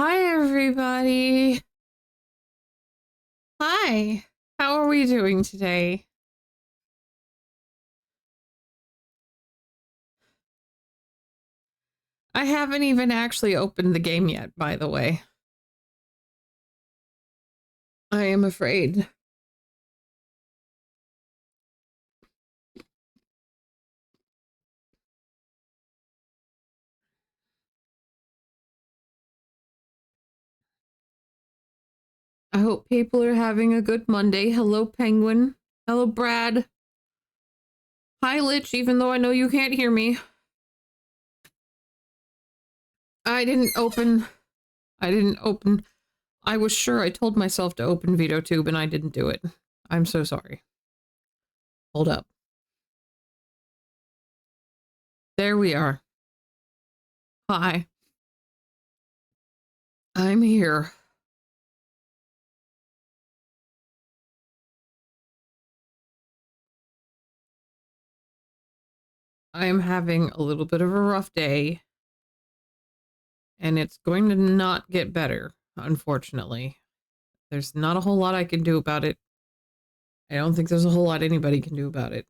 Hi, everybody. Hi. How are we doing today? I haven't even actually opened the game yet, by the way. I am afraid. I hope people are having a good Monday. Hello, Penguin. Hello, Brad. Hi, Lich, even though I know you can't hear me. I didn't open. I didn't open. I was sure I told myself to open VitoTube and I didn't do it. I'm so sorry. Hold up. There we are. Hi. I'm here. I am having a little bit of a rough day, and it's going to not get better, unfortunately. There's not a whole lot I can do about it. I don't think there's a whole lot anybody can do about it.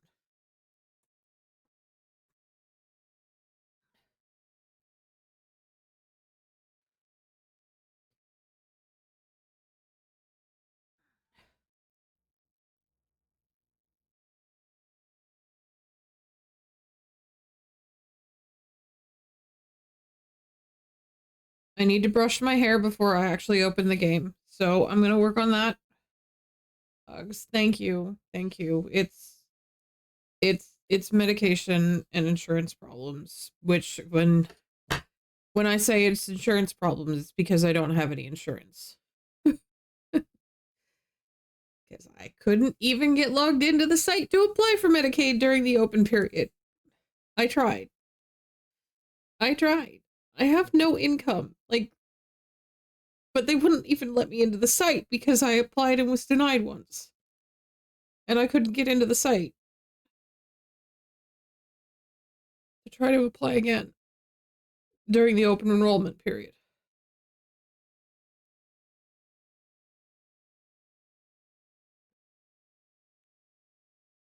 I need to brush my hair before I actually open the game, so I'm going to work on that. Thank you. Thank you. It's medication and insurance problems, which when I say it's insurance problems, it's because I don't have any insurance. Because I couldn't even get logged into the site to apply for Medicaid during the open period. I tried. I tried. I have no income. But they wouldn't even let me into the site because I applied and was denied once. And I couldn't get into the site to try to apply again during the open enrollment period.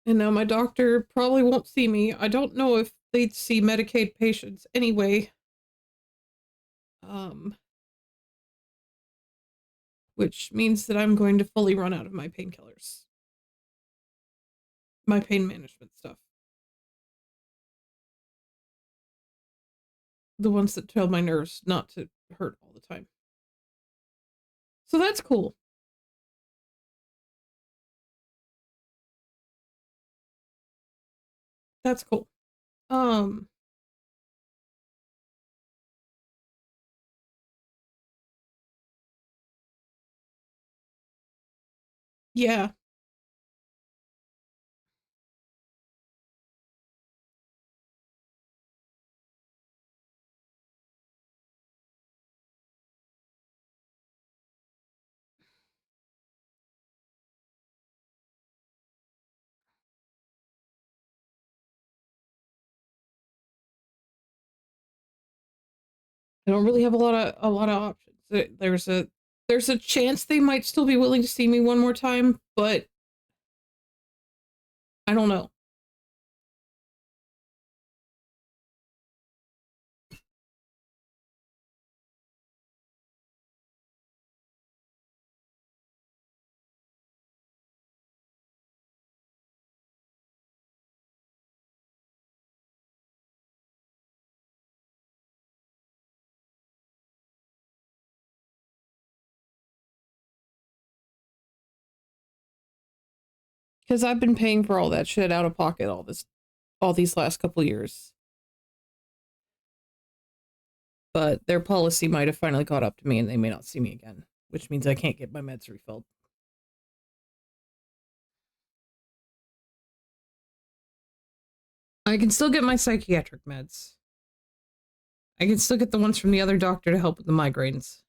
And now my doctor probably won't see me. I don't know if they'd see Medicaid patients anyway. Um, which means that I'm going to fully run out of my painkillers, my pain management stuff. The ones that tell my nerves not to hurt all the time. So that's cool. That's cool. Um, yeah. I don't really have a lot of options. There's a chance they might still be willing to see me one more time, but I don't know. Because I've been paying for all that shit out of pocket all these last couple years. But their policy might have finally caught up to me and they may not see me again, which means I can't get my meds refilled. I can still get my psychiatric meds. I can still get the ones from the other doctor to help with the migraines.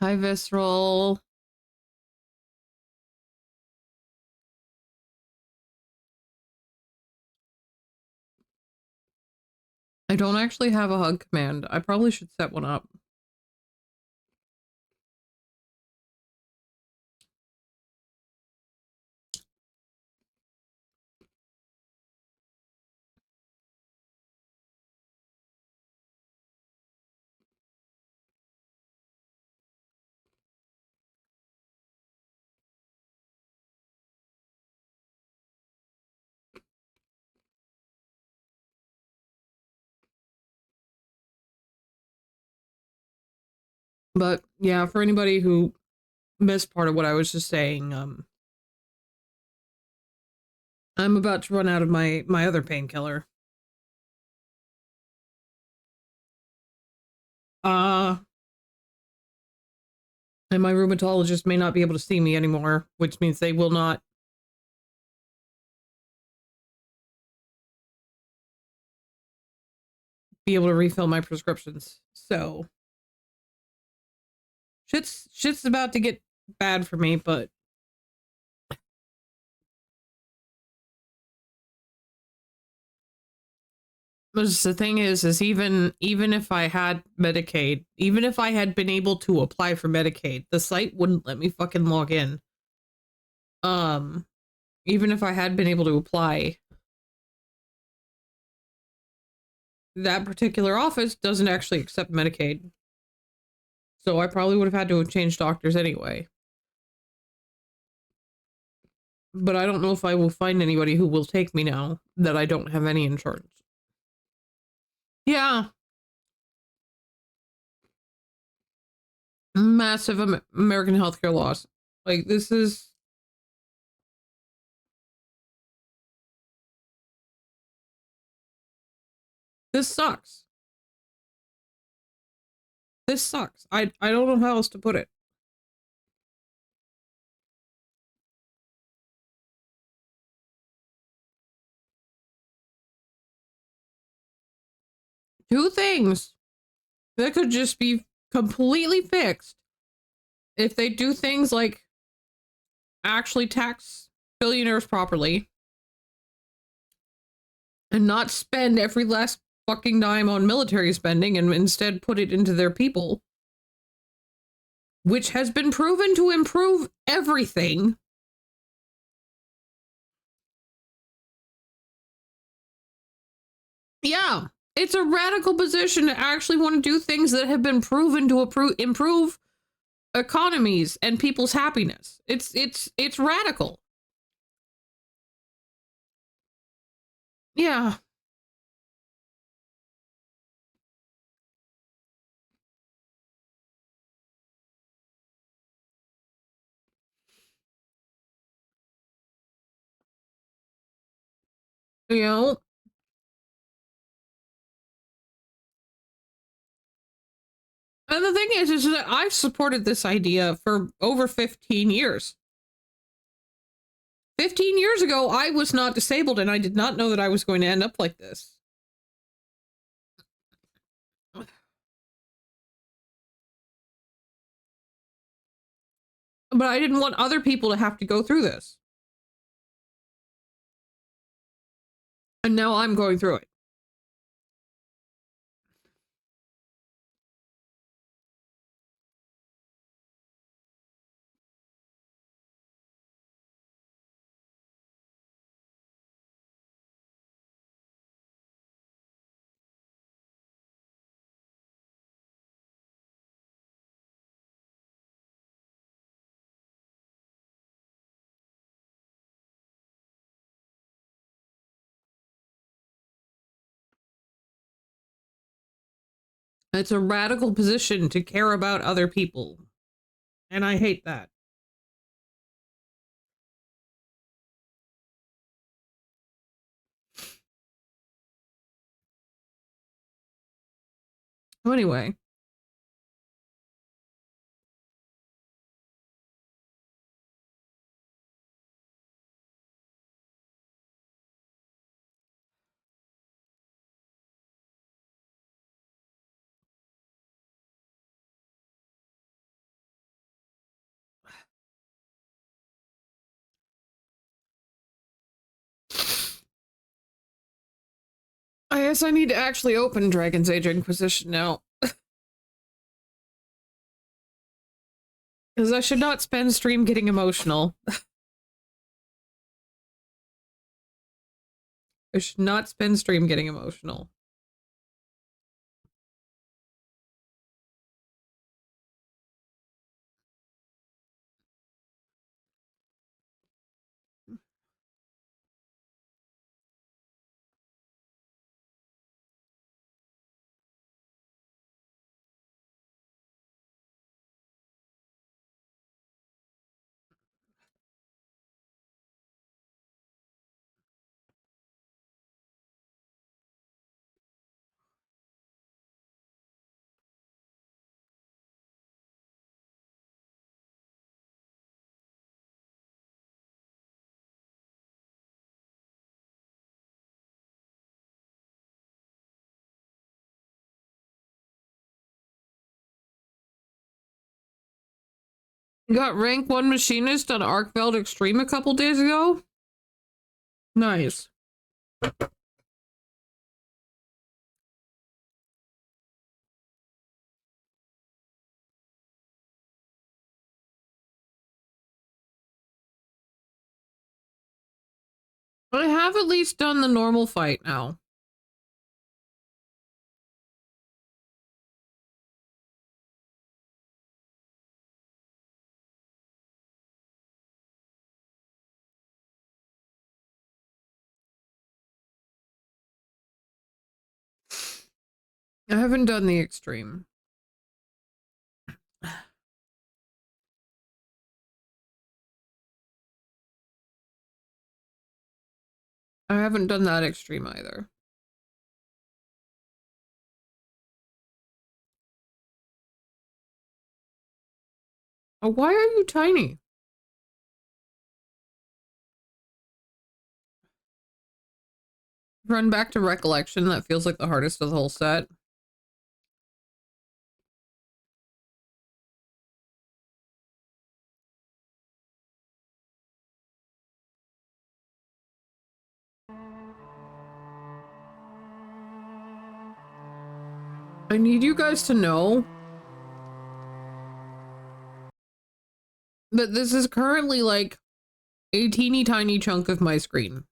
High visceral. I don't actually have a hug command. I probably should set one up. But yeah, for anybody who missed part of what I was just saying, I'm about to run out of my other painkiller. Uh and my rheumatologist may not be able to see me anymore, which means they will not be able to refill my prescriptions. So shit's about to get bad for me, but the thing is even if I had Medicaid, even if I had been able to apply for Medicaid, the site wouldn't let me fucking log in. Um, even if I had been able to apply, that particular office doesn't actually accept Medicaid. So I probably would have had to have changed doctors anyway. But I don't know if I will find anybody who will take me now that I don't have any insurance. Yeah. Massive American healthcare loss. Like, this sucks. This sucks. I don't know how else to put it. Two things that could just be completely fixed if they do things like actually tax billionaires properly and not spend every last fucking dime on military spending and instead put it into their people, which has been proven to improve everything. Yeah, it's a radical position to actually want to do things that have been proven to improve economies and people's happiness. It's radical. Yeah. You know, and the thing is that I've supported this idea for over 15 years. 15 years ago, I was not disabled and I did not know that I was going to end up like this. But I didn't want other people to have to go through this. And now I'm going through it. It's a radical position to care about other people. And I hate that. So anyway. guess I need to actually open Dragon's Age Inquisition now. Because I should not spend stream getting emotional. I should not spend stream getting emotional. Got rank 1 machinist on Arkveld Extreme a couple days ago? Nice. I have at least done the normal fight now. I haven't done the extreme. I haven't done that extreme either. Oh, why are you tiny? Run back to Recollection. That feels like the hardest of the whole set. I need you guys to know that this is currently like a teeny tiny chunk of my screen.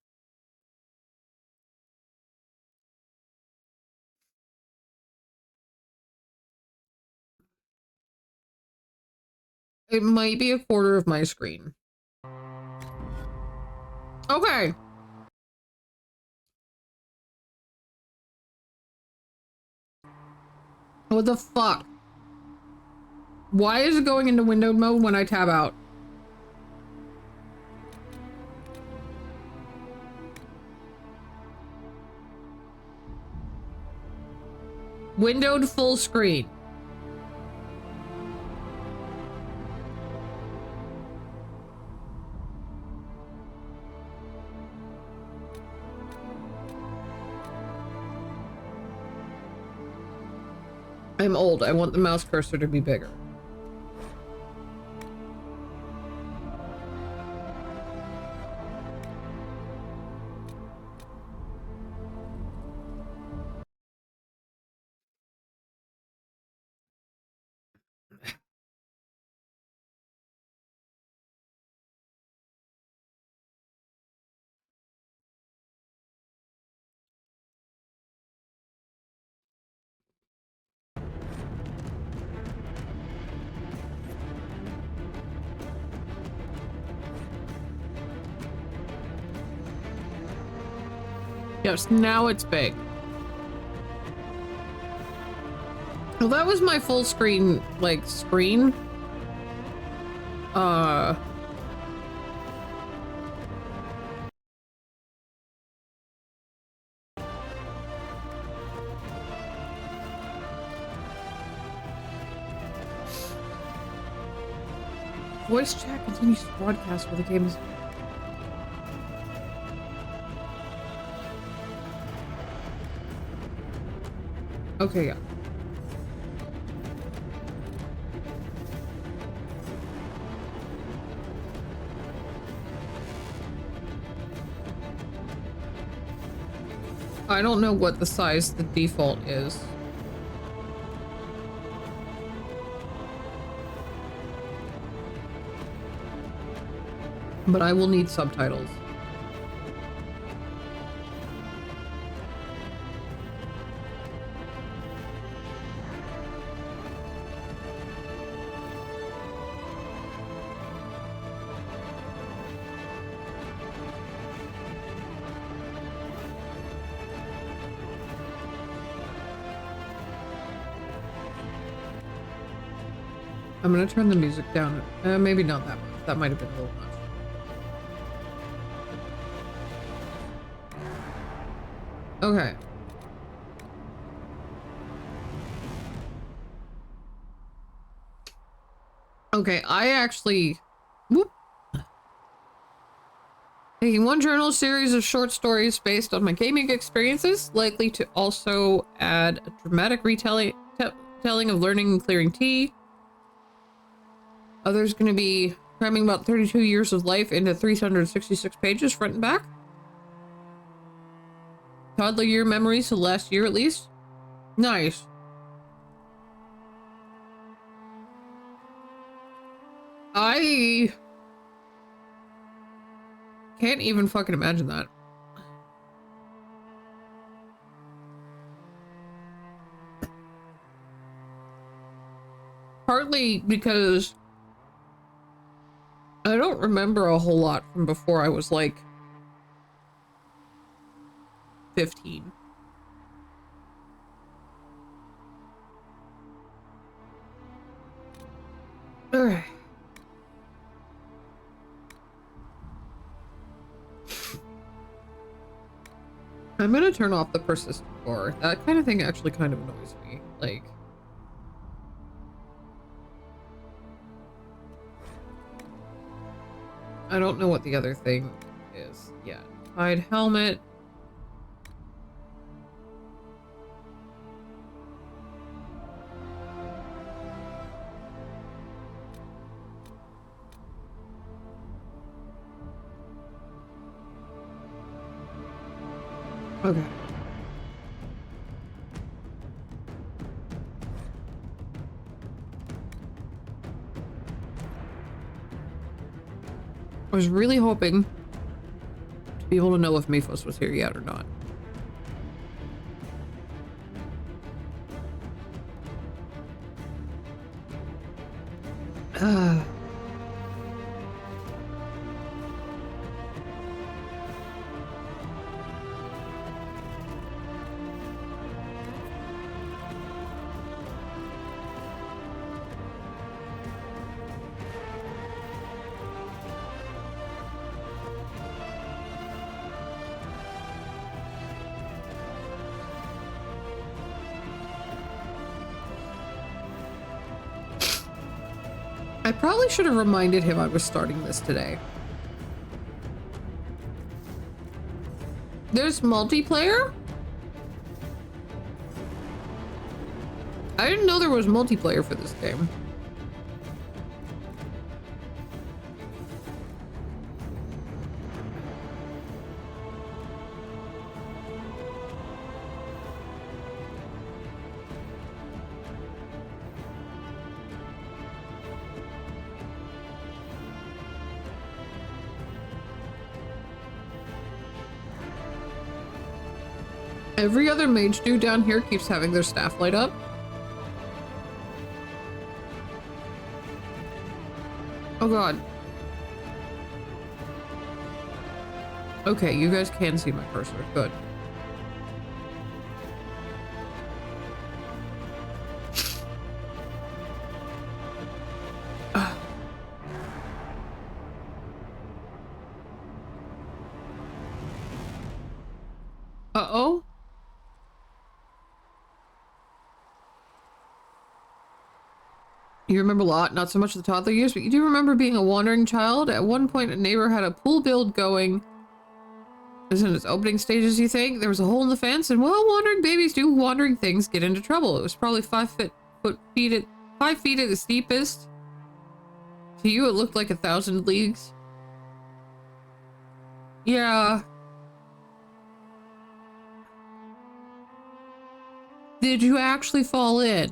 It might be a quarter of my screen. Okay. What the fuck? Why is it going into windowed mode when I tab out? Windowed full screen. I'm old. I want the mouse cursor to be bigger. Yes, now it's big. Well, that was my full screen, like, screen. Voice chat continues to broadcast while the game is... Okay, yeah. I don't know what the size the default is. But I will need subtitles. I'm gonna turn the music down. Maybe not that much. That might have been a little much. Okay. Okay, I actually... Whoop. Making one journal series of short stories based on my gaming experiences, likely to also add a dramatic retelling telling of learning and clearing tea. Others going to be cramming about 32 years of life into 366 pages front and back. Toddler year memories to last year at least. Nice. I can't even fucking imagine that. Partly because I don't remember a whole lot from before I was like 15. Alright. I'm gonna turn off the persistent core. That kind of thing actually kind of annoys me. Like... I don't know what the other thing is yet. Hide helmet. Okay. I was really hoping to be able to know if Mephos was here yet or not. I probably should have reminded him I was starting this today. There's multiplayer? I didn't know there was multiplayer for this game. Every other mage dude down here keeps having their staff light up. Oh god. Okay, you guys can see my cursor. Good. Uh-oh. You remember a lot, not so much the toddler years, but you do remember being a wandering child. At one point, a neighbor had a pool build going. It was in its opening stages, you think? There was a hole in the fence, and well, wandering babies do wandering things get into trouble. It was probably 5 feet at the steepest. To you, it looked like 1,000 leagues. Yeah. Did you actually fall in?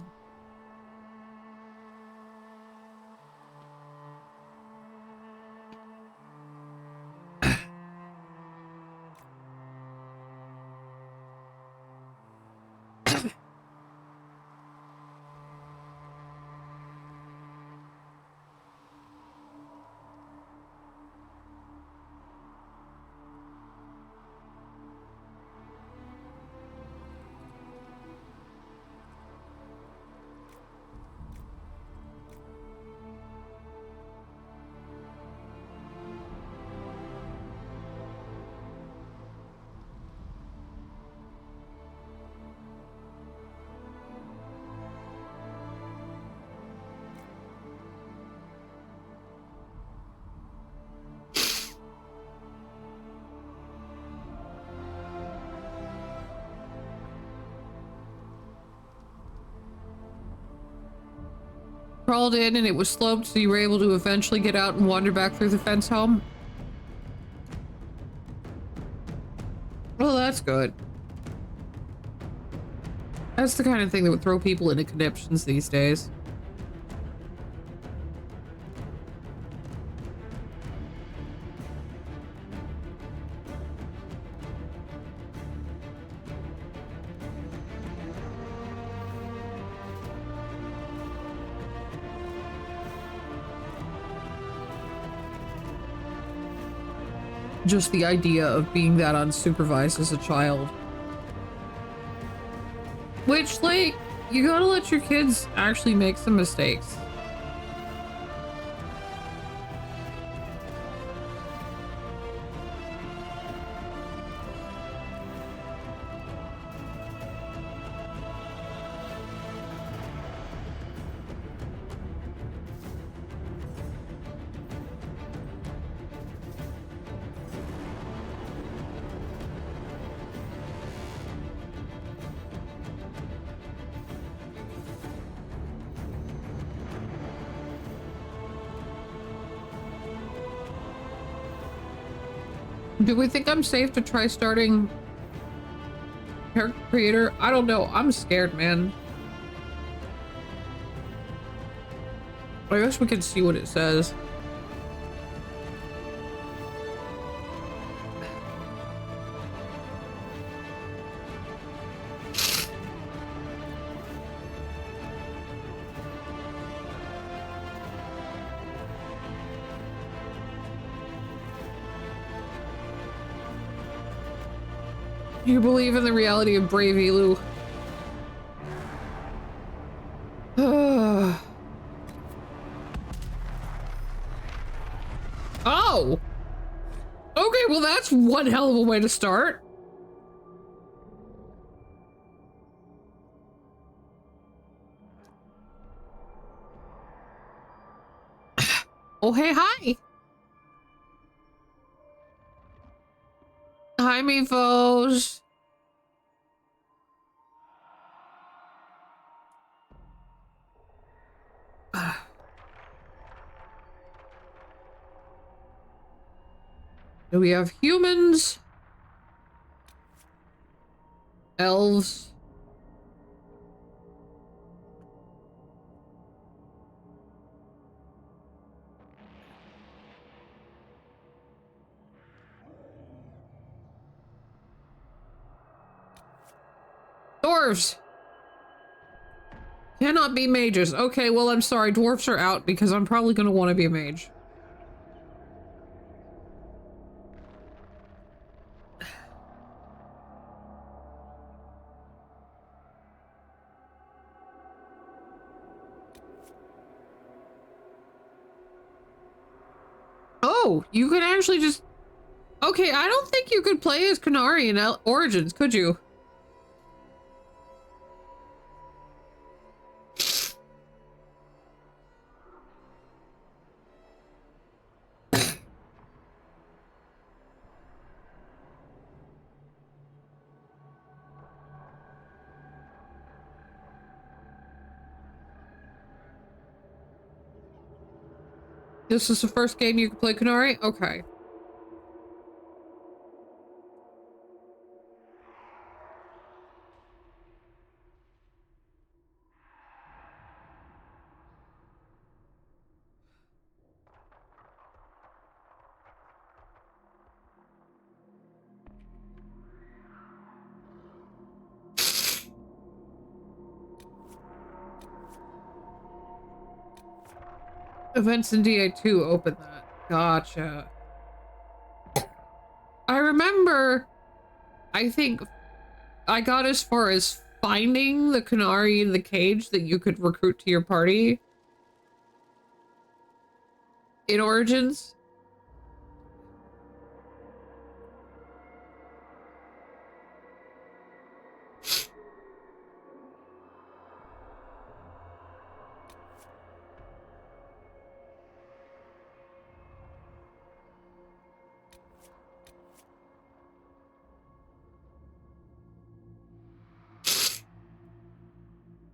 Crawled in and it was sloped, so you were able to eventually get out and wander back through the fence home? Well, that's good. That's the kind of thing that would throw people into conniptions these days. Just the idea of being that unsupervised as a child. Which, like, you gotta let your kids actually make some mistakes. Do we think I'm safe to try starting character creator? I don't know. I'm scared, man. I guess we can see what it says. You believe in the reality of brave Elu. Oh! Okay, well that's one hell of a way to start. Oh, hey, hi! Hi, me foes. Do we have humans? Elves? Dwarves! Cannot be mages. Okay, well, I'm sorry. Dwarves are out because I'm probably going to want to be a mage. Oh, you could actually just... Okay, I don't think you could play as Canary in Origins, could you? This is the first game you can play Canary? Okay. Events in DA2 open that. Gotcha. I remember, I think I got as far as finding the Canary in the cage that you could recruit to your party in Origins.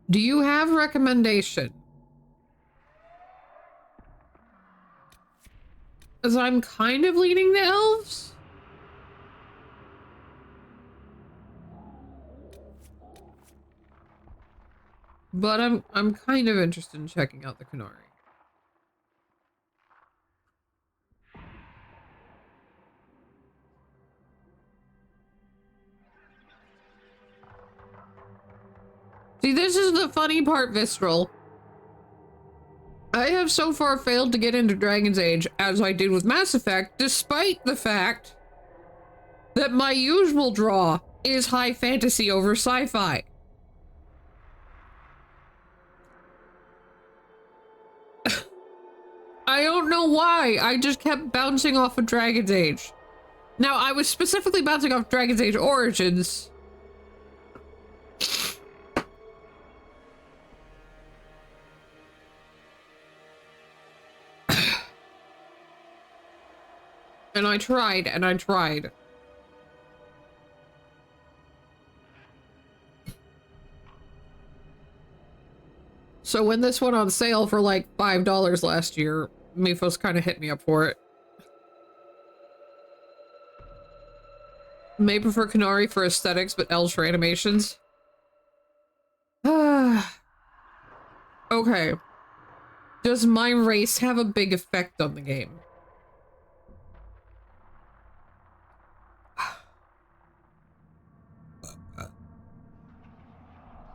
Do you have recommendation? As I'm kind of leaning the elves. But I'm kind of interested in checking out the Canary. See, this is the funny part, Visceral. I have so far failed to get into Dragon's Age, as I did with Mass Effect, despite the fact that my usual draw is high fantasy over sci-fi. I don't know why, I just kept bouncing off of Dragon's Age. Now, I was specifically bouncing off Dragon's Age Origins. And I tried, and I tried. So when this went on sale for like $5 last year, Mifos kind of hit me up for it. May prefer Canary for aesthetics, but elves for animations. Okay. Does my race have a big effect on the game?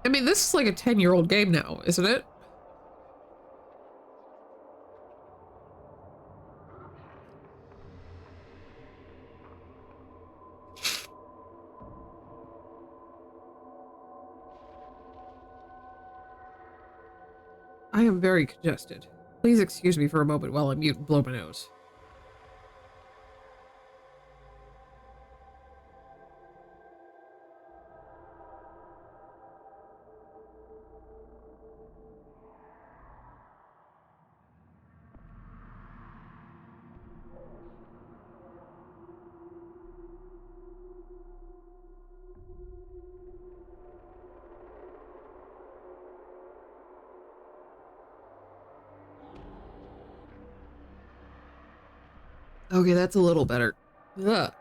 I mean, this is like a 10-year-old game now, isn't it? I am very congested. Please excuse me for a moment while I mute and blow my nose. Okay, that's a little better. Ugh.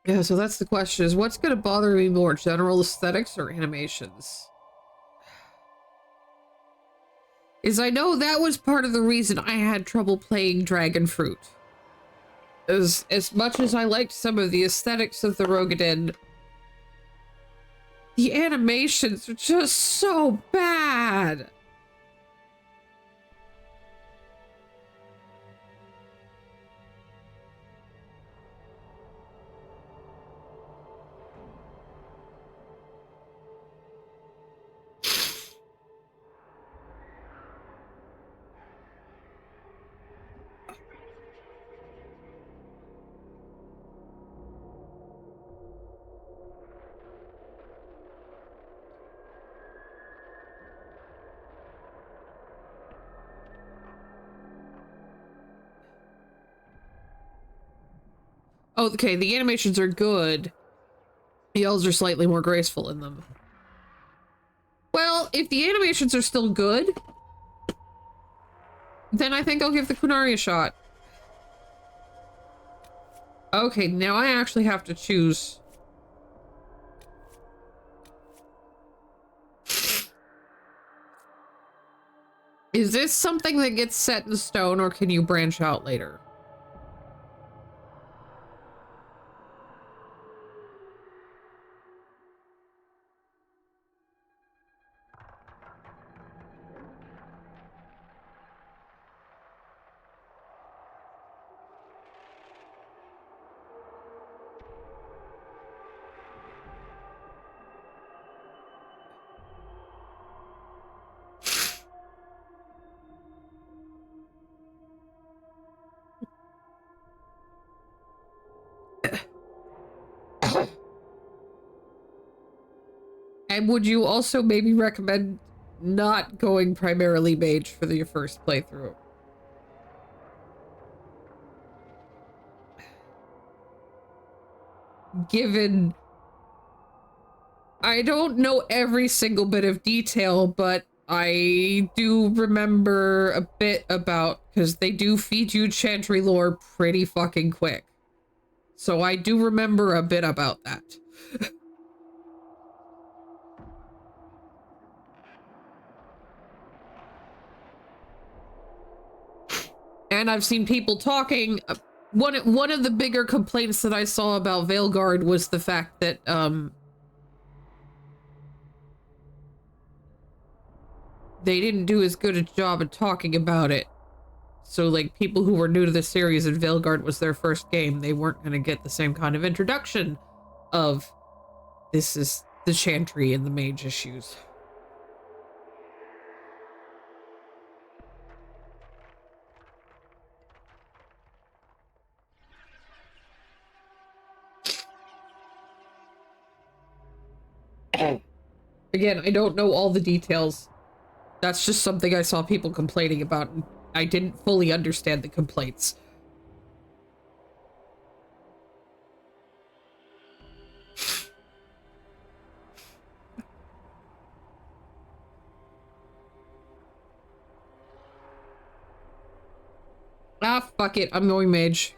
Yeah, so that's the question, is what's gonna bother me more, general aesthetics or animations? Is I know that was part of the reason I had trouble playing Dragon Fruit. As much as I liked some of the aesthetics of the Rogadin, the animations are just so bad. Oh, okay, the animations are good. The elves are slightly more graceful in them. Well, if the animations are still good, then I think I'll give the Kunari a shot. Okay, now I actually have to choose. Is this something that gets set in stone, or can you branch out later? And would you also maybe recommend not going primarily mage for your first playthrough? Given I don't know every single bit of detail, but I do remember a bit about, because they do feed you Chantry lore pretty fucking quick. So I do remember a bit about that. And I've seen people talking. One of the bigger complaints that I saw about Veilguard was the fact that they didn't do as good a job of talking about it. So like people who were new to the series and Veilguard was their first game, they weren't going to get the same kind of introduction of this is the Chantry and the mage issues. Again, I don't know all the details. That's just something I saw people complaining about, and I didn't fully understand the complaints. Ah, fuck it. I'm going mage.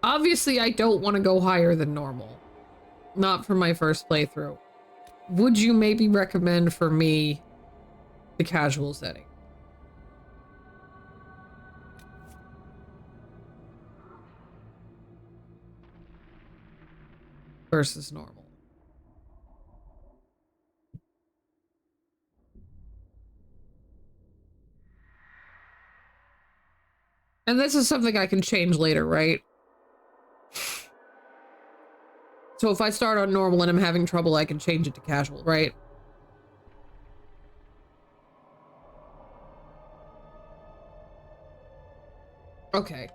Obviously, I don't want to go higher than normal. Not for my first playthrough. Would you maybe recommend for me the casual setting? Versus normal. And this is something I can change later, right? So if I start on normal and I'm having trouble, I can change it to casual, right? Okay.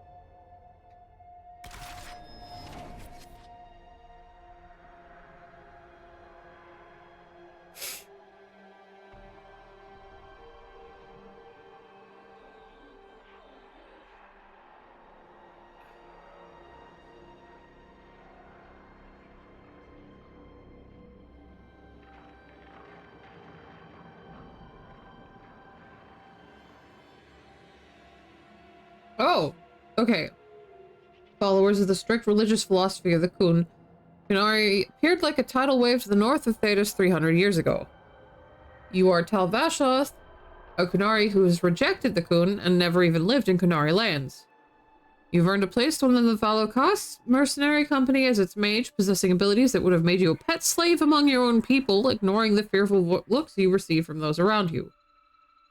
Oh, okay. Followers of the strict religious philosophy of the Kunari appeared like a tidal wave to the north of Thedas 300 years ago. You are Talvashoth, a Kunari who has rejected the Kun and never even lived in Kunari lands. You've earned a place within the Valokast mercenary company as its mage, possessing abilities that would have made you a pet slave among your own people, ignoring the fearful looks you receive from those around you.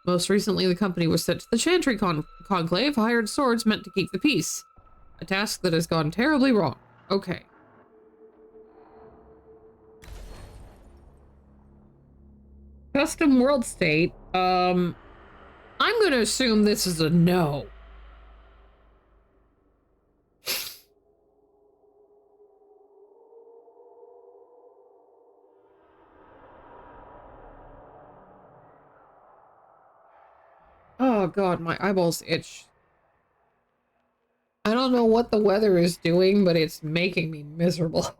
Most recently, the company was sent to the Chantry Conclave, hired swords meant to keep the peace. A task that has gone terribly wrong. Okay. Custom world state. I'm gonna assume this is a no. Oh god, my eyeballs itch. I don't know what the weather is doing, but it's making me miserable.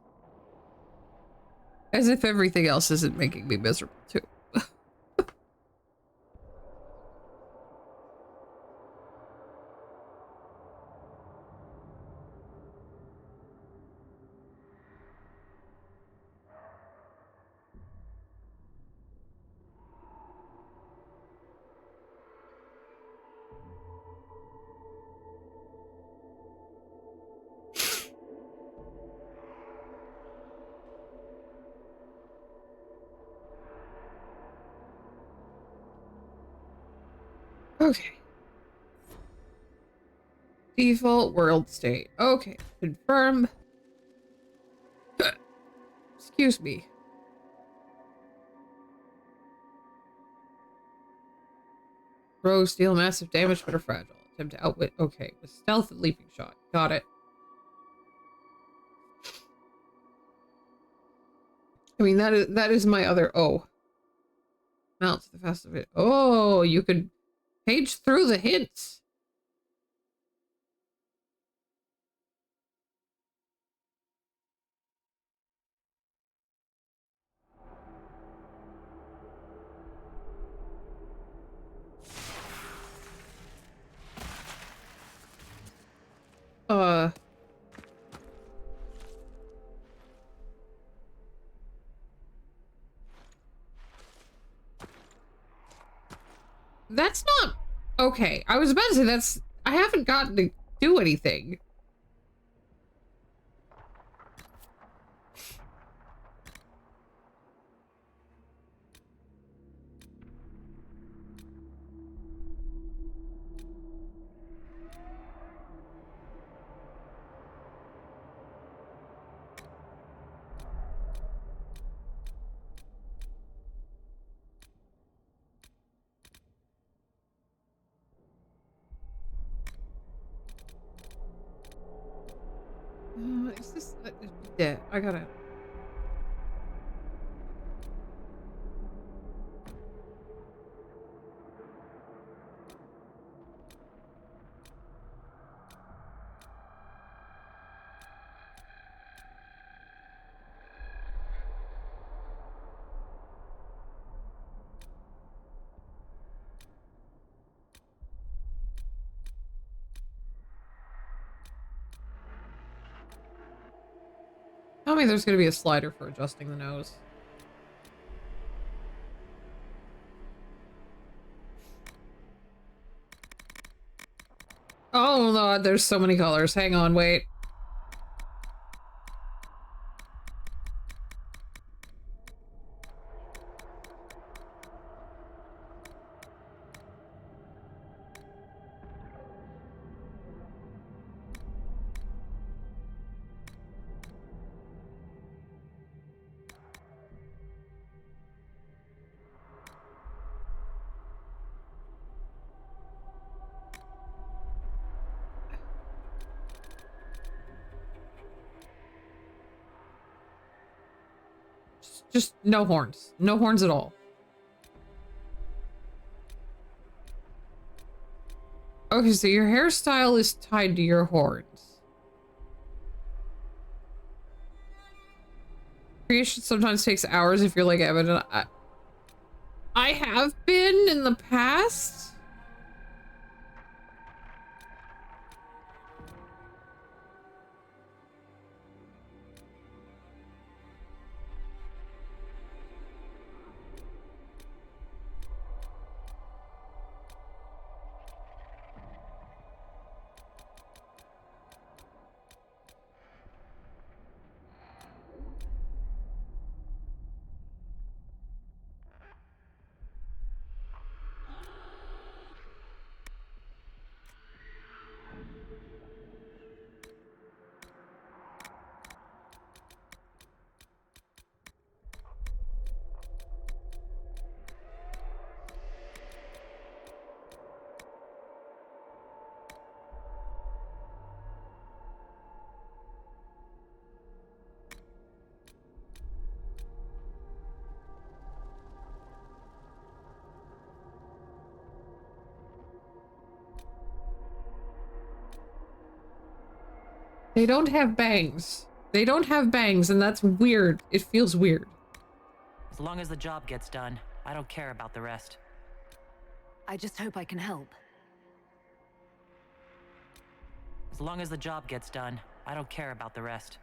As if everything else isn't making me miserable, too. Okay. Default world state. Okay. Confirm. Excuse me. Rogues deal massive damage but are fragile. Attempt to outwit. Okay, with stealth and leaping shot. Got it. I mean, that is my other. Oh. Mount to the fast of it. Oh, you could page through the hints. That's not okay. I was about to say that's. I haven't gotten to do anything. Is this? Yeah, I gotta. Tell me there's gonna be a slider for adjusting the nose. Oh no, there's so many colors. Hang on, wait. Just no horns. No horns at all. Okay, so your hairstyle is tied to your horns. Creation sometimes takes hours if you're like evident. I have been in the past. They don't have bangs. They don't have bangs, and that's weird. It feels weird. As long as the job gets done, I don't care about the rest. I just hope I can help. As long as the job gets done, I don't care about the rest.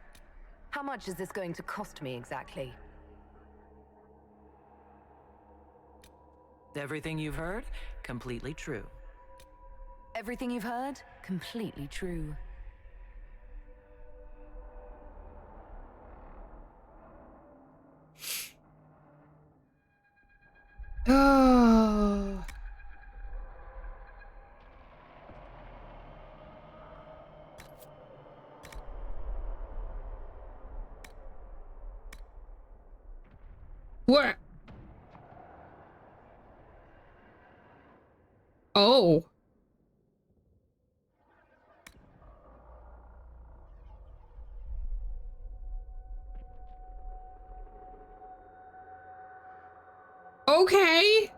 How much is this going to cost me exactly? Everything you've heard? Completely true. Everything you've heard? Completely true. Oh. What? Oh. Okay.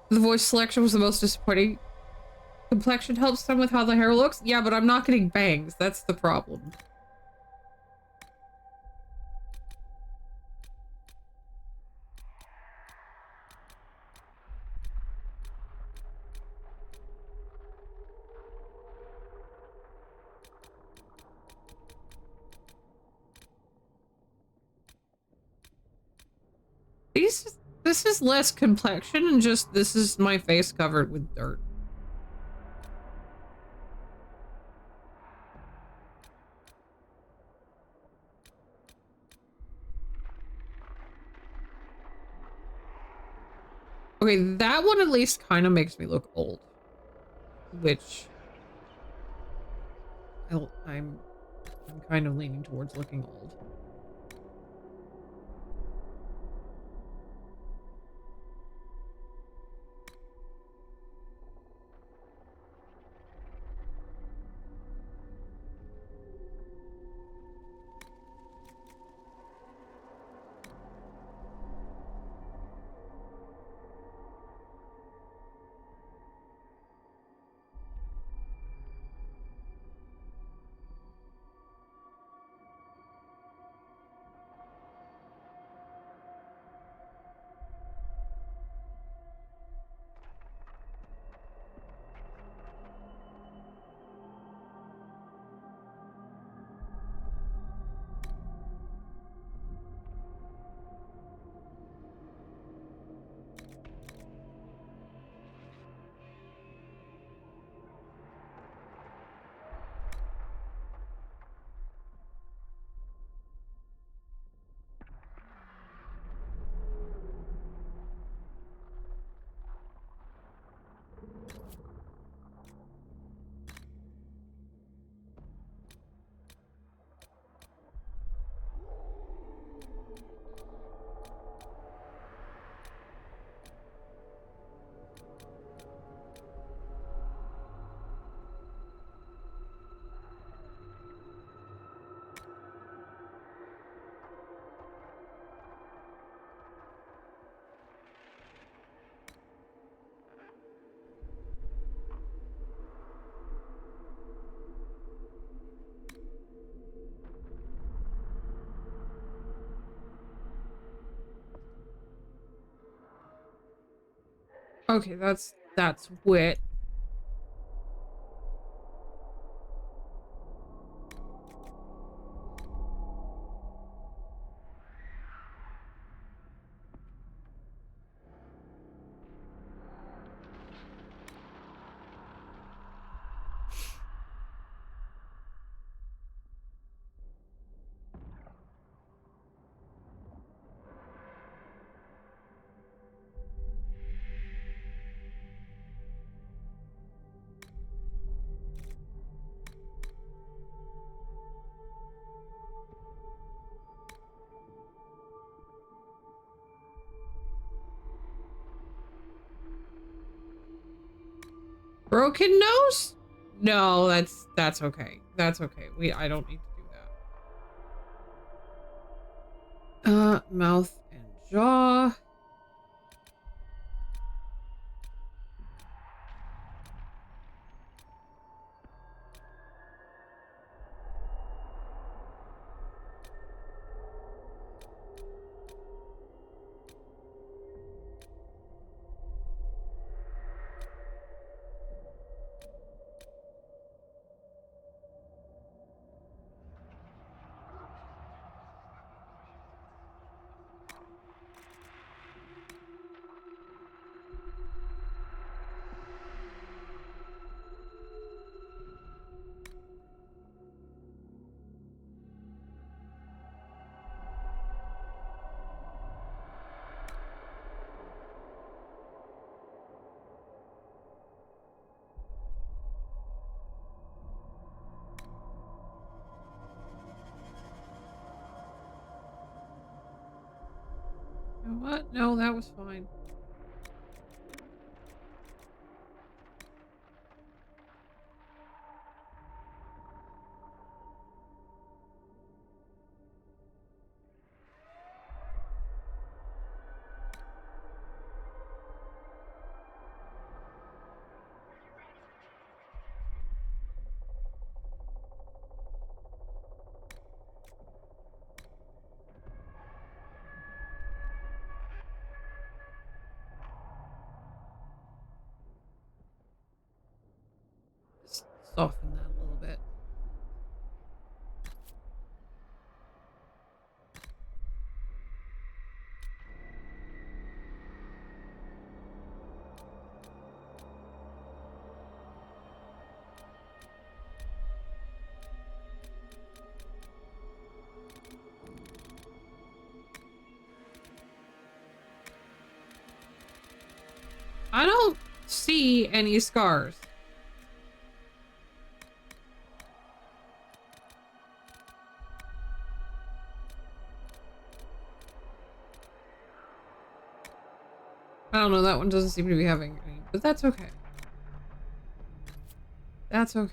The voice selection was the most disappointing. Complexion helps some with how the hair looks. Yeah, but I'm not getting bangs. That's the problem. This is less complexion and just this is my face covered with dirt. Okay, that one at least kind of makes me look old. Which I'm kind of leaning towards looking old. Okay, that's wit. Broken nose? No, that's okay. That's okay. I don't need to do that. Mouth and jaw. You know what? No, that was fine. I don't see any scars. I don't know, that one doesn't seem to be having any, but that's okay. That's okay.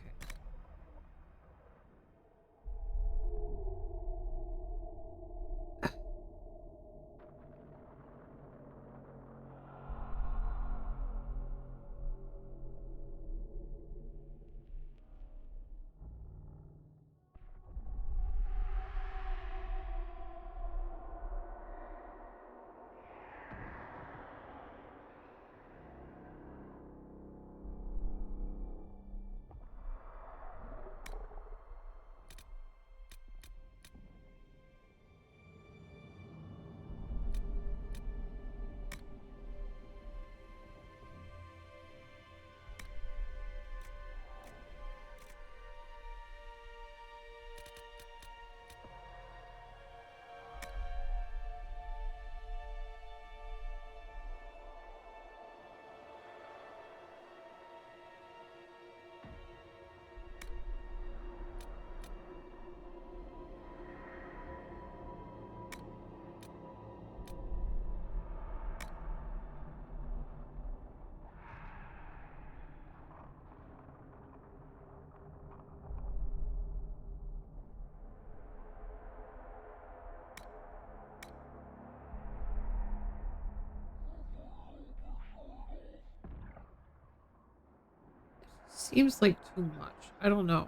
Seems like too much. I don't know.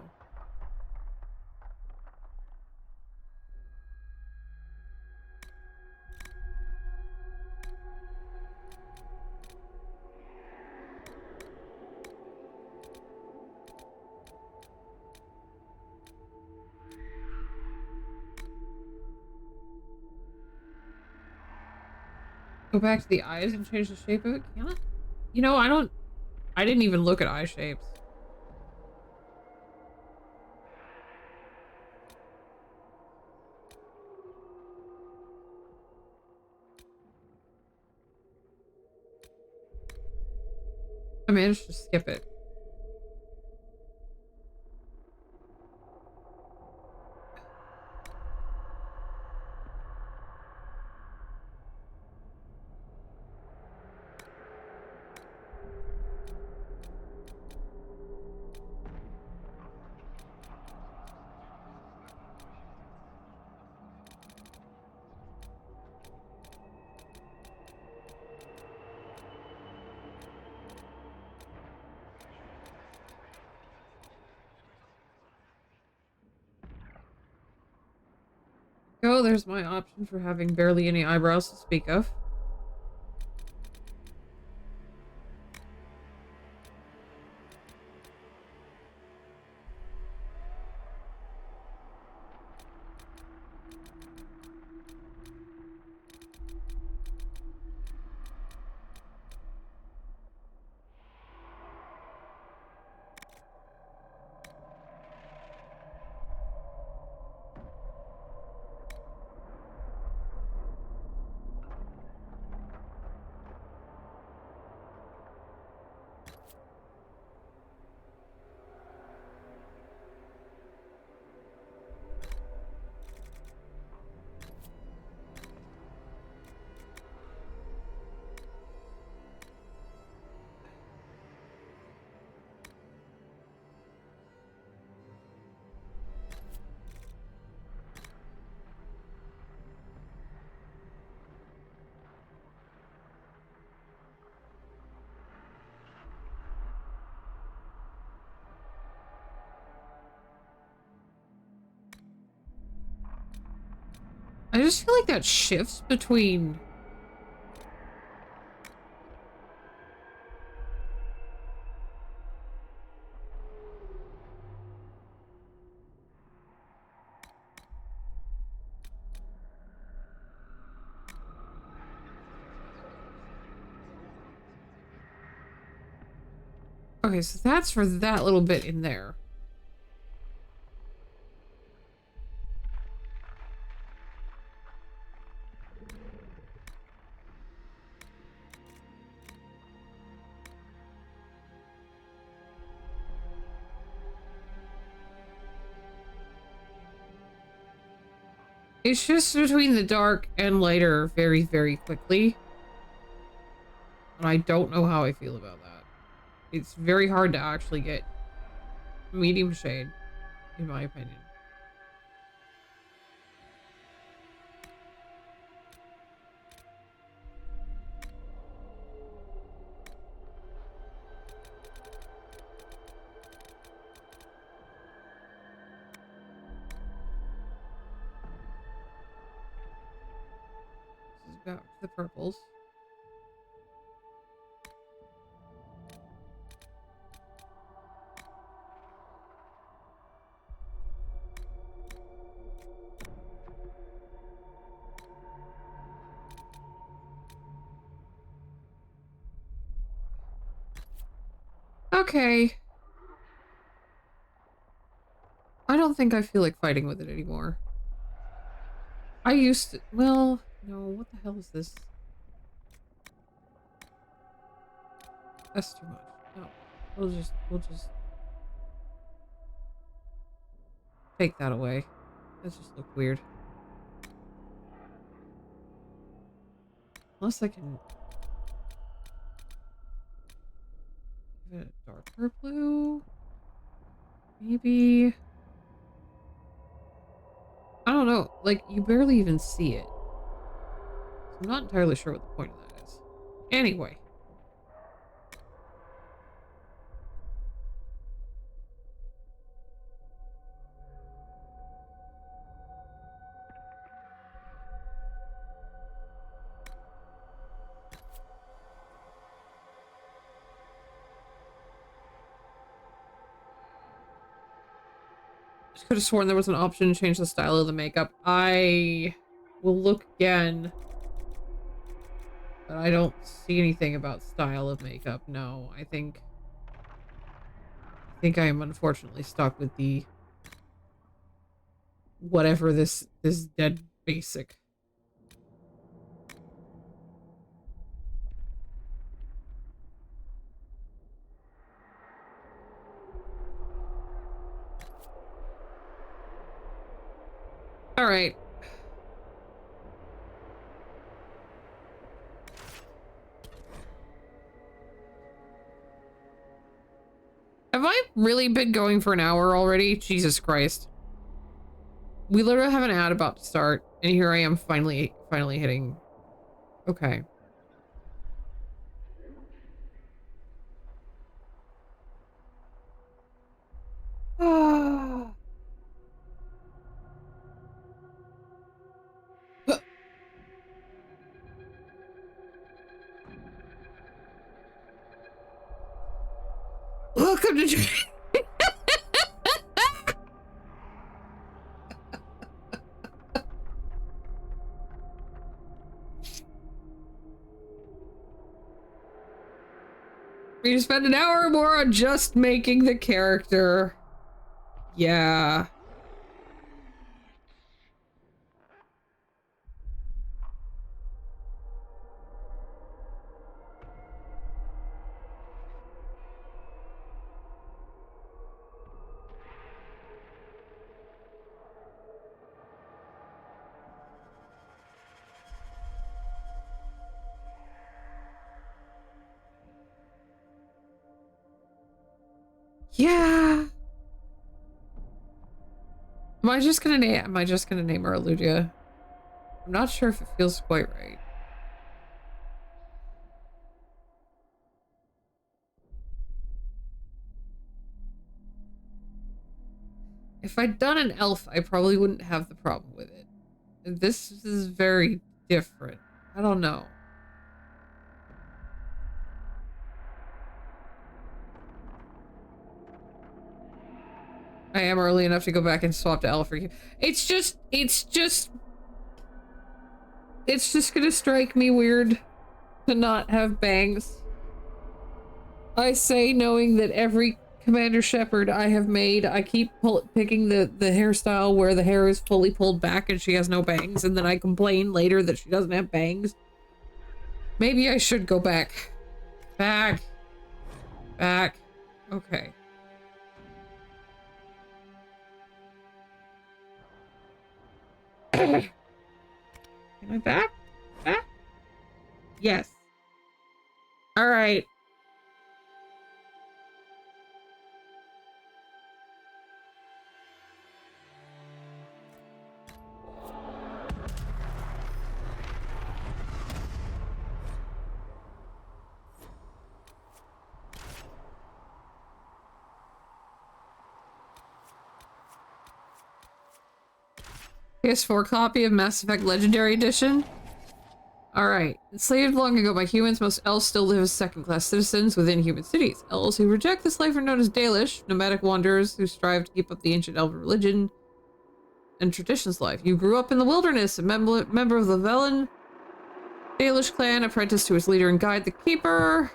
Go back to the eyes and change the shape of it? Can I? You know, I didn't even look at eye shapes. I managed to skip it. Oh, there's my option for having barely any eyebrows to speak of. I just feel like that shifts between... Okay, so that's for that little bit in there. It shifts between the dark and lighter very, very quickly. And I don't know how I feel about that. It's very hard to actually get medium shade, in my opinion. This is back to the purples. Okay. I don't think I feel like fighting with it anymore. I used to, well, no, what the hell is this? That's too much. No. We'll just take that away. That just look weird. Unless I can give it a darker blue. Maybe. I don't know. Like, you barely even see it. So I'm not entirely sure what the point of that is. Anyway. I could have sworn there was an option to change the style of the makeup. I will look again. But I don't see anything about style of makeup. No, I think I am unfortunately stuck with the whatever this dead basic. All right. Have I really been going for an hour already? Jesus Christ. We literally have an ad about to start, and here I am finally hitting. Okay. Ah. Welcome to We spend an hour or more on just making the character. Yeah. Yeah. Am I just gonna name her Eludia? I'm not sure if it feels quite right. If I'd done an elf, I probably wouldn't have the problem with it. This is very different. I don't know. I am early enough to go back and swap to elf for you. It's just gonna strike me weird to not have bangs. I say knowing that every Commander Shepard I have made, I keep picking the hairstyle where the hair is fully pulled back and she has no bangs, and then I complain later that she doesn't have bangs. Maybe I should go back. Back. Okay. Am I back? Back? Yes. All right. PS4 copy of Mass Effect Legendary Edition. Alright. Enslaved long ago by humans, most elves still live as second-class citizens within human cities. Elves who reject this life are known as Dalish, nomadic wanderers who strive to keep up the ancient elven religion and traditions life. You grew up in the wilderness, a member of the Velen Dalish clan, apprenticed to its leader and guide, the Keeper.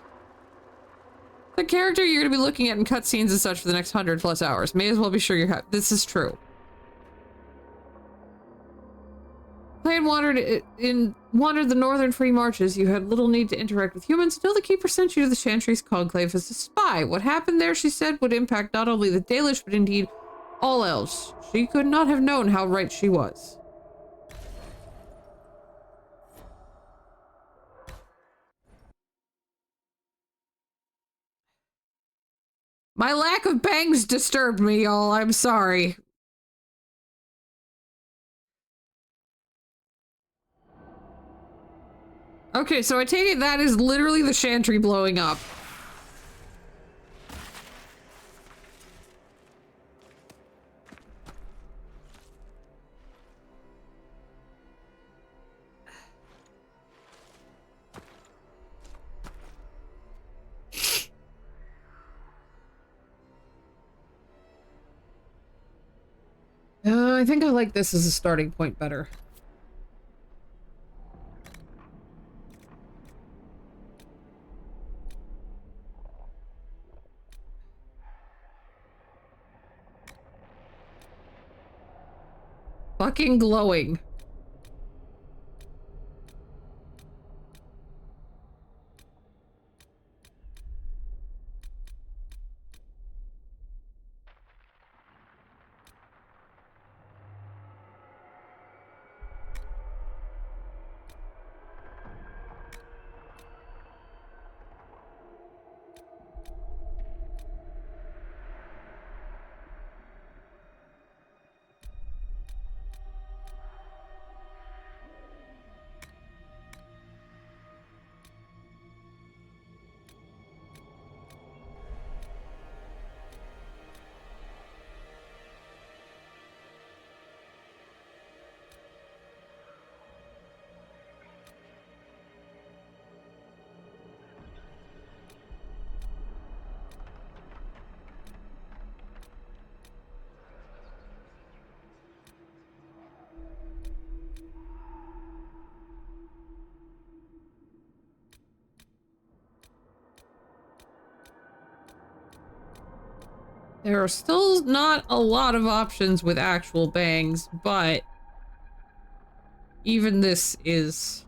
The character you're going to be looking at in cutscenes and such for the next 100+ hours. May as well be sure you're happy. This is true. Clan wandered the northern free marches. You had little need to interact with humans until the Keeper sent you to the Chantry's conclave as a spy. What happened there, she said, would impact not only the Dalish, but indeed all elves. She could not have known how right she was. My lack of bangs disturbed me, y'all. I'm sorry. Okay, so I take it that is literally the Chantry blowing up. I think I like this as a starting point better. Fucking glowing. There are still not a lot of options with actual bangs, but even this is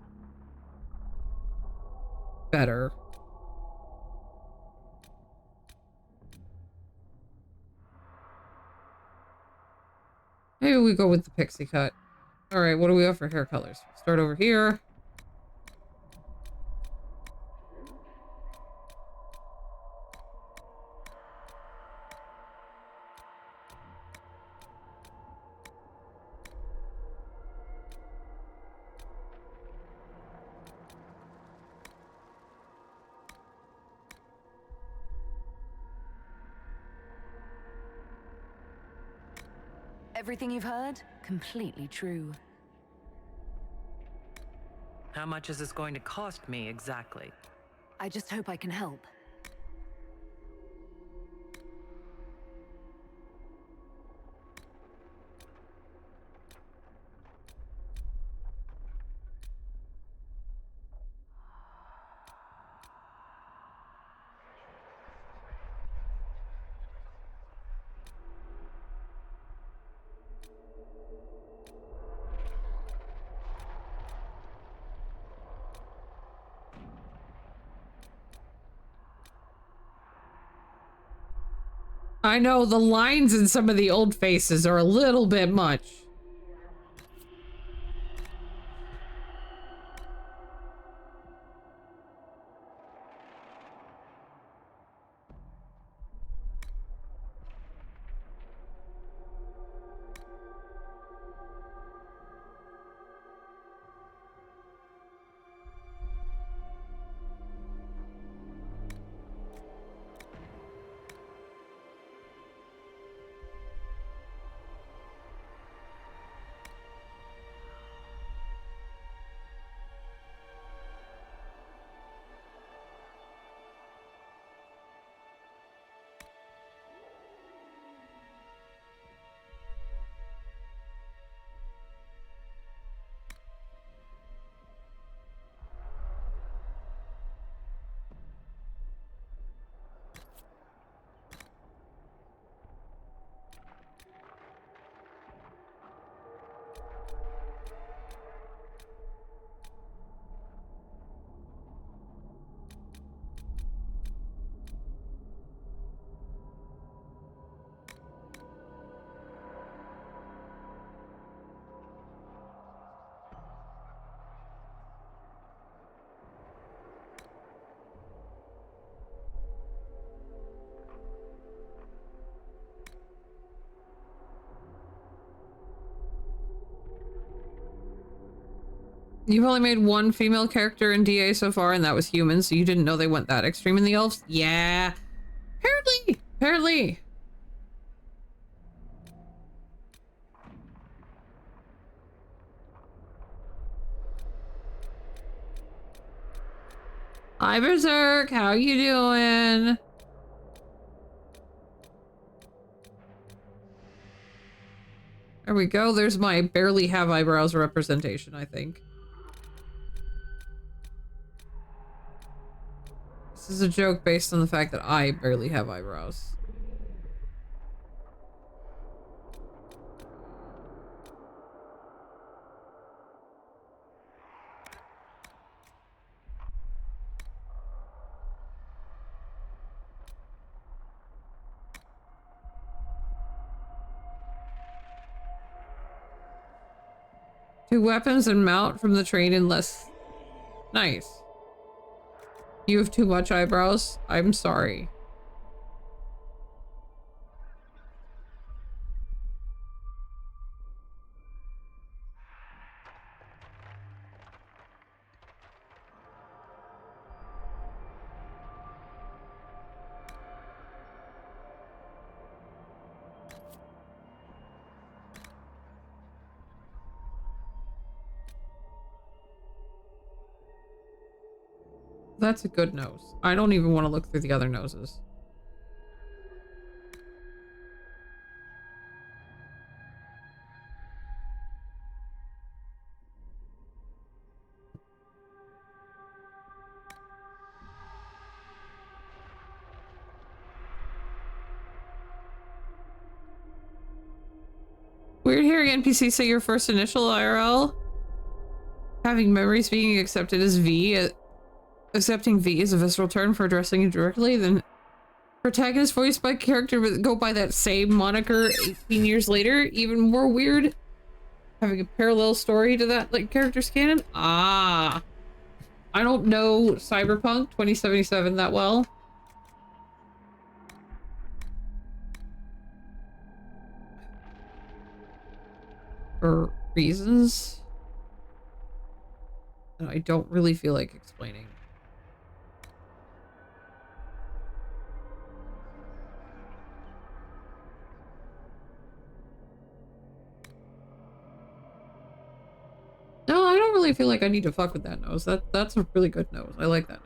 better. Maybe we go with the pixie cut. Alright, what do we have for hair colors? Start over here. Everything you've heard? Completely true. How much is this going to cost me exactly? I just hope I can help. I know the lines in some of the old faces are a little bit much. You've only made one female character in DA so far, and that was human, so you didn't know they went that extreme in the elves? Yeah. Apparently. Apparently. Hi, Berserk. How you doing? There we go. There's my barely have eyebrows representation, I think. This is a joke based on the fact that I barely have eyebrows. Two weapons and mount from the train in less... Nice. You have too much eyebrows? I'm sorry. That's a good nose. I don't even want to look through the other noses. Weird hearing NPC say your first initial IRL. Having memories being accepted as V. Accepting V is a visceral term for addressing you directly. Then protagonist voiced by character but go by that same moniker 18 years later. Even more weird. Having a parallel story to that like character's canon. Ah. I don't know Cyberpunk 2077 that well. For reasons that I don't really feel like explaining. No, I don't really feel like I need to fuck with that nose. That's a really good nose. I like that nose.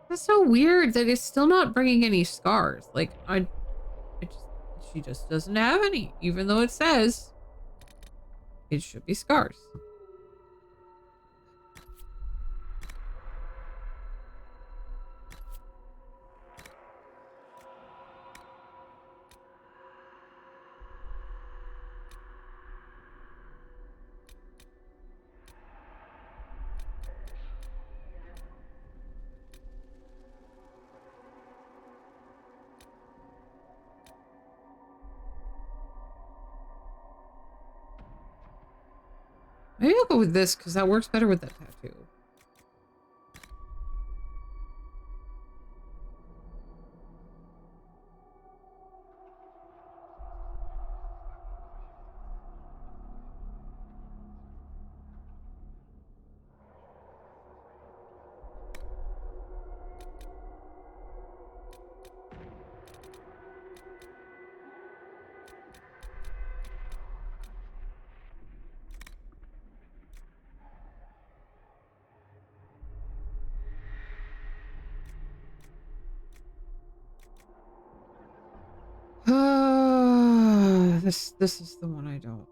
That's so weird that it's still not bringing any scars. Like, I just, she just doesn't have any, even though it says it should be scars. Maybe I'll go with this because that works better with that tattoo. This is the one I don't.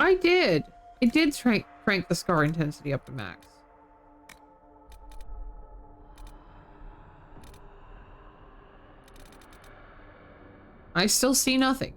I did. It did crank the scar intensity up to max. I still see nothing.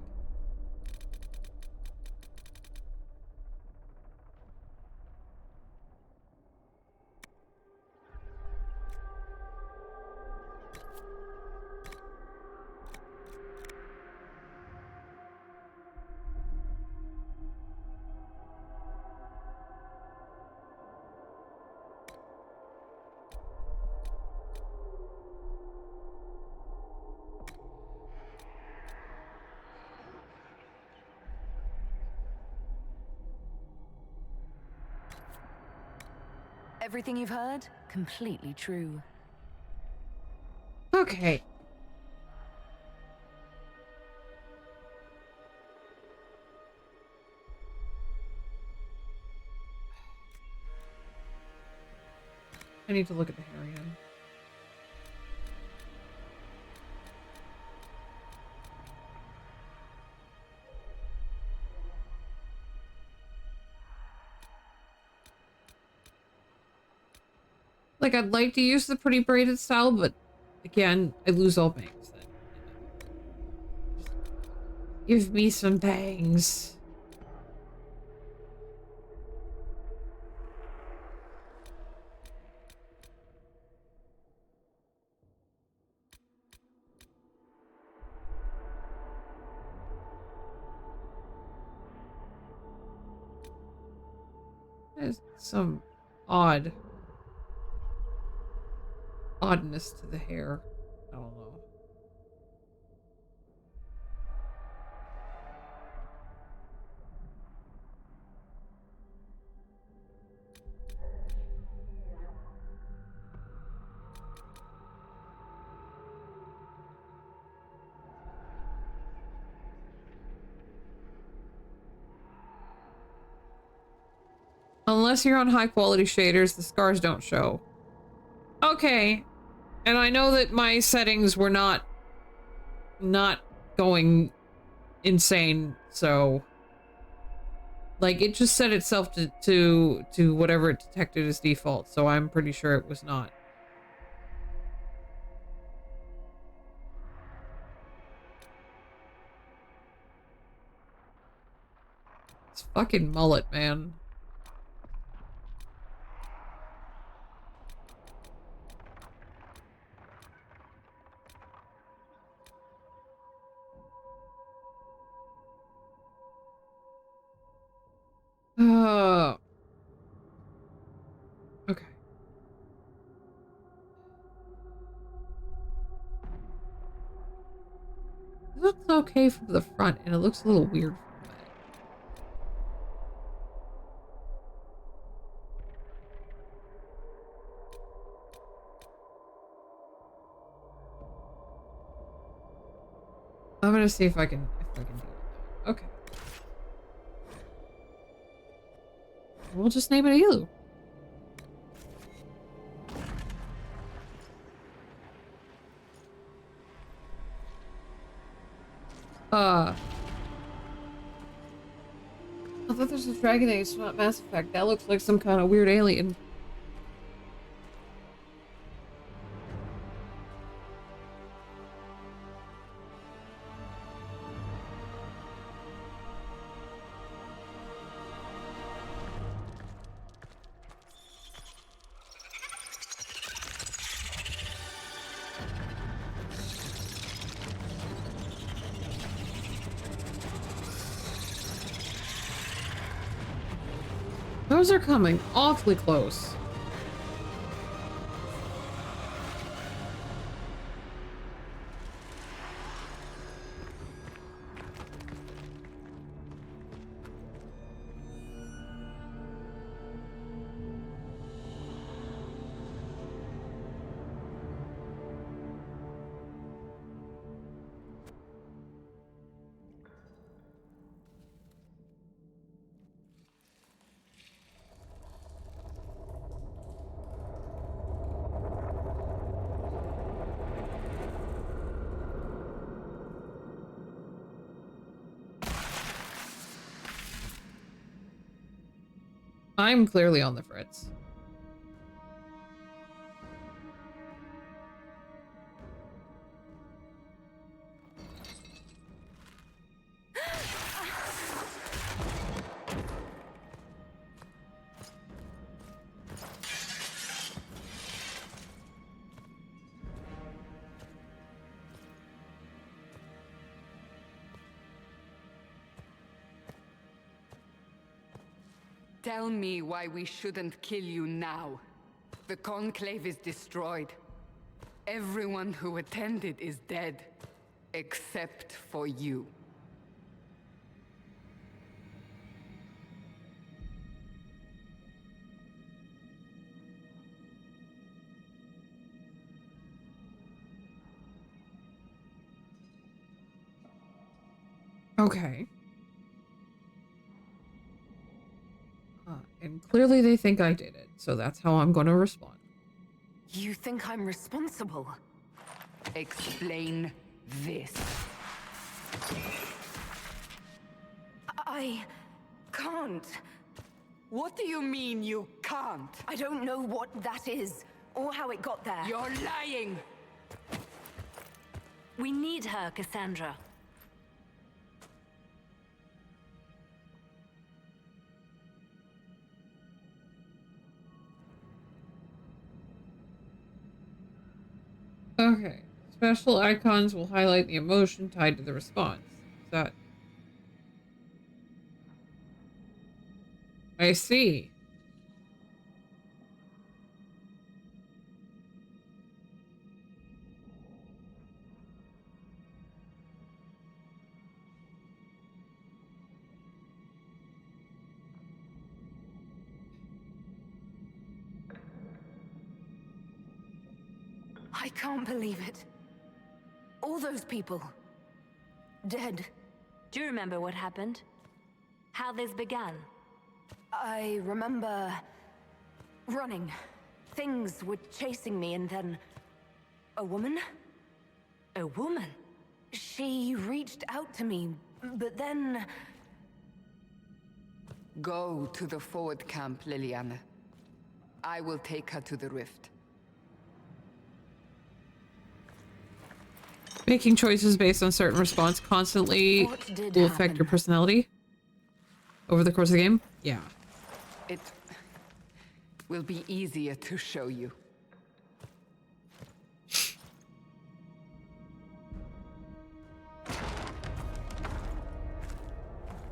Everything you've heard, completely true. Okay. I need to look at the hair again. Like, I'd like to use the pretty braided style, but again, I lose all bangs then. Give me some bangs. There's some oddness to the hair. I don't know. Unless you're on high quality shaders, the scars don't show. Okay. And I know that my settings were not going insane, so like it just set itself to whatever it detected as default, so I'm pretty sure it was not. It's fucking mullet, man. Oh. Okay. It looks okay from the front, and it looks a little weird from the back. I'm gonna see if I can deal with that. Okay. We'll just name it Elu. I thought this was Dragon Age, not Mass Effect. That looks like some kind of weird alien. Those are coming awfully close. I'm clearly on the fritz. Tell me why we shouldn't kill you now. The Conclave is destroyed. Everyone who attended is dead. Except for you. Okay. And clearly they think I did it, so that's how I'm going to respond. You think I'm responsible? Explain this. I can't. What do you mean you can't? I don't know what that is, or how it got there. You're lying! We need her, Cassandra. Okay. Special icons will highlight the emotion tied to the response. Is that... I see. I can't believe it. All those people. Dead. Do you remember what happened? How this began? I remember... running. Things were chasing me and then... a woman? A woman? She reached out to me, but then... Go to the forward camp, Liliana. I will take her to the rift. Making choices based on certain response constantly will affect your personality over the course of the game? Yeah. It will be easier to show you.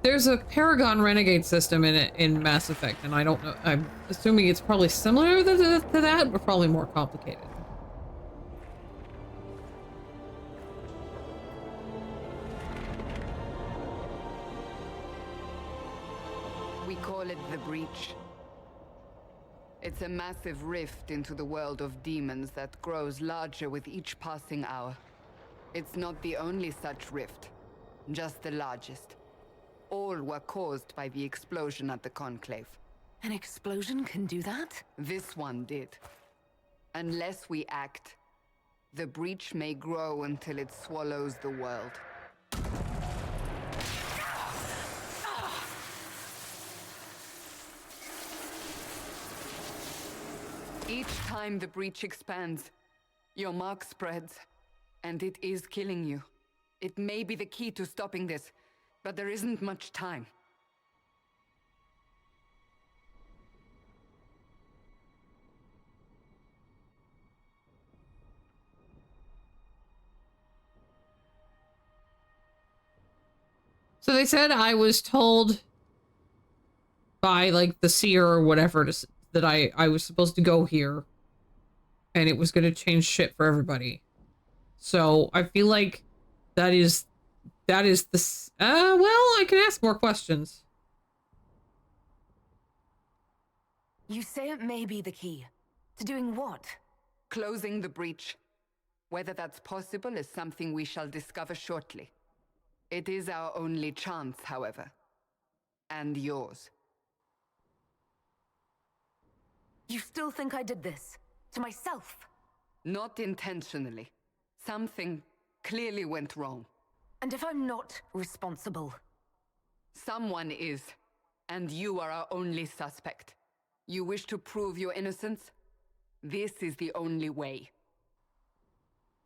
There's a Paragon Renegade system in it in Mass Effect, and I don't know. I'm assuming it's probably similar to that, but probably more complicated. We call it the Breach. It's a massive rift into the world of demons that grows larger with each passing hour. It's not the only such rift, just the largest. All were caused by the explosion at the Conclave. An explosion can do that? This one did. Unless we act, the breach may grow until it swallows the world. Each time the breach expands, your mark spreads, and it is killing you. It may be the key to stopping this, but there isn't much time. So they said I was told by, like, the seer or whatever that I was supposed to go here. And it was going to change shit for everybody. So I feel like that is the... well, I can ask more questions. You say it may be the key. To doing what? Closing the breach. Whether that's possible is something we shall discover shortly. It is our only chance, however. And yours. You still think I did this? To myself? Not intentionally. Something clearly went wrong. And if I'm not responsible? Someone is, and you are our only suspect. You wish to prove your innocence? This is the only way.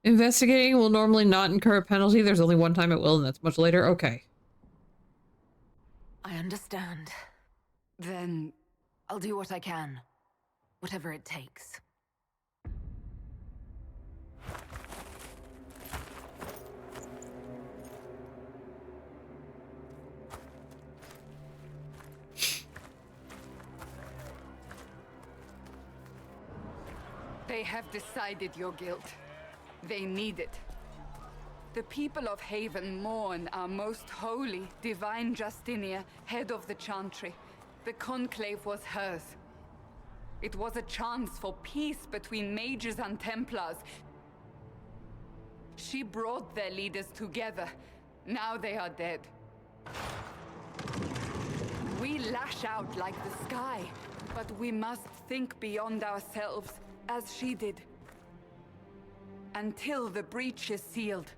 Investigating will normally not incur a penalty. There's only one time it will, and that's much later. Okay. I understand. Then... I'll do what I can. Whatever it takes. They have decided your guilt. They need it. The people of Haven mourn our most holy, divine Justinia, head of the Chantry. The Conclave was hers. It was a chance for peace between mages and Templars. She brought their leaders together. Now they are dead. We lash out like the sky, but we must think beyond ourselves, as she did. Until the breach is sealed.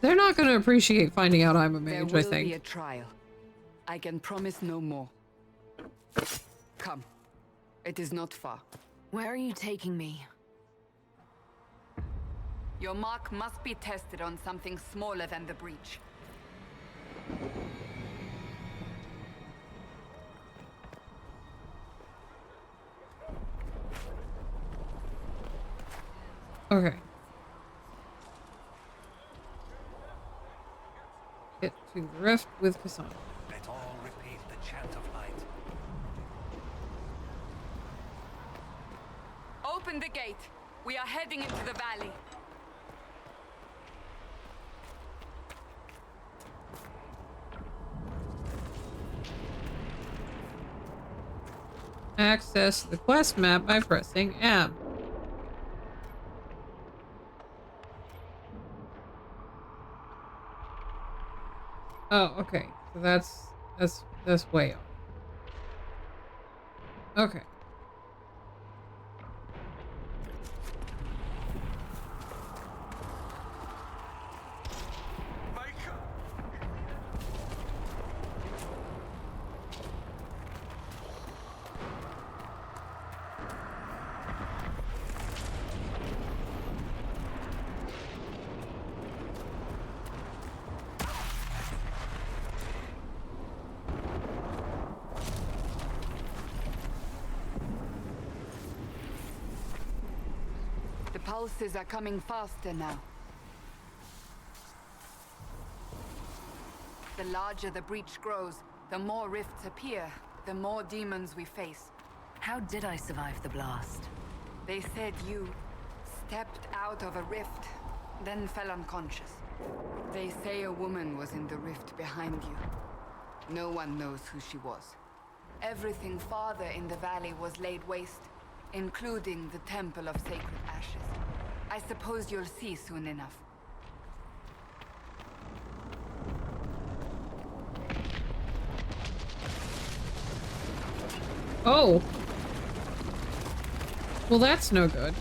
They're not going to appreciate finding out I'm a mage, I There will think. be a trial. I can promise no more. Come. It is not far. Where are you taking me? Your mark must be tested on something smaller than the breach. Okay. Get to the rift with Cassandra. Let all repeat the chant of light. Open the gate. We are heading into the valley. Access the quest map by pressing M. Oh, okay. So that's way off. Okay. The pulses are coming faster now. The larger the breach grows, the more rifts appear, the more demons we face. How did I survive the blast? They said you stepped out of a rift, then fell unconscious. They say a woman was in the rift behind you. No one knows who she was. Everything farther in the valley was laid waste. including the Temple of Sacred Ashes. I suppose you'll see soon enough. Oh. Well, that's no good.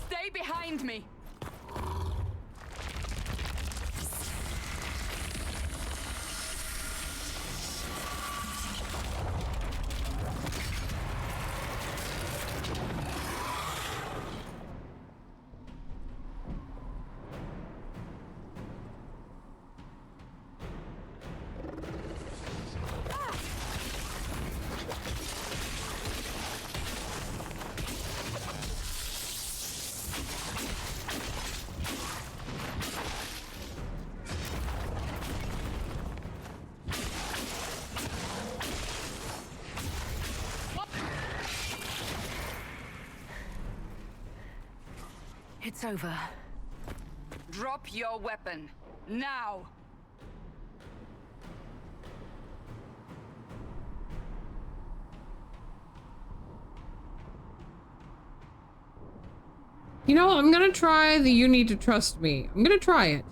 Stay behind me! It's over. Drop your weapon. Now! You know, I'm gonna try the you need to trust me. I'm gonna try it.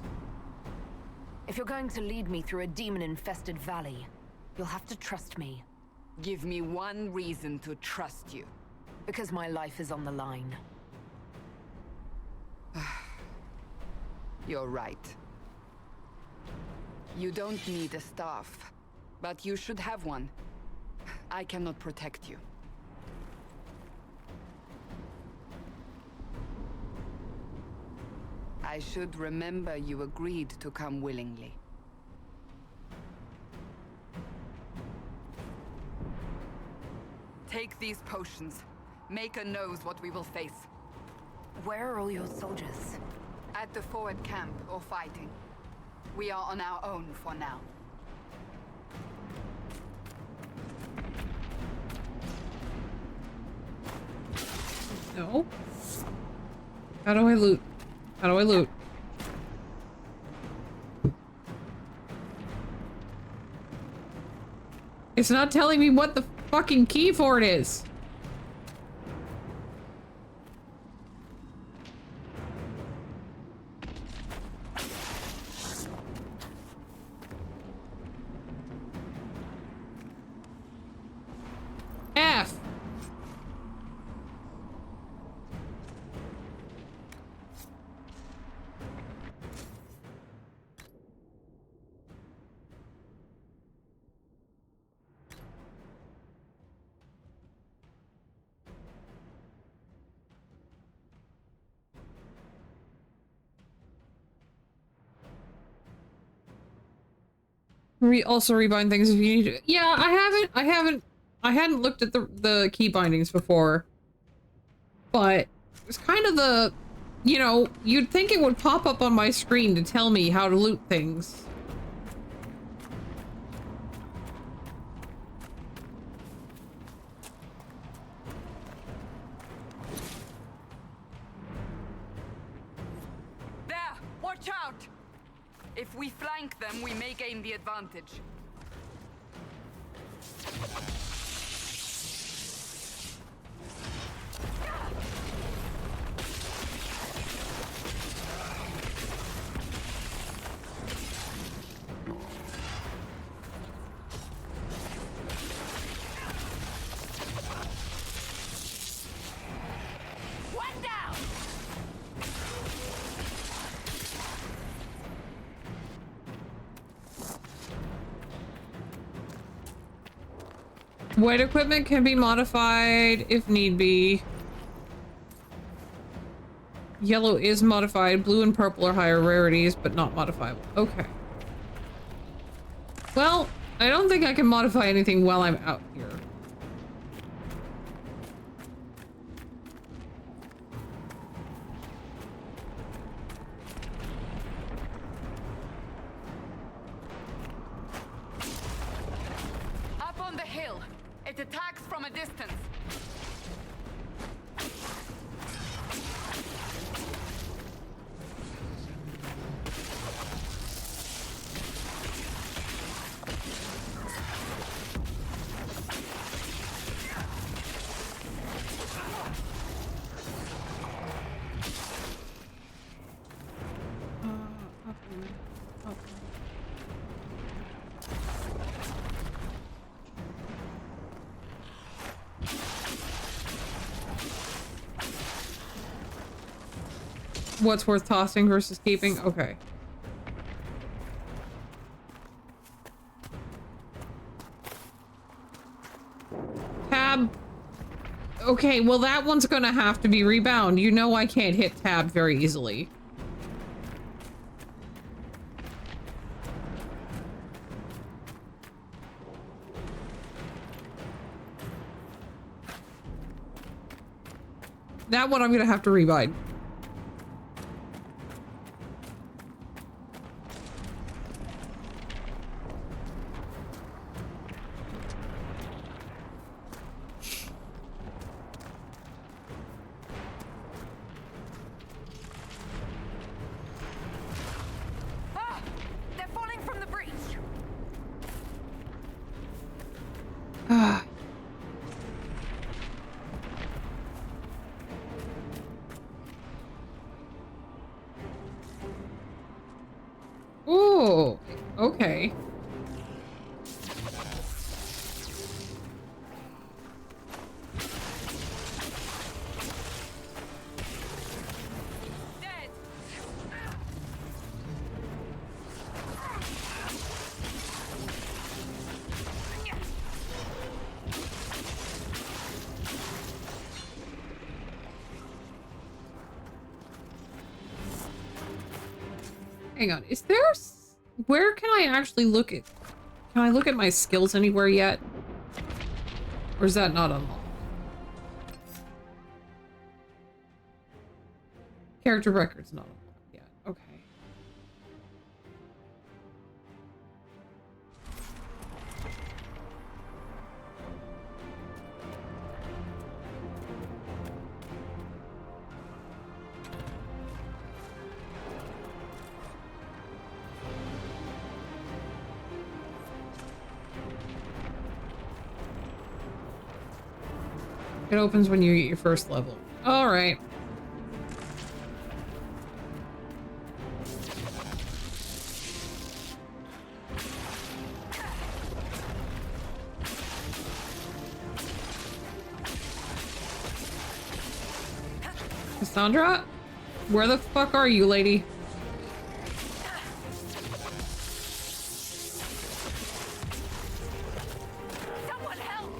If you're going to lead me through a demon-infested valley, you'll have to trust me. Give me one reason to trust you. Because my life is on the line. You're right. You don't need a staff, but you should have one. I cannot protect you. I should remember you agreed to come willingly. Take these potions. Maker knows what we will face. Where are all your soldiers? At the forward camp or fighting. We are on our own for now. No. How do I loot? How do I loot? It's not telling me what the fucking key for it is. F. Also rebind things if you need to. Yeah, I hadn't looked at the key bindings before. But it's kind of the, you know, you'd think it would pop up on my screen to tell me how to loot things. There! Watch out! If we flank them, we may gain the advantage. One down! White equipment can be modified if need be. Yellow is modified. Blue and purple are higher rarities, but not modifiable. Okay. Well, I don't think I can modify anything while I'm out here. Up on the hill. It attacks from a distance. What's worth tossing versus keeping? Okay. Tab. Okay, well that one's gonna have to be rebound. You know I can't hit tab very easily. That one I'm gonna have to rebind. Ah! They're falling from the breach! Ah. Ooh, okay. Dead! Hang on, is there... Where can I actually look at... Can I look at my skills anywhere yet? Or is that not unlocked? Character record's not unlocked yet. Okay. It opens when you get your first level. All right. Cassandra? Where the fuck are you, lady? Someone help!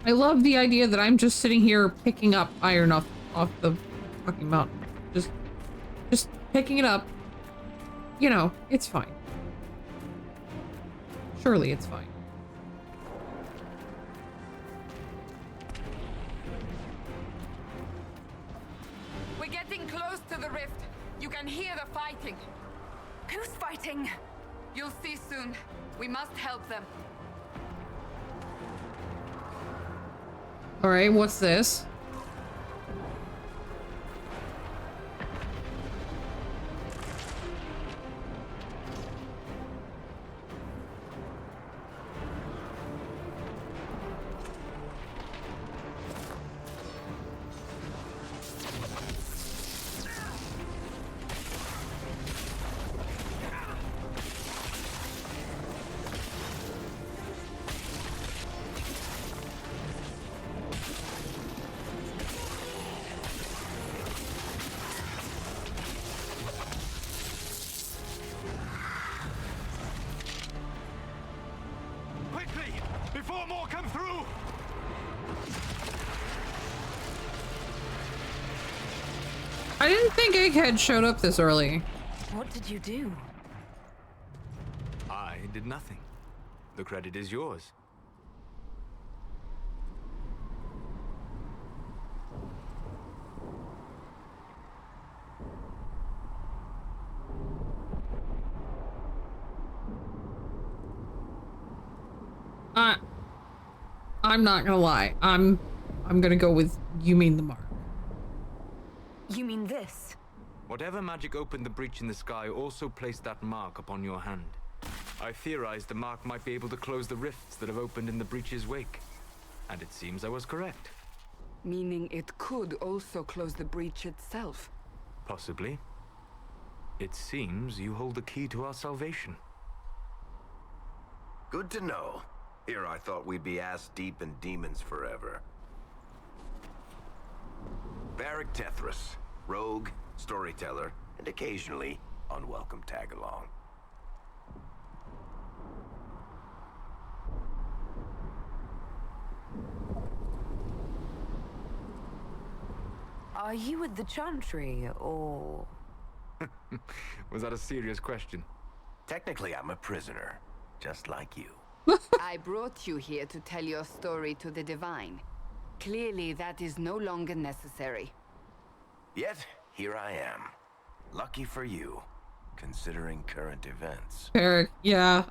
I love the idea that I'm just sitting here picking up iron off the fucking mountain. Just picking it up. You know, it's fine. Surely it's fine. We're getting close to the rift. You can hear the fighting. Who's fighting? You'll see soon. We must help them. All right, what's this? I didn't think Egghead showed up this early. What did you do? I did nothing. The credit is yours. I'm not gonna lie. I'm gonna go with you mean the mark. You mean this? Whatever magic opened the breach in the sky also placed that mark upon your hand. I theorized the mark might be able to close the rifts that have opened in the breach's wake. And it seems I was correct. Meaning it could also close the breach itself. Possibly. It seems you hold the key to our salvation. Good to know. Here I thought we'd be ass deep in demons forever. Varric Tethras, rogue, storyteller, and occasionally unwelcome tag-along. Are you with the Chantry, or...? Was that a serious question? Technically, I'm a prisoner, just like you. I brought you here to tell your story to the Divine. Clearly, that is no longer necessary. Yet, here I am. Lucky for you, considering current events. Eric, yeah.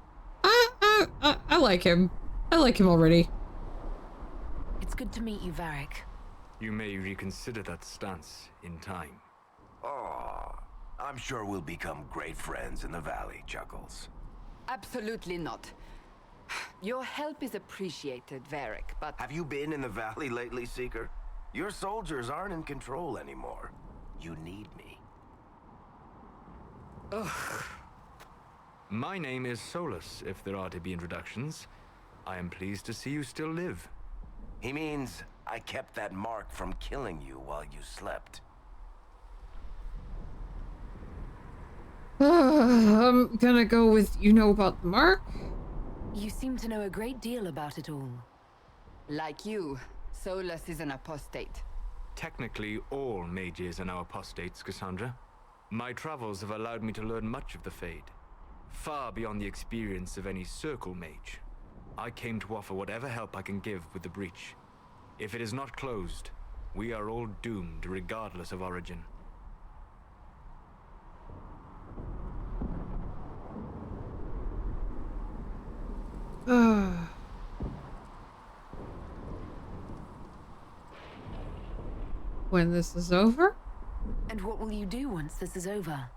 I like him. I like him already. It's good to meet you, Varric. You may reconsider that stance in time. Oh, I'm sure we'll become great friends in the valley, Chuckles. Absolutely not. Your help is appreciated, Varric, but... Have you been in the valley lately, Seeker? Your soldiers aren't in control anymore. You need me. Ugh. My name is Solus, if there are to be introductions. I am pleased to see you still live. He means I kept that mark from killing you while you slept. I'm gonna go with you know about the mark. You seem to know a great deal about it all. Like you, Solus is an apostate. Technically, all mages are now apostates, Cassandra. My travels have allowed me to learn much of the Fade, far beyond the experience of any circle mage. I came to offer whatever help I can give with the breach. If it is not closed, we are all doomed regardless of origin. When this is over? And what will you do once this is over?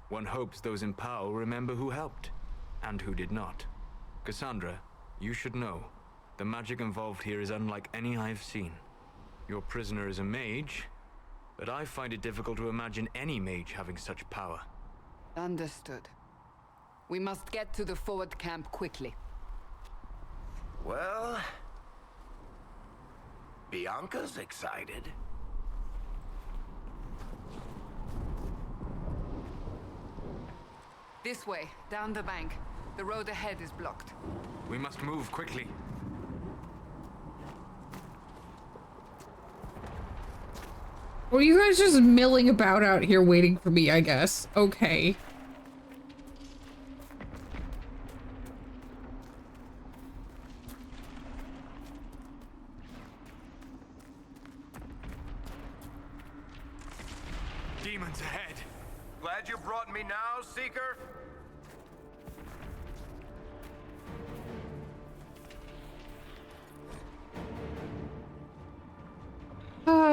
One hopes those in power will remember who helped, and who did not. Cassandra, you should know, the magic involved here is unlike any I've seen. Your prisoner is a mage, but I find it difficult to imagine any mage having such power. Understood. We must get to the forward camp quickly. Well... Bianca's excited. This way, down the bank. The road ahead is blocked. We must move quickly. Well, you guys just milling about out here waiting for me, I guess. Okay. Demons ahead! Glad you brought me now, Seeker?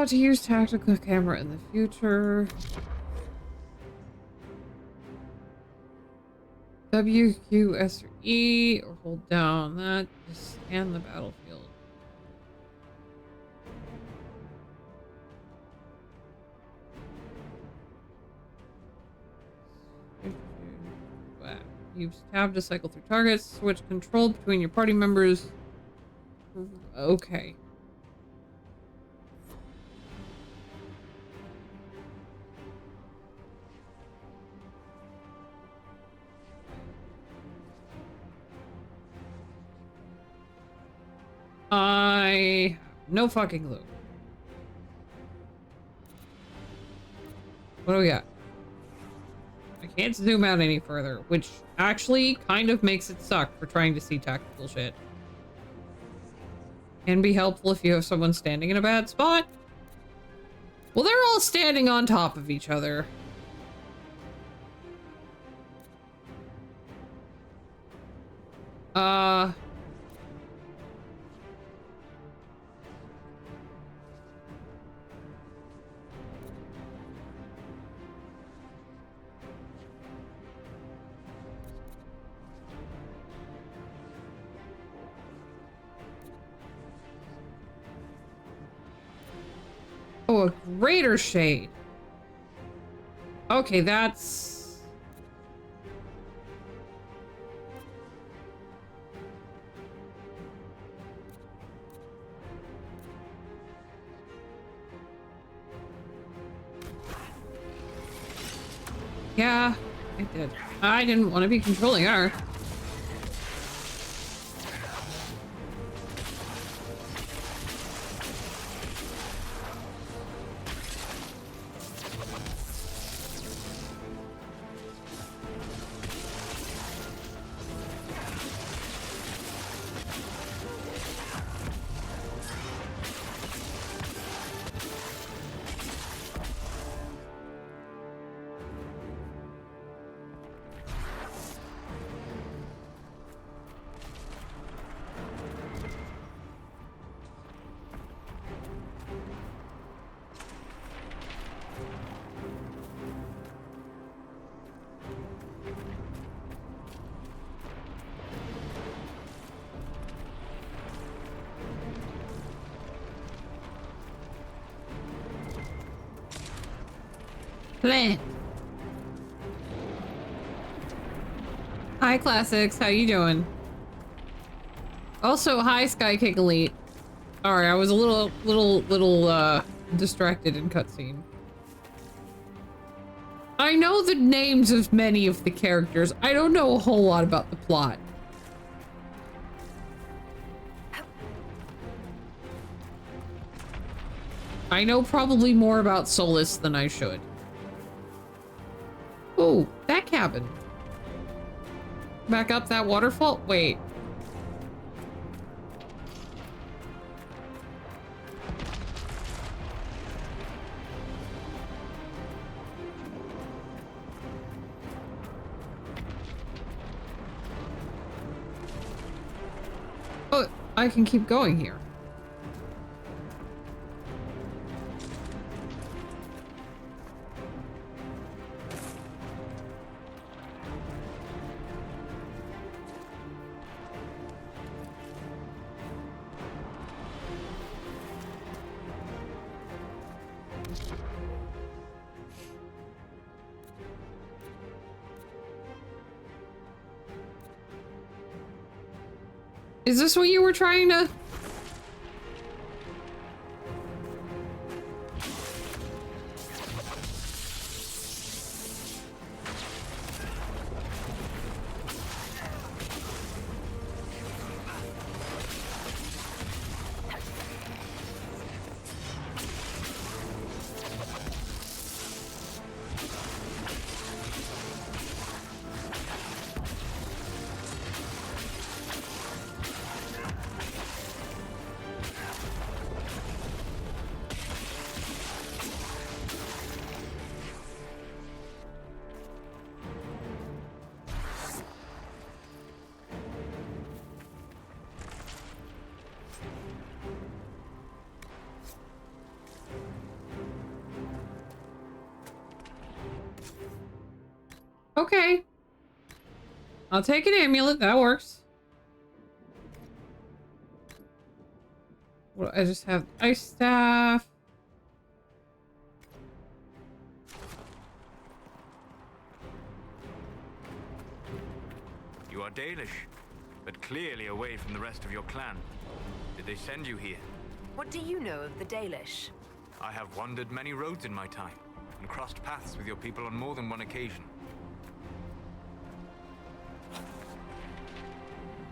To use tactical camera in the future. W, Q, S, or E, or hold down that to scan the battlefield. Use tab to cycle through targets. Switch control between your party members. Okay. I have no fucking clue. What do we got? I can't zoom out any further, which actually kind of makes it suck for trying to see tactical shit. Can be helpful if you have someone standing in a bad spot. Well, they're all standing on top of each other. Oh, a greater shade. Okay, that's... Yeah, I did. I didn't want to be controlling her. Plant. Hi, Classics. How you doing? Also, hi, Skykick Elite. Alright, I was a little distracted in cutscene. I know the names of many of the characters. I don't know a whole lot about the plot. I know probably more about Solus than I should. Oh, that cabin. Back up that waterfall? Wait. Oh, I can keep going here. Is this what you were trying to... Okay. I'll take an amulet. That works. Well, I just have ice staff. You are Dalish, but clearly away from the rest of your clan. Did they send you here? What do you know of the Dalish? I have wandered many roads in my time, and crossed paths with your people on more than one occasion.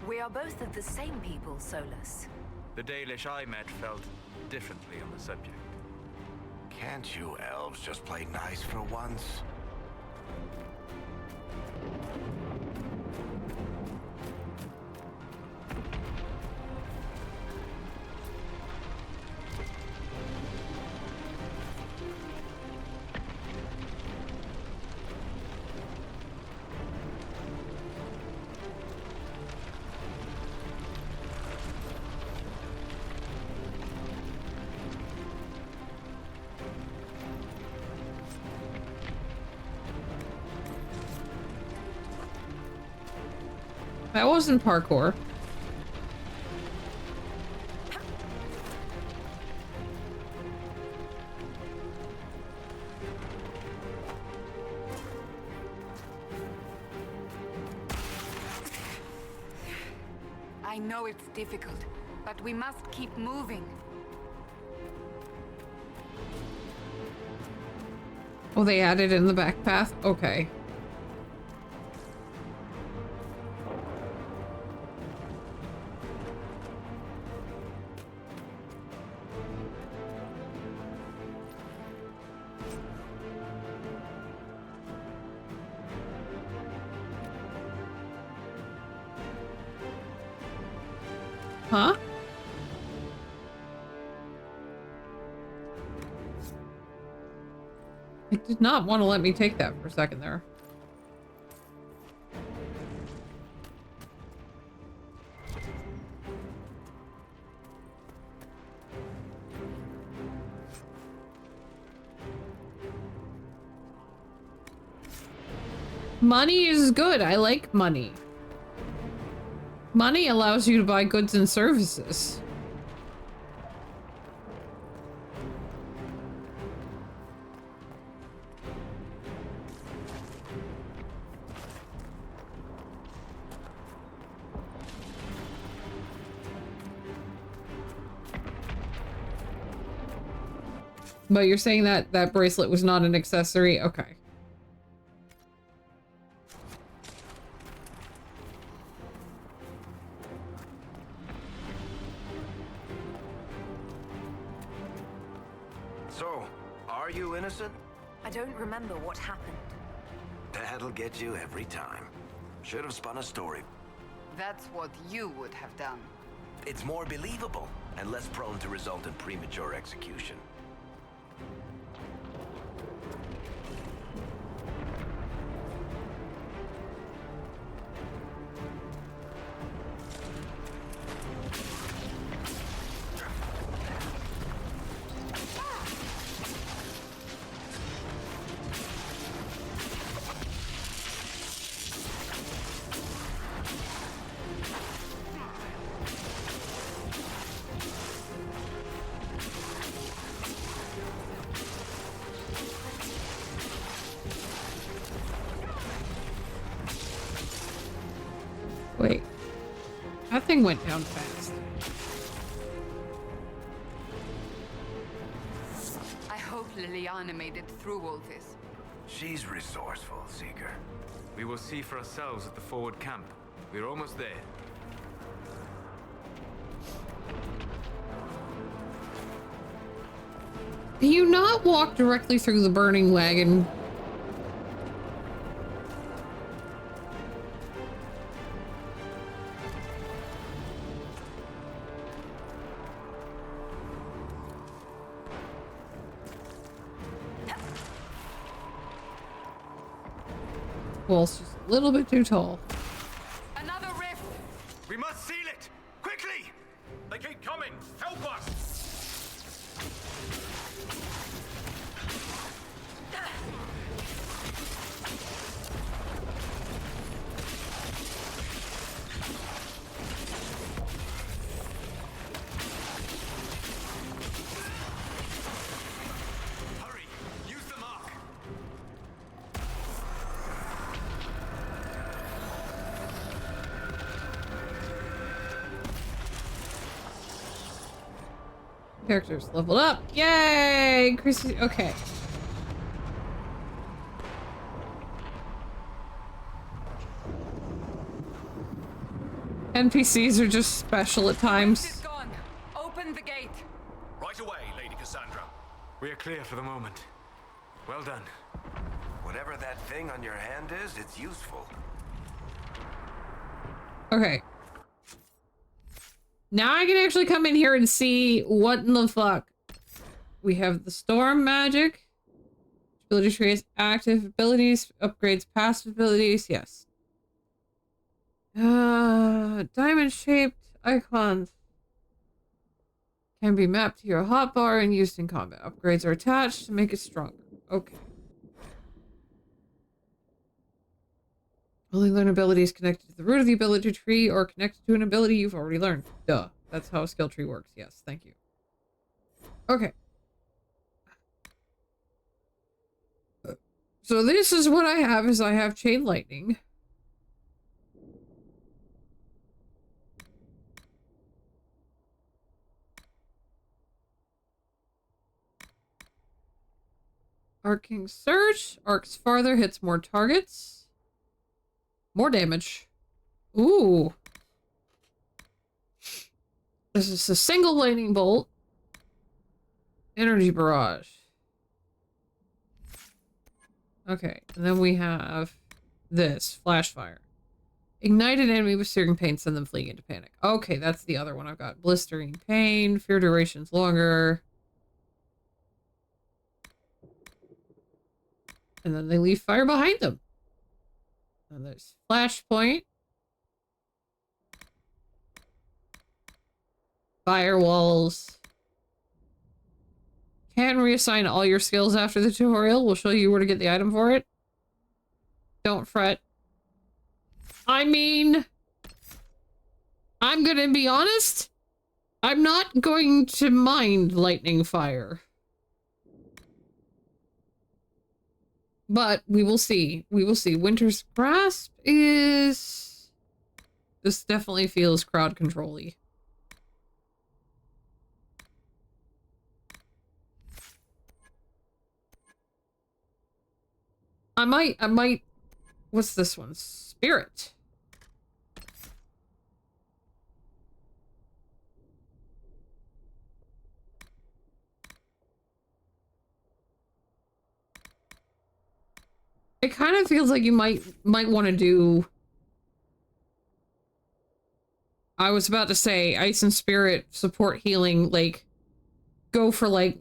We are both of the same people, Solus. The Dalish I met felt differently on the subject. Can't you elves just play nice for once? That wasn't parkour. I know it's difficult, but we must keep moving. Oh, they added in the back path? Okay. Huh? It did not want to let me take that for a second there. Money is good. I like money. Money allows you to buy goods and services. But you're saying that that bracelet was not an accessory? Okay. So, are you innocent? I don't remember what happened. That'll get you every time. Should have spun a story. That's what you would have done. It's more believable and less prone to result in premature execution. Wait. That thing went down fast. I hope Liliana made it through all this. She's resourceful, Seeker. We will see for ourselves at the forward camp. We're almost there. Do you not walk directly through the burning wagon? Well, it's just a little bit too tall. Another rift! We must seal it! Quickly! They keep coming! Help us! Hurry! Use the mark! Characters leveled up. Yay! Chrissy. Okay. NPCs are just special at It's times. gone. Open the gate. Right away, Lady Cassandra. We are Clear for the moment. Well done. Whatever that thing on your hand is, it's useful. Okay. Now I can actually come in here and see what in the fuck. We have the storm magic. Ability tree is active abilities, upgrades passive abilities, yes. Diamond-shaped icons can be mapped to your hotbar and used in combat. Upgrades are attached to make it stronger. Okay. Only learn abilities connected to the root of the ability tree or connected to an ability you've already learned. Duh. That's how a skill tree works. Yes, thank you. Okay. So this is what I have, is I have Chain Lightning. Arcing Surge. Arcs farther, hits more targets. More damage. Ooh. This is a single lightning bolt. Energy barrage. Okay, and then we have this. Flash fire. Ignite an enemy with searing pain, send them fleeing into panic. Okay, that's the other one I've got. Blistering pain. Fear duration's longer. And then they leave fire behind them. And there's Flashpoint. Firewalls. Can reassign all your skills after the tutorial. We'll show you where to get the item for it. Don't fret. I mean, I'm gonna be honest. I'm not going to mind lightning fire. But we will see. We will see. Winter's Grasp is... This definitely feels crowd control-y. I might... What's this one? Spirit. It kind of feels like you might want to do... I was about to say Ice and Spirit support healing, like, go for, like,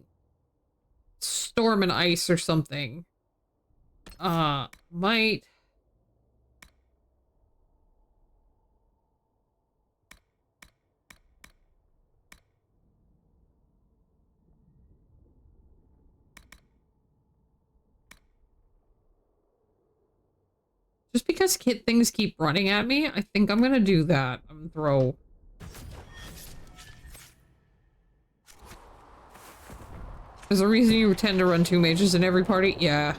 Storm and Ice or something. Might... Just because things keep running at me, I think I'm gonna do that. I'm gonna throw... There's a reason you tend to run 2 mages in every party? Yeah.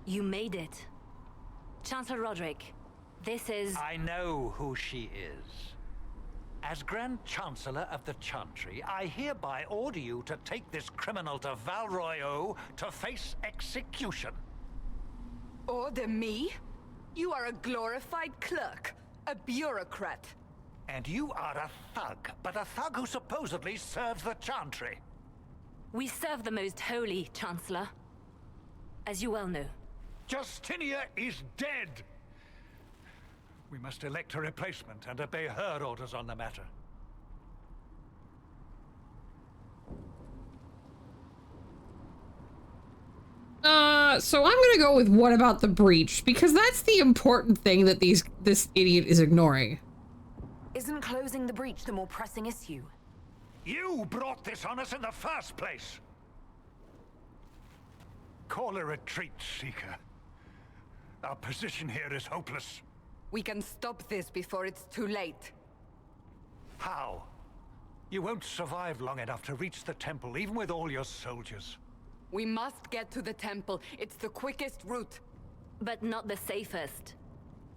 You made it. Chancellor Roderick, this is... I know who she is. As Grand Chancellor of the Chantry, I hereby order you to take this criminal to Val Royeaux to face execution. Order me? You are a glorified clerk, a bureaucrat. And you are a thug, but a thug who supposedly serves the Chantry. We serve the most holy, Chancellor. As you well know. Justinia is dead! We must elect a replacement and obey her orders on the matter. So I'm gonna go with what about the breach, because that's the important thing that this idiot is ignoring. Isn't closing the breach the more pressing issue? You brought this on us in the first place! Call a retreat, Seeker. Our position here is hopeless. We can stop this before it's too late. How? You won't survive long enough to reach the temple, even with all your soldiers. We must get to the temple. It's the quickest route. But not the safest.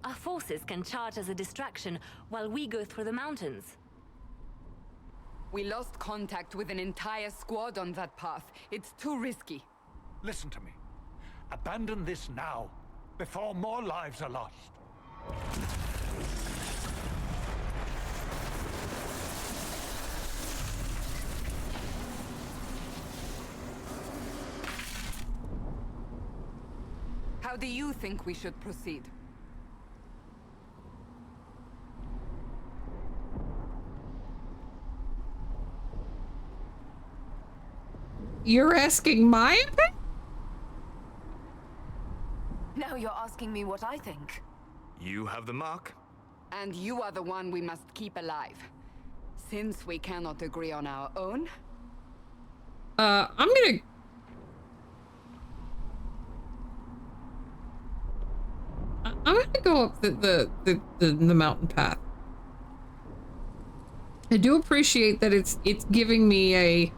Our forces can charge as a distraction while we go through the mountains. We lost contact with an entire squad on that path. It's too risky. Listen to me. Abandon this now, before more lives are lost. How do you think we should proceed? You're asking my opinion? Now you're asking me what I think. You have the mark. And you are the one we must keep alive. Since we cannot agree on our own. I'm gonna go up the mountain path. I do appreciate that it's giving me a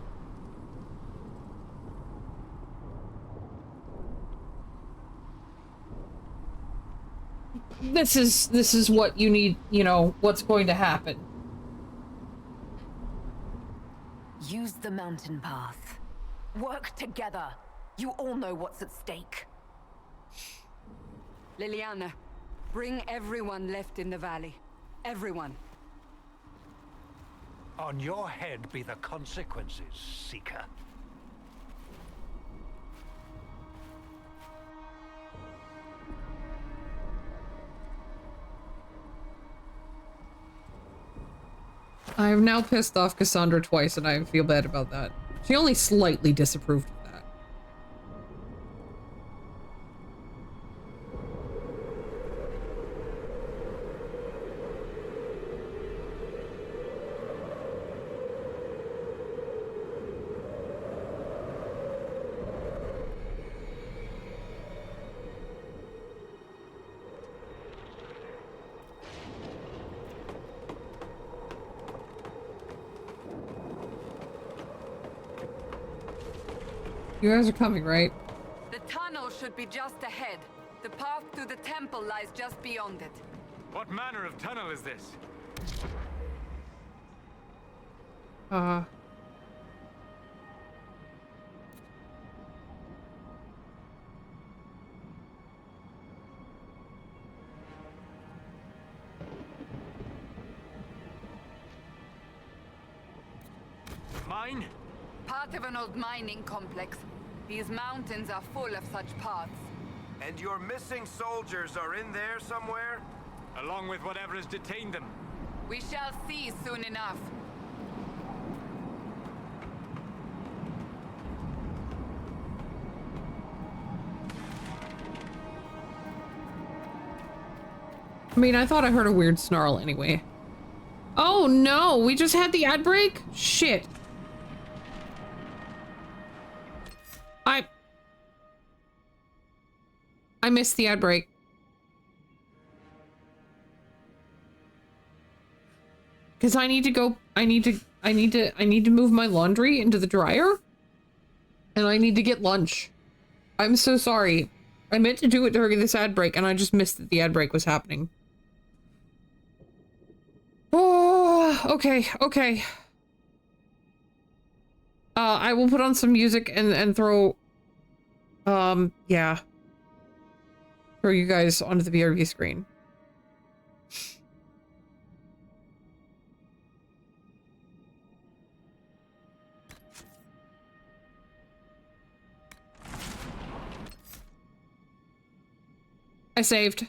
this is what you need, you know, what's going to happen. Use the mountain path. Work together. You all know what's at stake. Liliana, bring everyone left in the valley. Everyone. On your head be the consequences, Seeker. I have now pissed off Cassandra twice, and I feel bad about that. She only slightly disapproved of that. You guys are coming, right? The tunnel should be just ahead. The path to the temple lies just beyond it. What manner of tunnel is this? Mine? Part of an old mining complex. These mountains are full of such paths. And your missing soldiers are in there somewhere? Along with whatever has detained them. We shall see soon enough. I mean, I thought I heard a weird snarl anyway. Oh no, we just had the ad break? Shit. I missed the ad break. Cause I need to go, I need to move my laundry into the dryer. And I need to get lunch. I'm so sorry. I meant to do it during this ad break and I just missed that the ad break was happening. Oh, okay, okay. I will put on some music and throw, yeah. Throw you guys onto the BRB screen. I saved.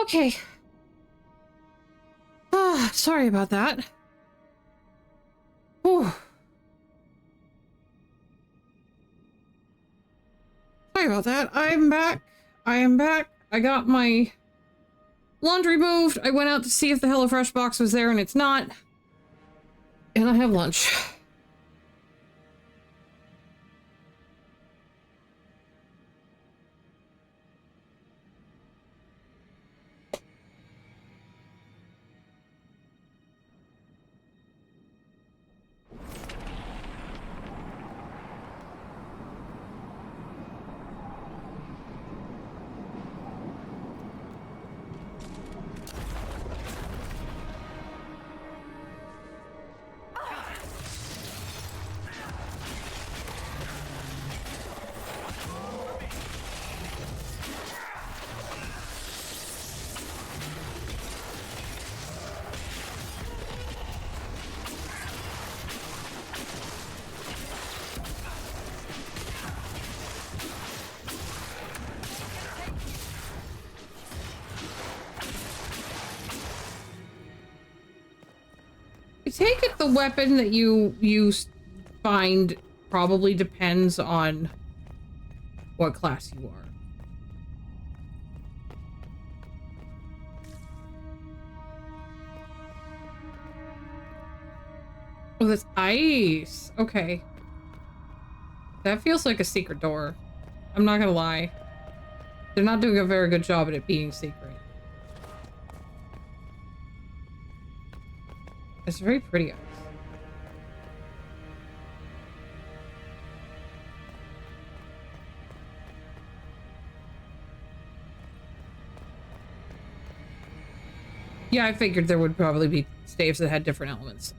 Okay. Ah, sorry about that. Whew. Sorry about that. I'm back. I am back. I got my laundry moved. I went out to see if the HelloFresh box was there, and it's not. And I have lunch. I take it the weapon that you find probably depends on what class you are. Oh, that's ice. Okay. That feels like a secret door. I'm not gonna lie. They're not doing a very good job at it being secret. It's very pretty ice. Yeah, I figured there would probably be staves that had different elements.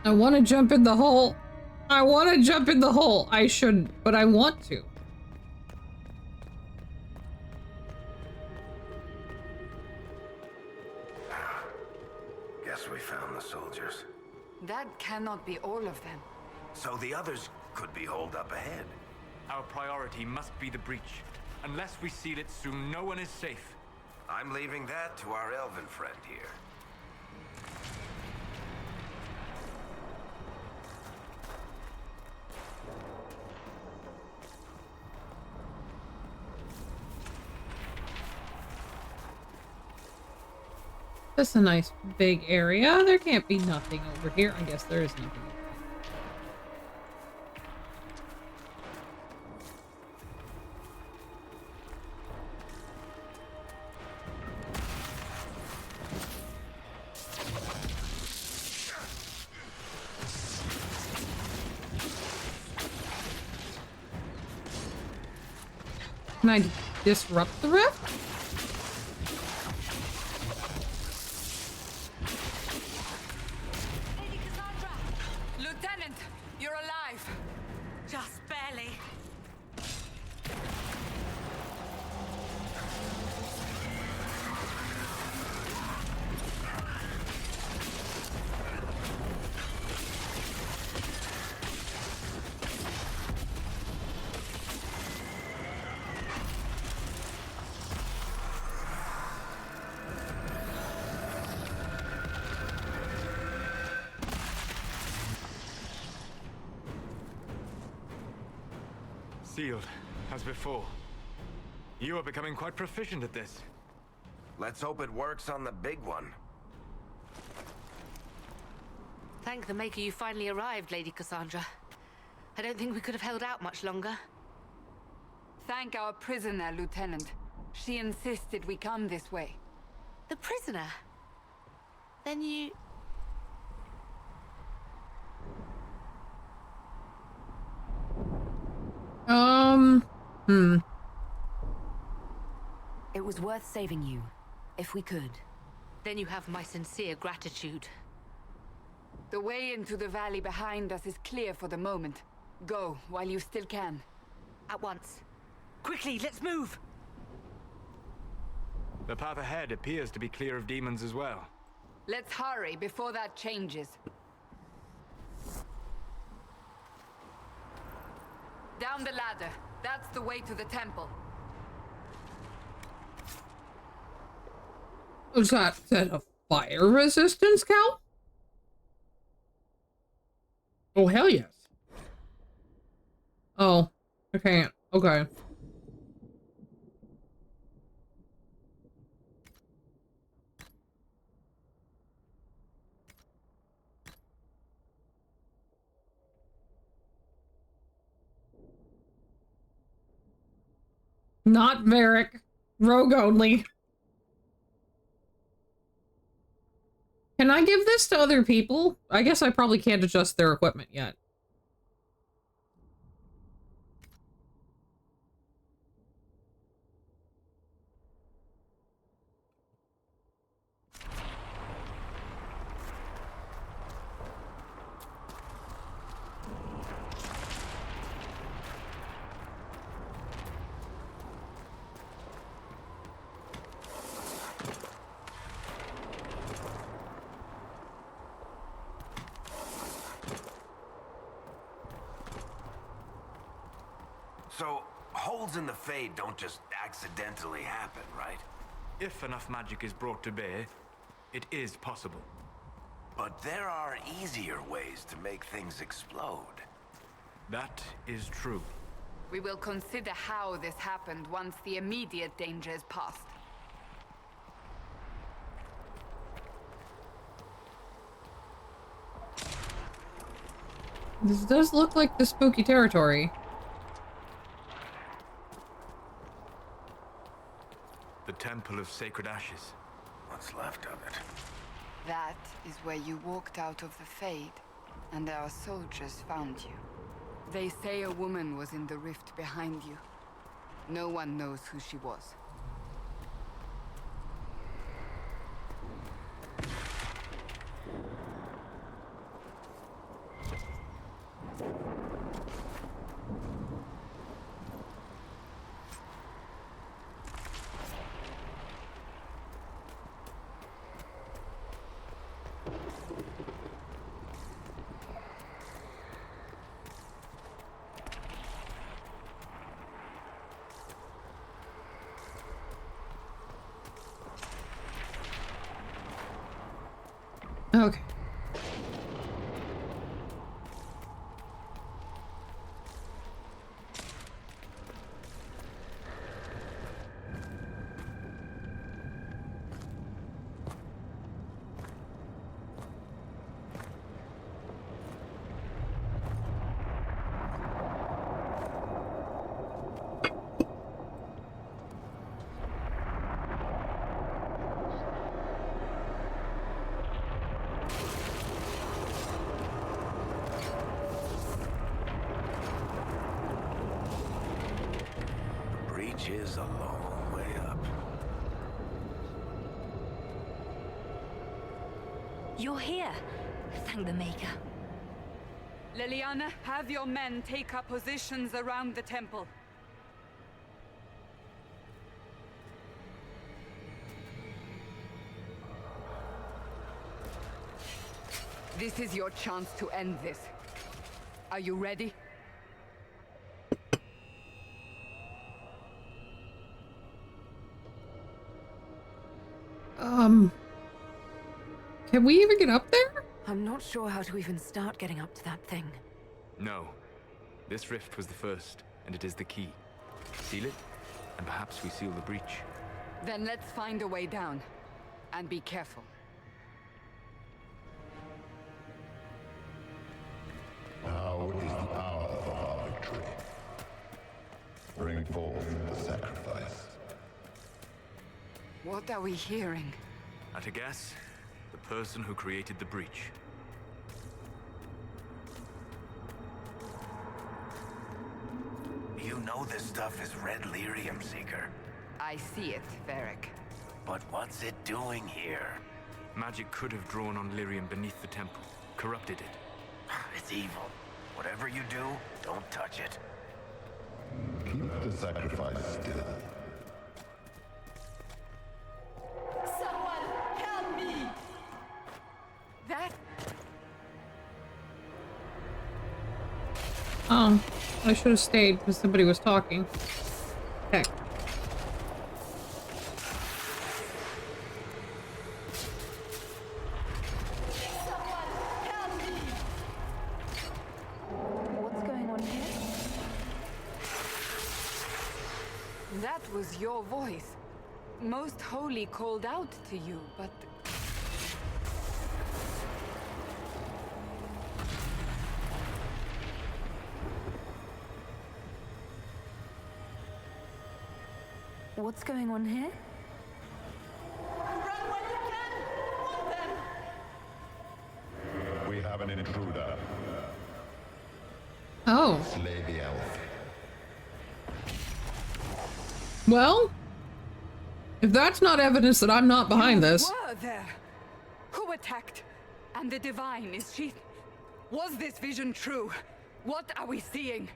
I want to jump in the hole. I want to jump in the hole. I shouldn't, but I want to. Guess we found the soldiers. That cannot be all of them. So the others could be holed up ahead. Our priority must be the breach. Unless we seal it soon, no one is safe. I'm leaving that to our elven friend here. That's a nice big area. There can't be nothing over here. I guess there is nothing. Can I disrupt the rift? Lieutenant, you're alive. Just barely. Sealed, as before. You are becoming quite proficient at this. Let's hope it works on the big one. Thank the Maker you finally arrived, Lady Cassandra. I don't think we could have held out much longer. Thank our prisoner, Lieutenant. She insisted we come this way. The prisoner? Then you... It was worth saving you, if we could. Then you have my sincere gratitude. The way into the valley behind us is clear for the moment. Go, while you still can. At once. Quickly, let's move! The path ahead appears to be clear of demons as well. Let's hurry before that changes. Down the ladder. That's the way to the temple. Was that a fire resistance cow? Oh, hell yes. Oh, I can't. Okay. Not Varric. Rogue only. Can I give this to other people? I guess I probably can't adjust their equipment yet. So, holes in the Fade don't just accidentally happen, right? If enough magic is brought to bear, it is possible. But there are easier ways to make things explode. That is true. We will consider how this happened once the immediate danger is past. This does look like the spooky territory. The Temple of Sacred Ashes. What's left of it? That is where you walked out of the Fade, and our soldiers found you. They say a woman was in the rift behind you. No one knows who she was. Okay. Is a long way up. You're here. Thank the Maker. Leliana, have your men take up positions around the temple. This is your chance to end this. Are you ready? Can we even get up there? I'm not sure how to even start getting up to that thing. No. This rift was the first, and it is the key. Seal it, and perhaps we seal the breach. Then let's find a way down. And be careful. Now is the hour of our victory. Bring forth the sacrifice. What are we hearing? At a guess, the person who created the breach. You know this stuff is red lyrium, Seeker. I see it, Varric. But what's it doing here? Magic could have drawn on lyrium beneath the temple, corrupted it. It's evil. Whatever you do, don't touch it. Keep the sacrifice still. Someone help me! That... Oh, I should have stayed because somebody was talking. Okay. What's going on here? That was your voice. Most Holy called out to you, but... What's going on here? Run when you can! Want them! We have an intruder. Oh. Slay the elf. Well, if that's not evidence that I'm not behind this. Were there? Who attacked? And the Divine, is she... Was this vision true? What are we seeing?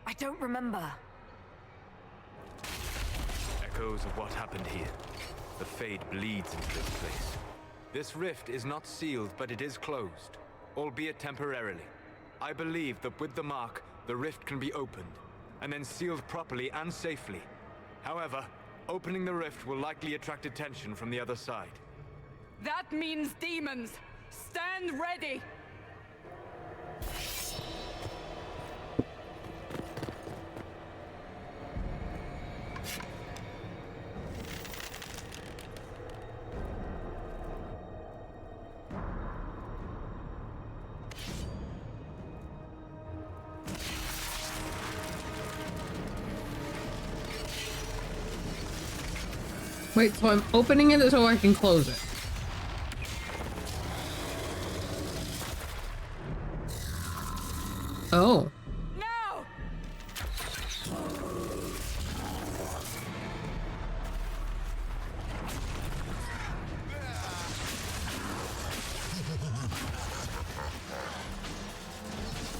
I don't remember. Echoes of what happened here. The Fade bleeds into this place. This rift is not sealed, but it is closed, albeit temporarily. I believe that with the mark, the rift can be opened, and then sealed properly and safely. However, opening the rift will likely attract attention from the other side. That means demons! Stand ready! Wait, so I'm opening it so I can close it. Oh. Now!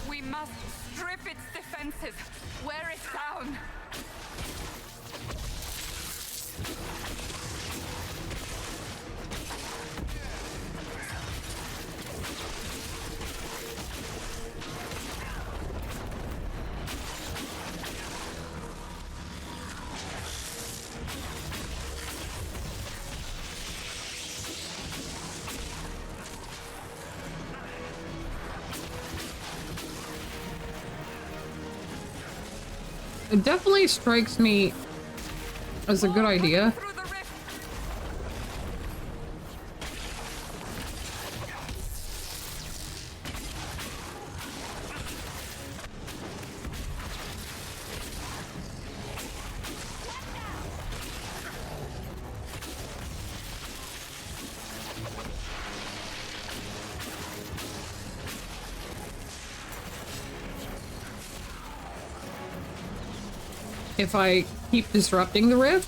We must strip its defenses, wear it down. It definitely strikes me as a good idea. If I keep disrupting the rift?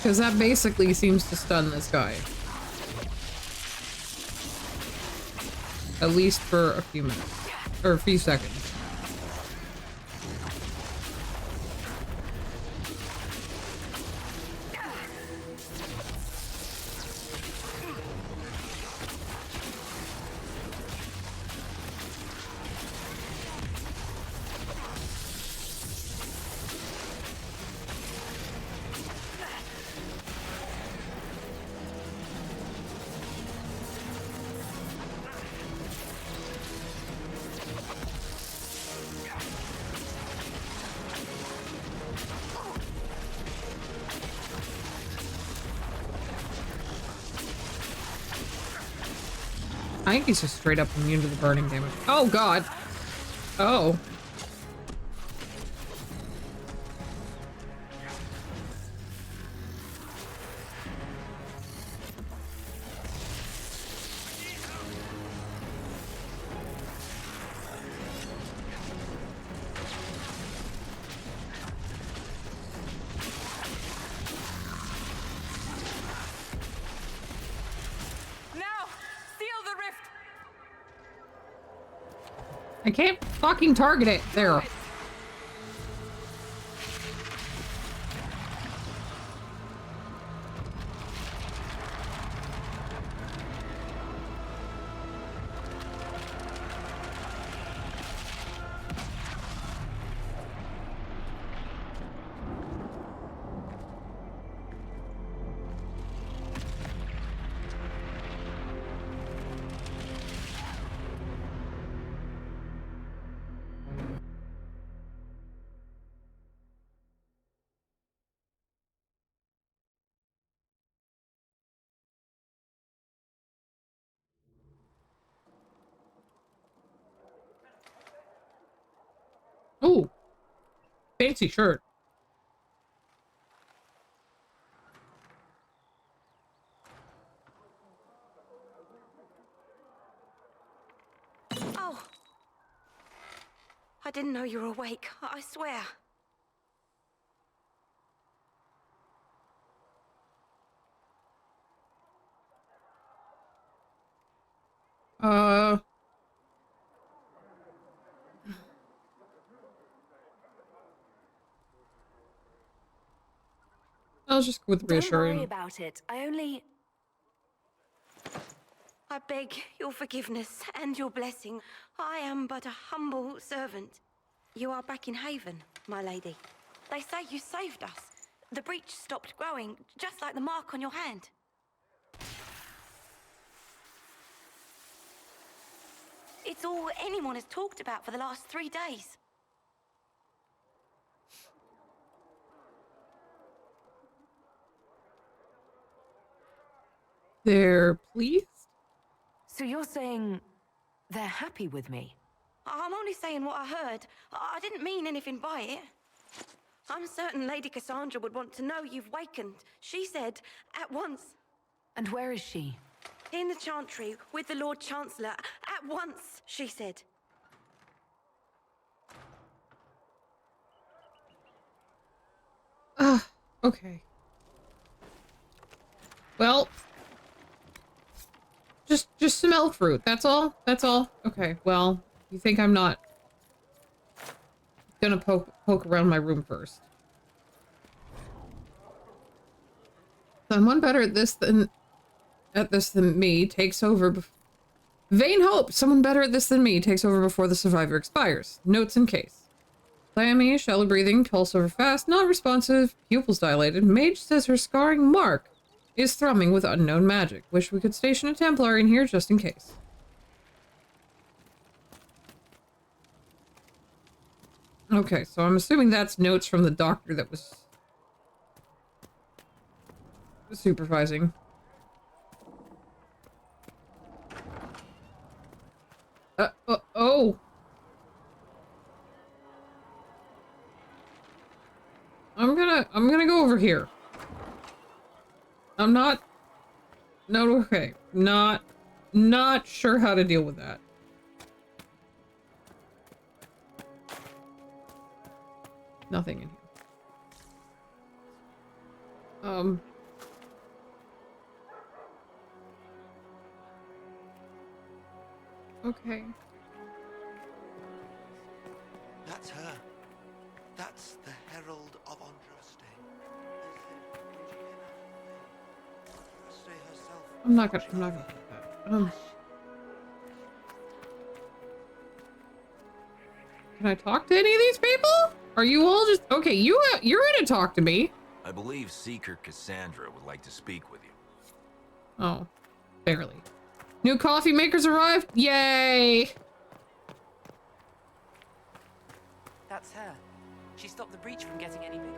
Because that basically seems to stun this guy. At least for a few minutes. Or a few seconds. I think he's just straight up immune to the burning damage. Oh god. Oh. I can't fucking target it. There. Ooh. Fancy shirt. Oh. I didn't know you were awake. I swear. I'll just go with reassuring. Don't worry about it. I beg your forgiveness and your blessing. I am but a humble servant. You are back in Haven, my lady. They say you saved us. The breach stopped growing, just like the mark on your hand. It's all anyone has talked about for the last 3 days. They're pleased? So you're saying they're happy with me? I'm only saying what I heard. I didn't mean anything by it. I'm certain Lady Cassandra would want to know you've wakened. She said, at once. And where is she? In the Chantry, with the Lord Chancellor. At once, she said. Okay. Well, just some elk fruit. That's all. That's all. Okay. Well, you think I'm not gonna poke around my room first? Someone better at this than me takes over. Vain hope. Someone better at this than me takes over before the survivor expires. Notes in case. Clammy, shallow breathing, pulse over fast, non-responsive, pupils dilated. Mage says her scarring mark is thrumming with unknown magic. Wish we could station a Templar in here just in case. Okay, so I'm assuming that's notes from the doctor that was supervising. Oh! I'm gonna go over here. I'm not... No, okay. Not sure how to deal with that. Nothing in here. Okay. That's her. That's the Herald of Andraste. Andraste herself. I'm not gonna put that. Can I talk to any of these people? Are you all just okay? You're gonna talk to me. I believe Seeker Cassandra would like to speak with you. Oh, barely. New coffee makers arrived. Yay! That's her. She stopped the breach from getting any bigger.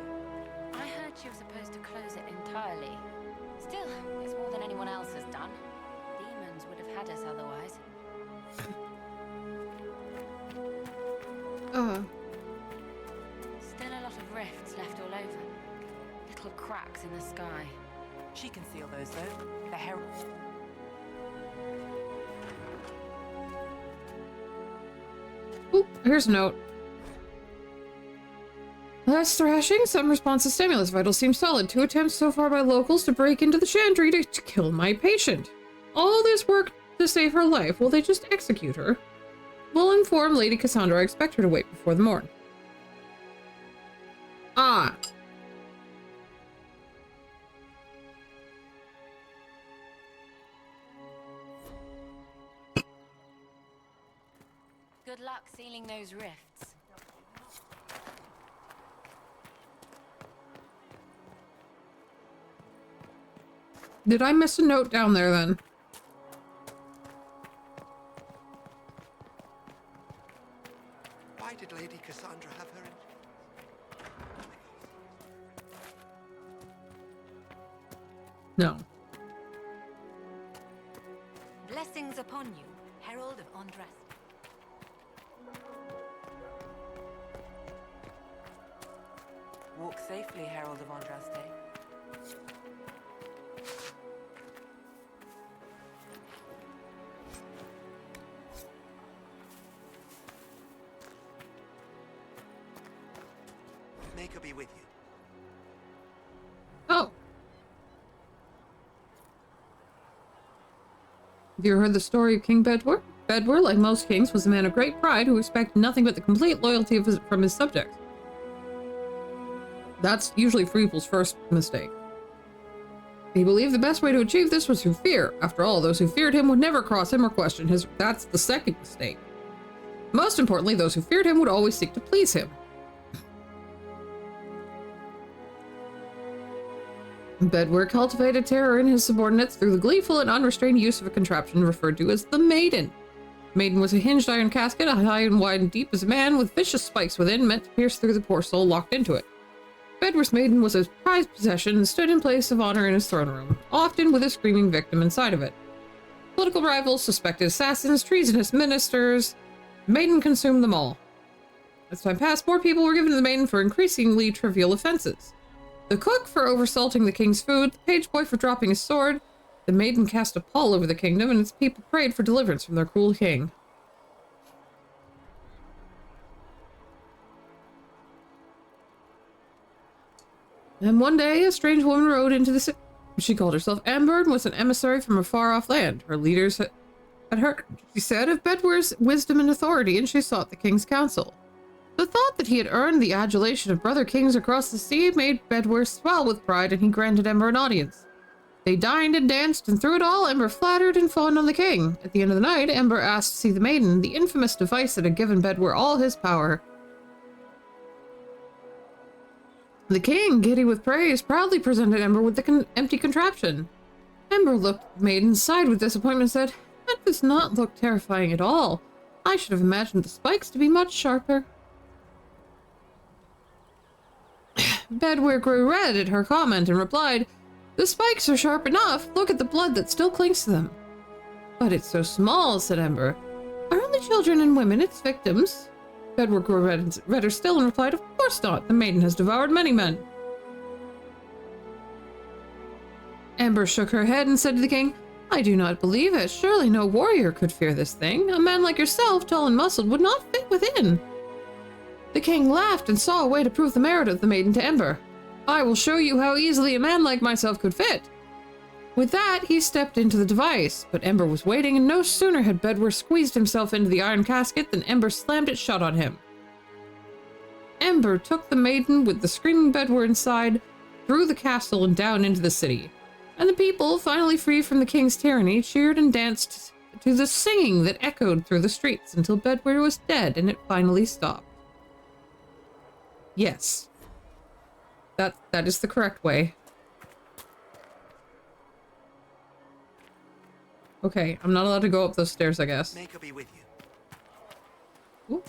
I heard she was supposed to close it entirely. Still, it's more than anyone else has done. Demons would have had us otherwise. Still a lot of rifts left all over. Little cracks in the sky. She can seal those, though. The Herald. Ooh, here's a note. Less thrashing, some response to stimulus vitals seem solid. 2 attempts so far by locals to break into the chantry to kill my patient. All this work to save her life. Will they just execute her? We'll inform Lady Cassandra. I expect her to wait before the morn. Ah. Good luck sealing those rifts. Did I miss a note down there then? Why did Lady Cassandra have her in? No. Blessings upon you, Herald of Andraste. Walk safely, Herald of Andraste. Make her be with you. Oh. Have you heard the story of King Bedwyr? Bedwyr, like most kings, was a man of great pride who expected nothing but the complete loyalty from his subjects. That's usually people's first mistake. He believed the best way to achieve this was through fear. After all, those who feared him would never cross him or question his. That's the second mistake. Most importantly, those who feared him would always seek to please him. Bedwyr cultivated terror in his subordinates through the gleeful and unrestrained use of a contraption referred to as the Maiden. Maiden was a hinged iron casket, high and wide and deep as a man, with vicious spikes within, meant to pierce through the poor soul locked into it. Bedwyr's Maiden was a prized possession and stood in place of honor in his throne room, often with a screaming victim inside of it. Political rivals, suspected assassins, treasonous ministers, Maiden consumed them all. As time passed, more people were given to the Maiden for increasingly trivial offenses. The cook for oversalting the king's food, the page boy for dropping his sword. The Maiden cast a pall over the kingdom, and its people prayed for deliverance from their cruel king. And one day, a strange woman rode into the city. She called herself Amber and was an emissary from a far-off land. Her leaders had heard, she said, of Bedwyr's wisdom and authority, and she sought the king's counsel. The thought that he had earned the adulation of brother kings across the sea made Bedwyr swell with pride, and he granted Ember an audience. They dined and danced, and through it all, Ember flattered and fawned on the king. At the end of the night, Ember asked to see the Maiden, the infamous device that had given Bedwyr all his power. The king, giddy with praise, proudly presented Ember with the empty contraption. Ember looked at the Maiden, sighed with disappointment, and said, "That does not look terrifying at all. I should have imagined the spikes to be much sharper." Bedwyr grew red at her comment and replied, "The spikes are sharp enough. Look at the blood that still clings to them." "But it's so small," said Ember. "Are only children and women its victims?" Bedwyr grew redder still and replied, "Of course not. The Maiden has devoured many men." Ember shook her head and said to the king, "I do not believe it. Surely no warrior could fear this thing. A man like yourself, tall and muscled, would not fit within." The king laughed and saw a way to prove the merit of the Maiden to Ember. "I will show you how easily a man like myself could fit." With that, he stepped into the device, but Ember was waiting, and no sooner had Bedwar squeezed himself into the iron casket than Ember slammed it shut on him. Ember took the maiden with the screaming Bedwar inside, through the castle and down into the city. And the people, finally free from the king's tyranny, cheered and danced to the singing that echoed through the streets until Bedwar was dead and it finally stopped. Yes. That is the correct way. Okay, I'm not allowed to go up those stairs, I guess. May God be with you. Ooh.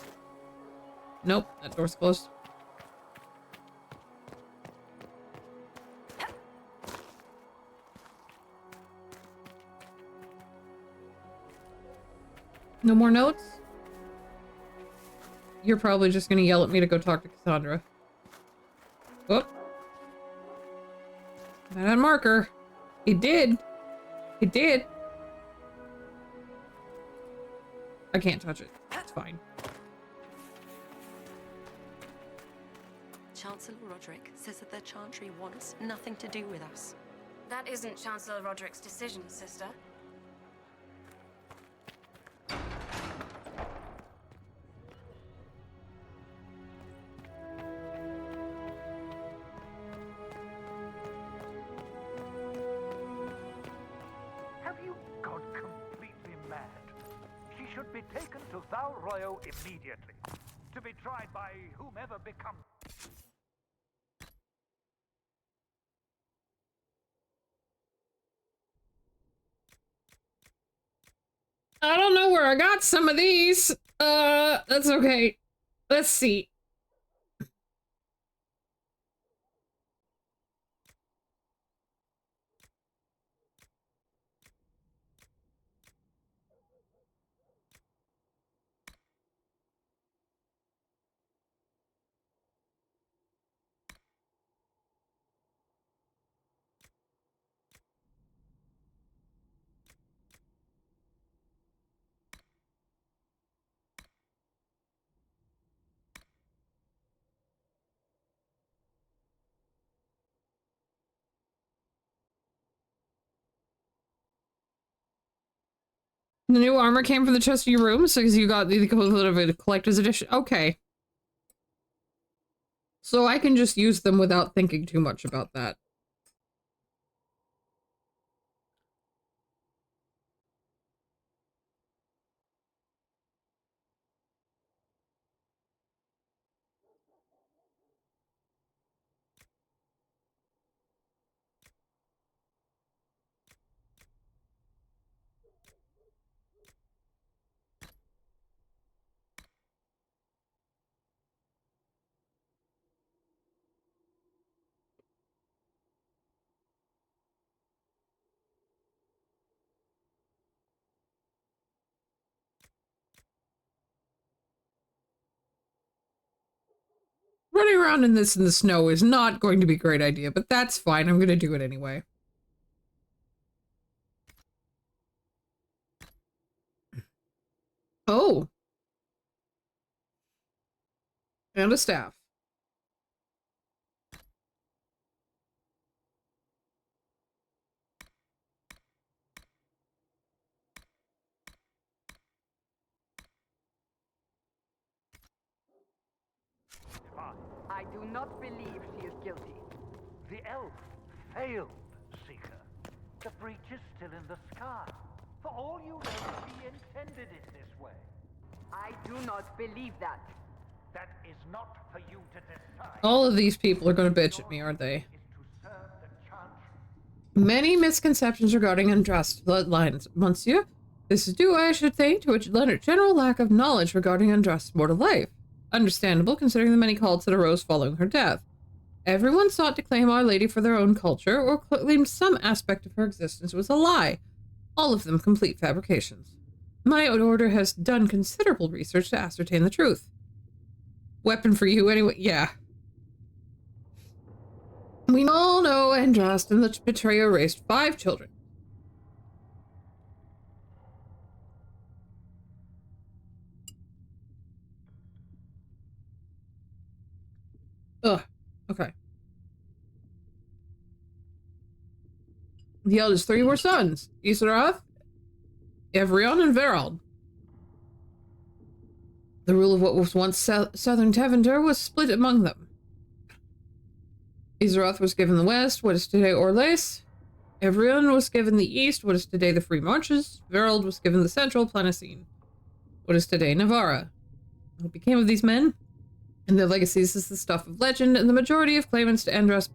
Nope, that door's closed. No more notes? You're probably just gonna yell at me to go talk to Cassandra. Whoop. That marker. It did. It did. I can't touch it. It's fine. Chancellor Roderick says that the Chantry wants nothing to do with us. That isn't Chancellor Roderick's decision, sister. Have you gone completely mad? She should be taken to Val Royo immediately, to be tried by whomever becomes... I don't know where I got some of these. That's okay. Let's see. The new armor came from the chest of your room, so you got the equivalent of a collector's edition. Okay. So I can just use them without thinking too much about that. Running around in the snow is not going to be a great idea, but that's fine. I'm going to do it anyway. Oh. And a staff. I do not believe she is guilty. The elf failed, Seeker. The breach is still in the sky. For all you know, she intended it this way. I do not believe that. That is not for you to decide. All of these people are going to bitch at me, aren't they? Many misconceptions regarding Andraste bloodlines, monsieur. This is due, I should think, to a general lack of knowledge regarding Andraste's mortal life. Understandable, considering the many cults that arose following her death. Everyone sought to claim Our Lady for their own culture, or claimed some aspect of her existence was a lie. All of them complete fabrications. My order has done considerable research to ascertain the truth. Weapon for you anyway, yeah. We all know Andraste and the betrayer raised 5 children. Ugh. Okay. The eldest three were sons, Isarath, Evrion, and Verald. The rule of what was once southern Tevinter was split among them. Isarath was given the west, what is today Orlais. Evrion was given the east, what is today the Free Marches. Verald was given the central Planocene, what is today Navarra. What became of these men and their legacies is the stuff of legend, and the majority of claimants to Andrast's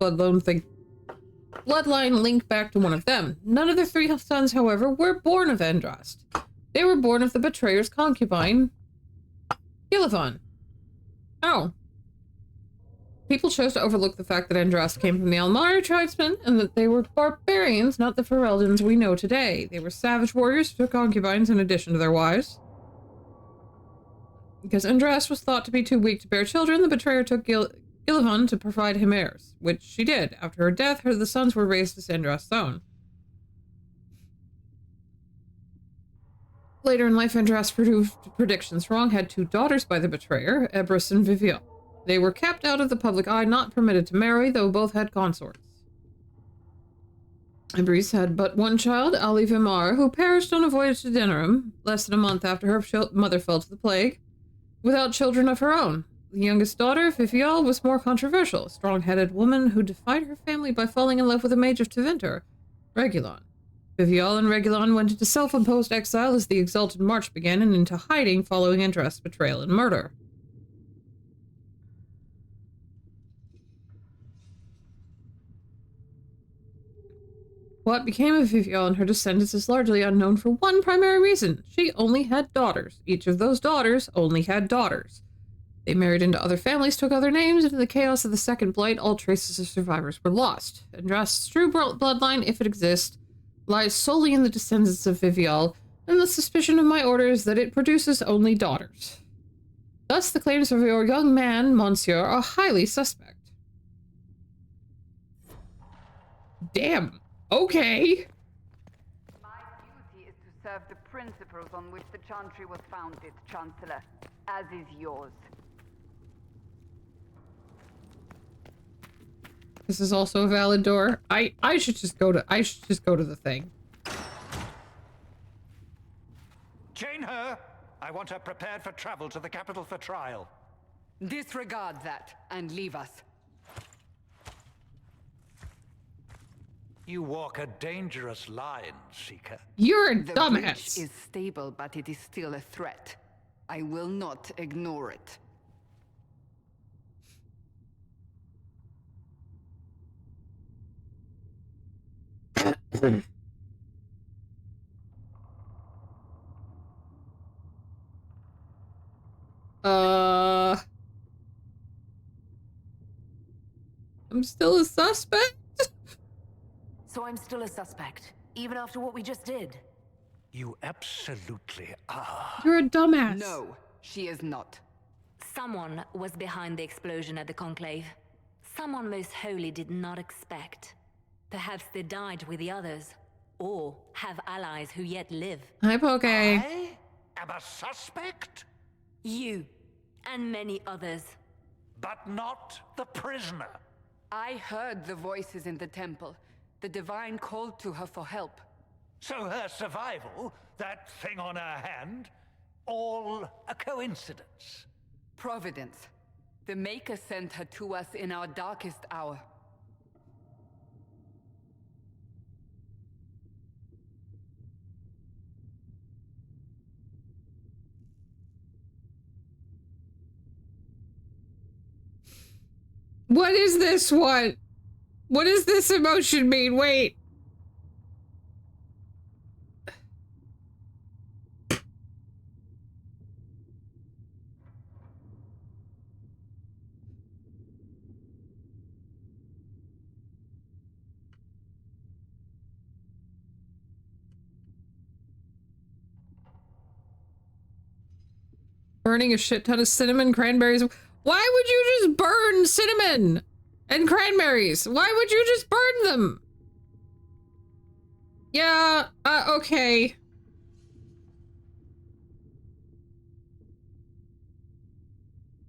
bloodline link back to one of them. None of their three sons, however, were born of Andrast. They were born of the betrayer's concubine, Gillivan. Oh. People chose to overlook the fact that Andrast came from the Almari tribesmen, and that they were barbarians, not the Fereldans we know today. They were savage warriors who took concubines in addition to their wives. Because Andrast was thought to be too weak to bear children, the betrayer took Gillivan to provide him heirs, which she did. After her death, the sons were raised as Andrast's own. Later in life, Andrast proved predictions wrong, had two daughters by the betrayer, Ebris and Vivian. They were kept out of the public eye, not permitted to marry, though both had consorts. Ebris had but one child, Ali Vimar, who perished on a voyage to Denerim, less than a month after her mother fell to the plague, without children of her own. The youngest daughter, Vivial, was more controversial, a strong-headed woman who defied her family by falling in love with a mage of Tevinter, Regulon. Vivial and Regulon went into self-imposed exile as the Exalted March began, and into hiding following Andrast's betrayal and murder. What became of Vivial and her descendants is largely unknown for one primary reason. She only had daughters. Each of those daughters only had daughters. They married into other families, took other names, and in the chaos of the Second Blight, all traces of survivors were lost. Andrast's true bloodline, if it exists, lies solely in the descendants of Vivial, and the suspicion of my order is that it produces only daughters. Thus, the claims of your young man, Monsieur, are highly suspect. Damn. Okay. My duty is to serve the principles on which the Chantry was founded, Chancellor, as is yours. This is also a valid door. I should just go to the thing. Chain her! I want her prepared for travel to the capital for trial. Disregard that and leave us. You walk a dangerous line, Seeker. You're a The dumbass. breach is stable, but it is still a threat. I will not ignore it. I'm still a suspect? So I'm still a suspect, even after what we just did? You absolutely are. You're a dumbass. No, she is not. Someone was behind the explosion at the Conclave. Someone most holy did not expect. Perhaps they died with the others, or have allies who yet live. Hi, Poke. I am a suspect? You, and many others. But not the prisoner. I heard the voices in the temple. The Divine called to her for help. So her survival, that thing on her hand, all a coincidence? Providence. The Maker sent her to us in our darkest hour. What is this one? What does this emotion mean? Wait. Burning a shit ton of cinnamon cranberries. Why would you just burn cinnamon and cranberries? Why would you just burn them? Yeah, okay.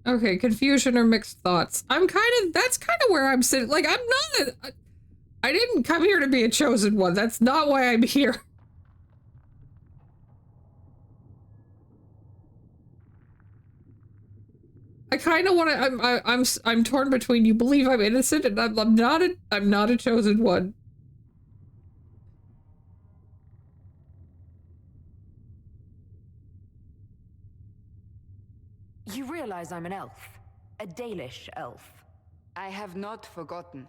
Okay, confusion or mixed thoughts. That's kind of where I'm sitting. Like, I'm not I didn't come here to be a chosen one. That's not why I'm here. I kind of want to. I'm torn between you believe I'm innocent and I'm not a chosen one. You realize I'm an elf, a Dalish elf. I have not forgotten.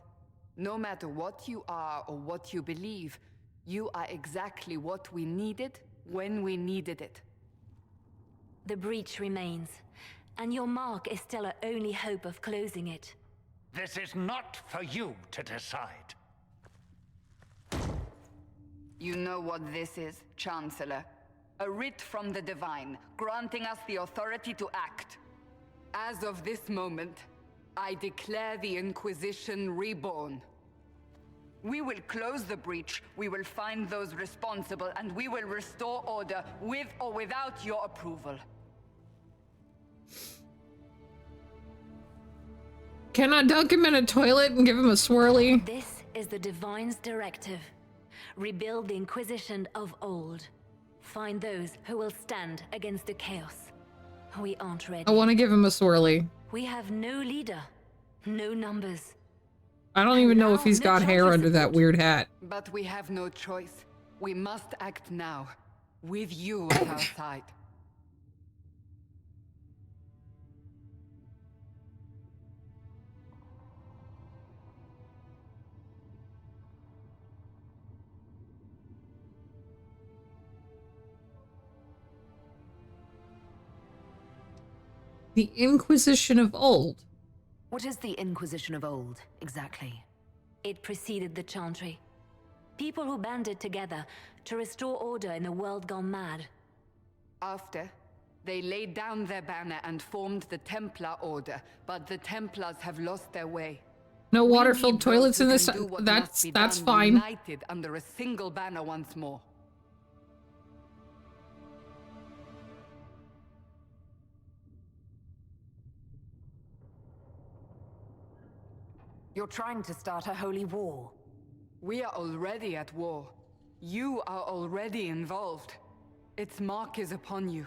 No matter what you are or what you believe, you are exactly what we needed when we needed it. The breach remains, and your mark is still our only hope of closing it. This is not for you to decide. You know what this is, Chancellor? A writ from the Divine, granting us the authority to act. As of this moment, I declare the Inquisition reborn. We will close the breach, we will find those responsible, and we will restore order with or without your approval. Can I dunk him in a toilet and give him a swirly? This is the Divine's directive. Rebuild the Inquisition of old. Find those who will stand against the chaos. We aren't ready. I want to give him a swirly. We have no leader, no numbers. I don't even know if he's got hair under that weird hat. But we have no choice. We must act now, with you at our side. The Inquisition of old. What is the Inquisition of old, exactly? It preceded the Chantry. People who banded together to restore order in a world gone mad. After, they laid down their banner and formed the Templar Order, but the Templars have lost their way. No water-filled toilets in this. That's fine. United under a single banner once more. You're trying to start a holy war. We are already at war. You are already involved. Its mark is upon you.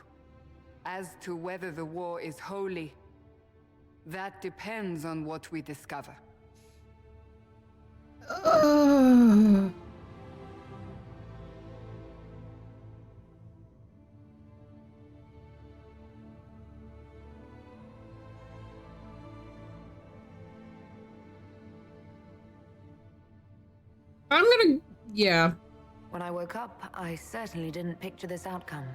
As to whether the war is holy, that depends on what we discover. I'm gonna... yeah. When I woke up, I certainly didn't picture this outcome.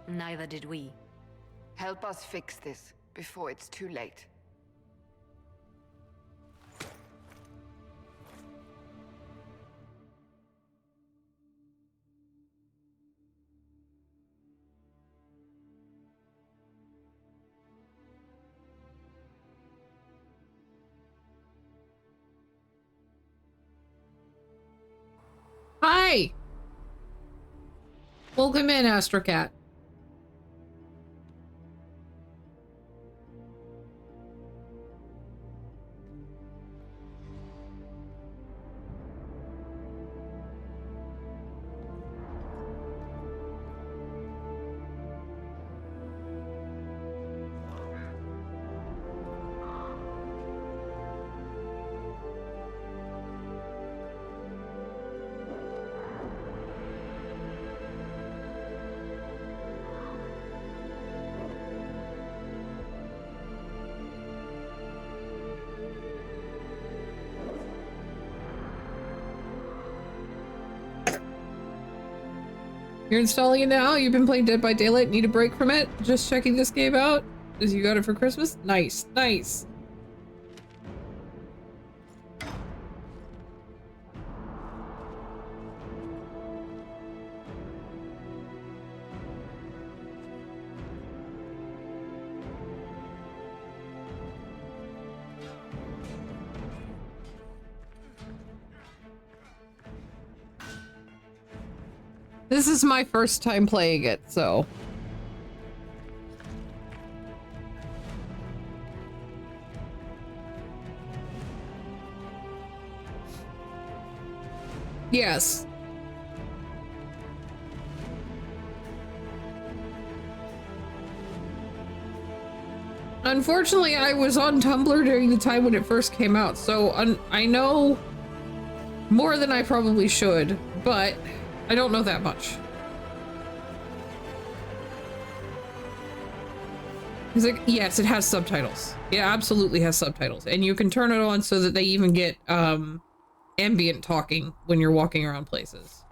Neither did we. Help us fix this before it's too late. Hi! Welcome in, Astrocat. You're installing it now? You've been playing Dead by Daylight? Need a break from it? Just checking this game out? As you got it for Christmas? Nice, nice. This is my first time playing it, so... Yes. Unfortunately, I was on Tumblr during the time when it first came out, so I know more than I probably should, but I don't know that much. Yes, it has subtitles. It absolutely has subtitles, and you can turn it on so that they even get ambient talking when you're walking around places.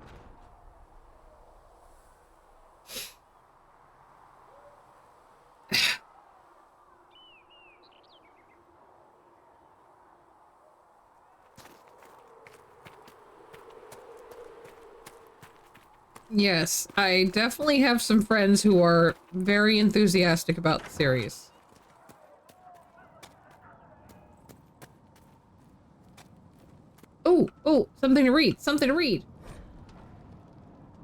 Yes, I definitely have some friends who are very enthusiastic about the series. Oh, something to read, something to read.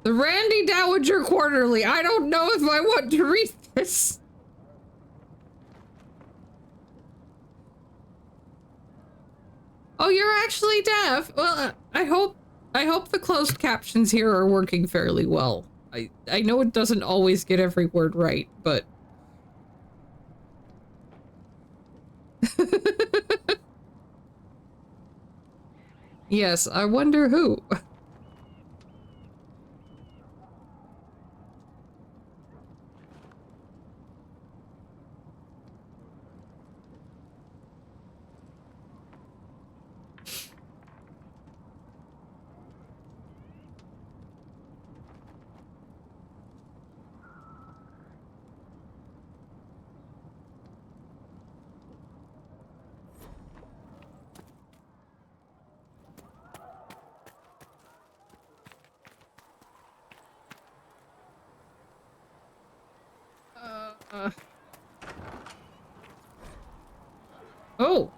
The Randy Dowager Quarterly. I don't know if I want to read this. Oh, you're actually deaf. Well, I hope the closed captions here are working fairly well. I know it doesn't always get every word right, but yes, I wonder who. Oh.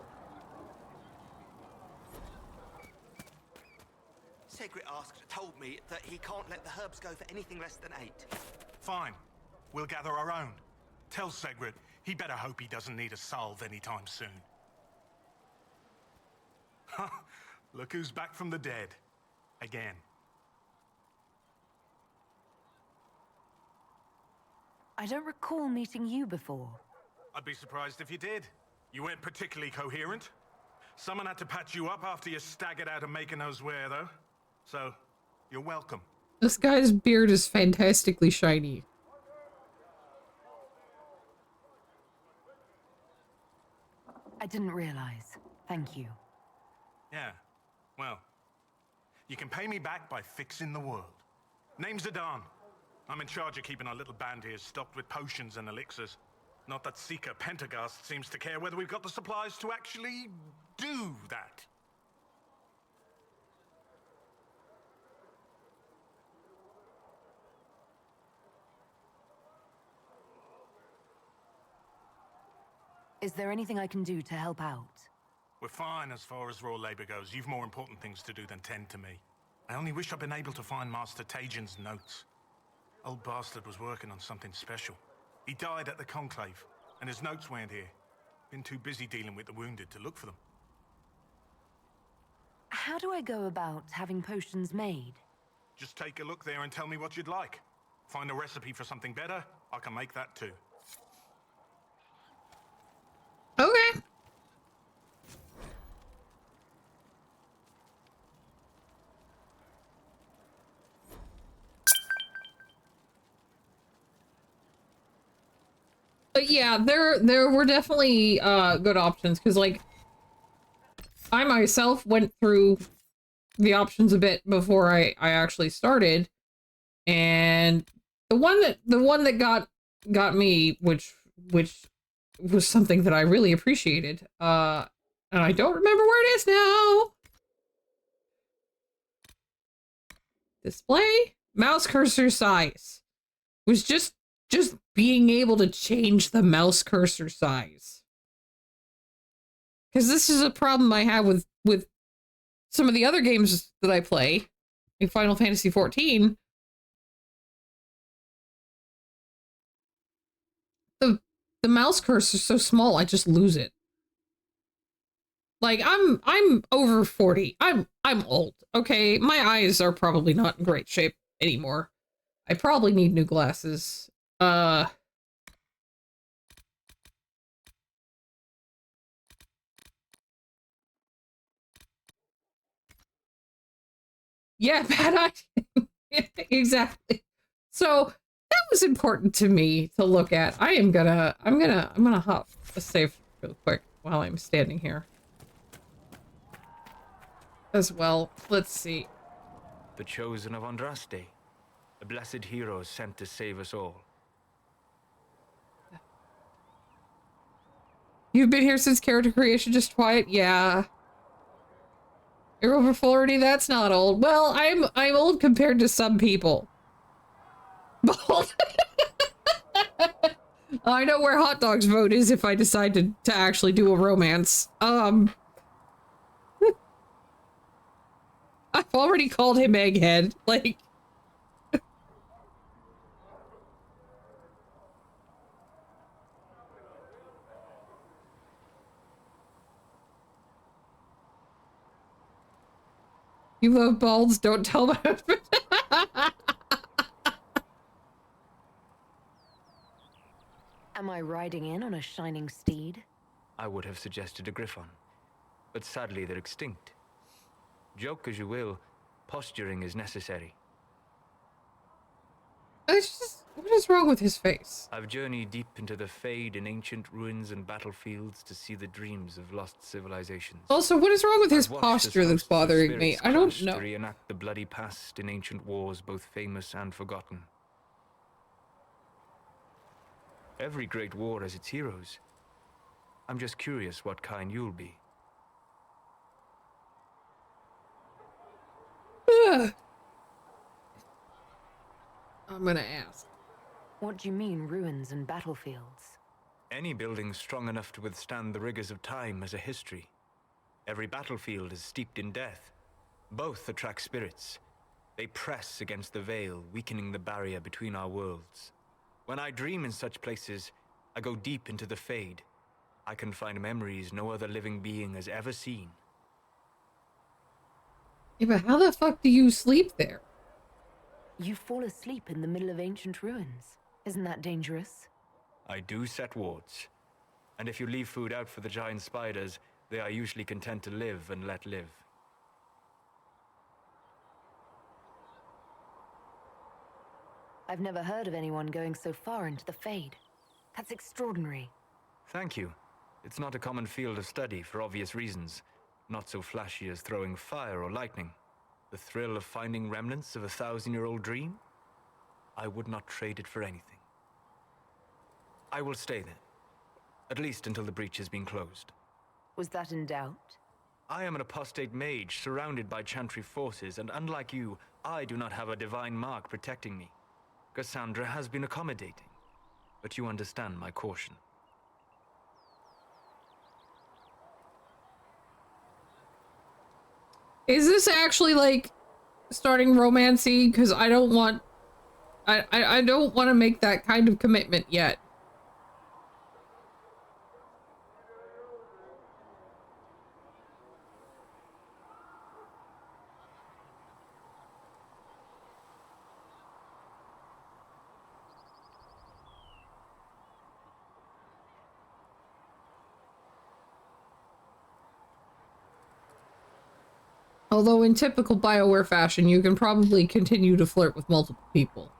Segret told me that he can't let the herbs go for anything less than 8. Fine. We'll gather our own. Tell Segret he better hope he doesn't need a salve anytime soon. Look who's back from the dead. Again. I don't recall meeting you before. I'd be surprised if you did. You weren't particularly coherent. Someone had to patch you up after you staggered out of Making Knows Where, though. So, you're welcome. This guy's beard is fantastically shiny. I didn't realize. Thank you. Yeah, well, you can pay me back by fixing the world. Name's Adan. I'm in charge of keeping our little band here stocked with potions and elixirs. Not that Seeker Pentagast seems to care whether we've got the supplies to actually do that. Is there anything I can do to help out? We're fine as far as raw labor goes. You've more important things to do than tend to me. I only wish I'd been able to find Master Tajin's notes. Old bastard was working on something special. He died at the Conclave, and his notes weren't here. Been too busy dealing with the wounded to look for them. How do I go about having potions made? Just take a look there and tell me what you'd like. Find a recipe for something better, I can make that too. Okay. But yeah, there were definitely good options, because like I myself went through the options a bit before I actually started, and the one that got me, which was something that I really appreciated, and I don't remember where it is now. Display mouse cursor size was just being able to change the mouse cursor size, because this is a problem I have with some of the other games that I play in Final Fantasy XIV. The mouse cursor is so small, I just lose it. Like, I'm over 40. I'm old, okay? My eyes are probably not in great shape anymore. I probably need new glasses. Yeah, bad eye. Exactly. So that was important to me to look at. I'm gonna hop a save real quick while I'm standing here. As well. Let's see. The chosen of Andraste. A blessed hero sent to save us all. You've been here since character creation, just quiet? Yeah. You're over 40? That's not old. Well, I'm old compared to some people. Bold. I know where hot dog's vote is if I decide to actually do a romance. I've already called him Egghead. Like, you love balds, don't tell my husband. Am I riding in on a shining steed? I would have suggested a griffon, but sadly they're extinct. Joke as you will, posturing is necessary. It's just, what is wrong with his face? I've journeyed deep into the Fade in ancient ruins and battlefields to see the dreams of lost civilizations. Also, what is wrong with his posture that's bothering me? I don't know. To reenact the bloody past in ancient wars, both famous and forgotten. Every great war has its heroes. I'm just curious what kind you'll be. I'm gonna ask. What do you mean, ruins and battlefields? Any building strong enough to withstand the rigors of time has a history. Every battlefield is steeped in death. Both attract spirits. They press against the veil, weakening the barrier between our worlds. When I dream in such places, I go deep into the Fade. I can find memories no other living being has ever seen. Yeah, but how the fuck do you sleep there? You fall asleep in the middle of ancient ruins. Isn't that dangerous? I do set wards. And if you leave food out for the giant spiders, they are usually content to live and let live. I've never heard of anyone going so far into the Fade. That's extraordinary. Thank you. It's not a common field of study for obvious reasons. Not so flashy as throwing fire or lightning. The thrill of finding remnants of a 1,000-year-old dream? I would not trade it for anything. I will stay there. At least until the breach has been closed. Was that in doubt? I am an apostate mage surrounded by Chantry forces, and unlike you, I do not have a divine mark protecting me. Cassandra has been accommodating, but you understand my caution. Is this actually like starting romancy? Because I don't want to make that kind of commitment yet. Although in typical BioWare fashion, you can probably continue to flirt with multiple people.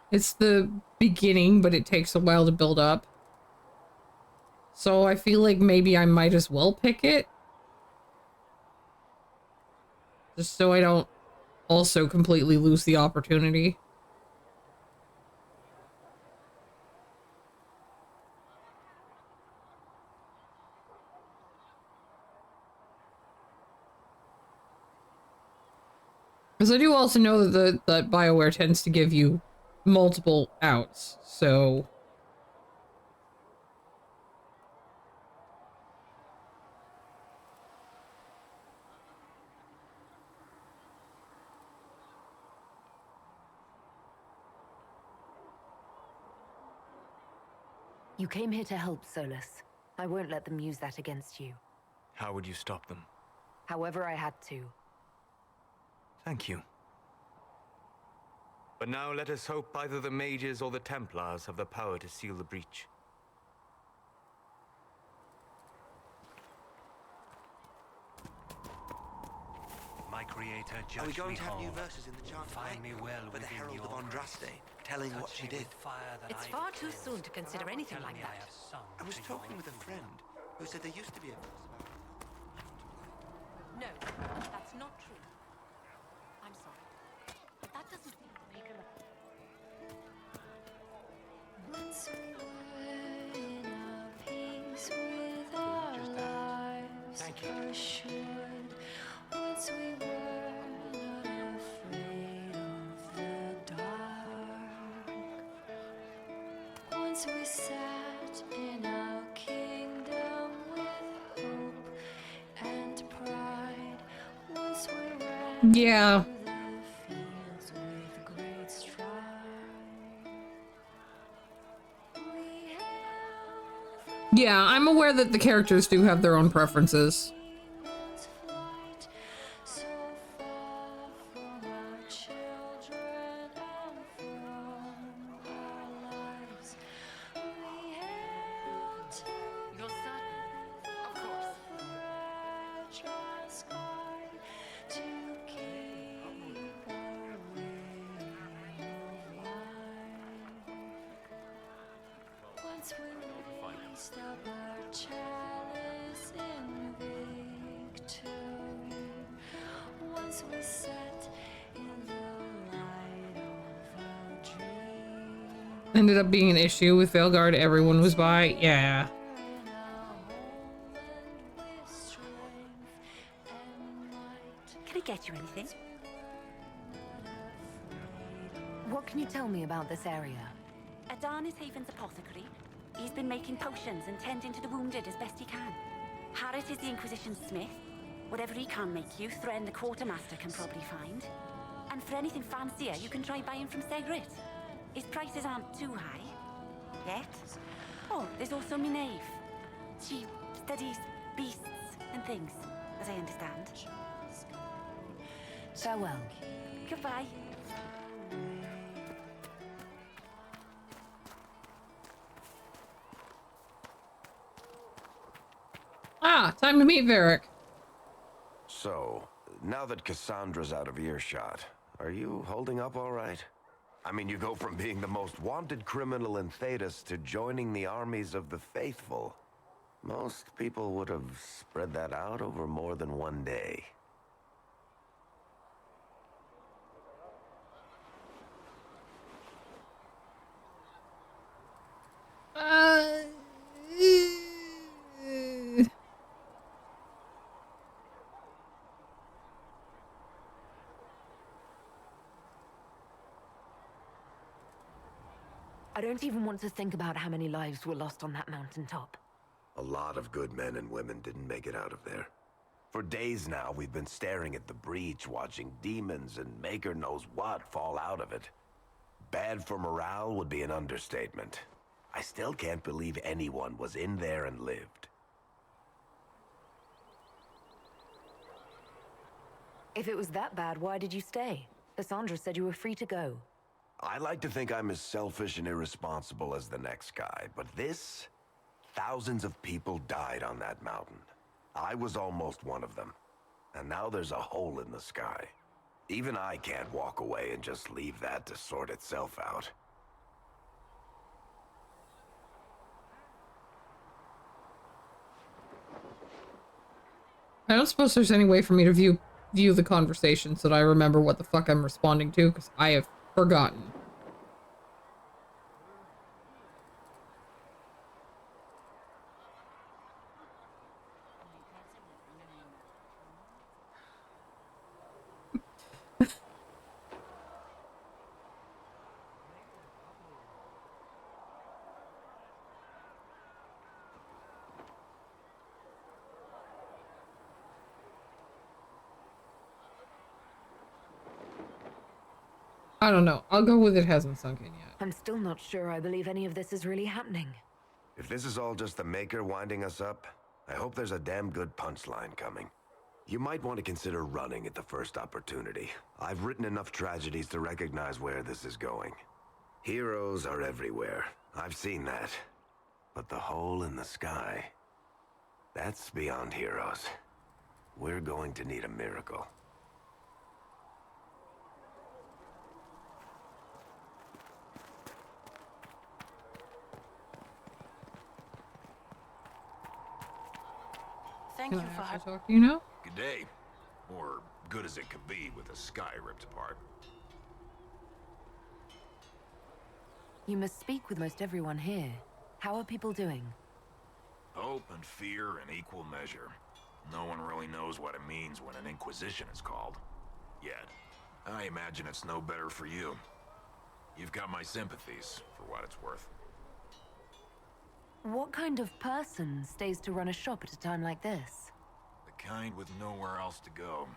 It's the beginning, but it takes a while to build up. So I feel like maybe I might as well pick it. Just so I don't also completely lose the opportunity. Because I do also know that that BioWare tends to give you multiple outs, so... You came here to help, Solus. I won't let them use that against you. How would you stop them? However I had to. Thank you. But now let us hope either the mages or the Templars have the power to seal the breach. My creator, judge. Are we going to have new verses in the chant Find me well for the within Herald your of Andraste, grace. telling what Touch she me did? with fire that It's I far have too killed. soon to consider anything Tell like me that. I have sung I was to talking your with a friend who said there used to be a verse about... No, that's not true. I'm sorry. But that doesn't make him Once we were in our peace with our lives assured. Once we were not afraid of the dark. Once we sat in our kingdom with hope and pride. Once we ran Yeah. through the fields with great stride. Yeah, I'm aware that the characters do have their own preferences. So far from our children and from our lives, we hailed to Your son? Of course. fragile sky to keep away of life. Once we raised up our chalice in victory. Once we sat in the light of our dream. Ended up being an issue with Veilguard. Everyone was by. Yeah. Can I get you anything? What can you tell me about this area? Adan is Haven's apothecary. He's been making potions and tending to the wounded as best he can. Harrit is the Inquisition smith. Whatever he can make you, Thren the quartermaster can probably find. And for anything fancier, you can try buying from Segrit. His prices aren't too high. Yet. Oh, there's also Minave. She studies beasts and things, as I understand. Farewell. Goodbye. Ah, time to meet Varric. So, now that Cassandra's out of earshot, are you holding up all right? I mean, you go from being the most wanted criminal in Thedas to joining the armies of the faithful. Most people would have spread that out over more than one day. I don't even want to think about how many lives were lost on that mountaintop. A lot of good men and women didn't make it out of there. For days now, we've been staring at the breach, watching demons and maker knows what fall out of it. Bad for morale would be an understatement. I still can't believe anyone was in there and lived. If it was that bad, why did you stay? Cassandra said you were free to go. I like to think I'm as selfish and irresponsible as the next guy, but this... Thousands of people died on that mountain. I was almost one of them. And now there's a hole in the sky. Even I can't walk away and just leave that to sort itself out. I don't suppose there's any way for me to view the conversation so that I remember what the fuck I'm responding to, because I have forgotten. I don't know. I'll go with it hasn't sunk in yet. I'm still not sure I believe any of this is really happening. If this is all just the Maker winding us up, I hope there's a damn good punchline coming. You might want to consider running at the first opportunity. I've written enough tragedies to recognize where this is going. Heroes are everywhere. I've seen that. But the hole in the sky, that's beyond heroes. We're going to need a miracle. Thank Can you I for actually talk to you now? Good day. Or good as it could be with the sky ripped apart. You must speak with most everyone here. How are people doing? Hope and fear in equal measure. No one really knows what it means when an Inquisition is called. Yet. I imagine it's no better for you. You've got my sympathies, for what it's worth. What kind of person stays to run a shop at a time like this? The kind with nowhere else to go.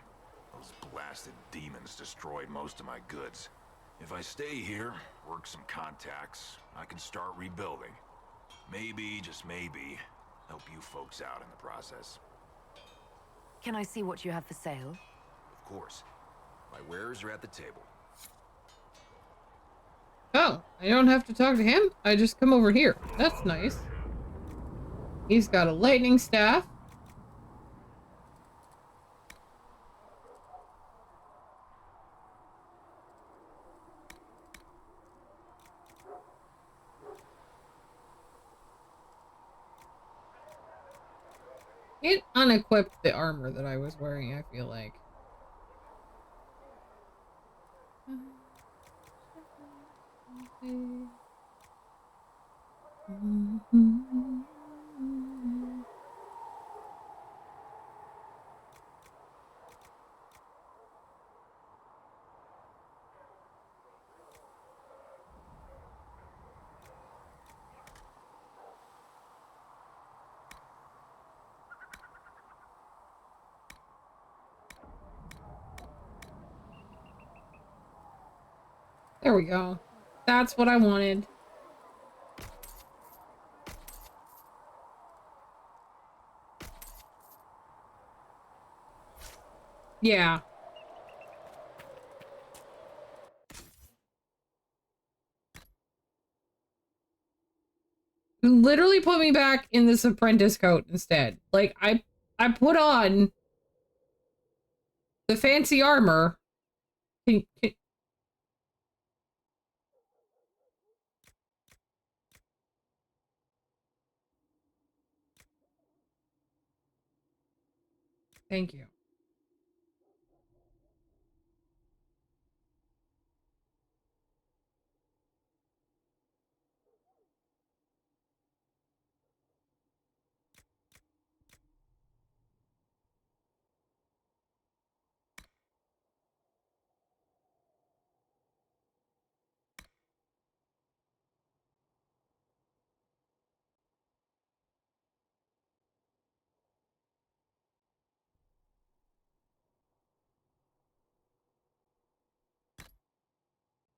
Those blasted demons destroyed most of my goods. If I stay here, work some contacts, I can start rebuilding. Maybe, just maybe, help you folks out in the process. Can I see what you have for sale? Of course. My wares are at the table. Oh, I don't have to talk to him? I just come over here. That's nice. He's got a lightning staff. It unequipped the armor that I was wearing, I feel like. There we go. That's what I wanted. Yeah. Literally put me back in this apprentice coat instead. Like, I put on the fancy armor. Thank you.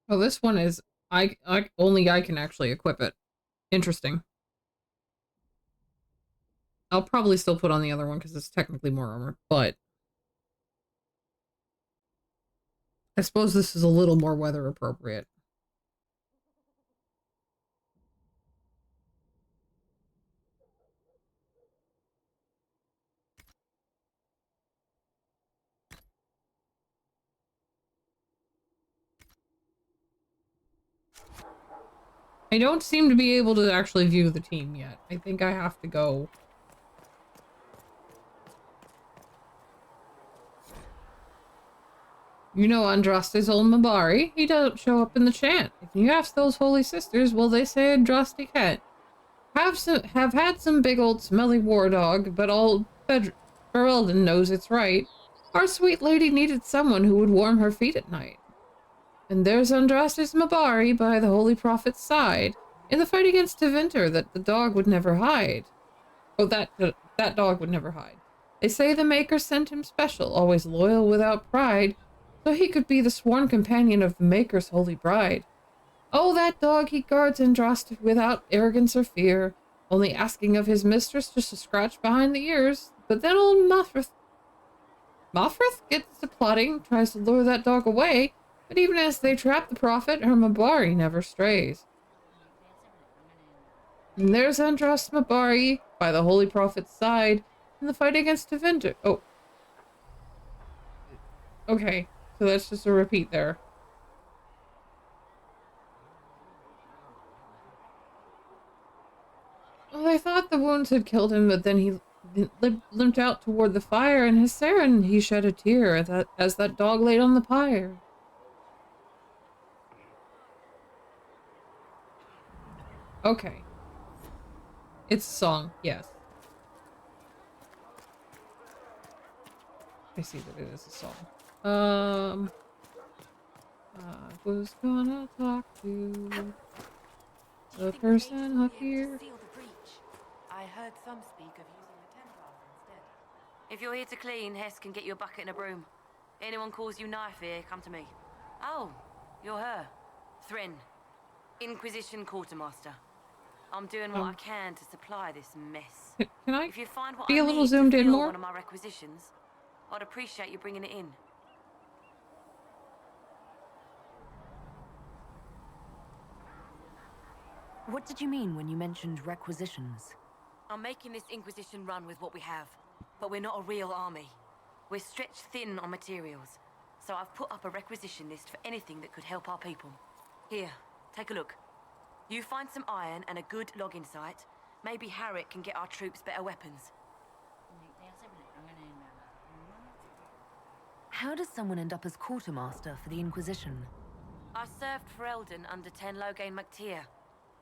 Oh, this one is only I can actually equip it. Interesting. I'll probably still put on the other one because it's technically more armor, but I suppose this is a little more weather appropriate. I don't seem to be able to actually view the team yet. I think I have to go. You know Andraste's old Mabari. He doesn't show up in the chant. If you ask those holy sisters, well, they say Andraste can't. Have had some big old smelly war dog, but old Ferelden knows it's right. Our sweet lady needed someone who would warm her feet at night. And there's Andraste's Mabari by the holy prophet's side, in the fight against Tevinter that the dog would never hide. Oh, that dog would never hide. They say the Maker sent him special, always loyal without pride, so he could be the sworn companion of the Maker's holy bride. Oh, that dog, he guards Andraste without arrogance or fear. only asking of his mistress just a scratch behind the ears. But then old Moffrith gets to plotting, tries to lure that dog away, but even as they trap the prophet, her Mabari never strays. And there's Andros Mabari by the Holy Prophet's side in the fight against Tevinter. Oh. Okay, so that's just a repeat there. Well, I thought the wounds had killed him, but then he limped out toward the fire, and his Saren, he shed a tear as that dog laid on the pyre. Okay. It's a song, yes. I see that it is a song. I was gonna talk to the person up here. I heard some speak of using a Templar instead. If you're here to clean, Hess can get you a bucket and a broom. Anyone calls you knife here, come to me. Oh, you're her. Thren. Inquisition Quartermaster. I'm doing what I can to supply this mess. Can I if you find what be I a little need zoomed to in fill more? one of my requisitions, I'd appreciate you bringing it in. What did you mean when you mentioned requisitions? I'm making this Inquisition run with what we have, but we're not a real army. We're stretched thin on materials, so I've put up a requisition list for anything that could help our people. Here, take a look. You find some iron and a good logging site, maybe Harriet can get our troops better weapons. How does someone end up as quartermaster for the Inquisition? I served for Eldon under Ten Loghain MacTier,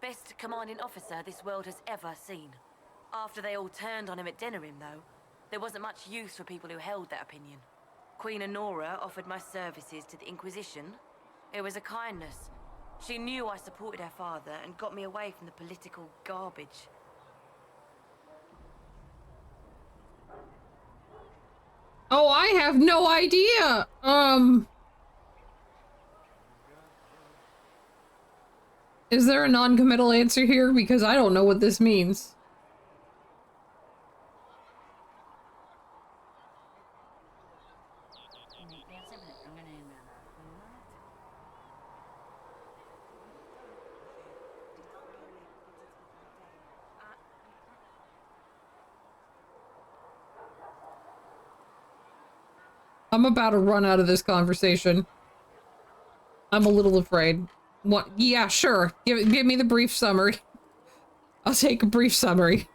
best commanding officer this world has ever seen. After they all turned on him at Denerim, though, there wasn't much use for people who held that opinion. Queen Honora offered my services to the Inquisition. It was a kindness. She knew I supported her father and got me away from the political garbage. Oh, I have no idea. Is there a non-committal answer here? Because I don't know what this means. I'm about to run out of this conversation. I'm a little afraid. What? Yeah, sure. Give me the brief summary. I'll take a brief summary.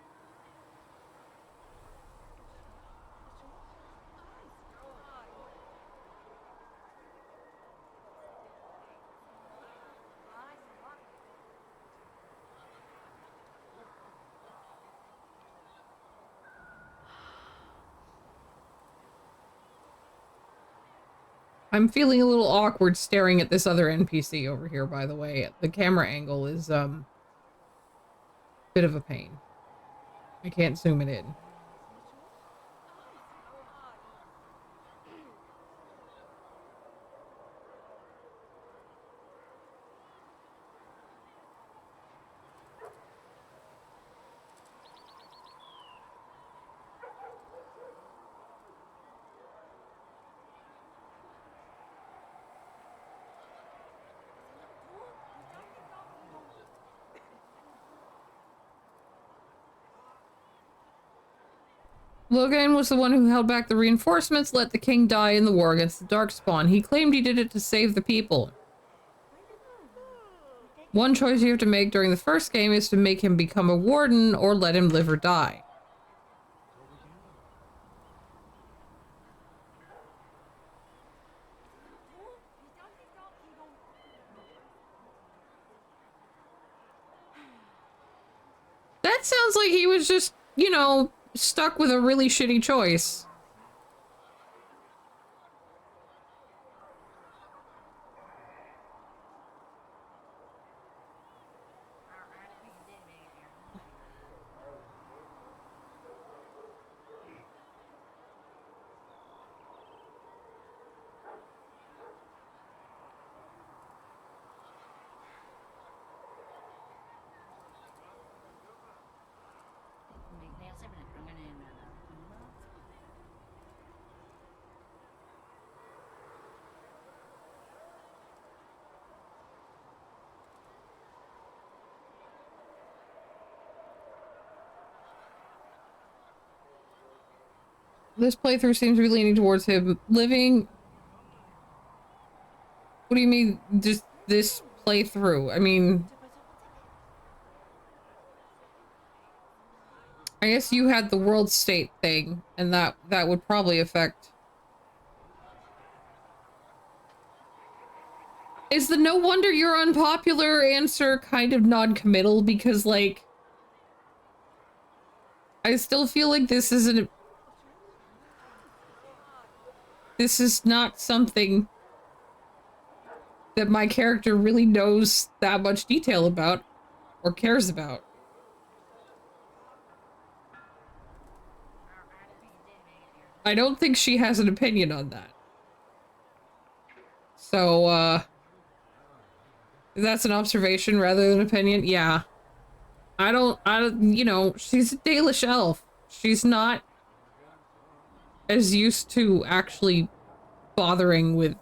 I'm feeling a little awkward staring at this other NPC over here, by the way. The camera angle is, bit of a pain. I can't zoom it in. Loghain was the one who held back the reinforcements, let the king die in the war against the Darkspawn. He claimed he did it to save the people. One choice you have to make during the first game is to make him become a warden or let him live or die. That sounds like he was just, you know, stuck with a really shitty choice. This playthrough seems to be leaning towards him living... What do you mean, just this playthrough? I mean... I guess you had the world state thing, and that would probably affect... Is the no wonder you're unpopular answer kind of non-committal? Because, like... I still feel like this isn't... This is not something that my character really knows that much detail about or cares about. I don't think she has an opinion on that. So, that's an observation rather than opinion? Yeah. I don't, you know, she's a Dalish elf. She's not as used to actually bothering with...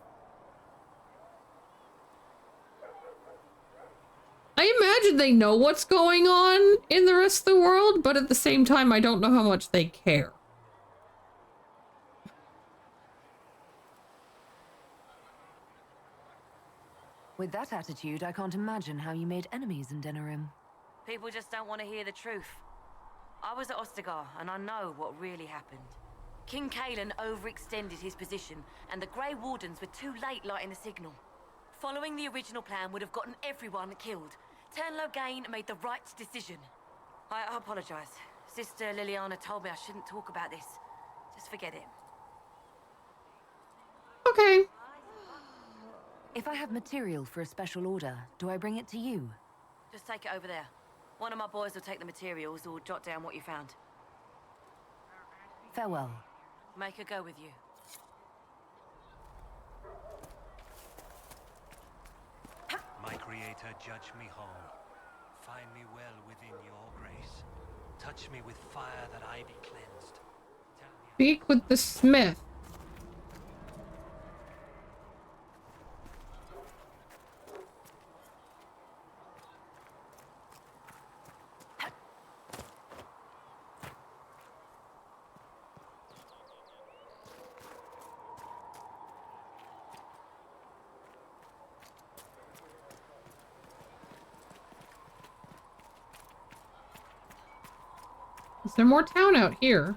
I imagine they know what's going on in the rest of the world, but at the same time, I don't know how much they care. With that attitude, I can't imagine how you made enemies in Denerim. People just don't want to hear the truth. I was at Ostagar, and I know what really happened. King Kalen overextended his position, and the Grey Wardens were too late lighting the signal. Following the original plan would have gotten everyone killed. Turnlow Gain made the right decision. I apologize. Sister Liliana told me I shouldn't talk about this. Just forget it. Okay. If I have material for a special order, do I bring it to you? Just take it over there. One of my boys will take the materials or jot down what you found. Farewell. Make her go with you. My Creator, judge me whole. Find me well within your grace. Touch me with fire that I be cleansed. Speak with the smith. Is there more town out here?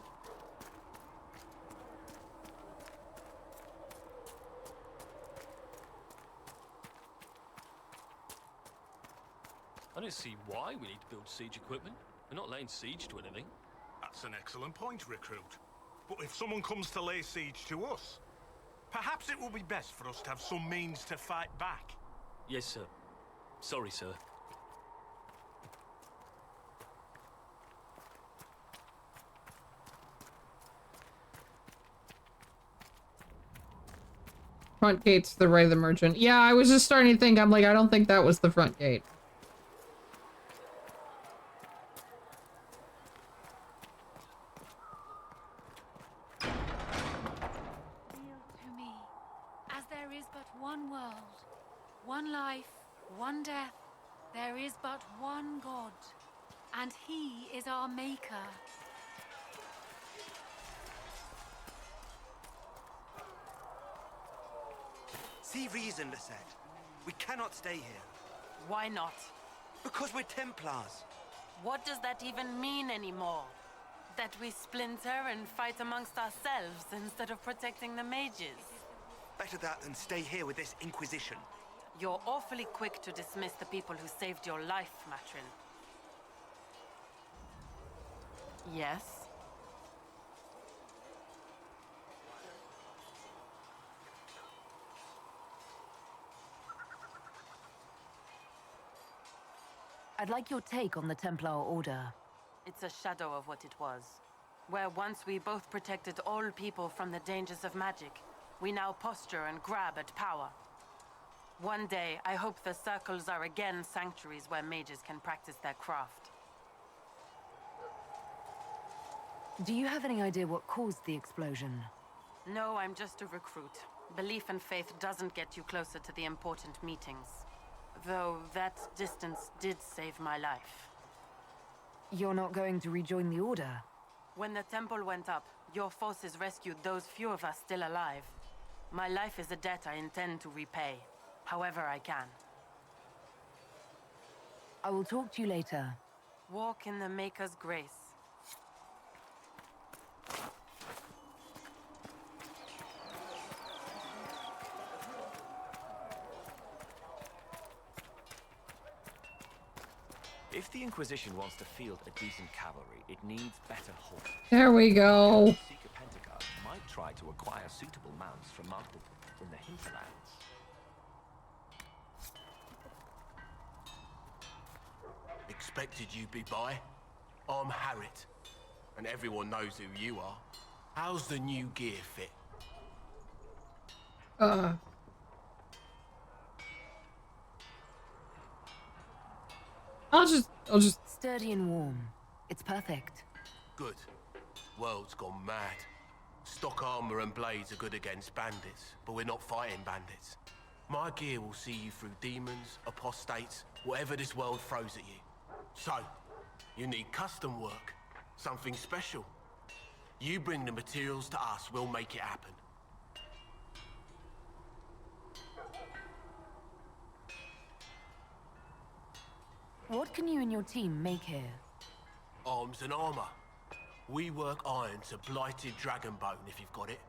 I don't see why we need to build siege equipment. We're not laying siege to anything. That's an excellent point, Recruit. But if someone comes to lay siege to us, perhaps it will be best for us to have some means to fight back. Yes, sir. Sorry, sir. Front gate's the right of the merchant. Yeah, I was just starting to think, I'm like, I don't think that was the front gate. To me, as there is but one world, one life, one death, there is but one God, and He is our Maker. See reason, Lisette. We cannot stay here. Why not? Because we're Templars. What does that even mean anymore? That we splinter and fight amongst ourselves instead of protecting the mages? Better that than stay here with this Inquisition. You're awfully quick to dismiss the people who saved your life, Matrin. Yes? I'd like your take on the Templar Order. It's a shadow of what it was. Where once we both protected all people from the dangers of magic, we now posture and grab at power. One day, I hope the circles are again sanctuaries where mages can practice their craft. Do you have any idea what caused the explosion? No, I'm just a recruit. Belief and faith doesn't get you closer to the important meetings. Though that distance did save my life. You're not going to rejoin the Order? When the temple went up, your forces rescued those few of us still alive. My life is a debt I intend to repay, however I can. I will talk to you later. Walk in the Maker's grace. If the Inquisition wants to field a decent cavalry, it needs better horses. There we go. Seeker Pentagon might try to acquire suitable mounts from mounted in the hinterlands. Expected you'd be by. I'm Harriet, and everyone knows who you are. How's the new gear fit? I'll just sturdy and warm. It's perfect. Good. World's gone mad. Stock armor and blades are good against bandits, but we're not fighting bandits. My gear will see you through demons, apostates, whatever this world throws at you. So, you need custom work, something special. You bring the materials to us, we'll make it happen. What can you and your team make here? Arms and armor. We work iron to blighted dragon bone if you've got it.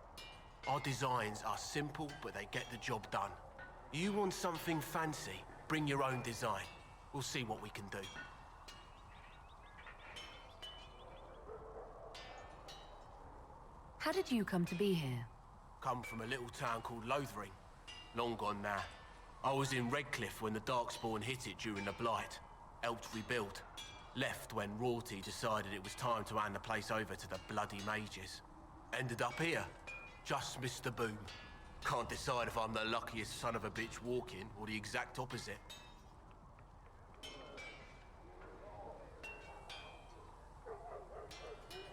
Our designs are simple, but they get the job done. You want something fancy, bring your own design. We'll see what we can do. How did you come to be here? Come from a little town called Lothering. Long gone now. I was in Redcliffe when the Darkspawn hit it during the Blight. Helped rebuild. Left when Rorty decided it was time to hand the place over to the bloody mages. Ended up here. Just missed the boom. Can't decide if I'm the luckiest son of a bitch walking or the exact opposite.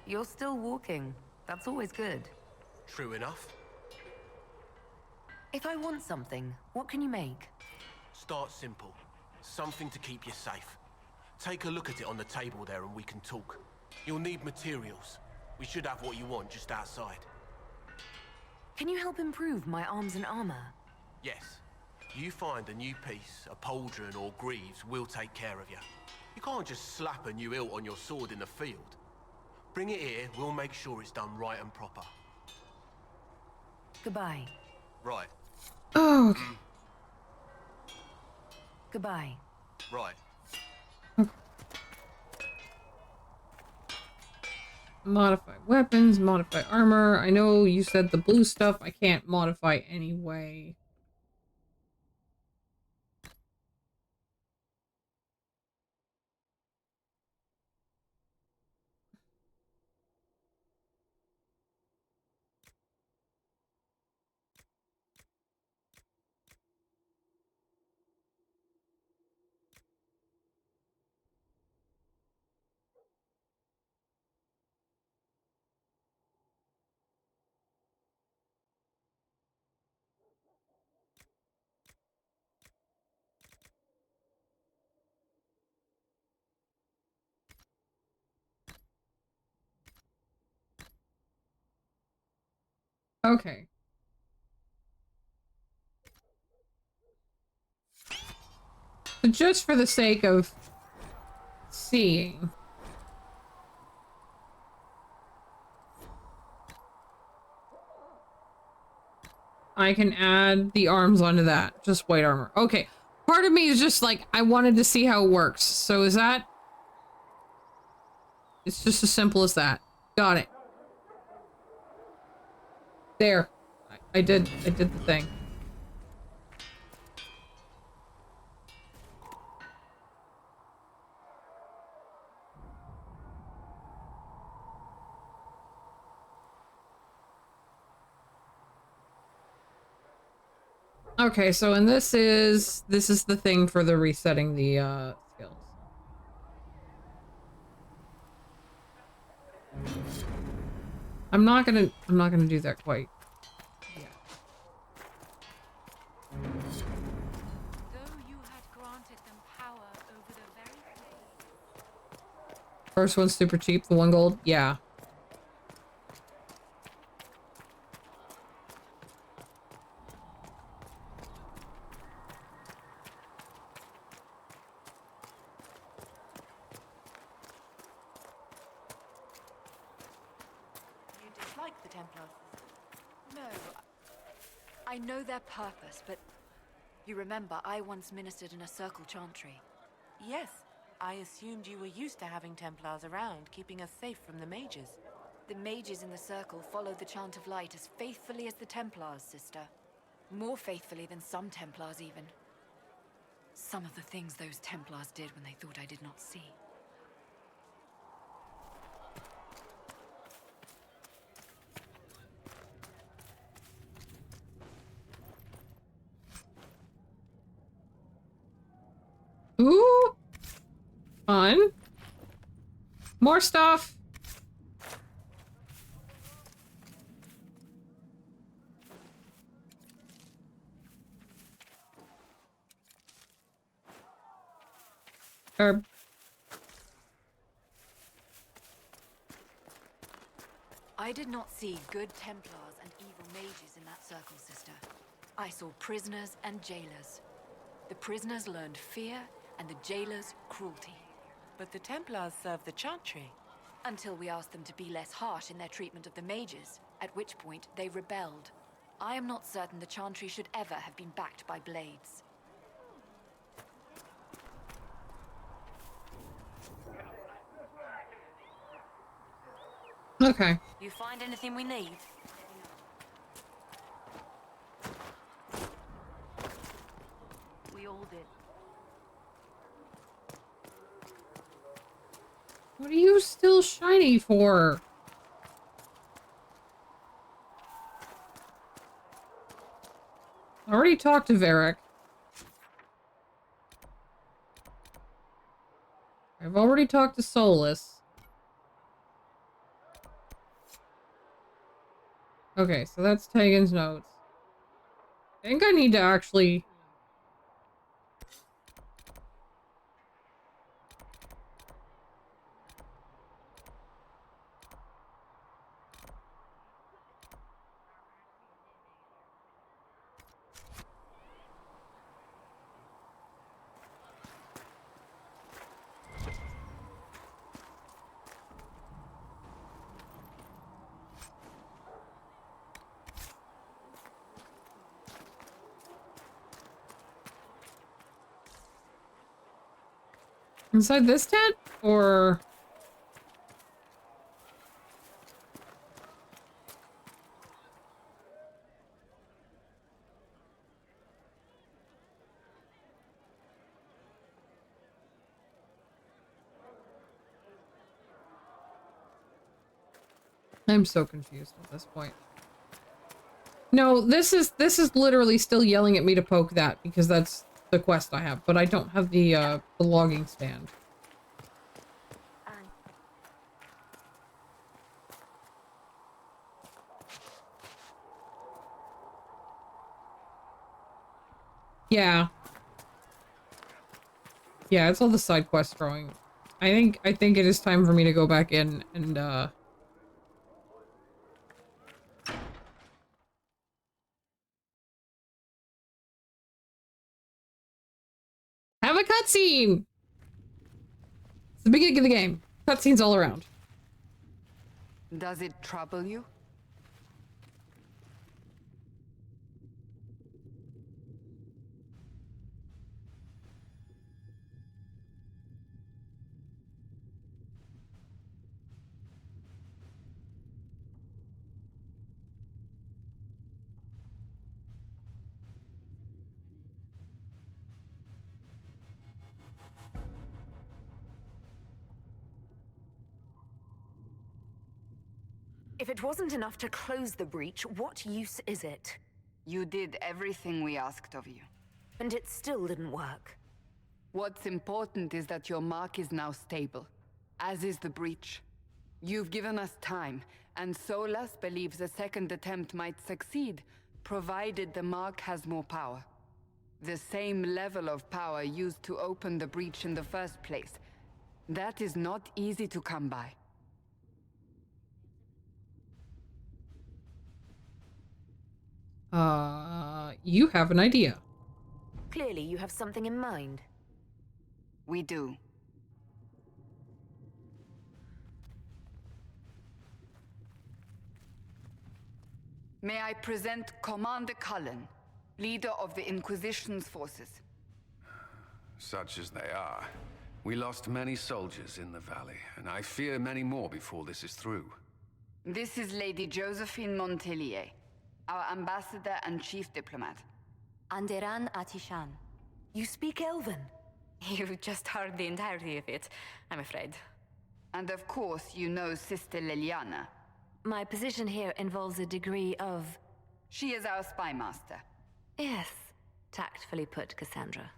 You're still walking. That's always good. True enough. If I want something, what can you make? Start simple. Something to keep you safe. Take a look at it on the table there and we can talk. You'll need materials. We should have what you want just outside. Can you help improve my arms and armor? Yes. You find a new piece, a pauldron or greaves, we'll take care of you. You can't just slap a new hilt on your sword in the field. Bring it here, we'll make sure it's done right and proper. Goodbye. Right. Oh, okay. Goodbye. Right. Modify weapons, modify armor. I know you said the blue stuff I can't modify anyway. Okay. But just for the sake of seeing. I can add the arms onto that. Just white armor. Okay. Part of me is just like, I wanted to see how it works. So is that... It's just as simple as that. Got it. There. I did the thing. Okay, so and this is the thing for the resetting the skills. I'm not gonna do that quite. First one's super cheap, the 1 gold. Yeah. like the Templars? No. I know their purpose, but you remember I once ministered in a circle chantry. Yes. I assumed you were used to having Templars around, keeping us safe from the mages. The mages in the circle follow the chant of light as faithfully as the Templars, sister. More faithfully than some Templars, even. Some of the things those Templars did when they thought I did not see. Ooh! Fun. More stuff! Herb. I did not see good Templars and evil mages in that circle, sister. I saw prisoners and jailers. The prisoners learned fear, and the jailers cruelty. But the Templars serve the chantry. Until we asked them to be less harsh in their treatment of the mages, at which point they rebelled. I am not certain the chantry should ever have been backed by blades. Okay. You find anything we need? We all did. What are you still shiny for? I already talked to Varric. I've already talked to Solus. Okay, so that's Tegan's notes. I think I need to actually... Inside this tent? Or... I'm so confused at this point. No, this is literally still yelling at me to poke that because that's the quest I have, but I don't have the logging stand. Yeah. Yeah, it's all the side quests growing. I think it is time for me to go back in and have a cutscene! It's the beginning of the game. Cutscenes all around. Does it trouble you? If it wasn't enough to close the breach, what use is it? You did everything we asked of you. And it still didn't work. What's important is that your mark is now stable, as is the breach. You've given us time, and Solas believes a second attempt might succeed, provided the mark has more power. The same level of power used to open the breach in the first place. That is not easy to come by. You have an idea. Clearly you have something in mind. We do. May I present Commander Cullen, leader of the Inquisition's forces. Such as they are. We lost many soldiers in the valley, and I fear many more before this is through. This is Lady Josephine Montelier, our ambassador and chief diplomat. Anderan Atishan. You speak Elven? You've just heard the entirety of it, I'm afraid. And of course, you know Sister Liliana. My position here involves a degree of... She is our spy master. Yes, tactfully put, Cassandra.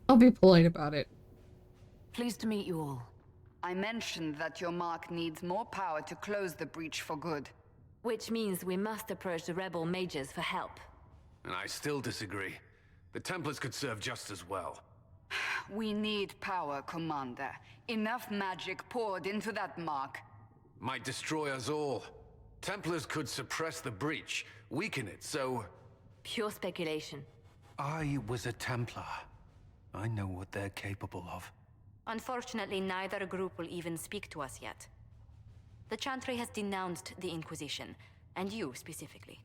I'll be polite about it. Pleased to meet you all. I mentioned that your mark needs more power to close the breach for good. Which means we must approach the rebel mages for help. And I still disagree. The Templars could serve just as well. We need power, Commander. Enough magic poured into that mark. Might destroy us all. Templars could suppress the breach, weaken it, so... Pure speculation. I was a Templar. I know what they're capable of. Unfortunately, neither group will even speak to us yet. The Chantry has denounced the Inquisition, and you specifically.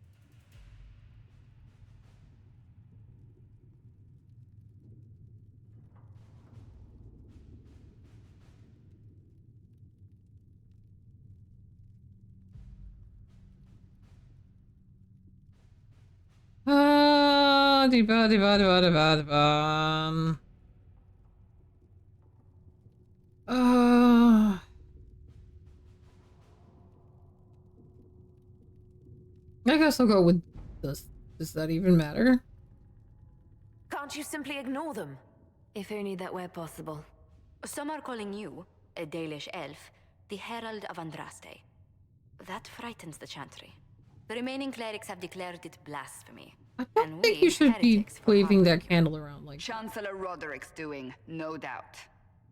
I guess I'll go with this. Does that even matter? Can't you simply ignore them? If only that were possible. Some are calling you, a Dalish elf, the Herald of Andraste. That frightens the Chantry. The remaining clerics have declared it blasphemy. I don't think you should be waving that candle around like Chancellor Roderick's doing, no doubt.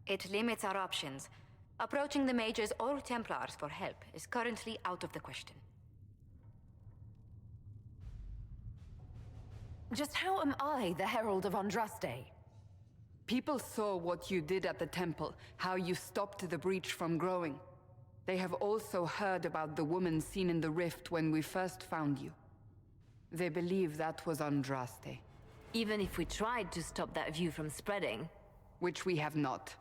It limits our options. Approaching the mages or Templars for help is currently out of the question. Just how am I the Herald of Andraste? People saw what you did at the temple, how you stopped the breach from growing. They have also heard about the woman seen in the rift when we first found you. They believe that was Andraste. Even if we tried to stop that view from spreading. Which we have not.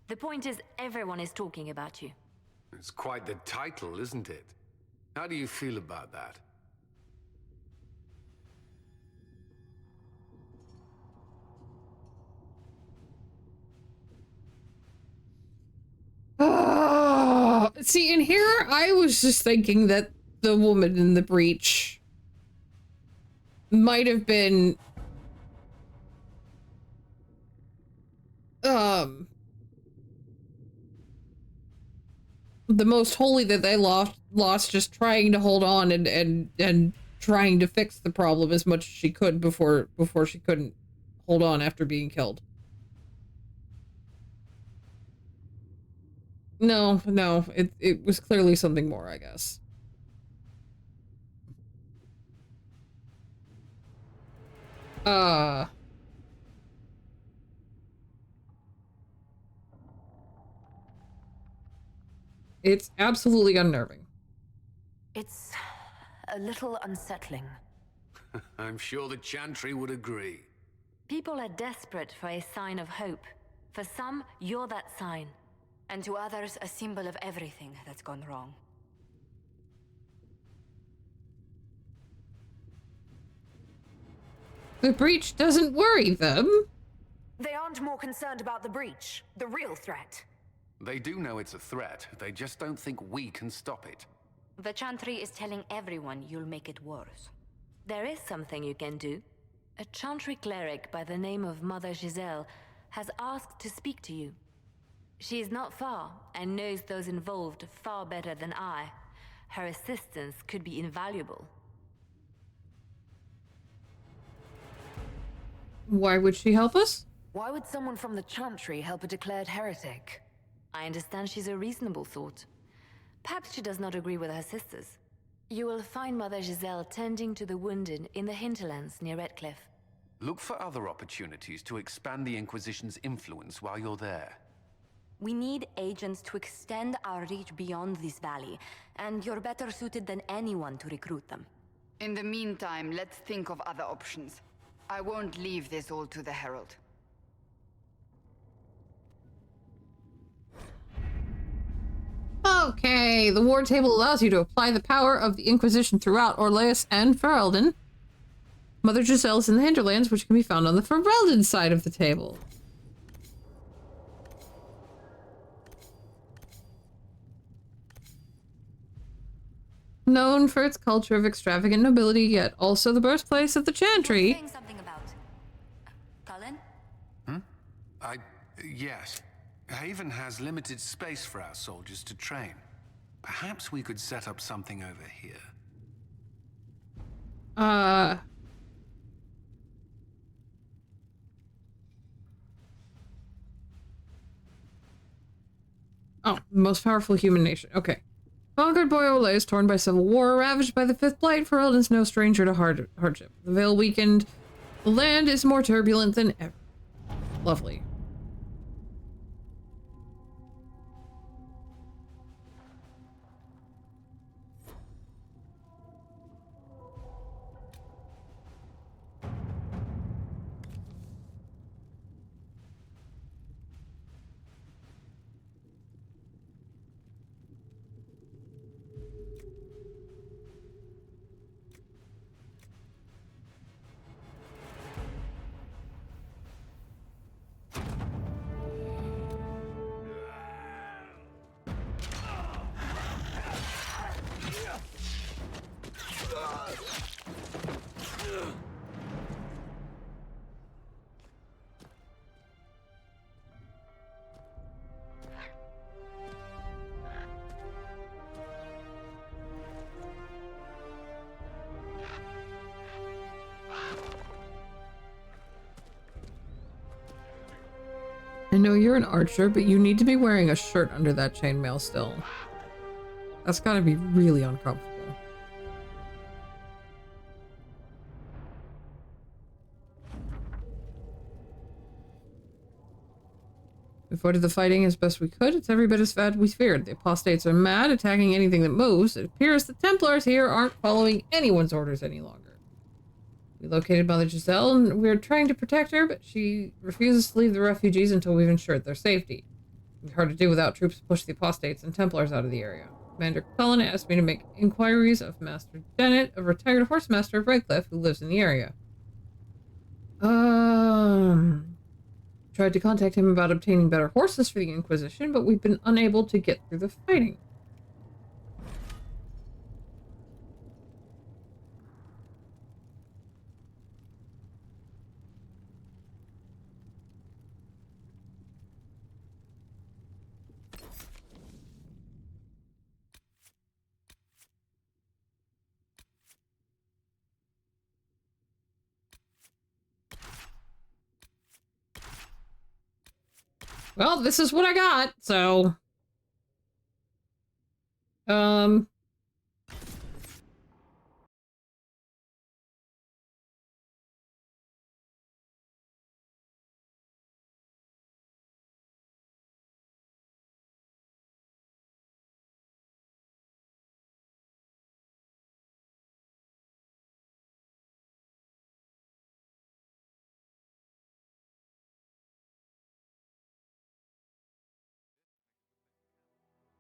The point is, everyone is talking about you. It's quite the title, isn't it? How do you feel about that? See, in here, I was just thinking that the woman in the breach might have been the most holy that they lost just trying to hold on and trying to fix the problem as much as she could before she couldn't hold on after being killed. No, it was clearly something more, I guess. It's absolutely unnerving. It's a little unsettling. I'm sure the Chantry would agree. People are desperate for a sign of hope. For some, you're that sign. And to others, a symbol of everything that's gone wrong. The breach doesn't worry them. They aren't more concerned about the breach, the real threat. They do know it's a threat. They just don't think we can stop it. The Chantry is telling everyone you'll make it worse. There is something you can do. A Chantry cleric by the name of Mother Giselle has asked to speak to you. She is not far and knows those involved far better than I. Her assistance could be invaluable. Why would she help us? Why would someone from the Chantry help a declared heretic? I understand she's a reasonable sort. Perhaps she does not agree with her sisters. You will find Mother Giselle tending to the wounded in the hinterlands near Redcliffe. Look for other opportunities to expand the Inquisition's influence while you're there. We need agents to extend our reach beyond this valley, and you're better suited than anyone to recruit them. In the meantime, let's think of other options. I won't leave this all to the Herald. Okay, the war table allows you to apply the power of the Inquisition throughout Orleans and Ferelden. Mother Giselle is in the Hinterlands, which can be found on the Ferelden side of the table. Known for its culture of extravagant nobility, yet also the birthplace of the Chantry. Saying something about Cullen? Yes. Haven has limited space for our soldiers to train. Perhaps we could set up something over here. Oh, most powerful human nation. Okay. Conquered by Orleans, torn by civil war, ravaged by the Fifth Blight, Ferelden's no stranger to hardship. The Veil weakened. The land is more turbulent than ever. Lovely. I know you're an archer, but you need to be wearing a shirt under that chainmail still. That's gotta be really uncomfortable. We avoided the fighting as best we could. It's every bit as bad we feared. The apostates are mad, attacking anything that moves. It appears the Templars here aren't following anyone's orders any longer. We located Mother Giselle, and we're trying to protect her, but she refuses to leave the refugees until we've ensured their safety. It's hard to do without troops to push the apostates and Templars out of the area. Commander Cullen asked me to make inquiries of Master Dennett, a retired horsemaster of Redcliffe who lives in the area. Tried to contact him about obtaining better horses for the Inquisition, but we've been unable to get through the fighting. Well, this is what I got, so...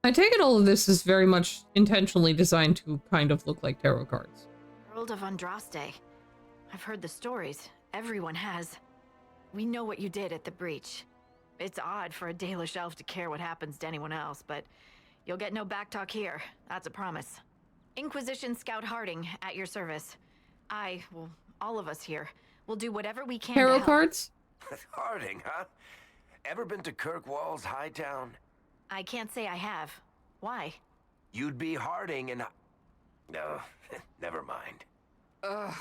I take it all of this is very much intentionally designed to kind of look like tarot cards. Herald of Andraste. I've heard the stories. Everyone has. We know what you did at the breach. It's odd for a Dalish elf to care what happens to anyone else, but you'll get no backtalk here. That's a promise. Inquisition Scout Harding, at your service. Well, all of us here, will do whatever we can Tarot to help. cards? Harding, huh? Ever been to Kirkwall's Hightown? I can't say I have. Why? You'd be Harding and... No, never mind. Ugh.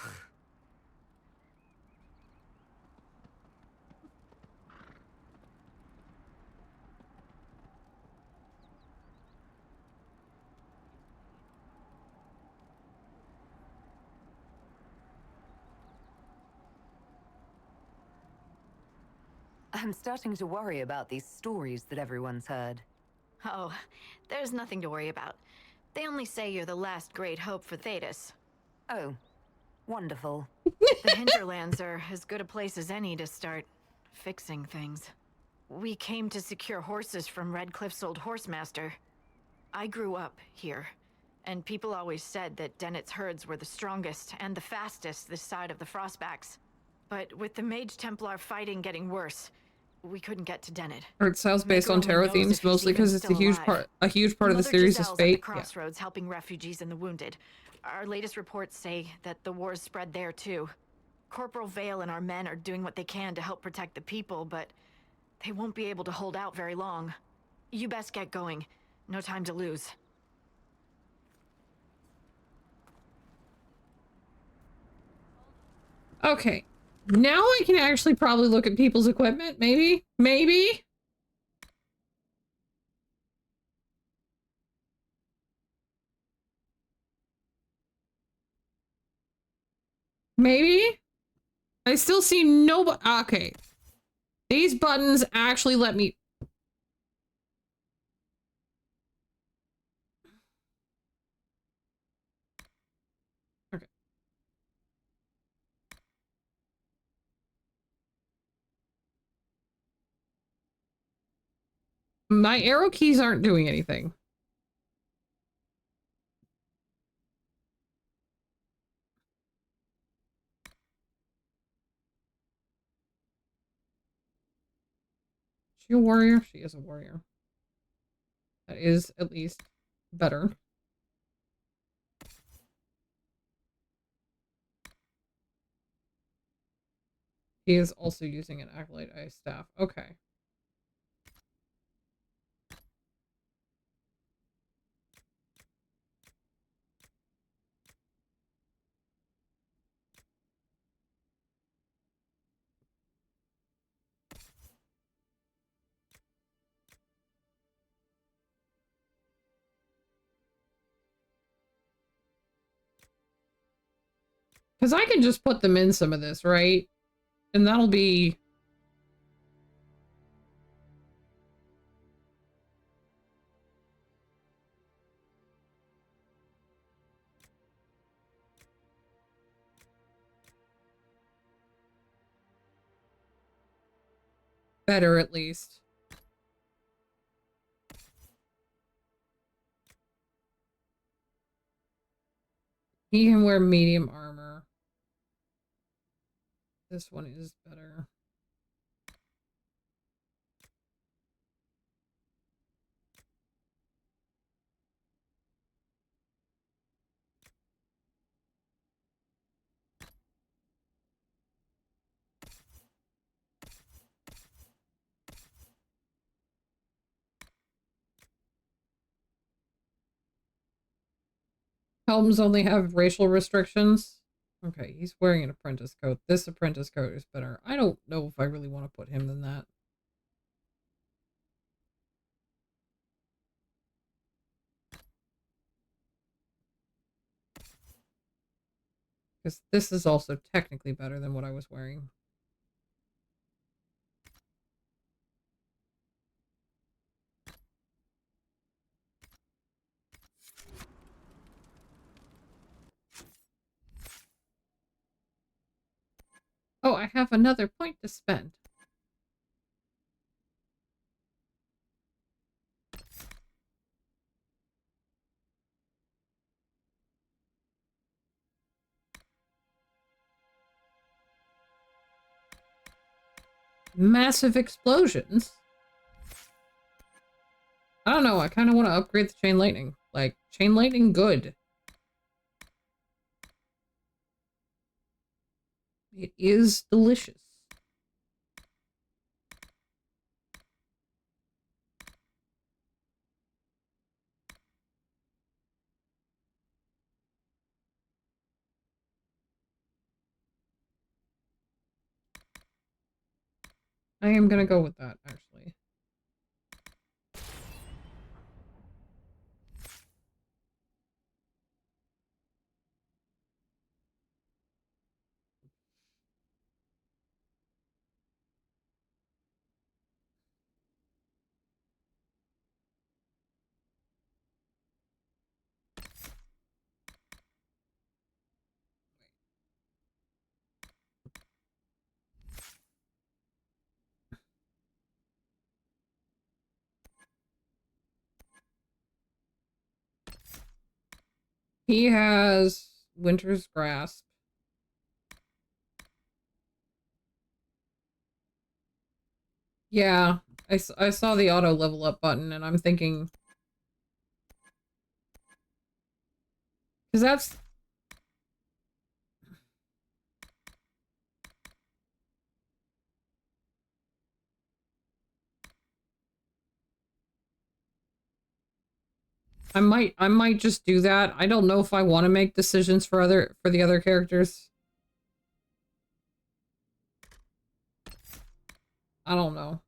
I'm starting to worry about these stories that everyone's heard. Oh, there's nothing to worry about. They only say you're the last great hope for Thetis. Oh, wonderful. The hinterlands are as good a place as any to start fixing things. We came to secure horses from Redcliffe's old horsemaster. I grew up here, and people always said that Dennett's herds were the strongest and the fastest this side of the Frostbacks. But with the Mage Templar fighting getting worse, we couldn't get to Dennett. Art styles based on Maker only tarot knows themes, if he's mostly even because it's still a huge alive. part of the Mother series is Giselle's at the fate. Yeah. crossroads helping refugees and the wounded. Our latest reports say that the war's spread there too. Corporal Vale and our men are doing what they can to help protect the people, but they won't be able to hold out very long. You best get going. No time to lose. Okay. Now I can actually probably look at people's equipment, maybe? Maybe? Maybe? I still see nobody. Okay. These buttons actually let me... Okay. My arrow keys aren't doing anything. Is she a warrior? She is a warrior. That is at least better. He is also using an Acolyte Ice Staff. Okay. Because I can just put them in some of this, right? And that'll be... better, at least. He can wear medium armor. This one is better. Helms only have racial restrictions. Okay, he's wearing an apprentice coat. This apprentice coat is better. I don't know if I really want to put him in that. Because this is also technically better than what I was wearing. Oh, I have another point to spend. Massive explosions. I don't know, I kind of want to upgrade the chain lightning. Like, chain lightning good. It is delicious. I am gonna go with that, actually. He has Winter's Grasp. Yeah, I saw the auto level up button and I'm thinking... Because that's... I might just do that. I don't know if I want to make decisions for the other characters. I don't know.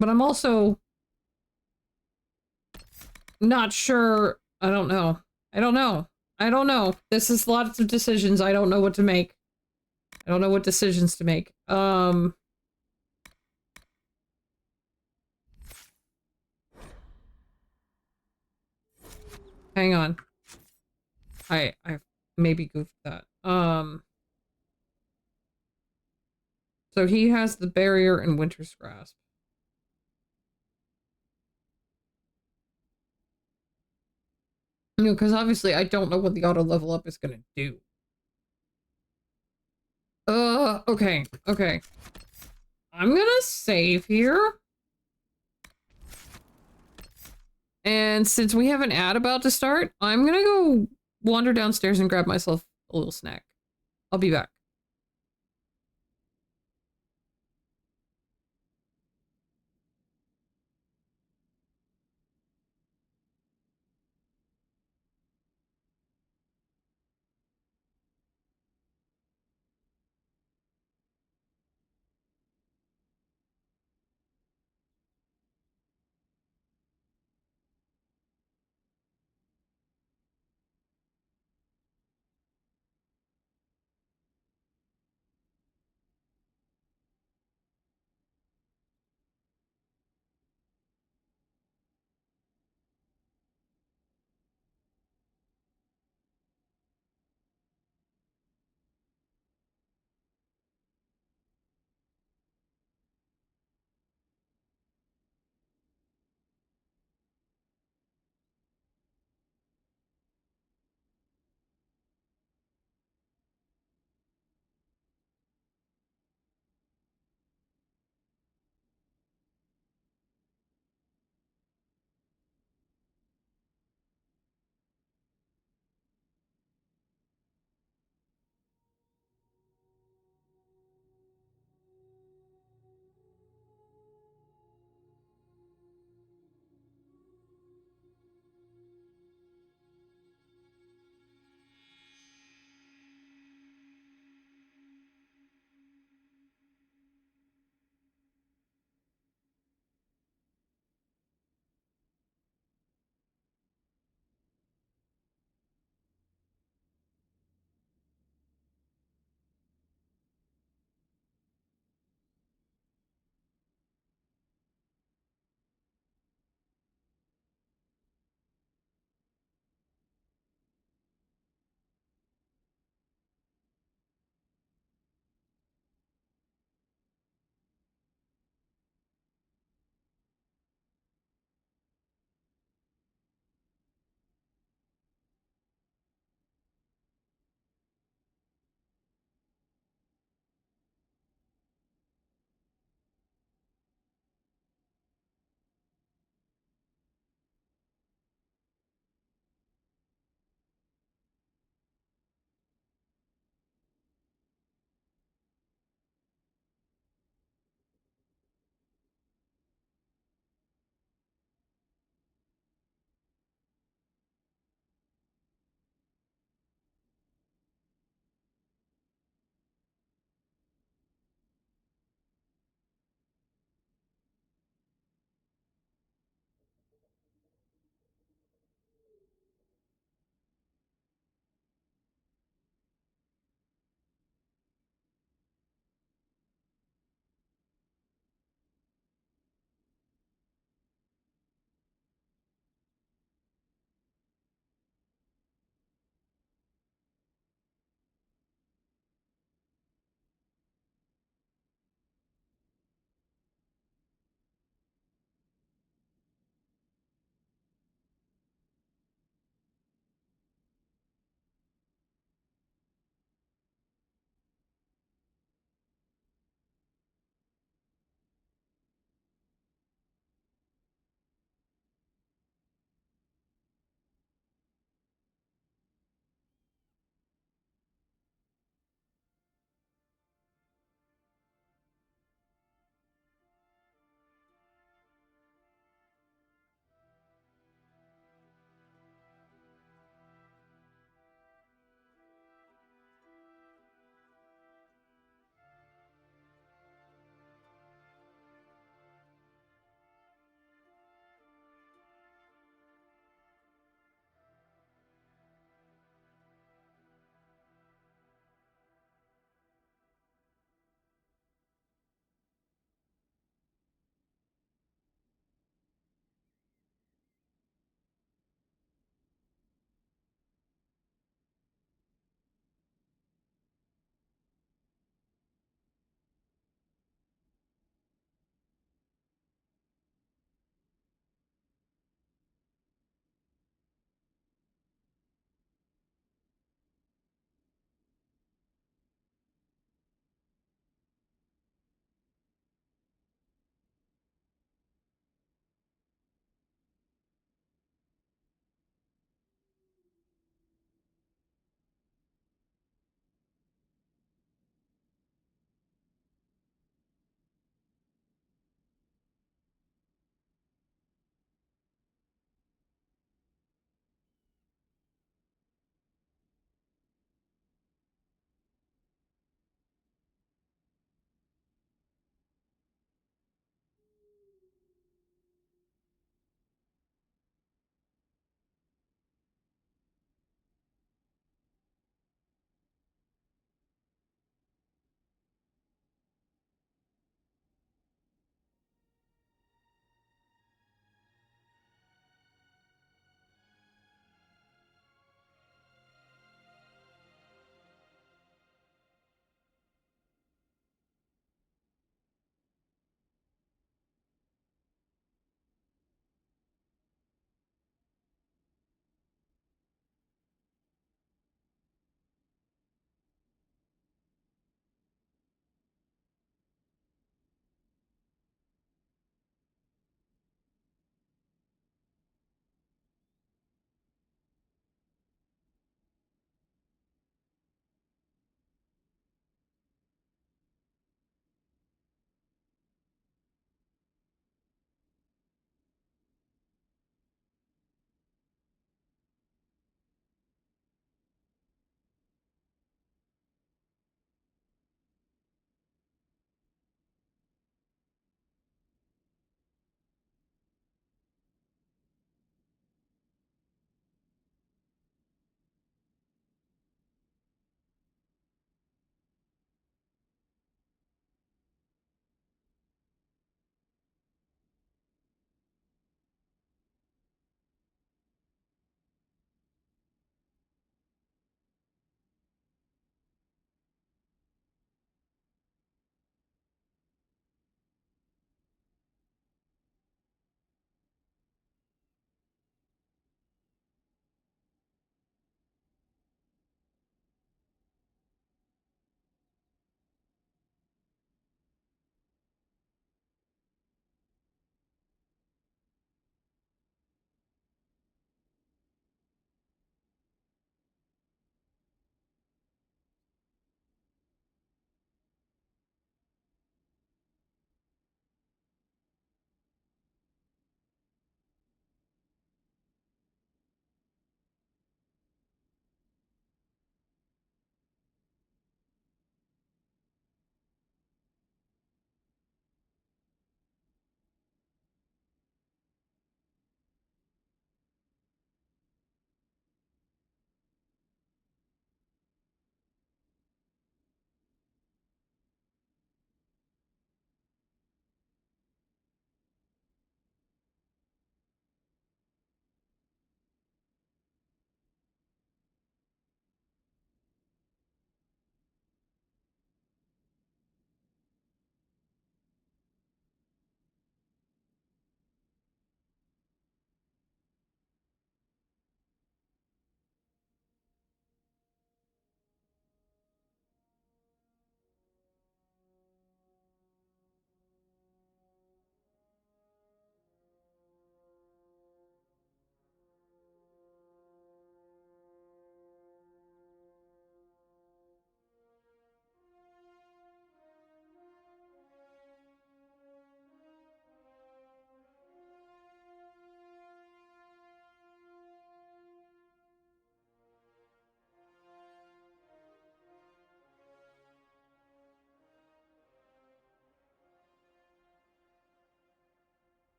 But I'm also not sure. I don't know. I don't know. I don't know. This is lots of decisions. I don't know what to make. I don't know what decisions to make. Hang on. I maybe goofed that. So he has the barrier and Winter's Grasp. You know, because obviously I don't know what the auto level up is gonna do. Okay, okay. I'm gonna save here. And since we have an ad about to start, I'm gonna go wander downstairs and grab myself a little snack. I'll be back.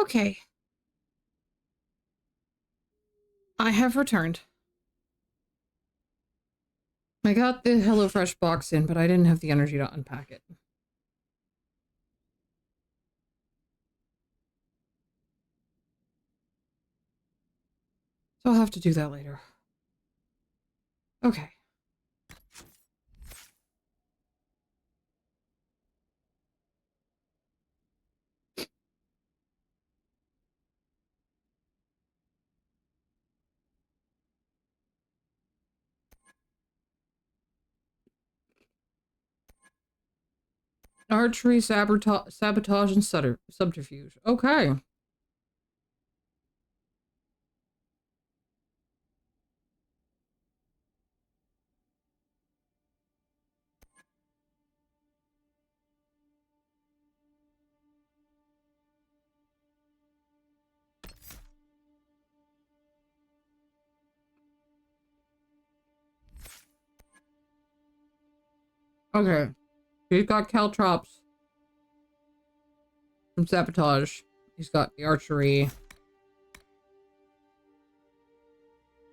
Okay. I have returned. I got the HelloFresh box in, but I didn't have the energy to unpack it. So I'll have to do that later. Okay. Archery, sabotage, and subterfuge. Okay. Okay. He's got caltrops from sabotage. He's got the archery.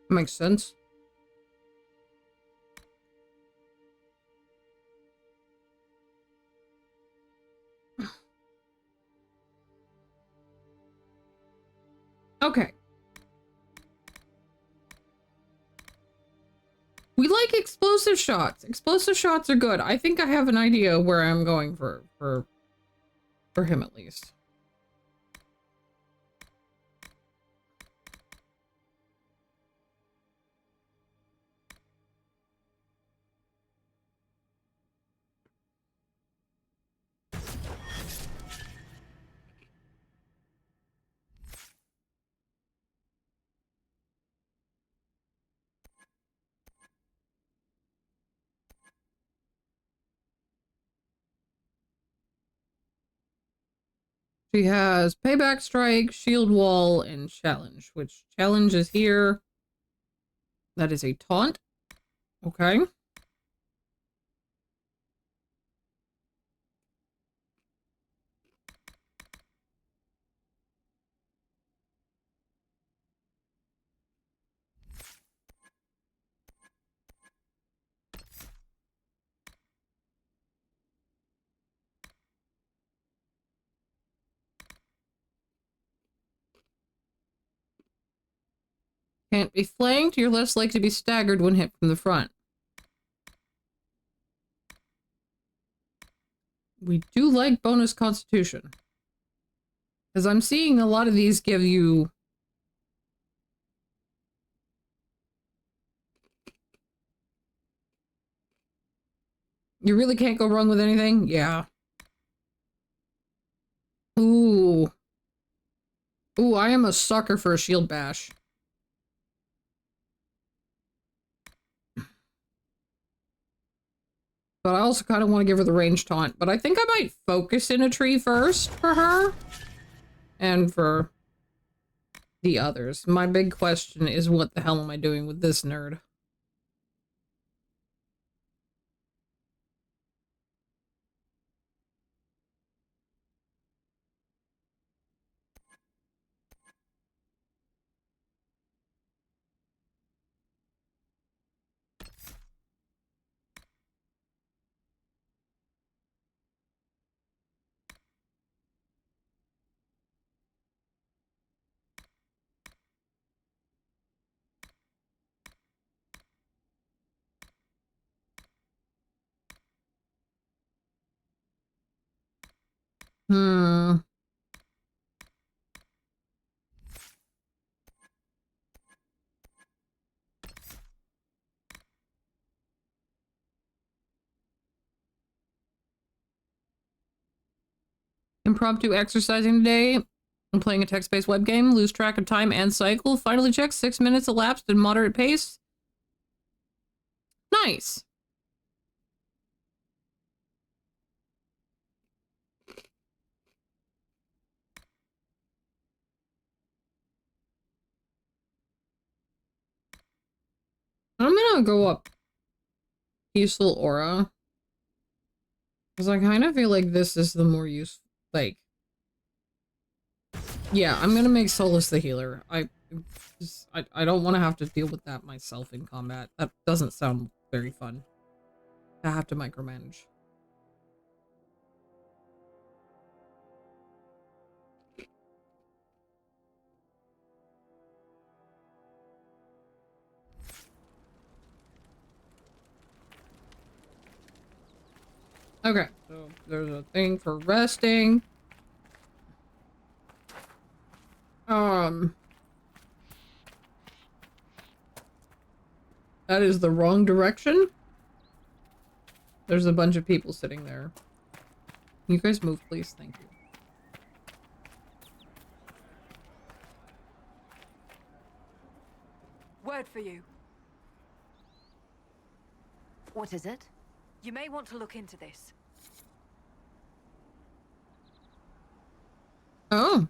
Makes sense. Okay. We like explosive shots. Explosive shots are good. I think I have an idea where I'm going for him at least. She has Payback Strike, Shield Wall, and Challenge, which Challenge is here. That is a taunt. Okay. Can't be flanked. You're less likely to be staggered when hit from the front. We do like bonus constitution. Because I'm seeing a lot of these give you... You really can't go wrong with anything? Yeah. Ooh. Ooh, I am a sucker for a shield bash. But I also kind of want to give her the range taunt. But I think I might focus in a tree first for her. And for the others. My big question is, what the hell am I doing with this nerd? Hmm. Impromptu exercising today. I'm playing a text-based web game. Lose track of time and cycle. Finally check. 6 minutes elapsed at moderate pace. Nice. I'm gonna go up Peaceful Aura. Because I kind of feel like this is the more useful, like... Yeah, I'm gonna make Solus the healer. I don't want to have to deal with that myself in combat. That doesn't sound very fun. To have to micromanage. Okay, so there's a thing for resting. That is the wrong direction. There's a bunch of people sitting there. Can you guys move, please? Thank you. Word for you. What is it? You may want to look into this. Oh.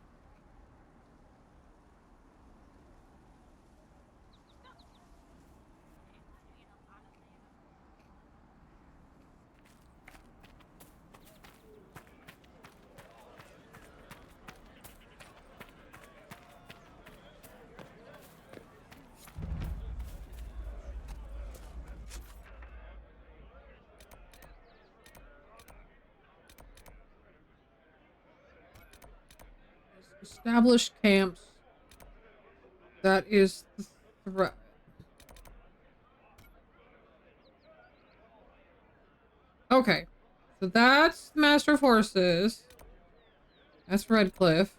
Established camps. That is the threat. Okay. So that's Master of Horses. That's Redcliffe.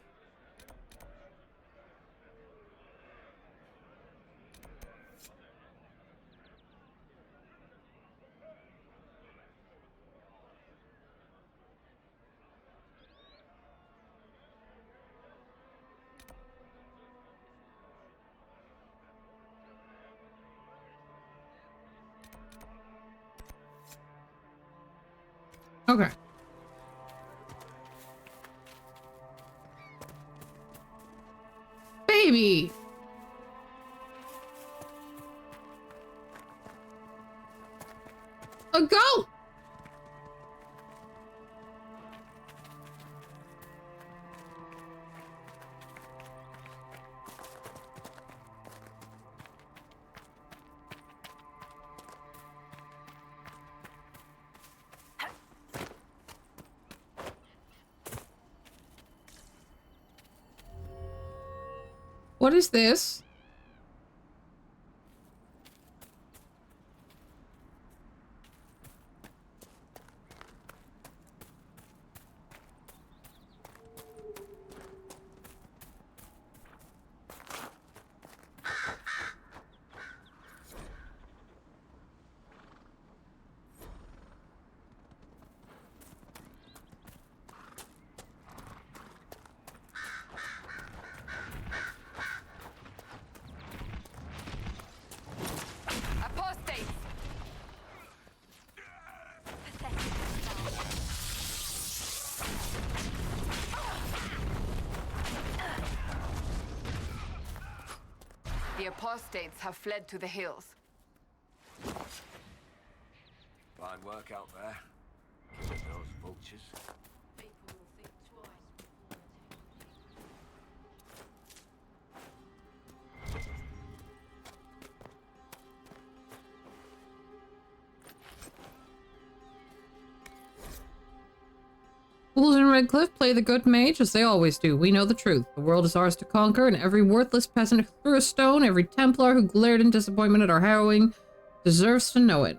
Okay. Baby! A goat! What is this? The apostates have fled to the hills. Fine work out there. Killing those vultures. Fools in Redcliffe play the good mage as they always do. We know the truth. The world is ours to conquer, and every worthless peasant who threw a stone, every Templar who glared in disappointment at our harrowing, deserves to know it.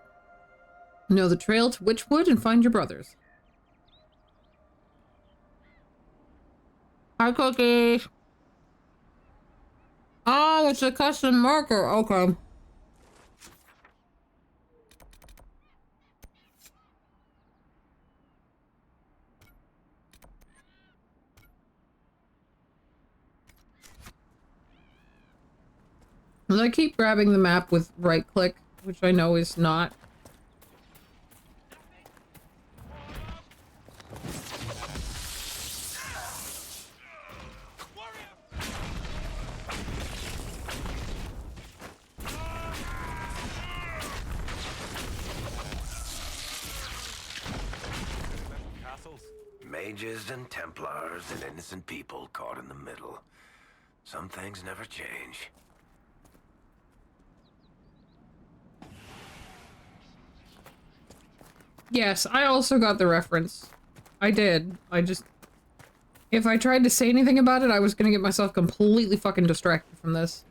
Know the trail to Witchwood and find your brothers. Hi, Cookie. Oh, it's a custom marker. Okay. And I keep grabbing the map with right click, which I know is not. Mages and Templars and innocent people caught in the middle. Some things never change. Yes, I also got the reference. I did. If I tried to say anything about it, I was gonna get myself completely fucking distracted from this.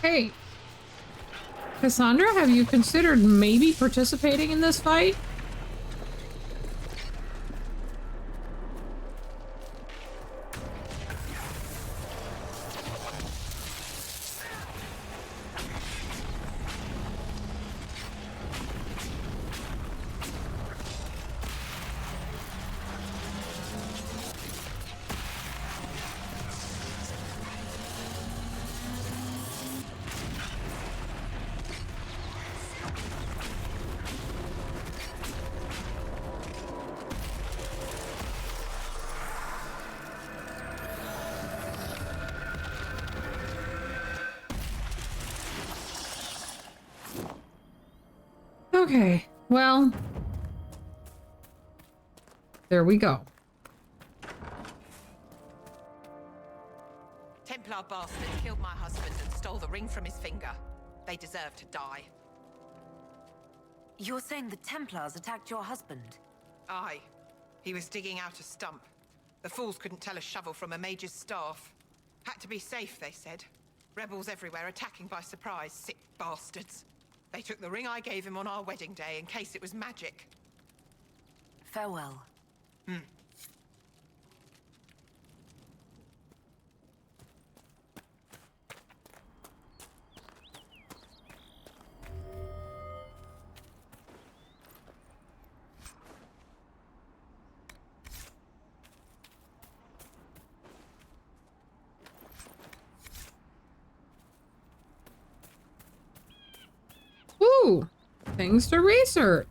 Hey, Cassandra, have you considered maybe participating in this fight? Okay, well, there we go. Templar bastards killed my husband and stole the ring from his finger. They deserve to die. You're saying the Templars attacked your husband? Aye. He was digging out a stump. The fools couldn't tell a shovel from a mage's staff. Had to be safe, they said. Rebels everywhere attacking by surprise, sick bastards. They took the ring I gave him on our wedding day in case it was magic. Farewell. Ooh, things to research.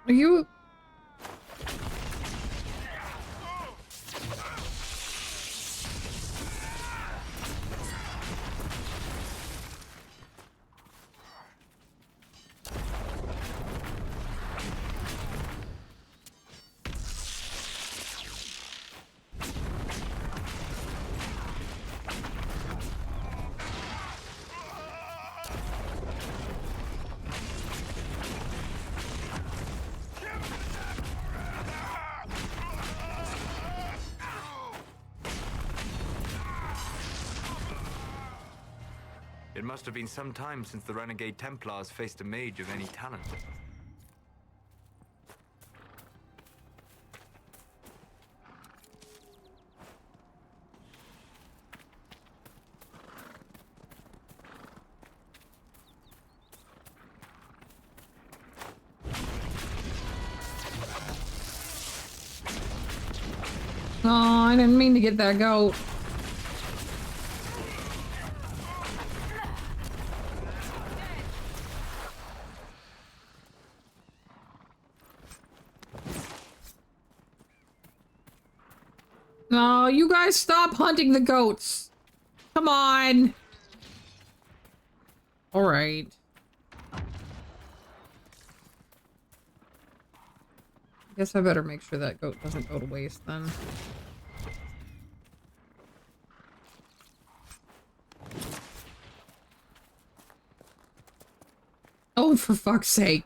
Are you... It must have been some time since the Renegade Templars faced a mage of any talent. Oh, I didn't mean to get that goat. No, you guys stop hunting the goats. Come on. All right. Guess I better make sure that goat doesn't go to waste then. Oh, for fuck's sake.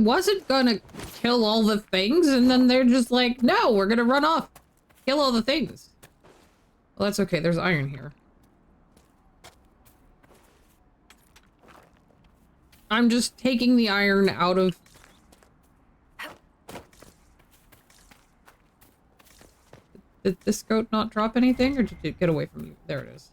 wasn't gonna kill all the things, and then they're just like, no, we're gonna run off. Kill all the things. Well, that's okay. There's iron here. I'm just taking the iron out of... Did this goat not drop anything, or did it get away from you? There it is.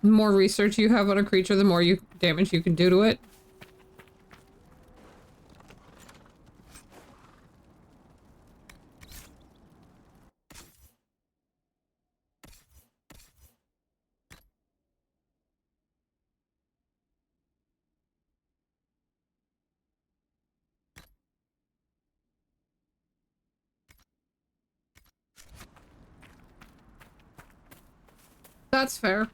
The more research you have on a creature, the more damage you can do to it. That's fair.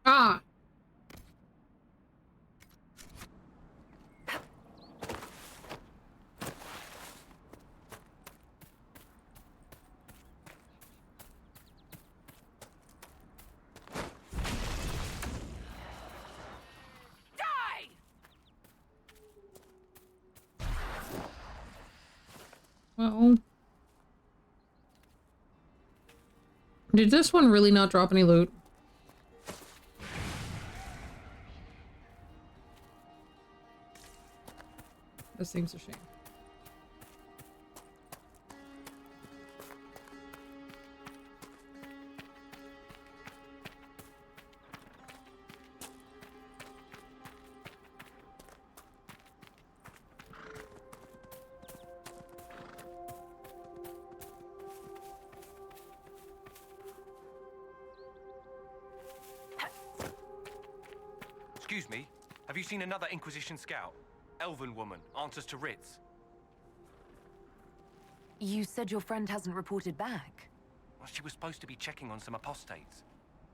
Ah! Well... Did this one really not drop any loot? This seems a shame. Excuse me, have you seen another Inquisition scout? Elven woman, answers to writs. You said your friend hasn't reported back. Well, she was supposed to be checking on some apostates.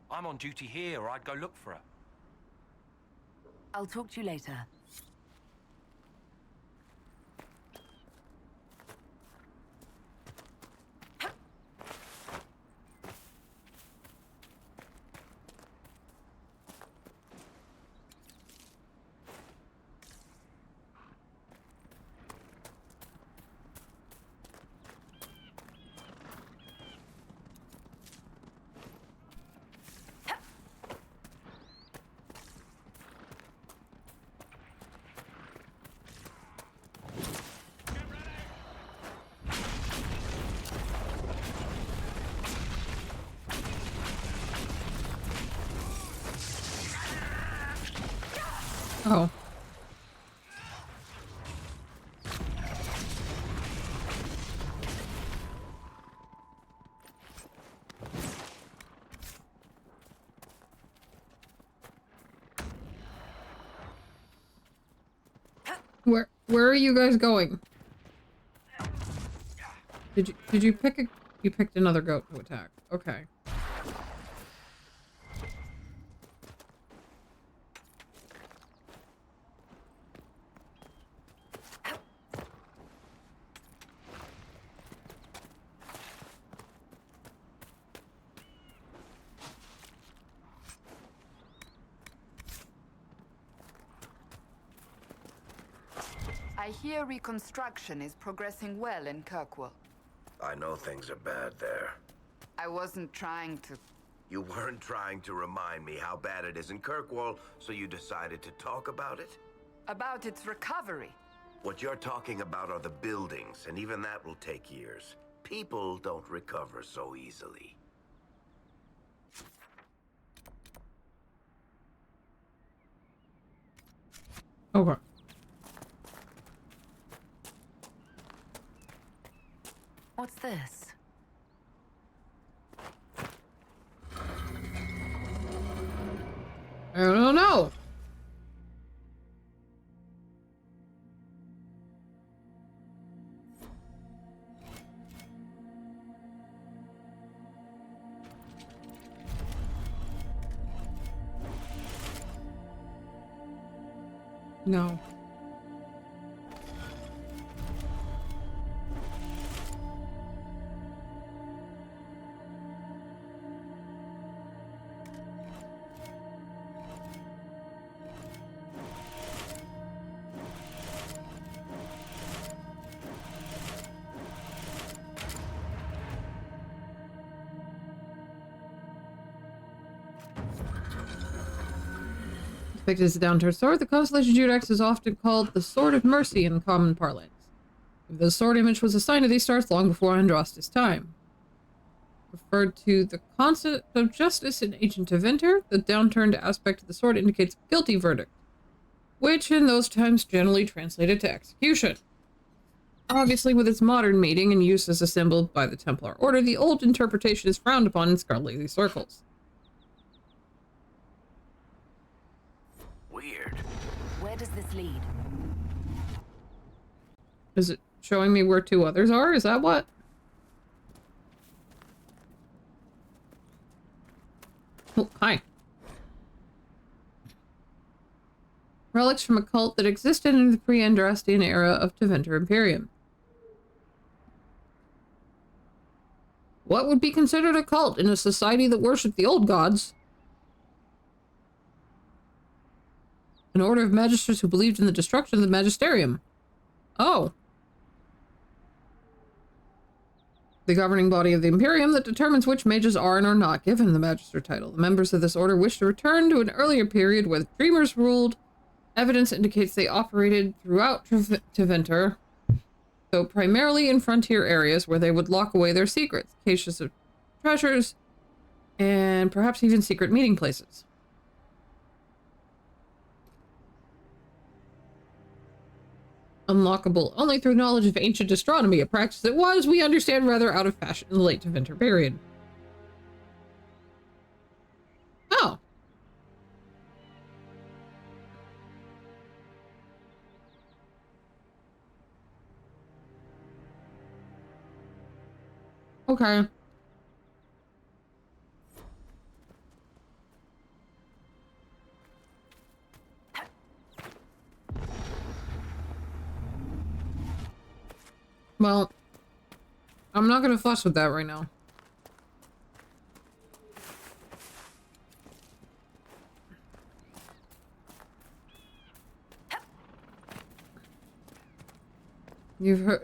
I'm on duty here, or I'd go look for her. I'll talk to you later. Oh. Where are you guys going? Did you pick you picked another goat to attack? Okay. I hear reconstruction is progressing well in Kirkwall. I know things are bad there. I wasn't trying to... You weren't trying to remind me how bad it is in Kirkwall, so you decided to talk about it? About its recovery. What you're talking about are the buildings, and even that will take years. People don't recover so easily. Okay. What's this? I don't know. No. Depicted as a downturned sword, the constellation Judax is often called the Sword of Mercy in common parlance. The sword image was assigned to these stars long before Andraste's time. Referred to the concept of justice in ancient Tevinter, the downturned aspect of the sword indicates guilty verdict, which in those times generally translated to execution. Obviously, with its modern meaning and use as a symbol by the Templar Order, the old interpretation is frowned upon in scholarly circles. Weird. Where does this lead? Is it showing me where two others are? Is that what? Oh, hi. Relics from a cult that existed in the pre-Andrastian era of Tevinter Imperium. What would be considered a cult in a society that worshipped the old gods? An order of magistrates who believed in the destruction of the magisterium. Oh. The governing body of the Imperium that determines which mages are and are not given the magister title. The members of this order wish to return to an earlier period where the dreamers ruled. Evidence indicates they operated throughout Tevinter, though primarily in frontier areas where they would lock away their secrets, caches of treasures, and perhaps even secret meeting places. Unlockable only through knowledge of ancient astronomy, a practice that was, we understand, rather out of fashion in the late Tevinter period. Oh. Okay. Well, I'm not gonna fuss with that right now.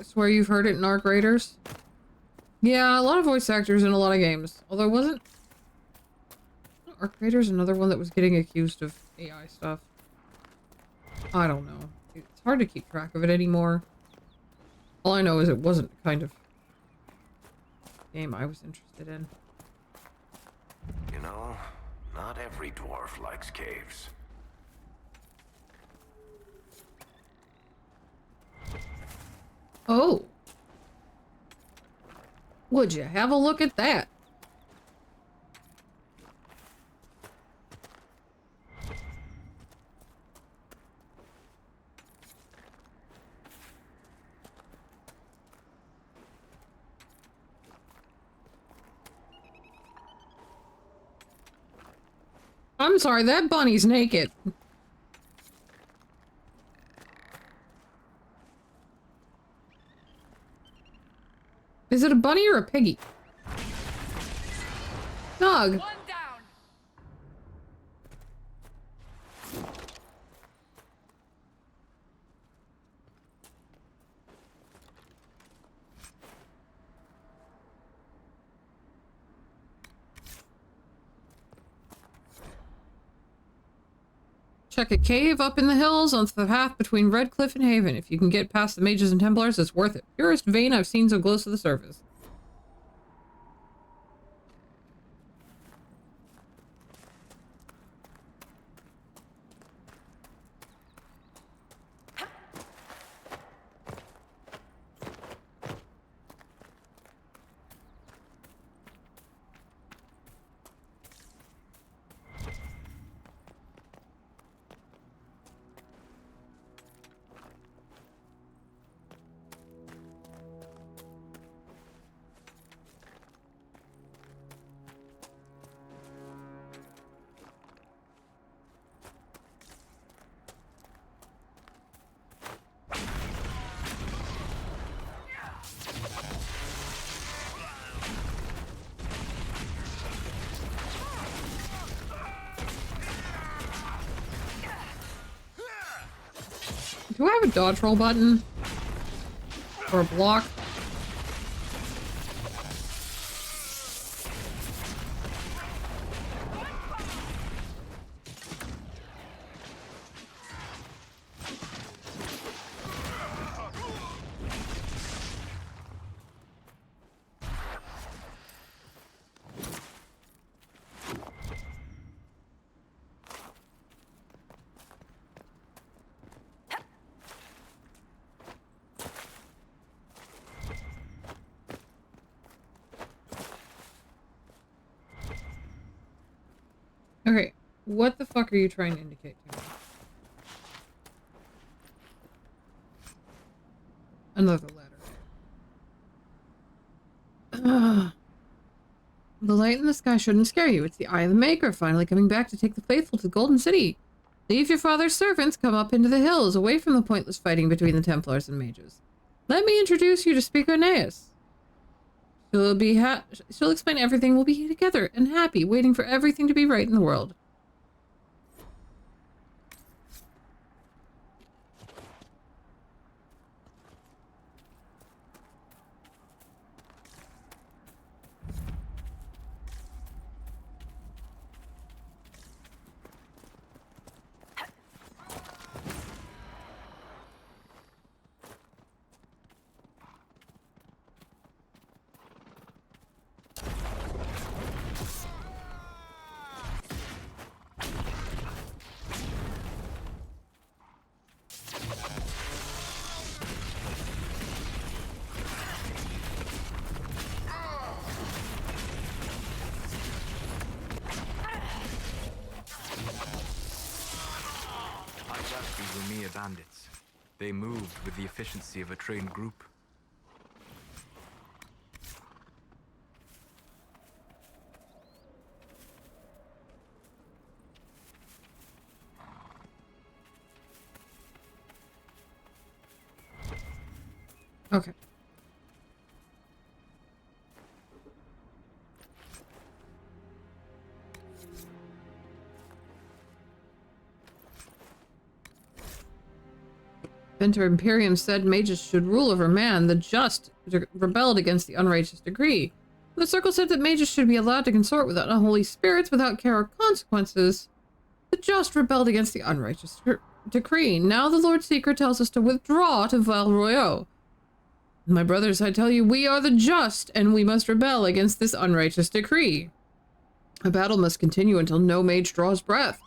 Swear you've heard it in Arc Raiders? Yeah, a lot of voice actors in a lot of games. Although wasn't Arc Raiders another one that was getting accused of AI stuff? I don't know. It's hard to keep track of it anymore. All I know is it wasn't the kind of game I was interested in. You know, not every dwarf likes caves. Oh. Would you have a look at that? I'm sorry, that bunny's naked. Is it a bunny or a piggy? Dog. Check a cave up in the hills on the path between Redcliffe and Haven. If you can get past the mages and Templars, it's worth it. Purest vein I've seen so close to the surface. Do I have a dodge roll button? Or a block? Okay, what the fuck are you trying to indicate to me? Another letter. The light in the sky shouldn't scare you. It's the Eye of the Maker finally coming back to take the faithful to the Golden City. Leave your father's servants, come up into the hills, away from the pointless fighting between the Templars and mages. Let me introduce you to Speaker Aeneas. She'll explain everything. We'll be together and happy, waiting for everything to be right in the world. Bandits. They moved with the efficiency of a trained group. Okay. Venter Imperium said mages should rule over man. The just rebelled against the unrighteous decree. The circle said that mages should be allowed to consort with unholy spirits without care or consequences. The just rebelled against the unrighteous decree. Now the Lord Seeker tells us to withdraw to Val Royeaux. My brothers, I tell you, we are the just, and we must rebel against this unrighteous decree. A battle must continue until no mage draws breath.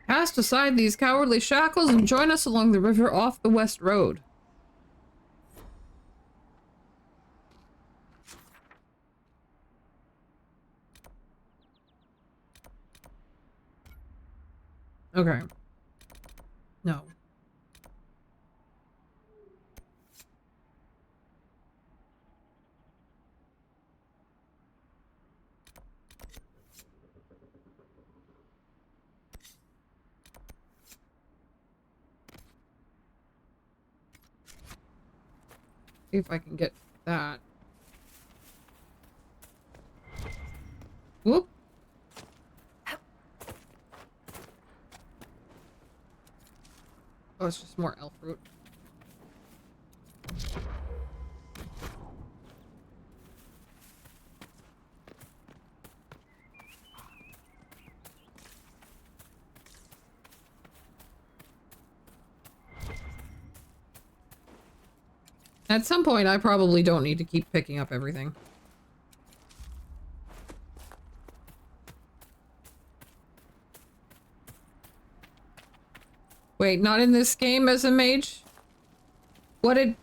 Cast aside these cowardly shackles and join us along the river off the west road. Okay. No. See if I can get that. Whoop. Oh, it's just more elf root. At some point, I probably don't need to keep picking up everything. Wait, not in this game as a mage? What did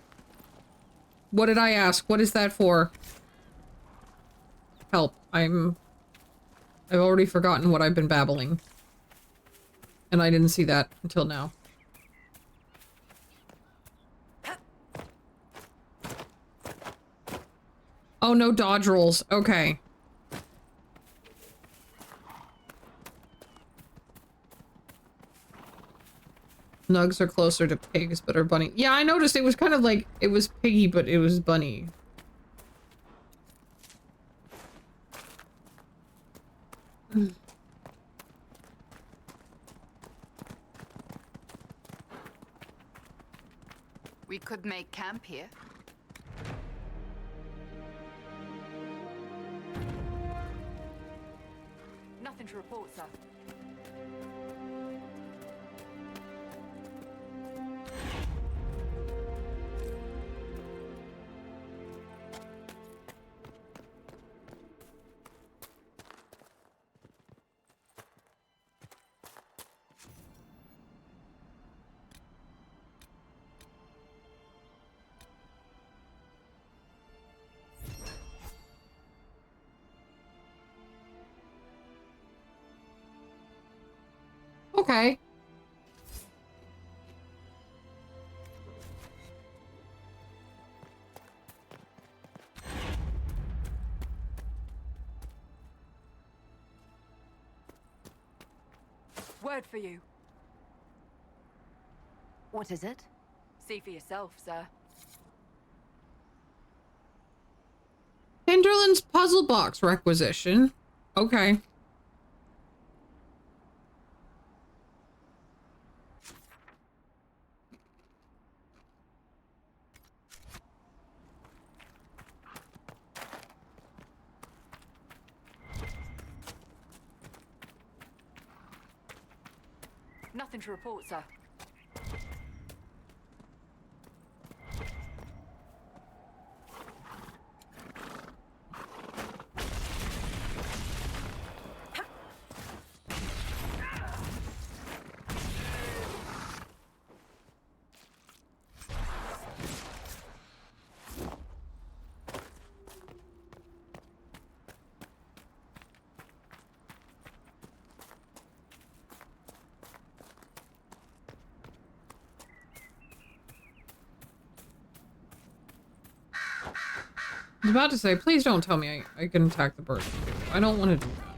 I ask? What is that for? Help. I've already forgotten what I've been babbling. And I didn't see that until now. Oh, no dodge rolls. Okay. Nugs are closer to pigs, but are bunny. Yeah, I noticed it was kind of like, it was piggy, but it was bunny. We could make camp here. Nothing to report, sir. Okay. Word for you. What is it? See for yourself, sir. Hinterland's puzzle box requisition. Okay. Nothing to report, sir. I was about to say, please don't tell me I can attack the bird. I don't want to do that.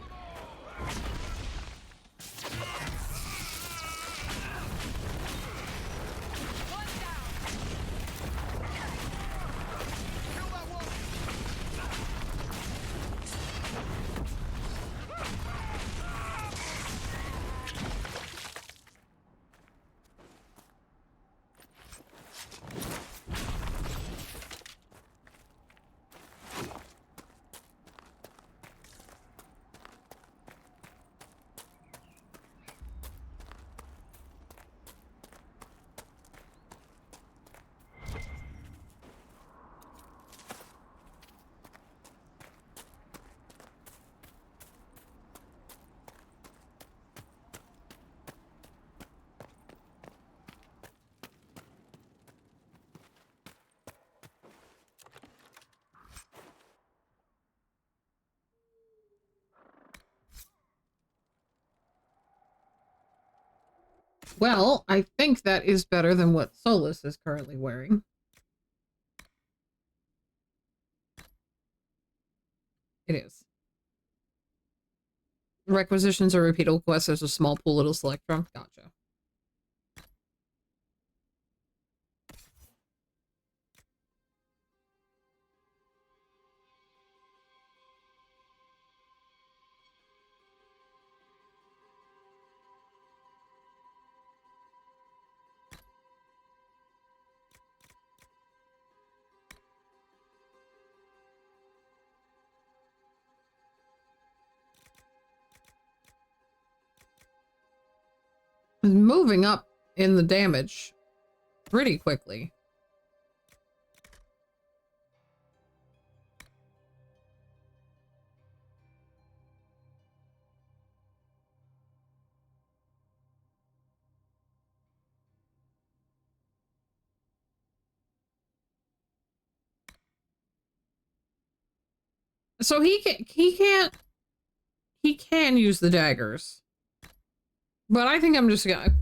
Well, I think that is better than what Solus is currently wearing. It is. Requisitions are repeatable quests. There's a small pool it'll select from. Gotcha. Moving up in the damage pretty quickly. So he can use the daggers. But I think I'm just gonna...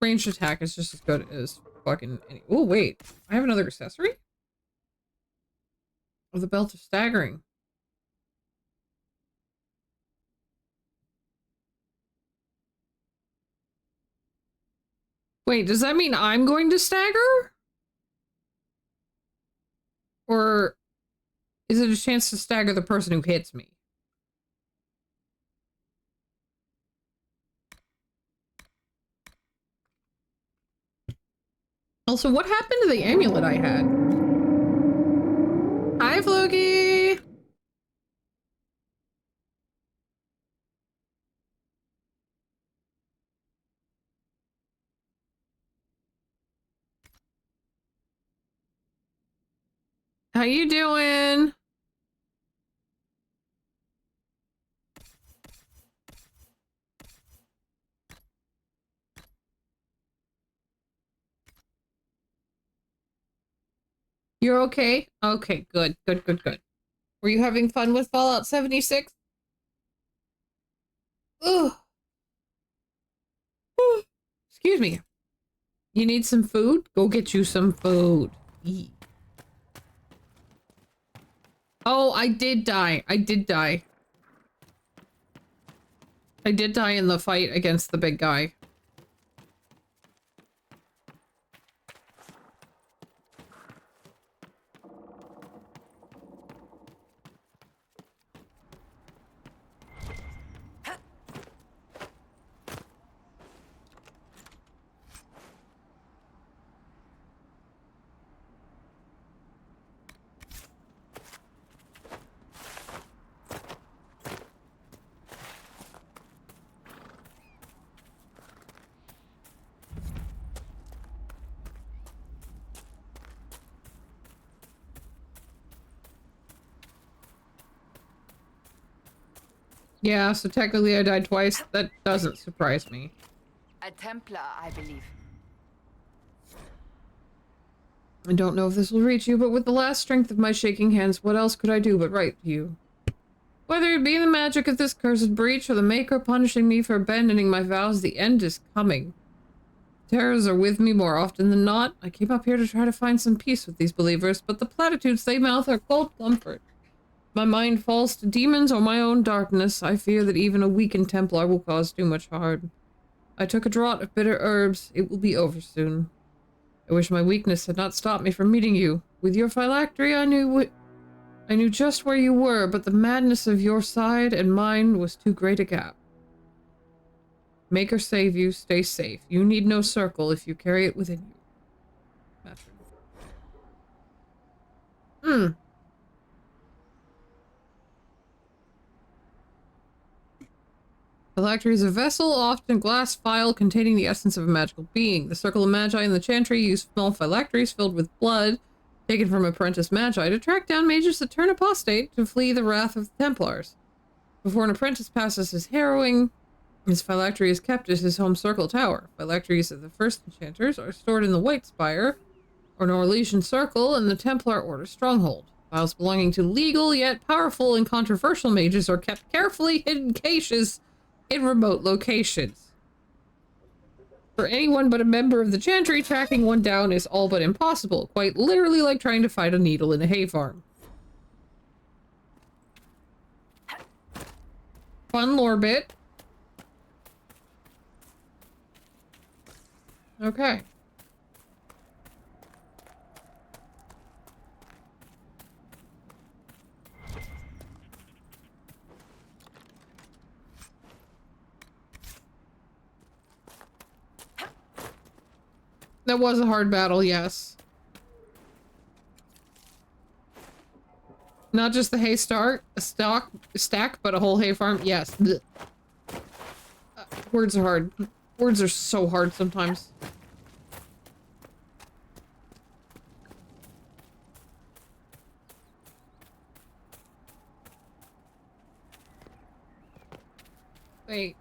Ranged attack is just as good as fucking any... Oh, wait. I have another accessory? Oh, the belt of staggering. Wait, does that mean I'm going to stagger? Or is it a chance to stagger the person who hits me? Also, what happened to the amulet I had? Hi, Floki! How you doing? You're okay? Okay, good, good, good, good. Were you having fun with Fallout 76? Ugh. Excuse me. You need some food? Go get you some food. Eat. Oh, I did die. I did die. I did die in the fight against the big guy. Yeah, so technically I died twice. That doesn't surprise me. A Templar, I believe. I don't know if this will reach you, but with the last strength of my shaking hands, what else could I do but write to you? Whether it be the magic of this cursed breach or the Maker punishing me for abandoning my vows, the end is coming. Terrors are with me more often than not. I came up here to try to find some peace with these believers, but the platitudes they mouth are cold comfort. My mind falls to demons or my own darkness. I fear that even a weakened Templar will cause too much harm. I took a draught of bitter herbs. It will be over soon. I wish my weakness had not stopped me from meeting you. With your phylactery, I knew just where you were, but the madness of your side and mine was too great a gap. Maker save you, stay safe. You need no circle if you carry it within you. Hmm. Phylactery is a vessel, often glass phial, containing the essence of a magical being. The Circle of Magi and the Chantry use small phylacteries filled with blood, taken from apprentice Magi, to track down mages that turn apostate to flee the wrath of the Templars. Before an apprentice passes his harrowing, his phylactery is kept at his home circle tower. Phylacteries of the first enchanters are stored in the White Spire, or Norlesian Circle, in the Templar Order stronghold. Files belonging to legal yet powerful and controversial mages are kept carefully hidden caches in remote locations. For anyone but a member of the Chantry, tracking one down is all but impossible, quite literally like trying to find a needle in a hay farm. Fun lore bit. Okay. That was a hard battle, yes. Not just the hay stack, but a whole hay farm. Yes. Words are hard. Words are so hard sometimes. Wait.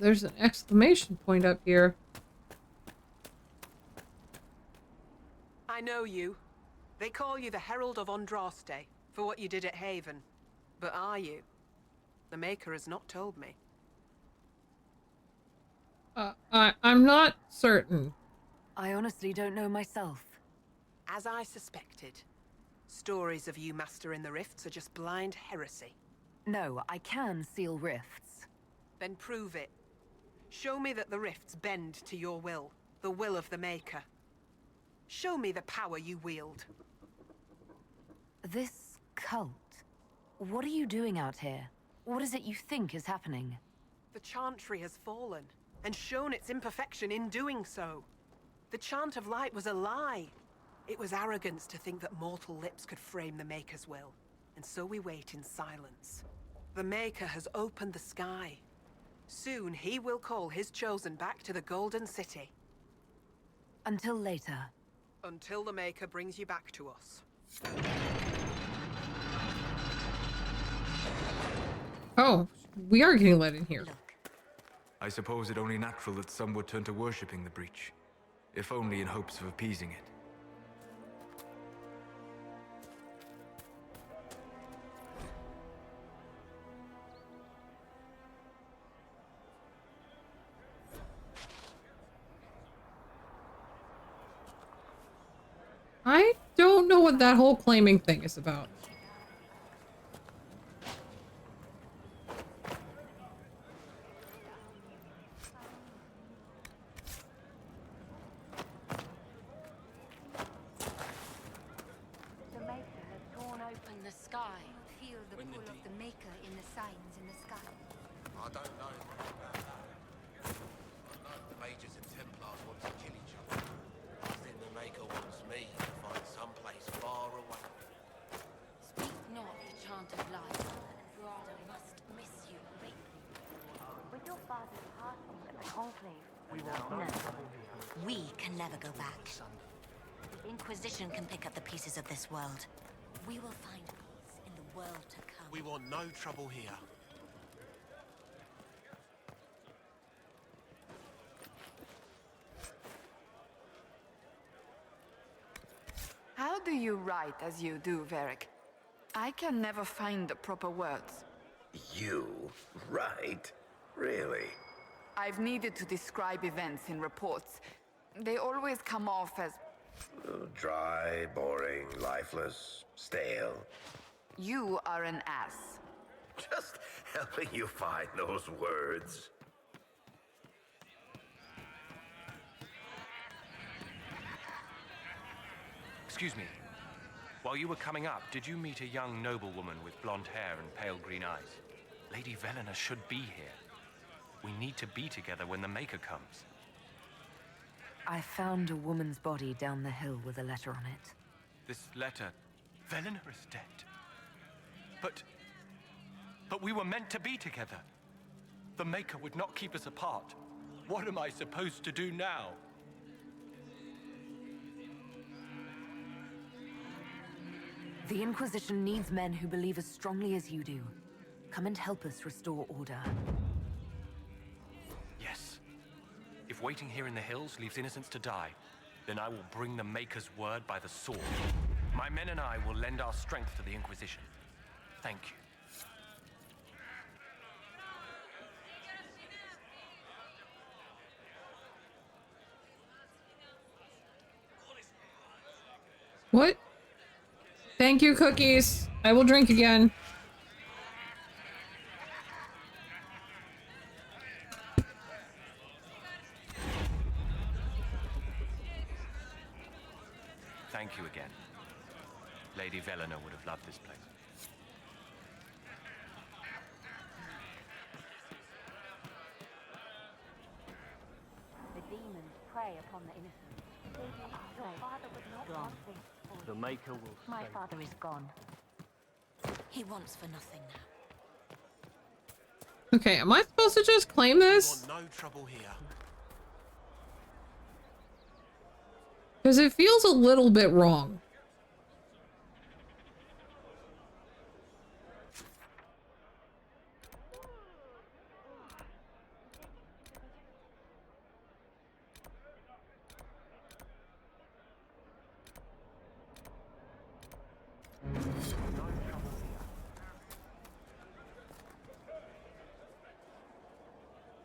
There's an exclamation point up here. I know you. They call you the Herald of Andraste for what you did at Haven. But are you? The Maker has not told me. I'm not certain. I honestly don't know myself. As I suspected. Stories of you mastering the rifts are just blind heresy. No, I can seal rifts. Then prove it. Show me that the rifts bend to your will, the will of the Maker. Show me the power you wield. This cult. What are you doing out here? What is it you think is happening? The Chantry has fallen, and shown its imperfection in doing so. The Chant of Light was a lie. It was arrogance to think that mortal lips could frame the Maker's will, and so we wait in silence. The Maker has opened the sky. Soon he will call his chosen back to the Golden City. Until later. Until the Maker brings you back to us. Oh, we are getting let in here. I suppose it only natural that some would turn to worshipping the breach, if only in hopes of appeasing it. I don't know what that whole claiming thing is about. The Maker has torn open the sky. Feel the pull of the Maker in the signs in the sky. I don't know anything about that. I know the Mages and Templars want to kill each other. I think the Maker wants me to find some place far away. Speak not the chant of life, for I must miss you greatly. With your father's passing at the Conclave, We can never go back. The Inquisition can pick up the pieces of this world. We will find peace in the world to come. We want no trouble here. How do you write as you do, Varric? I can never find the proper words. You? Right? Really? I've needed to describe events in reports. They always come off as... Dry, boring, lifeless, stale. You are an ass. Just helping you find those words. Excuse me. While you were coming up, did you meet a young noblewoman with blonde hair and pale green eyes? Lady Velena should be here. We need to be together when the Maker comes. I found a woman's body down the hill with a letter on it. This letter... Velena is dead. But we were meant to be together. The Maker would not keep us apart. What am I supposed to do now? The Inquisition needs men who believe as strongly as you do. Come and help us restore order. Yes. If waiting here in the hills leaves innocents to die, then I will bring the Maker's word by the sword. My men and I will lend our strength to the Inquisition. Thank you. What? Thank you, cookies. I will drink again. Thank you again. Lady Velena would have loved this place. the demons prey upon the innocent. Your father would not want this. The Maker will My save. father is gone. He wants for nothing now. Okay, am I supposed to just claim this? No trouble here. Because it feels a little bit wrong.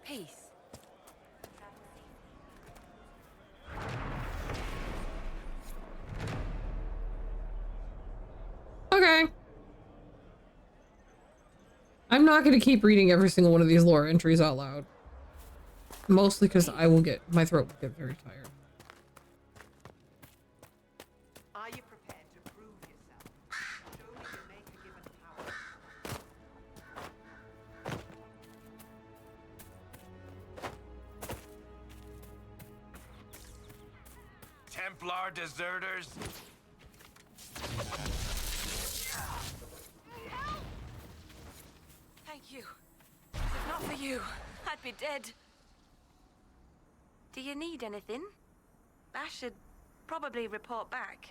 Peace. I'm not going to keep reading every single one of these lore entries out loud. Mostly because my throat will get very tired. Are you prepared to prove yourself? Show me your Maker-given power. Templar deserters? Thank you. If not for you, I'd be dead. Do you need anything? I should probably report back.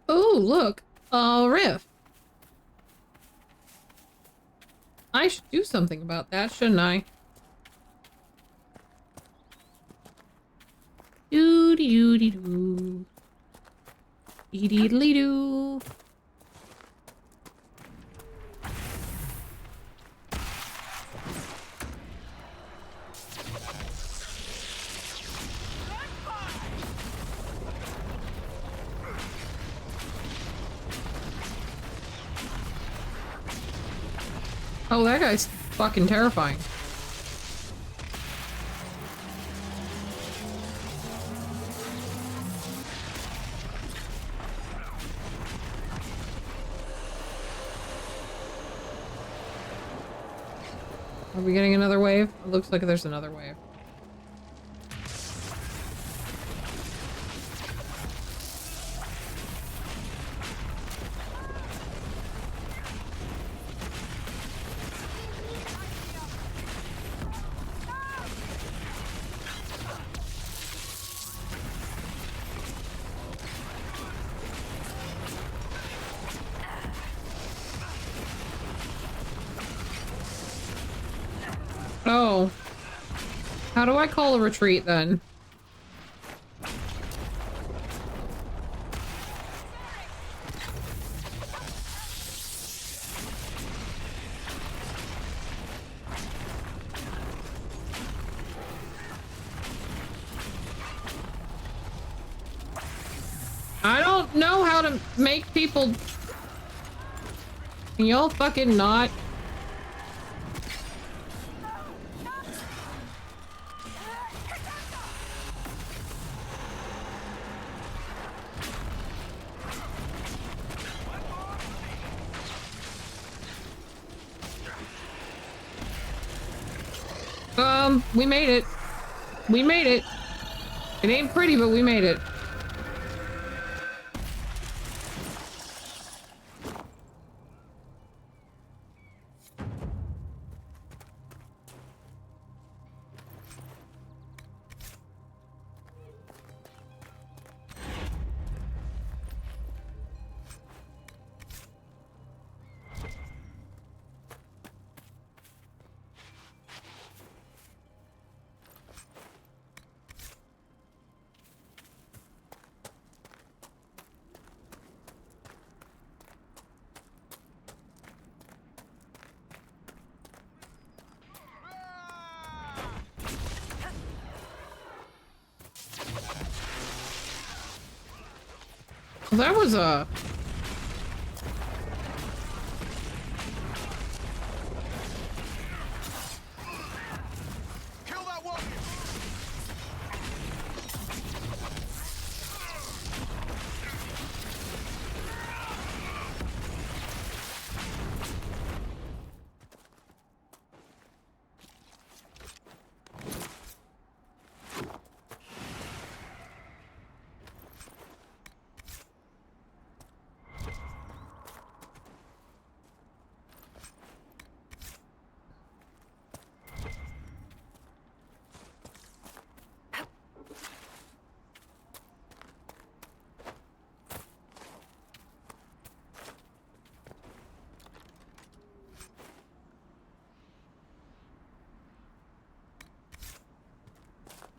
Oh, look. A rift. I should do something about that, shouldn't I? Doo-dee-doo-dee-doo. Dee-dee-dee-doo. Oh, that guy's fucking terrifying. Are we getting another wave? It looks like there's another wave. Oh. How do I call a retreat then? I don't know how to make people... Can y'all fucking not? We made it. We made it. It ain't pretty, but we made it. That was a... Kill that one!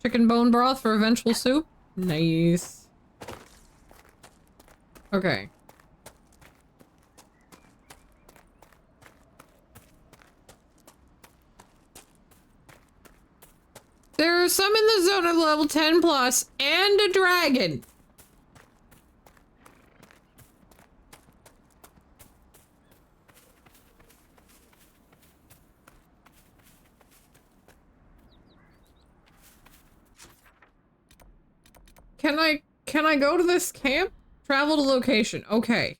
Chicken bone broth for eventual soup? Nice. Okay. There are some in the zone of level 10 plus and a dragon. Can I go to this camp? Travel to location. Okay.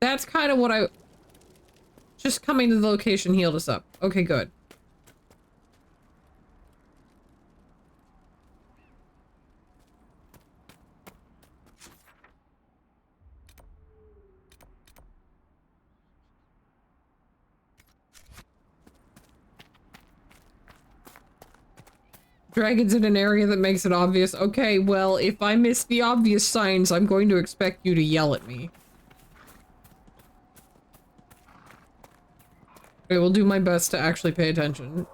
That's kind of what I... Just coming to the location healed us up. Okay, good. Dragons in an area that makes it obvious. Okay, well, if I miss the obvious signs, I'm going to expect you to yell at me. I will do my best to actually pay attention.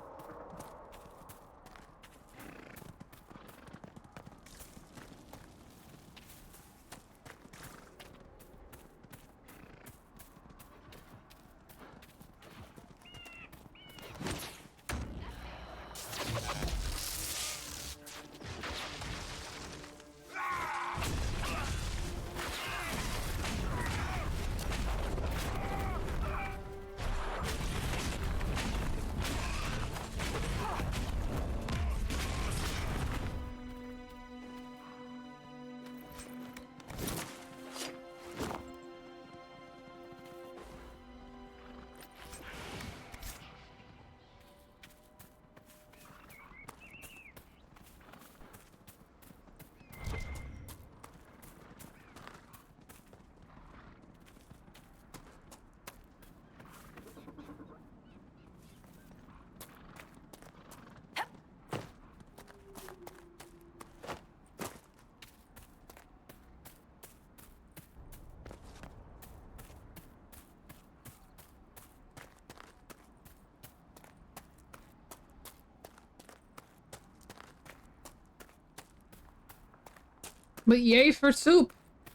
But yay for soup.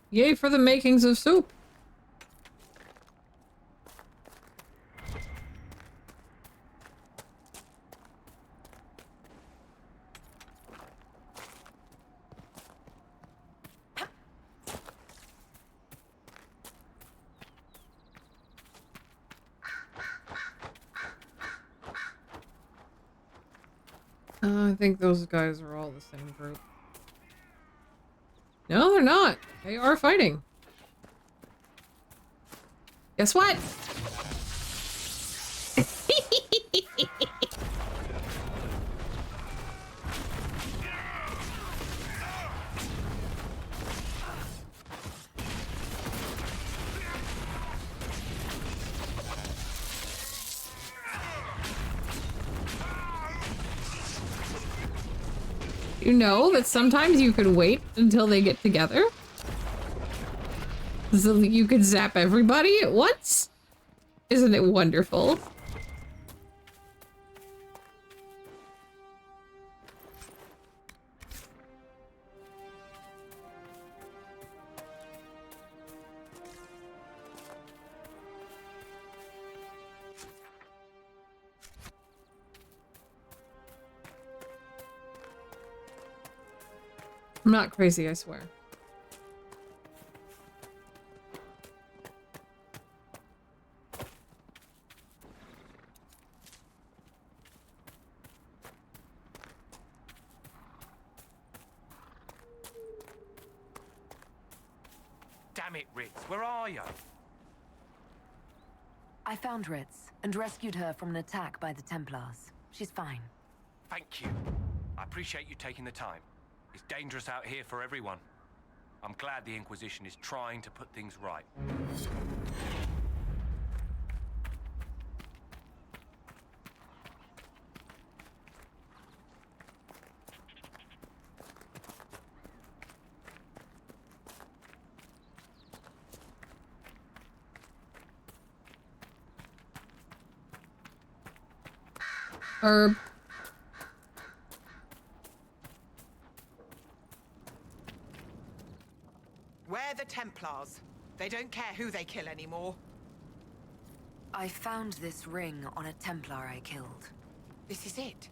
Yay for the makings of soup. I think those guys are all the same group. No, they're not. They are fighting. Guess what? You know that sometimes you can wait until they get together? So that you could zap everybody at once? Isn't it wonderful? I'm not crazy, I swear. Damn it, Ritz, where are you? I found Ritz and rescued her from an attack by the Templars. She's fine. Thank you. I appreciate you taking the time. It's dangerous out here for everyone. I'm glad the Inquisition is trying to put things right. Herb. Where the Templars? They don't care who they kill anymore. I found this ring on a Templar I killed. This is it.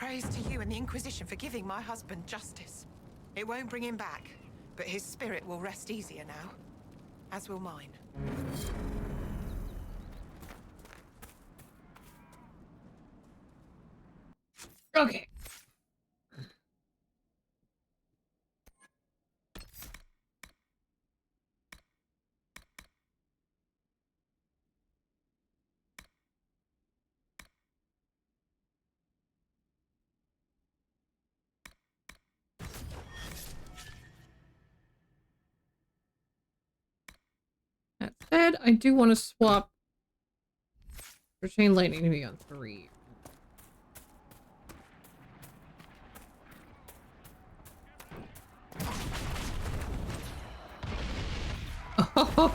Praise to you and the Inquisition for giving my husband justice. It won't bring him back, but his spirit will rest easier now, as will mine. Okay. That said, I do want to swap for Chain Lightning to be on 3.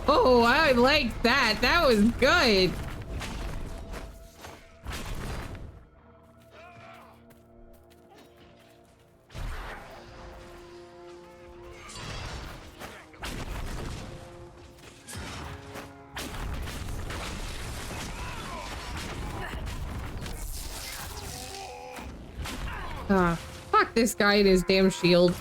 Oh, I like that. That was good. Ah, fuck this guy and his damn shield.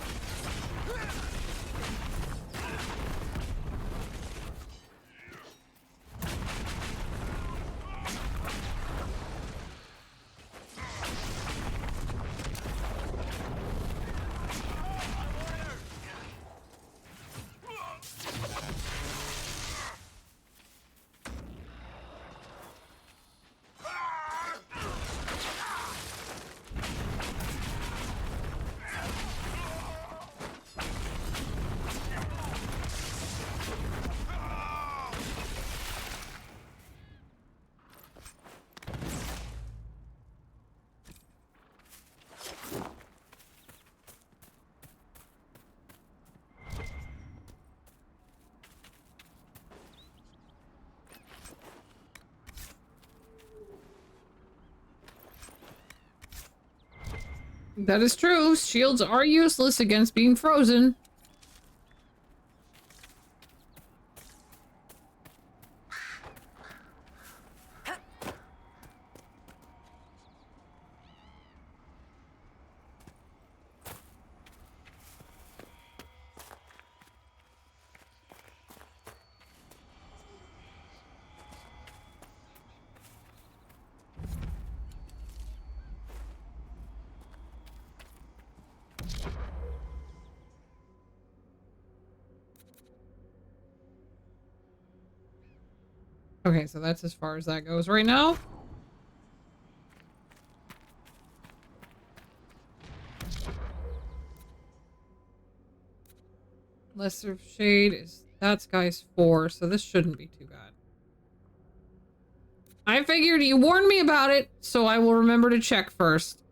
That is true. Shields are useless against being frozen. Okay, so that's as far as that goes right now. Lesser Shade is... That's guy's 4, so this shouldn't be too bad. I figured you warned me about it, so I will remember to check first.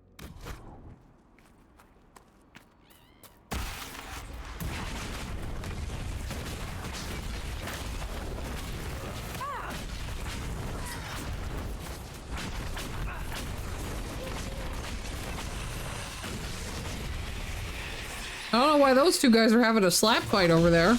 I don't know why those two guys are having a slap fight over there.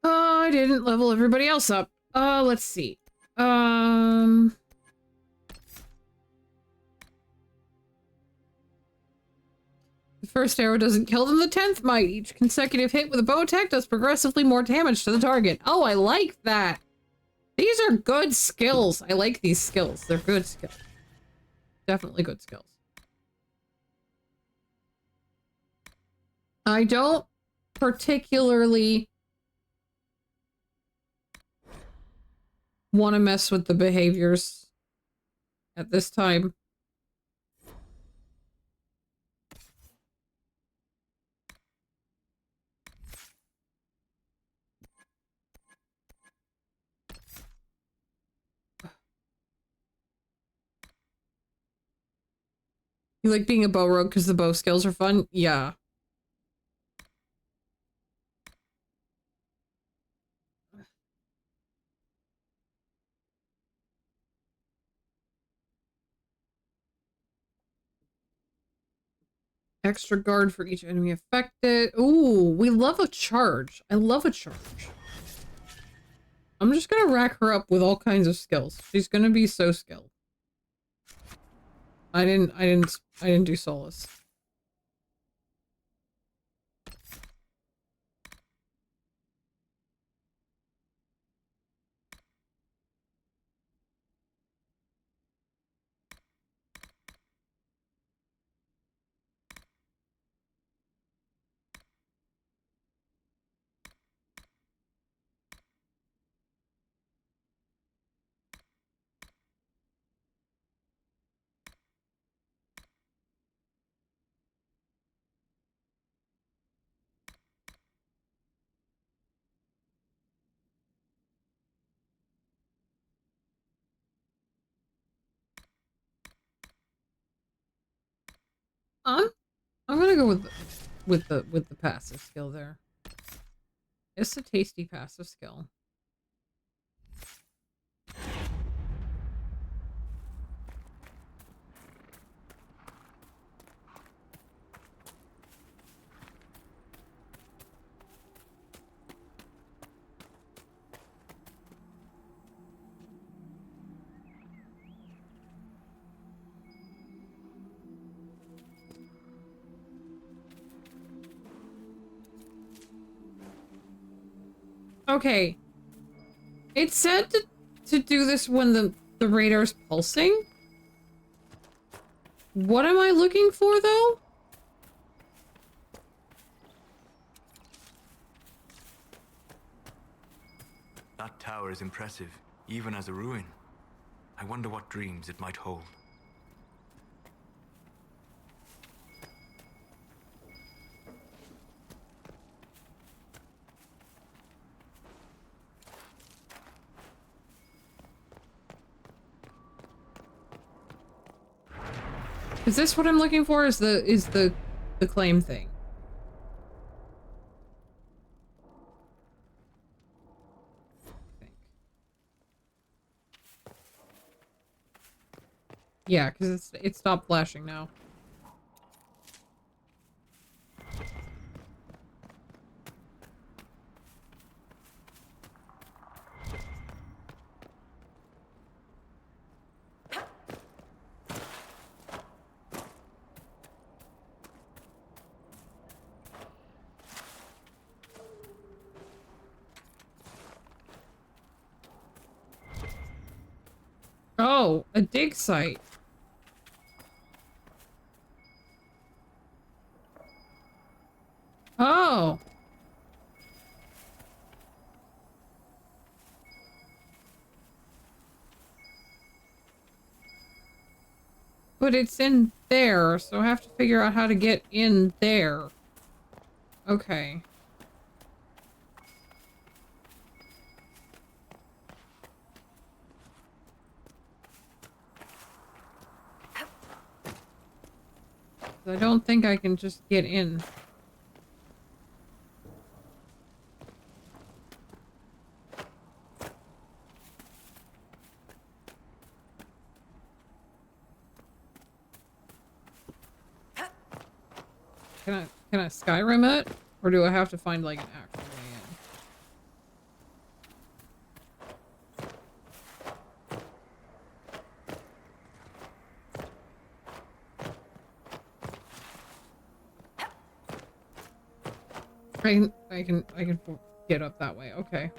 I didn't level everybody else up. Let's see. first arrow doesn't kill them, the 10th might. Each consecutive hit with a bow attack does progressively more damage to the target. Oh, I like that. These are good skills. I like these skills. They're good skills. Definitely good skills. I don't particularly want to mess with the behaviors at this time. You like being a bow rogue because the bow skills are fun? Yeah. Extra guard for each enemy affected. Ooh, we love a charge. I love a charge. I'm just gonna rack her up with all kinds of skills. She's gonna be so skilled. I didn't do Solace. I'm gonna go with the passive skill there. It's a tasty passive skill. Okay. It said to do this when the radar's pulsing. What am I looking for, though? That tower is impressive, even as a ruin. I wonder what dreams it might hold. Is this what I'm looking for? Is the claim thing? Yeah, because it stopped flashing now. Oh, a dig site. Oh. But it's in there, so I have to figure out how to get in there. Okay. I don't think I can just get in. Can I Skyrim it? Or do I have to find like an actual way in? I can get up that way. Okay.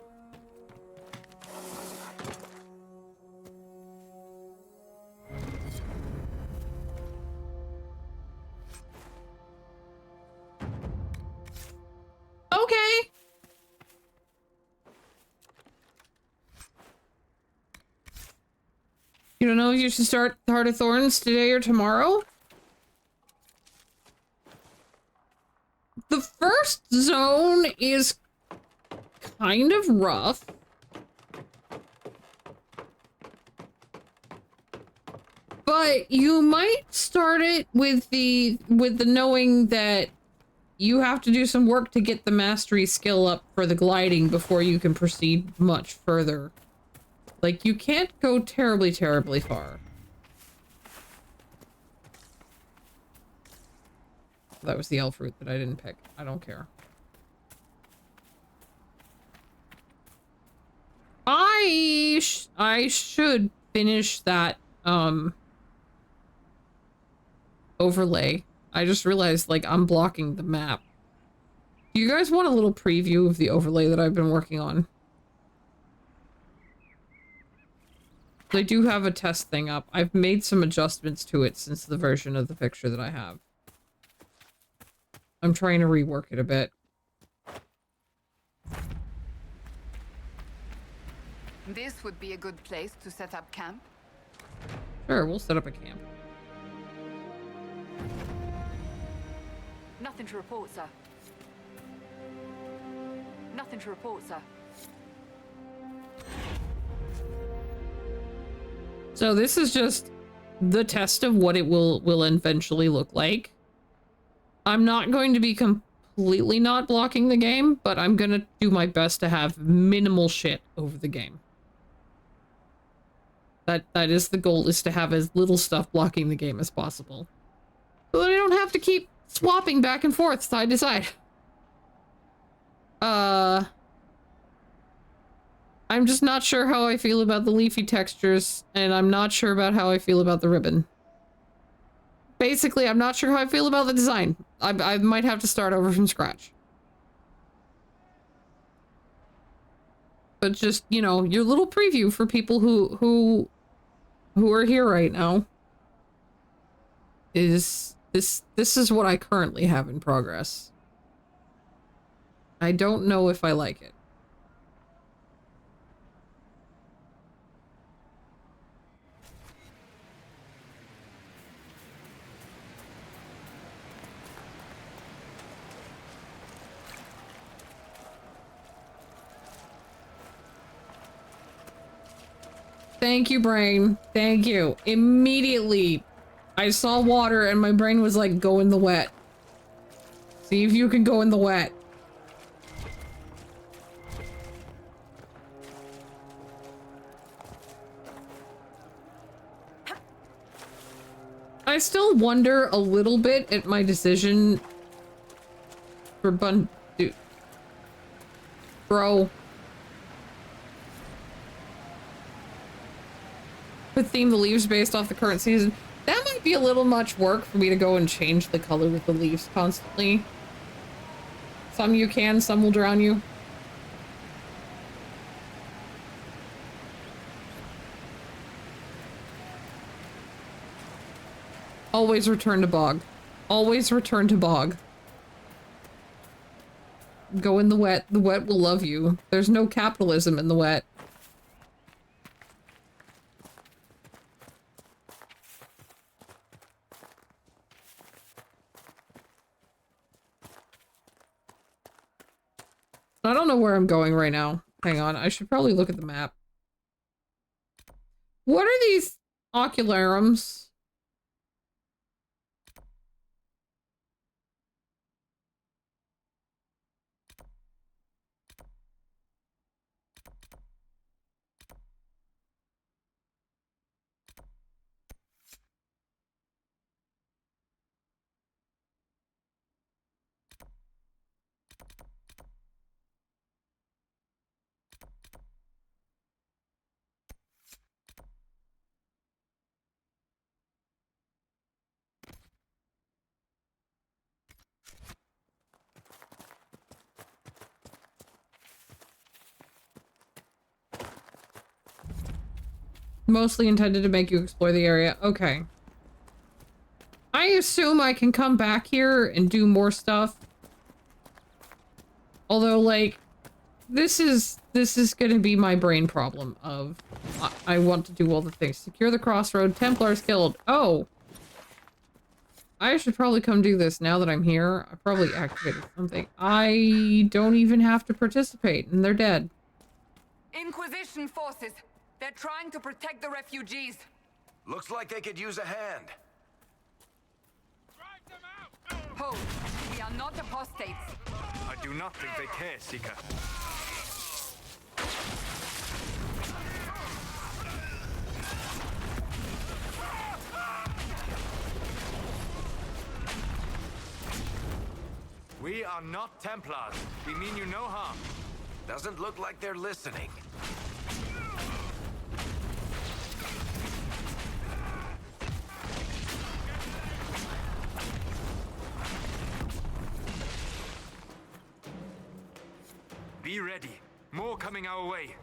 Okay. You don't know if you should start Heart of Thorns today or tomorrow? The first zone is kind of rough. But you might start it with the knowing that you have to do some work to get the mastery skill up for the gliding before you can proceed much further. Like, you can't go terribly, terribly far. That was the elf fruit that I didn't pick. I don't care. I should finish that, overlay. I just realized, like, I'm blocking the map. Do you guys want a little preview of the overlay that I've been working on? They do have a test thing up. I've made some adjustments to it since the version of the picture that I have. I'm trying to rework it a bit. This would be a good place to set up camp. Sure, we'll set up a camp. Nothing to report, sir. Nothing to report, sir. So this is just the test of what it will eventually look like. I'm not going to be completely not blocking the game, but I'm gonna do my best to have minimal shit over the game. That is the goal, is to have as little stuff blocking the game as possible. So that I don't have to keep swapping back and forth, side to side. I'm just not sure how I feel about the leafy textures, and I'm not sure about how I feel about the ribbon. Basically, I'm not sure how I feel about the design. I might have to start over from scratch. But just, you know, your little preview for people who are here right now is this is what I currently have in progress. I don't know if I like it. Thank you, brain. Thank you. Immediately, I saw water and my brain was like, go in the wet. See if you can go in the wet. I still wonder a little bit at my decision for dude. Bro. To theme the leaves based off the current season. That might be a little much work for me to go and change the color with the leaves constantly. Some you can, some will drown you. Always return to bog. Always return to bog. Go in the wet. The wet will love you. There's no capitalism in the wet. I don't know where I'm going right now. Hang on, I should probably look at the map. What are these ocularums? mostly intended to make you explore the area. Okay. I assume I can come back here and do more stuff. Although, like, this is gonna be my brain problem of I want to do all the things. Secure the crossroad, Templars killed. Oh! I should probably come do this now that I'm here. I probably activated something. I don't even have to participate, and they're dead. Inquisition forces! They're trying to protect the refugees! Looks like they could use a hand. Hold! We are not apostates! I do not think they care, Seeker. We are not Templars. We mean you no harm. Doesn't look like they're listening. Be ready. More coming our way.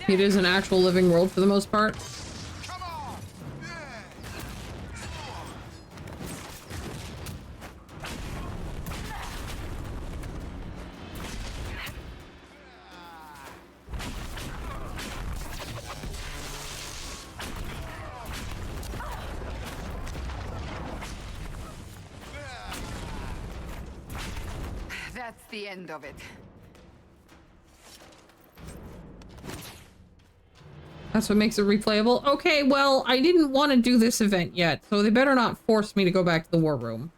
It is an actual living world for the most part. That's the end of it. That's what makes it replayable. Okay, well, I didn't want to do this event yet, so they better not force me to go back to the war room.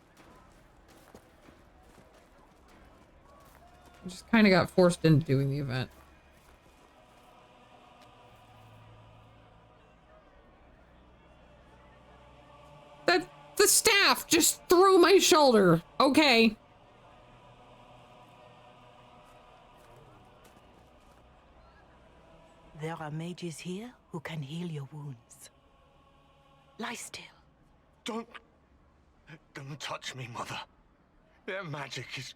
I just kind of got forced into doing the event. The staff just threw my shoulder. Okay. There are mages here who can heal your wounds. Lie still. Don't touch me, Mother. Their magic is...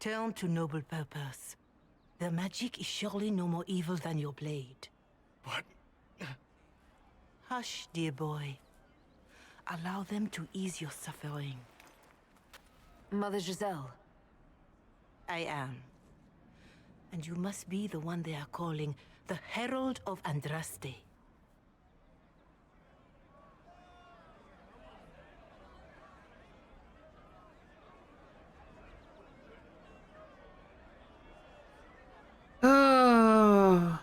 Turn to noble purpose. Their magic is surely no more evil than your blade. But... Hush, dear boy. Allow them to ease your suffering. Mother Giselle. I am. And you must be the one they are calling the Herald of Andraste. Oh.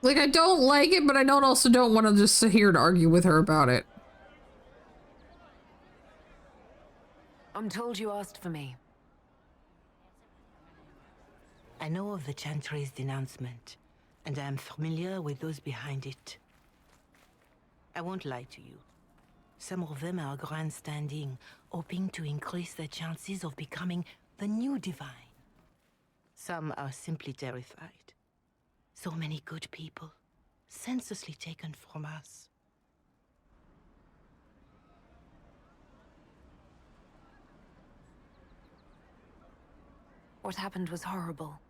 Like, I don't like it, but I don't want to just sit here and argue with her about it. I'm told you asked for me. I know of the Chantry's denouncement, and I am familiar with those behind it. I won't lie to you. Some of them are grandstanding, hoping to increase their chances of becoming the new divine. Some are simply terrified. So many good people, senselessly taken from us. What happened was horrible.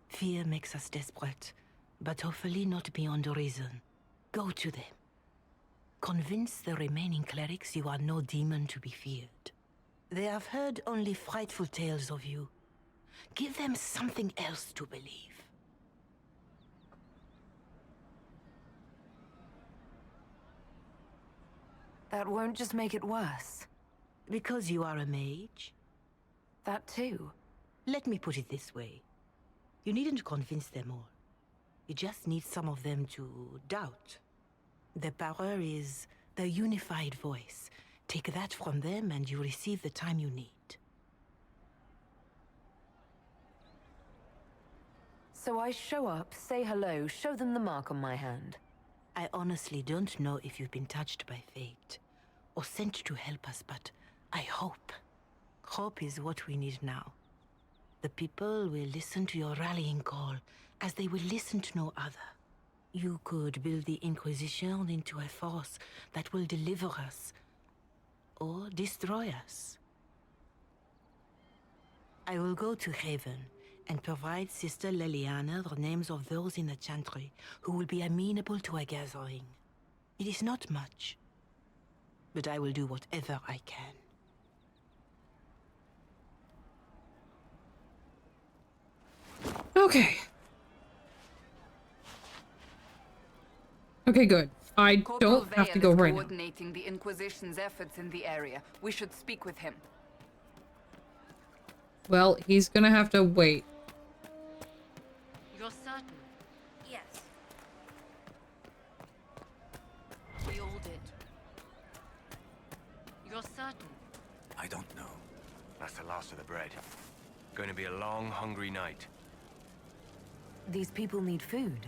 Fear makes us desperate, but hopefully not beyond reason. Go to them. Convince the remaining clerics you are no demon to be feared. They have heard only frightful tales of you. Give them something else to believe. That won't just make it worse. Because you are a mage? That too. Let me put it this way. You needn't convince them all. You just need some of them to doubt. The power is the unified voice. Take that from them and you receive the time you need. So I show up, say hello, show them the mark on my hand. I honestly don't know if you've been touched by fate or sent to help us, but I hope. Hope is what we need now. The people will listen to your rallying call as they will listen to no other. You could build the Inquisition into a force that will deliver us or destroy us. I will go to Haven and provide Sister Leliana the names of those in the Chantry who will be amenable to a gathering. It is not much, but I will do whatever I can. Okay. Okay, good. I Corporal don't have to Vale go is right now. coordinating the Inquisition's efforts in the area. We should speak with him. Well, he's gonna have to wait. You're certain? Yes. We all did. You're certain? I don't know. That's the last of the bread. Going to be a long, hungry night. These people need food.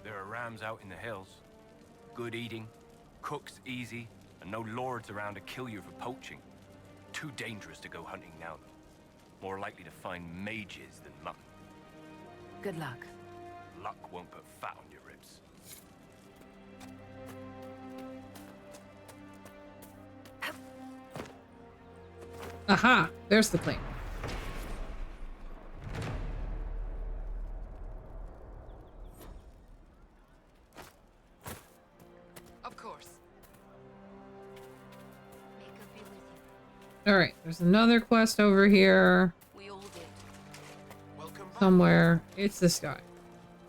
There are rams out in the hills. Good eating, cooks easy, and no lords around to kill you for poaching. Too dangerous to go hunting now. More likely to find mages than mutton. Good luck. Luck won't put fat on your ribs. Aha! There's the plane. Of course. Alright, there's another quest over here. We all did. Somewhere. It's this guy.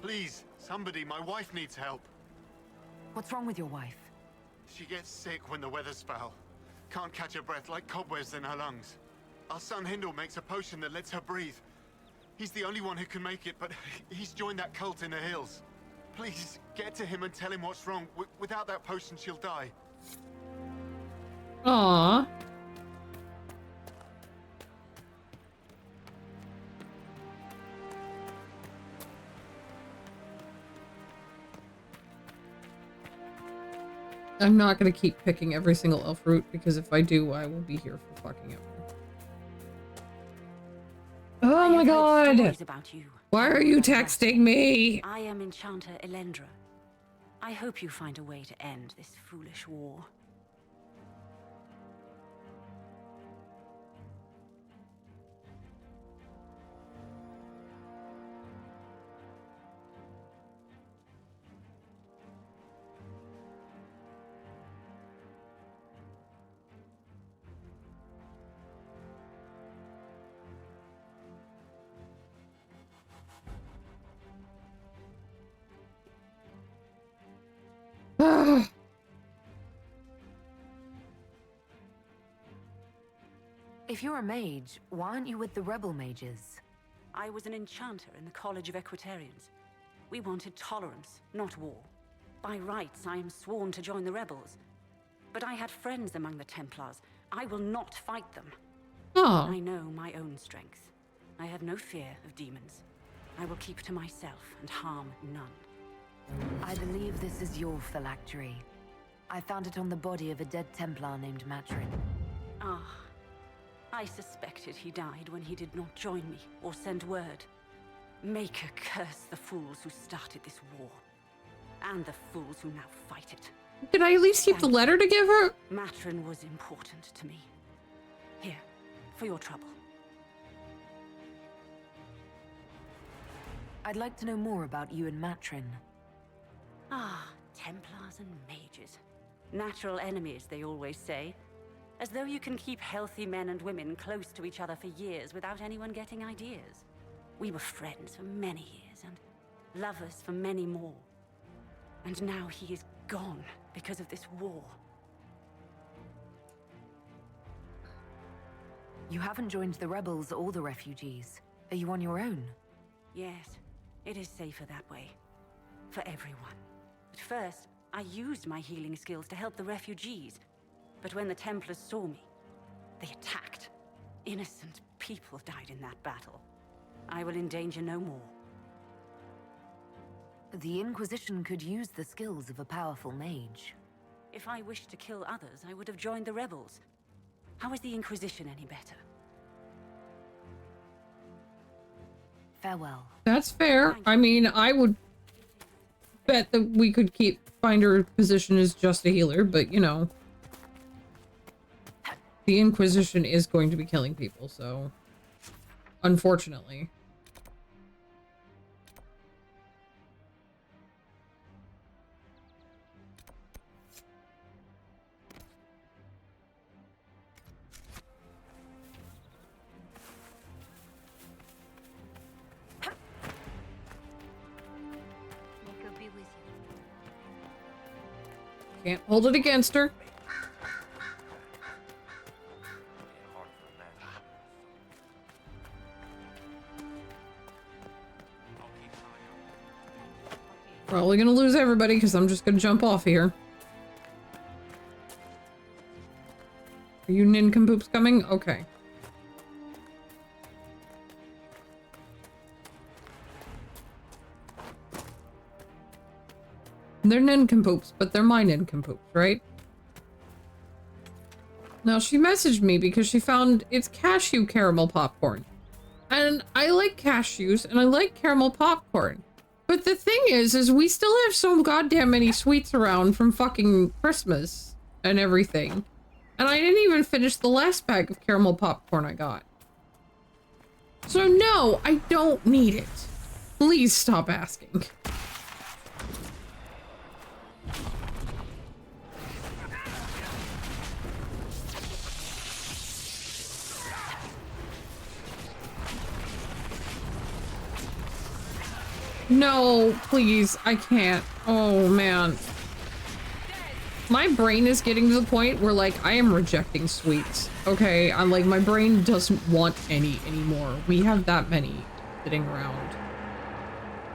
Please, somebody, my wife needs help. What's wrong with your wife? She gets sick when the weather's foul. Can't catch her breath, like cobwebs in her lungs. Our son Hindle makes a potion that lets her breathe. He's the only one who can make it, but he's joined that cult in the hills. Please, get to him and tell him what's wrong. Without that potion, she'll die. Aww. I'm not gonna keep picking every single elf route, because if I do, I will be here for fucking ever. Oh my god! About you. Why are you texting me? I am Enchanter Elendra. I hope you find a way to end this foolish war. If you're a mage, why aren't you with the rebel mages? I was an enchanter in the College of Equitarians. We wanted tolerance, not war. By rights, I am sworn to join the rebels. But I had friends among the Templars. I will not fight them. Oh. I know my own strength. I have no fear of demons. I will keep to myself and harm none. I believe this is your phylactery. I found it on the body of a dead Templar named Matrin. Ah. I suspected he died when he did not join me or send word. Maker curse the fools who started this war. And the fools who now fight it. Did I at least keep the letter to give her? Matrin was important to me. Here, for your trouble. I'd like to know more about you and Matrin. Ah, Templars and mages. Natural enemies, they always say. As though you can keep healthy men and women close to each other for years without anyone getting ideas. We were friends for many years, and lovers for many more. And now he is gone because of this war. You haven't joined the rebels or the refugees. Are you on your own? Yes, it is safer that way. For everyone. But first, I used my healing skills to help the refugees. But when the Templars saw me, they attacked. Innocent people died in that battle. I will endanger no more. The Inquisition could use the skills of a powerful mage. If I wished to kill others, I would have joined the rebels. How is the Inquisition any better? Farewell. That's fair. I mean, I would bet that we could find her position as just a healer, but you know. The Inquisition is going to be killing people, so unfortunately. Can't hold it against her. Probably gonna lose everybody because I'm just gonna jump off here. Are you nincompoops coming? Okay. They're nincompoops, but they're my nincompoops, right? Now, she messaged me because she found it's cashew caramel popcorn. And I like cashews, and I like caramel popcorn. But the thing is we still have so goddamn many sweets around from fucking Christmas and everything. And I didn't even finish the last bag of caramel popcorn I got. So no, I don't need it. Please stop asking. No, please, I can't. Oh, man. My brain is getting to the point where, like, I am rejecting sweets. Okay, I'm like, my brain doesn't want any anymore. We have that many sitting around.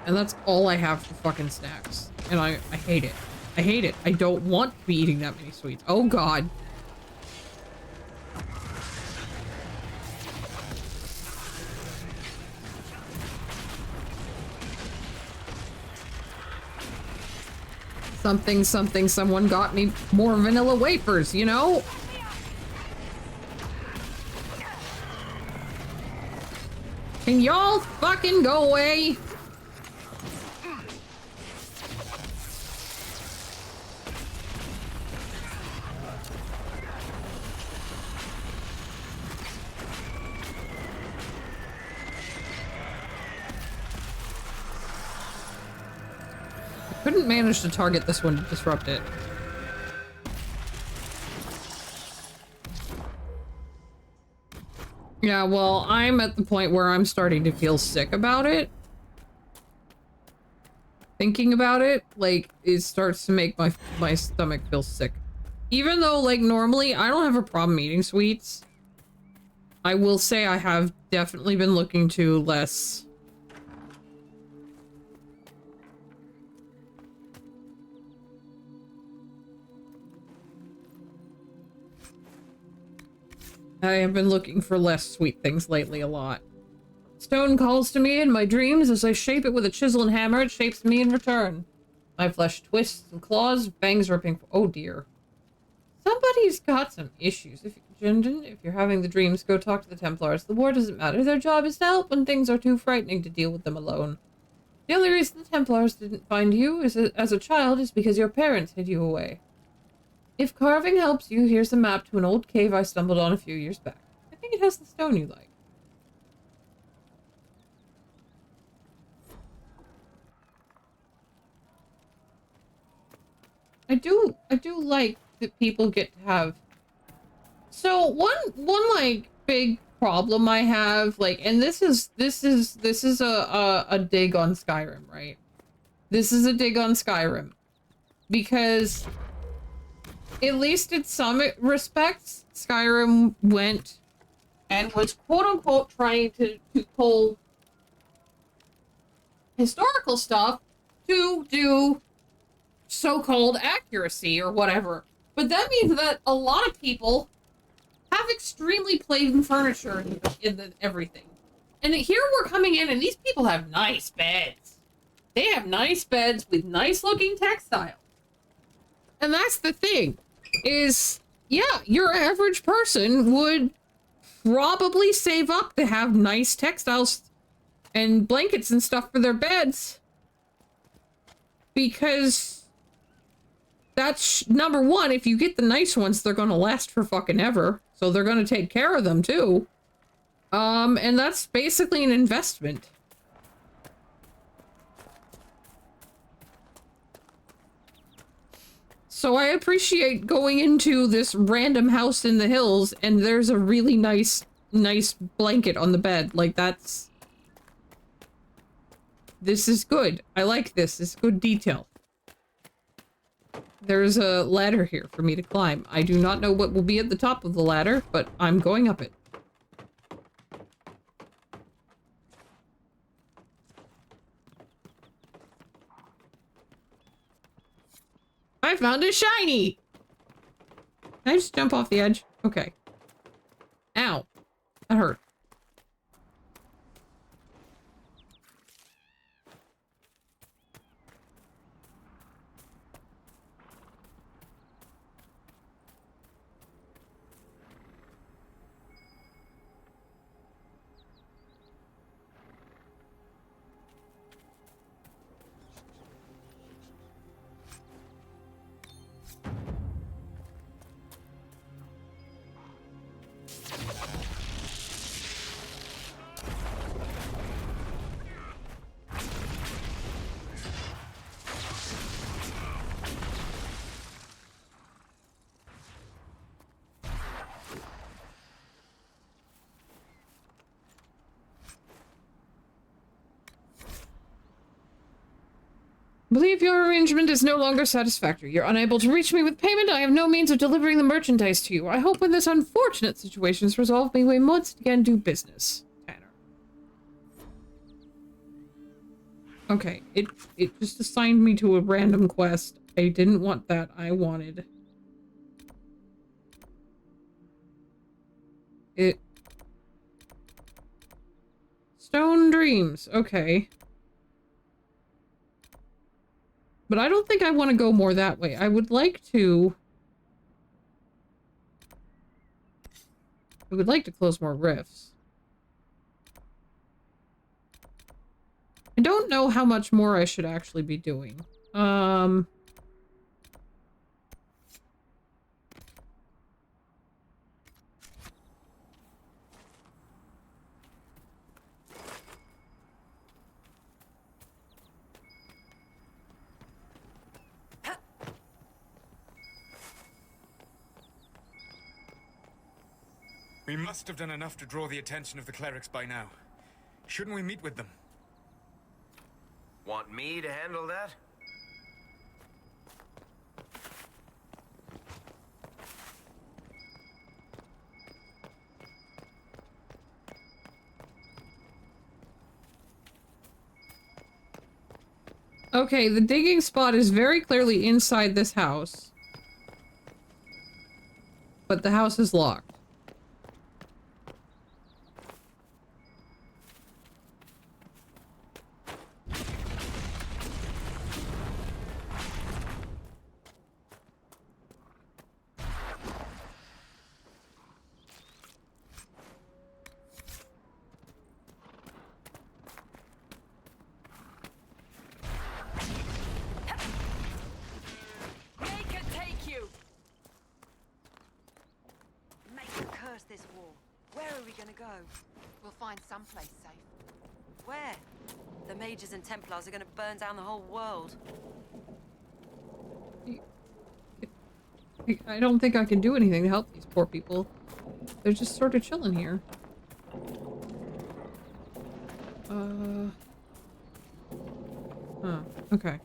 And that's all I have for fucking snacks. And I hate it. I hate it. I don't want to be eating that many sweets. Oh, God. Something, something, someone got me more vanilla wafers, you know? Can y'all fucking go away? Couldn't manage to target this one to disrupt it. Yeah, well, I'm at the point where I'm starting to feel sick about it. Thinking about it, like, it starts to make my stomach feel sick. Even though, like, normally I don't have a problem eating sweets. I will say I have definitely been looking to less... I have been looking for less sweet things lately a lot. Stone calls to me in my dreams as I shape it with a chisel and hammer. It shapes me in return. My flesh twists and claws, fangs ripping. Oh dear. Somebody's got some issues. If you're having the dreams, go talk to the Templars. The war doesn't matter. Their job is to help when things are too frightening to deal with them alone. The only reason the Templars didn't find you as a child is because your parents hid you away. If carving helps you, here's a map to an old cave I stumbled on a few years back. I think it has the stone you like. I do like that people get to have... So one like big problem I have, like, and this is a dig on Skyrim, right? This is a dig on Skyrim. Because at least in some respects, Skyrim went and was quote-unquote trying to pull historical stuff to do so-called accuracy or whatever. But that means that a lot of people have extremely plain furniture in everything. And here we're coming in and these people have nice beds. They have nice beds with nice looking textiles. And that's the thing, is, yeah, your average person would probably save up to have nice textiles and blankets and stuff for their beds. Because that's, number one, if you get the nice ones, they're gonna last for fucking ever. So they're gonna take care of them too. And that's basically an investment. So I appreciate going into this random house in the hills and there's a really nice blanket on the bed. Like, that's... This is good. I like this. It's good detail. There's a ladder here for me to climb. I do not know what will be at the top of the ladder, but I'm going up it. I found a shiny! Can I just jump off the edge? Okay. Ow. That hurt. I believe your arrangement is no longer satisfactory. You're unable to reach me with payment. I have no means of delivering the merchandise to you. I hope when this unfortunate situation is resolved, we may once again do business. Tanner. Okay, it just assigned me to a random quest. I didn't want that. I wanted... it... Stone Dreams. Okay. But I don't think I want to go more that way. I would like to... I would like to close more rifts. I don't know how much more I should actually be doing. We must have done enough to draw the attention of the clerics by now. Shouldn't we meet with them? Want me to handle that? Okay, the digging spot is very clearly inside this house. But the house is locked. This war. Where are we gonna go? We'll find someplace safe. Where? The mages and Templars are gonna burn down the whole world. I don't think I can do anything to help these poor people. They're just sort of chilling here. Huh. Okay.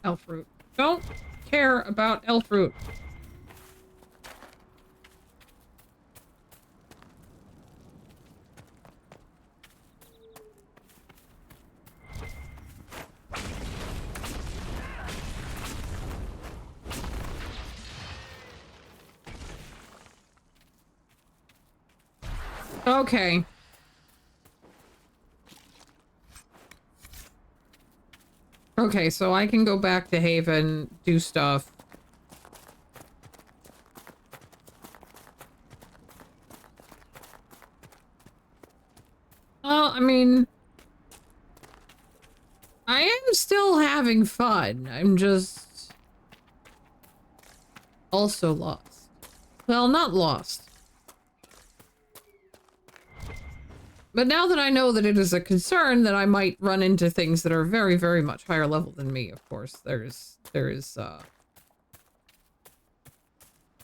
elf root. Don't care about elf root. Okay. Okay, so I can go back to Haven, do stuff. Well, I mean, I am still having fun. I'm just also lost. Well, not lost. But now that I know that it is a concern that I might run into things that are very, very much higher level than me, of course,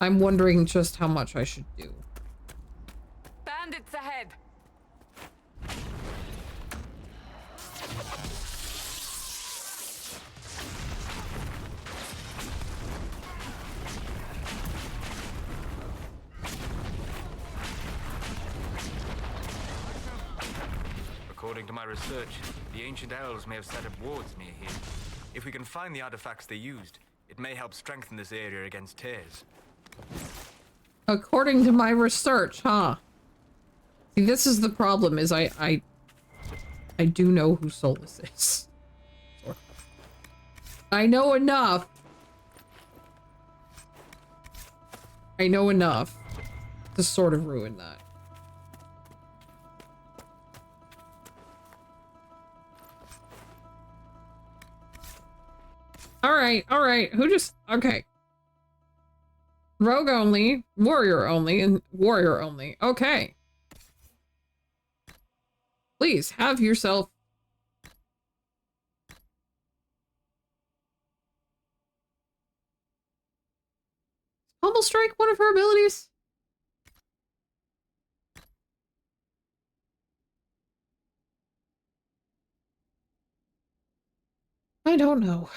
I'm wondering just how much I should do. Bandits ahead! According to my research, the ancient elves may have set up wards near here. If we can find the artifacts they used, it may help strengthen this area against tears. According to my research, huh? See, this is the problem, is I do know who Solus is. I know enough. I know enough to sort of ruin that. Alright. Who just... Okay. Rogue only, warrior only, and warrior only. Okay. Please, have yourself... Pummel Strike one of her abilities? I don't know.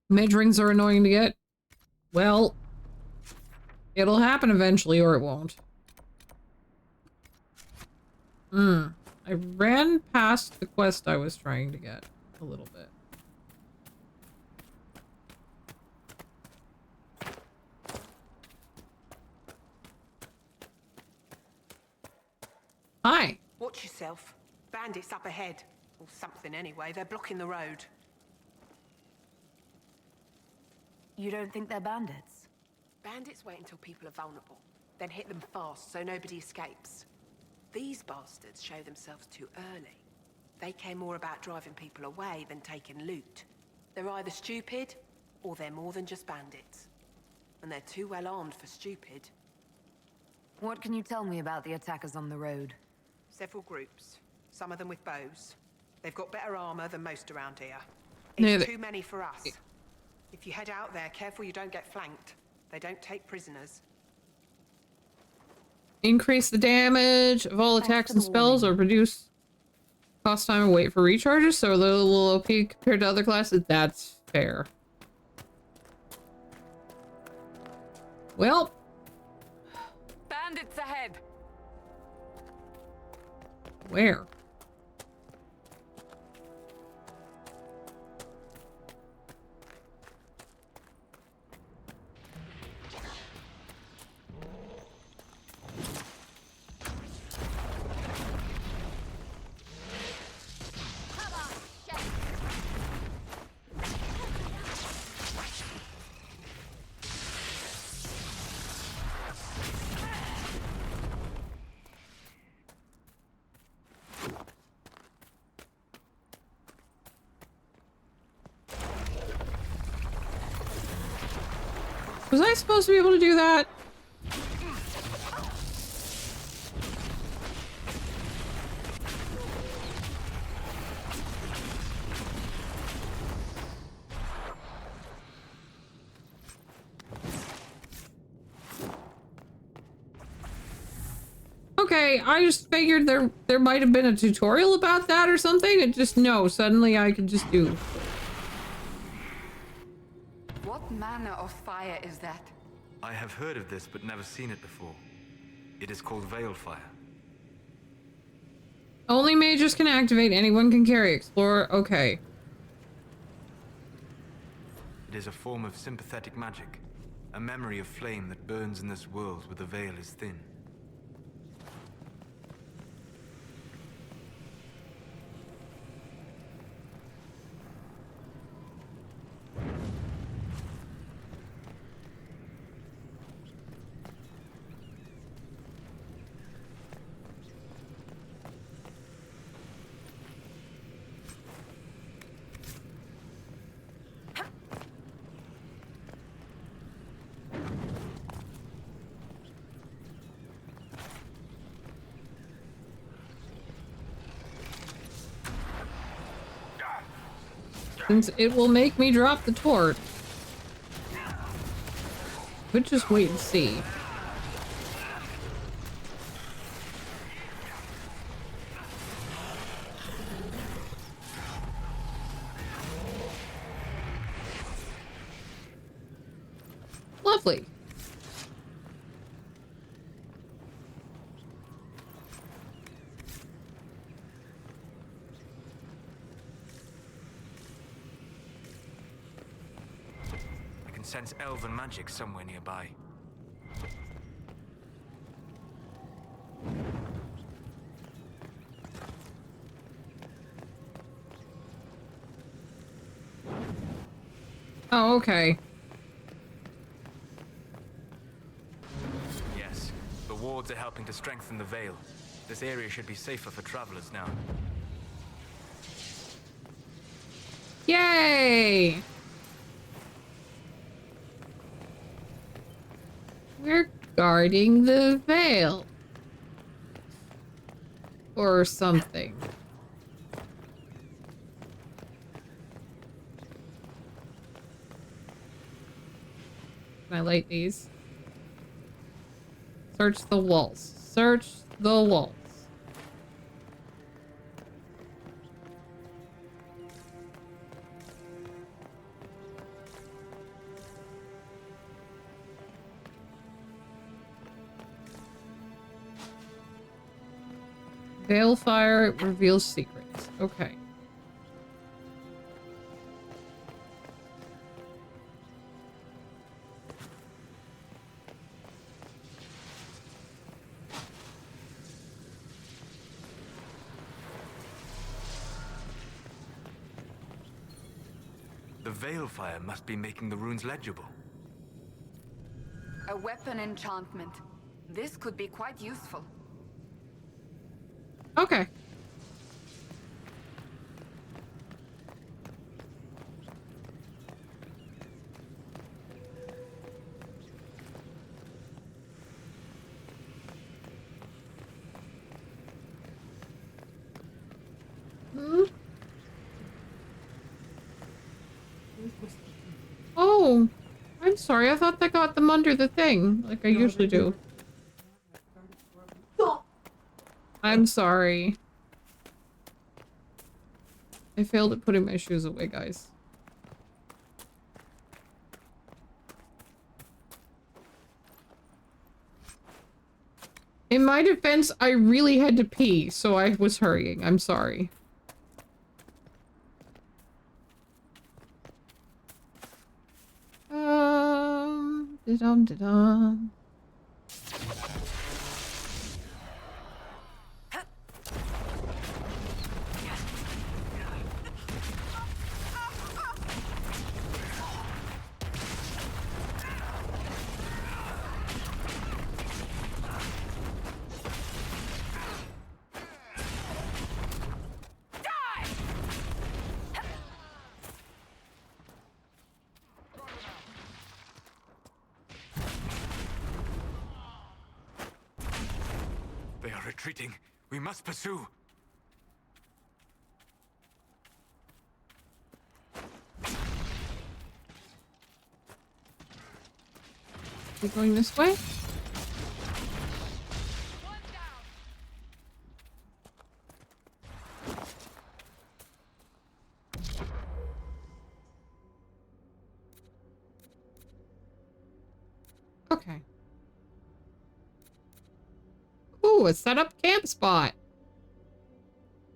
Mage rings are annoying to get. Well, it'll happen eventually or it won't. I ran past the quest I was trying to get a little bit. Hi. Watch yourself. Bandits up ahead. Or something anyway. They're blocking the road. You don't think they're bandits? Bandits wait until people are vulnerable, then hit them fast so nobody escapes. These bastards show themselves too early. They care more about driving people away than taking loot. They're either stupid, or they're more than just bandits. And they're too well armed for stupid. What can you tell me about the attackers on the road? Several groups, some of them with bows. They've got better armor than most around here. No, It's too many for us. If you head out there, careful you don't get flanked. They don't take prisoners. Increase the damage of all attacks and spells or reduce cost time and wait for recharges, so a little OP compared to other classes. That's fair. Well. Bandits ahead. Where? Was I supposed to be able to do that? Okay, I just figured there might have been a tutorial about that or something, and just no, suddenly I could just do. What manner of fire is that? I have heard of this, but never seen it before. It is called Veil Fire. Only mages can activate, anyone can carry. Explorer, okay. It is a form of sympathetic magic. A memory of flame that burns in this world where the veil is thin. Since it will make me drop the torch. Could just wait and see. Lovely. Sense elven magic somewhere nearby. Oh, okay. Yes, the wards are helping to strengthen the veil. This area should be safer for travelers now. Yay! We're guarding the veil. Or something. Can I light these? Search the walls. Search the walls. Veil fire reveals secrets. Okay. The veil fire must be making the runes legible. A weapon enchantment. This could be quite useful. Okay. Hmm? Oh, I'm sorry. I thought that got them under the thing, like I usually do. I'm sorry. I failed at putting my shoes away, guys. In my defense, I really had to pee, so I was hurrying. I'm sorry. Da-dum. They are retreating. We must pursue. We're going this way? Okay. Ooh, a set up camp spot.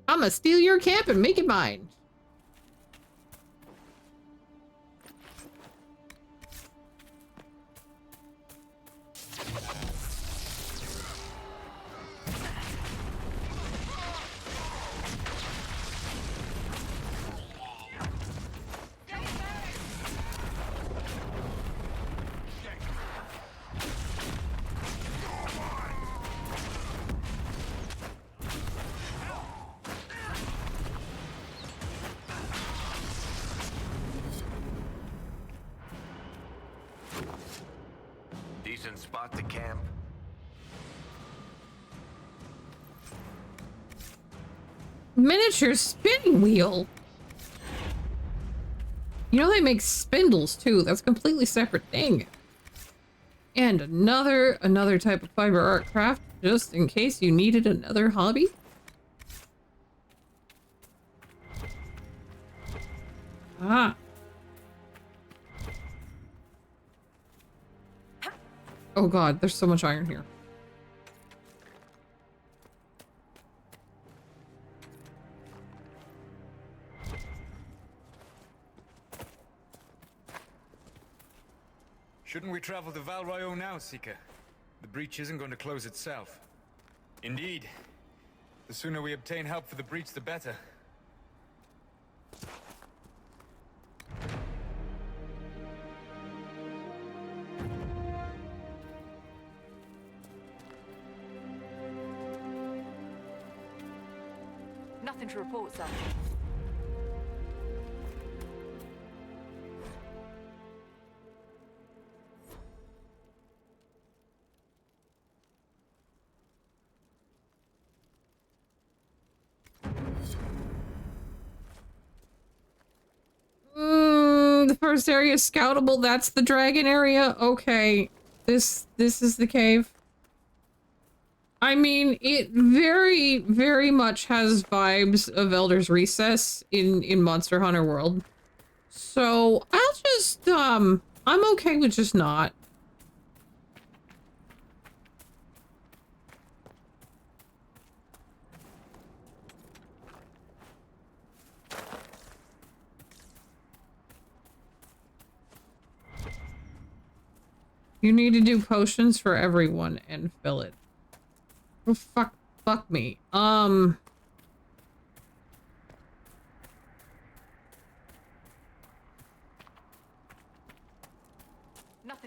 I'm gonna steal your camp and make it mine. Decent spot to camp. Miniature spinning wheel. You know they make spindles too. That's a completely separate thing. And another type of fiber art craft, just in case you needed another hobby. Ah. Oh god, there's so much iron here. Shouldn't we travel to Val Royeaux now, Seeker? The breach isn't going to close itself. Indeed. The sooner we obtain help for the breach, the better. Nothing to report, sir. The first area is scoutable. That's the dragon area. Okay. This is the cave. I mean, it very, very much has vibes of Elder's Recess in Monster Hunter World. So, I'll just, I'm okay with just not. You need to do potions for everyone and fill it. Oh, fuck me. Nothing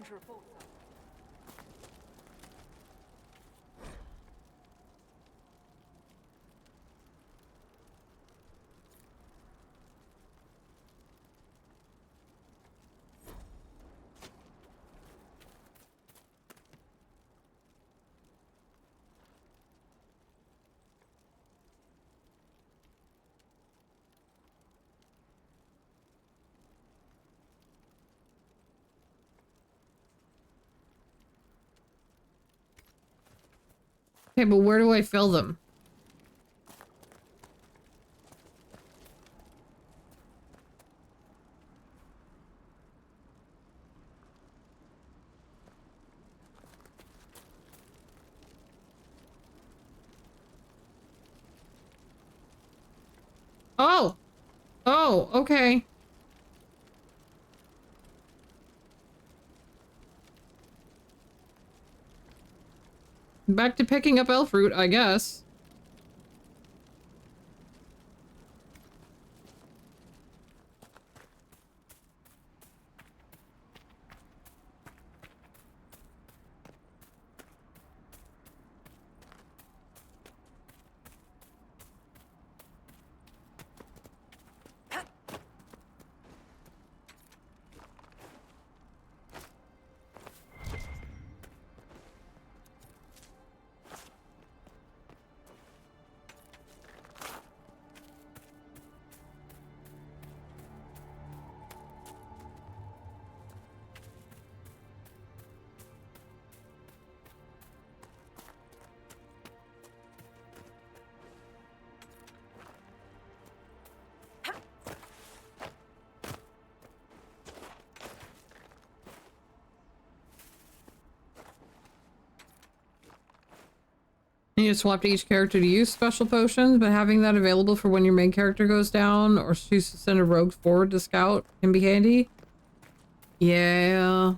to report, sir. Okay, but where do I fill them? Oh! Oh, okay. Back to picking up elf fruit, I guess. And you swap to each character to use special potions, but having that available for when your main character goes down or choose to send a rogue forward to scout can be handy. Yeah.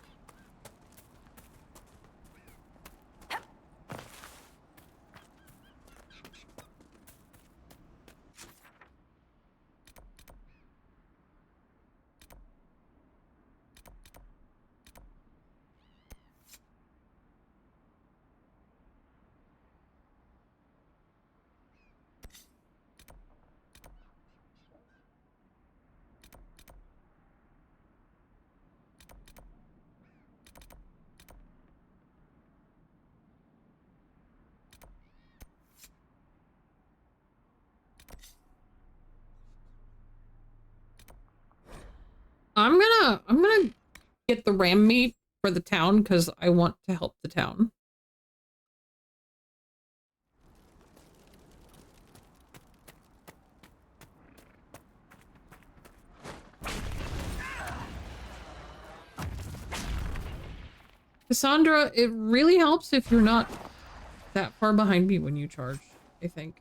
I'm gonna get the ram meat for the town because I want to help the town. Cassandra, it really helps if you're not that far behind me when you charge, I think.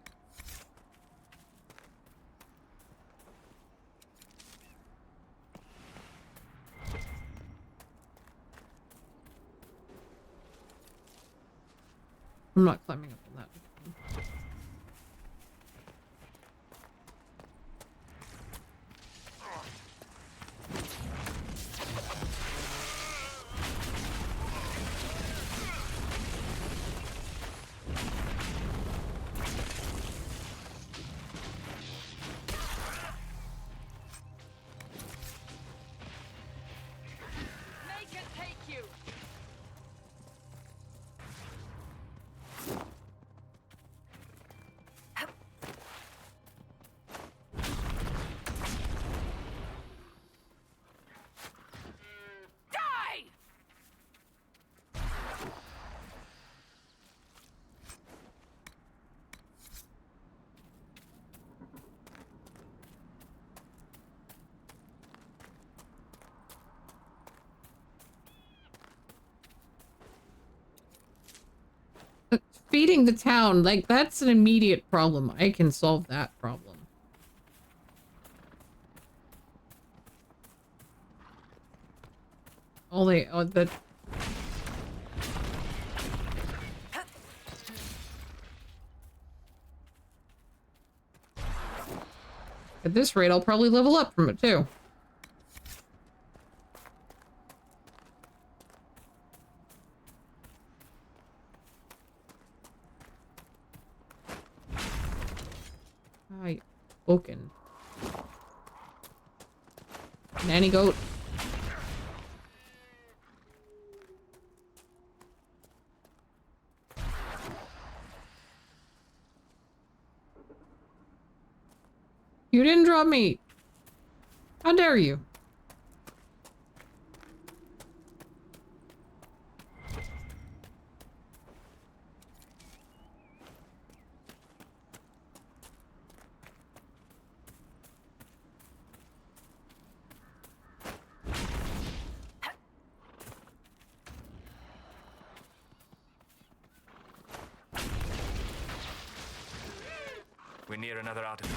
I'm not climbing up on that. Make it take you. Die! Feeding the town, like, that's an immediate problem. I can solve that problem. That at this rate, I'll probably level up from it too. Hi, Oaken. Nanny goat. You didn't drop meat. How dare you? We're near another artifact.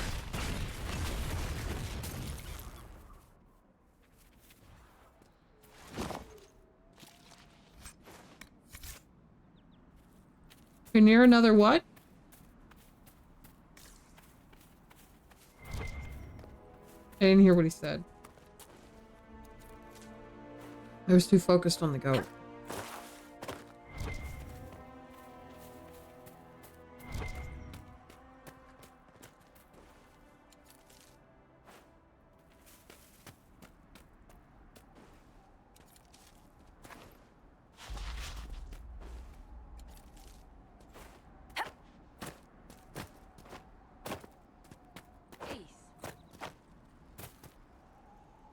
You're near another what? I didn't hear what he said. I was too focused on the goat.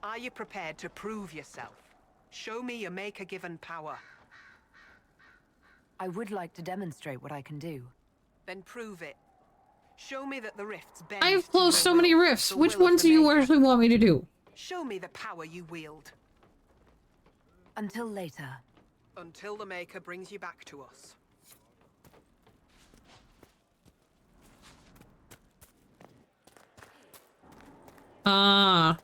Are you prepared to prove yourself? Show me your Maker-given power. I would like to demonstrate what I can do. Then prove it. Show me that the rifts bend. I have to closed your so will, many rifts. the Which will of ones the do you Maker. actually want me to do? Show me the power you wield. Until later. Until the Maker brings you back to us. Ah.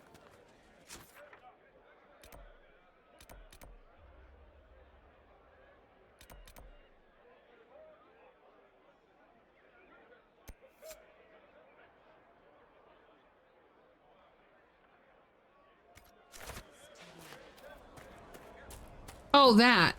Oh, that.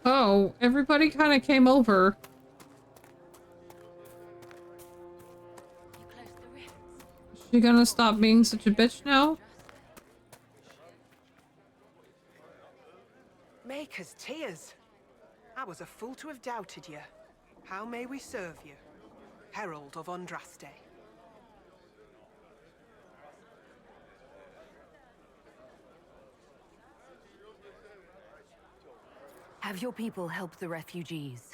Oh, everybody kind of came over. Is she gonna stop being such a bitch now? Maker's tears. I was a fool to have doubted you. How may we serve you? Herald of Andraste. Have your people help the refugees?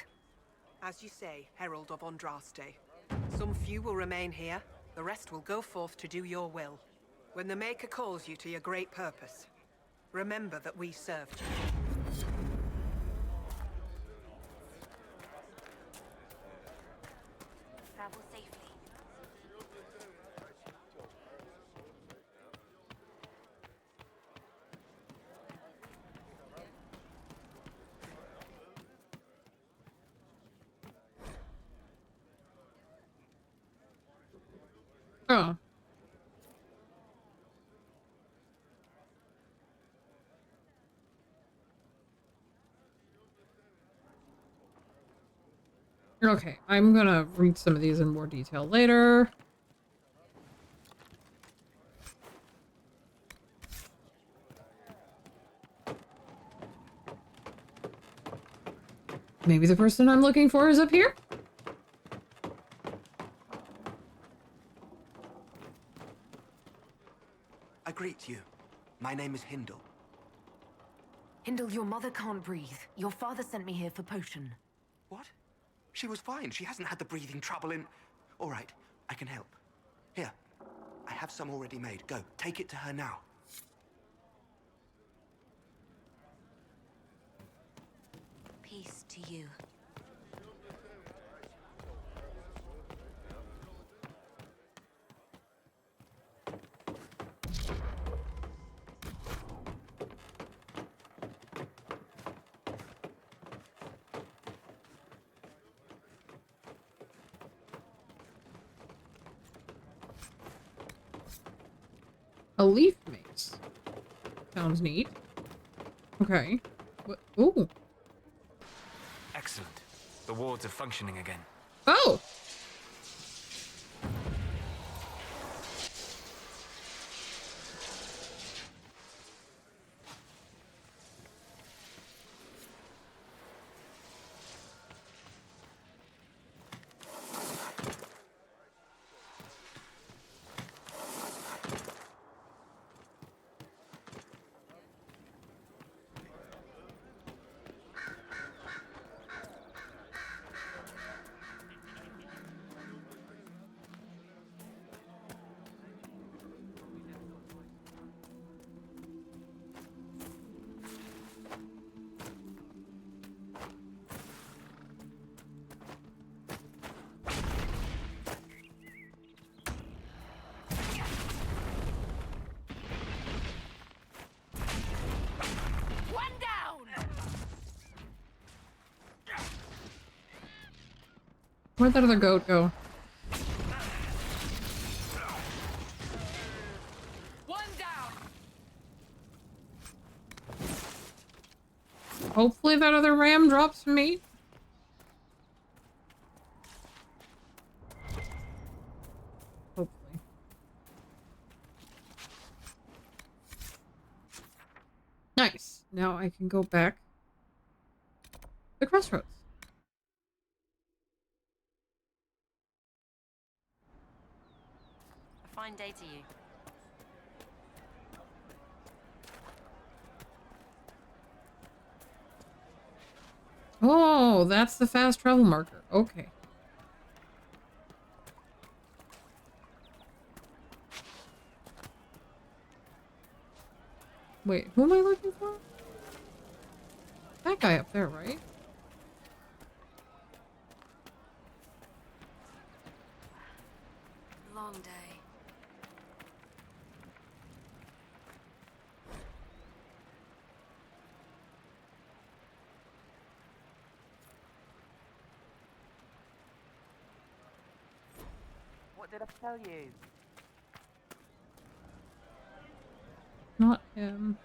As you say, Herald of Andraste. Some few will remain here, the rest will go forth to do your will. When the Maker calls you to your great purpose, remember that we served you. Travel safely. Oh. Okay, I'm gonna read some of these in more detail later. Maybe the person I'm looking for is up here? I greet you. My name is Hindle. Hindle, your mother can't breathe. Your father sent me here for potion. What? She was fine. She hasn't had the breathing trouble in... All right, I can help. Here, I have some already made. Go, take it to her now. Peace to you. A leaf mace. Sounds neat. Okay. What? Ooh. Excellent. The wards are functioning again. Oh! Where'd that other goat go? One down. Hopefully that other ram drops meat. Hopefully. Nice. Now I can go back to the crossroads. A fine day to you. Oh, that's the fast travel marker. Okay. Wait, who am I looking for? That guy up there, right? Long day. What did I tell you? Not him.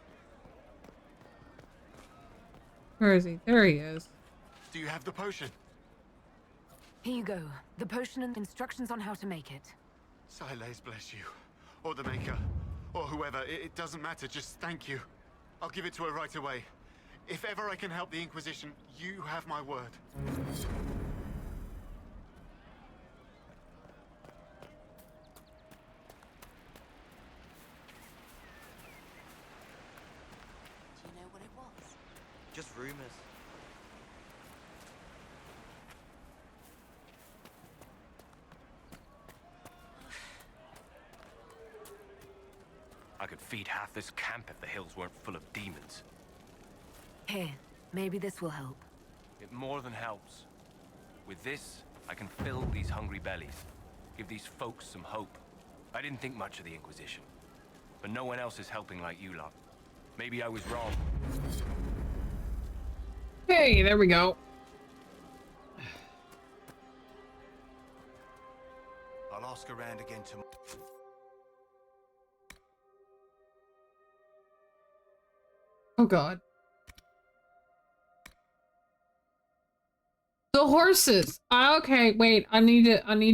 Where is he? There he is. Do you have the potion? Here you go. The potion and instructions on how to make it. Silas bless you. Or the Maker. Or whoever. It doesn't matter. Just thank you. I'll give it to her right away. If ever I can help the Inquisition, you have my word. Do you know what it was? Just rumors. I could feed half this camp if the hills weren't full of demons. Here, maybe this will help. It more than helps. With this, I can fill these hungry bellies. Give these folks some hope. I didn't think much of the Inquisition. But no one else is helping like you lot. Maybe I was wrong. Hey, there we go. I'll ask around again tomorrow. Oh god. The horses. Okay, wait. I need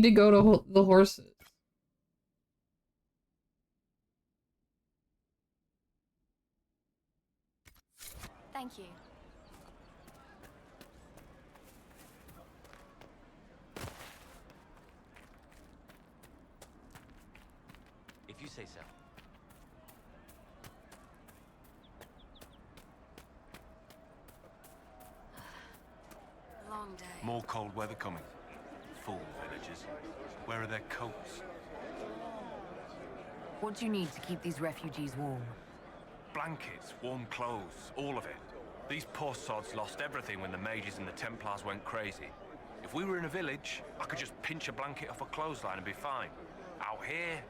to go to the horses. Thank you. If you say so. Long day. More cold weather coming. Fool villagers. Where are their coats? What do you need to keep these refugees warm? Blankets, warm clothes, all of it. These poor sods lost everything when the mages and the Templars went crazy. If we were in a village, I could just pinch a blanket off a clothesline and be fine. Out here,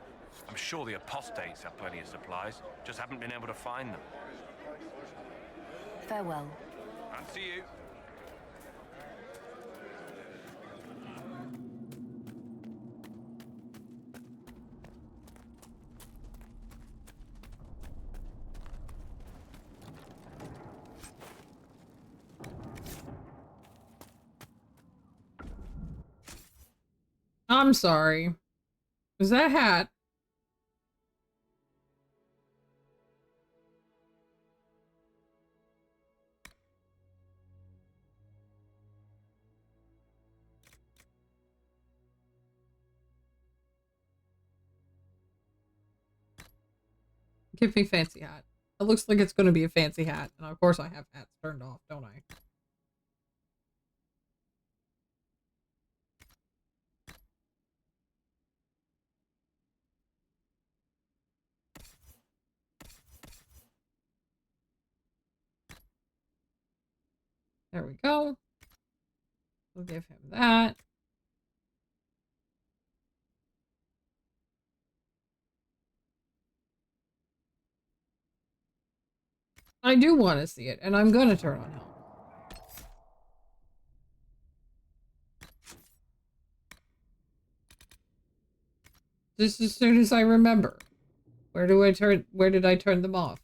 I'm sure the apostates have plenty of supplies, just haven't been able to find them. Farewell. And to you. I'm sorry. Is that a hat? Give me fancy hat. It looks like it's going to be a fancy hat. And of course I have hats turned off, don't I? There we go. We'll give him that. I do want to see it, and I'm going to turn on help. Just as soon as I remember. Where did I turn them off?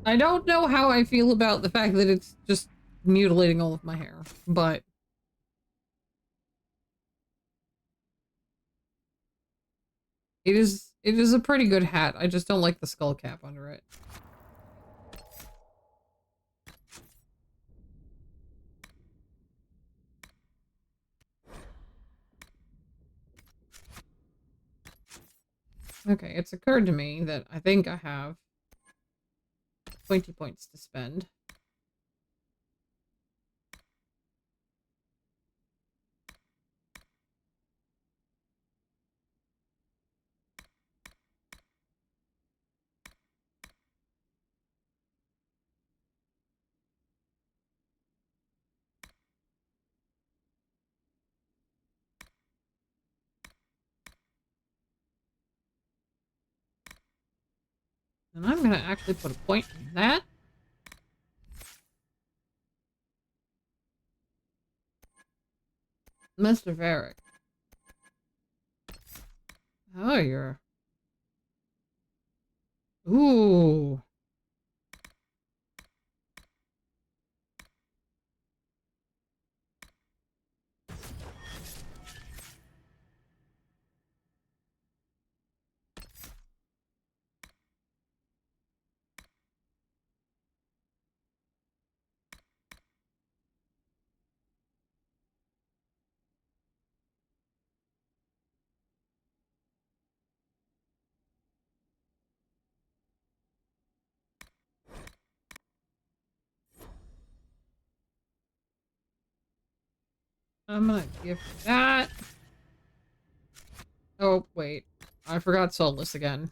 I don't know how I feel about the fact that it's just mutilating all of my hair, but it is a pretty good hat. I just don't like the skull cap under it. Okay, it's occurred to me that I think I have 20 points to spend. And I'm gonna actually put a point in that. Mr. Varric. Oh, you're... Ooh. I'm gonna give that. Oh, wait. I forgot Soulless again.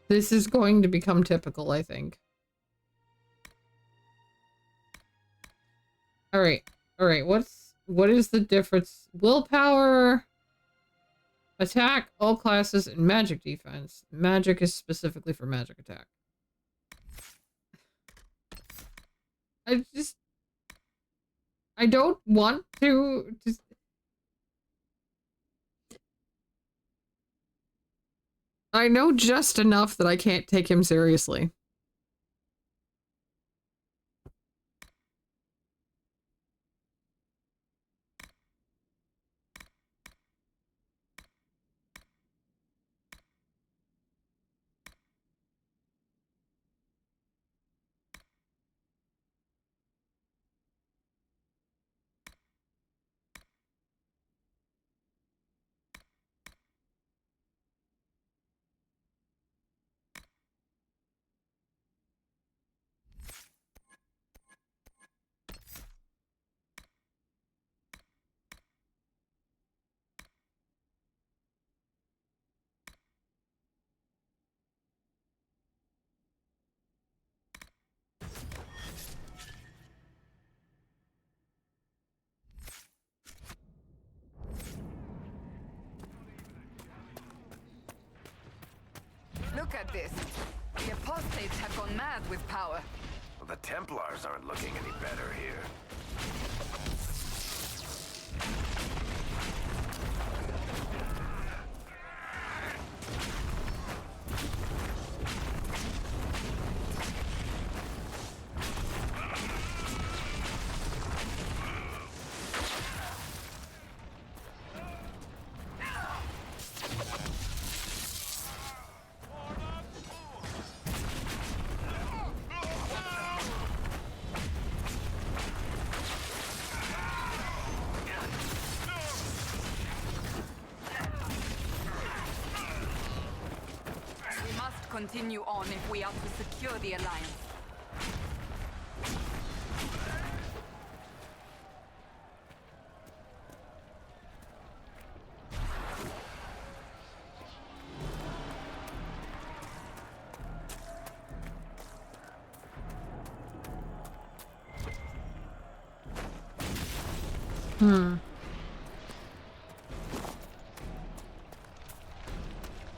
This is going to become typical, I think. Alright. Alright, what is the difference? Willpower, attack, all classes, and magic defense. Magic is specifically for magic attack. I don't want to just... I know just enough that I can't take him seriously. Look at this. The apostates have gone mad with power. Well, the Templars aren't looking any better here. Continue on if we are to secure the alliance. Hmm.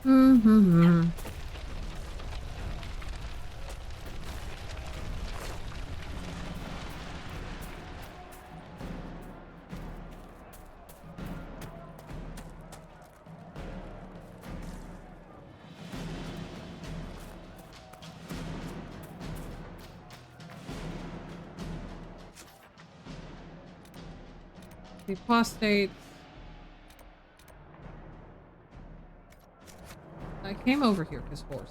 Mm-hmm. The apostate. I came over here because horse.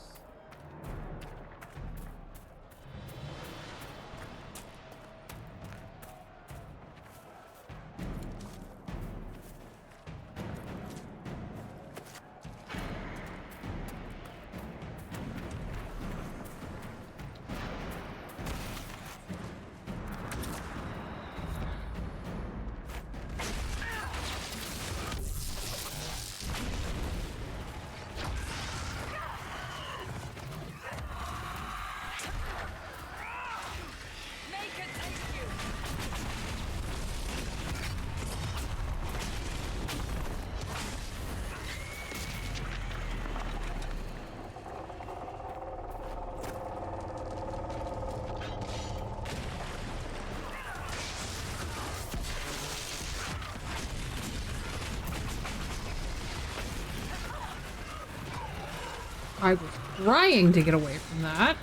I was trying to get away from that.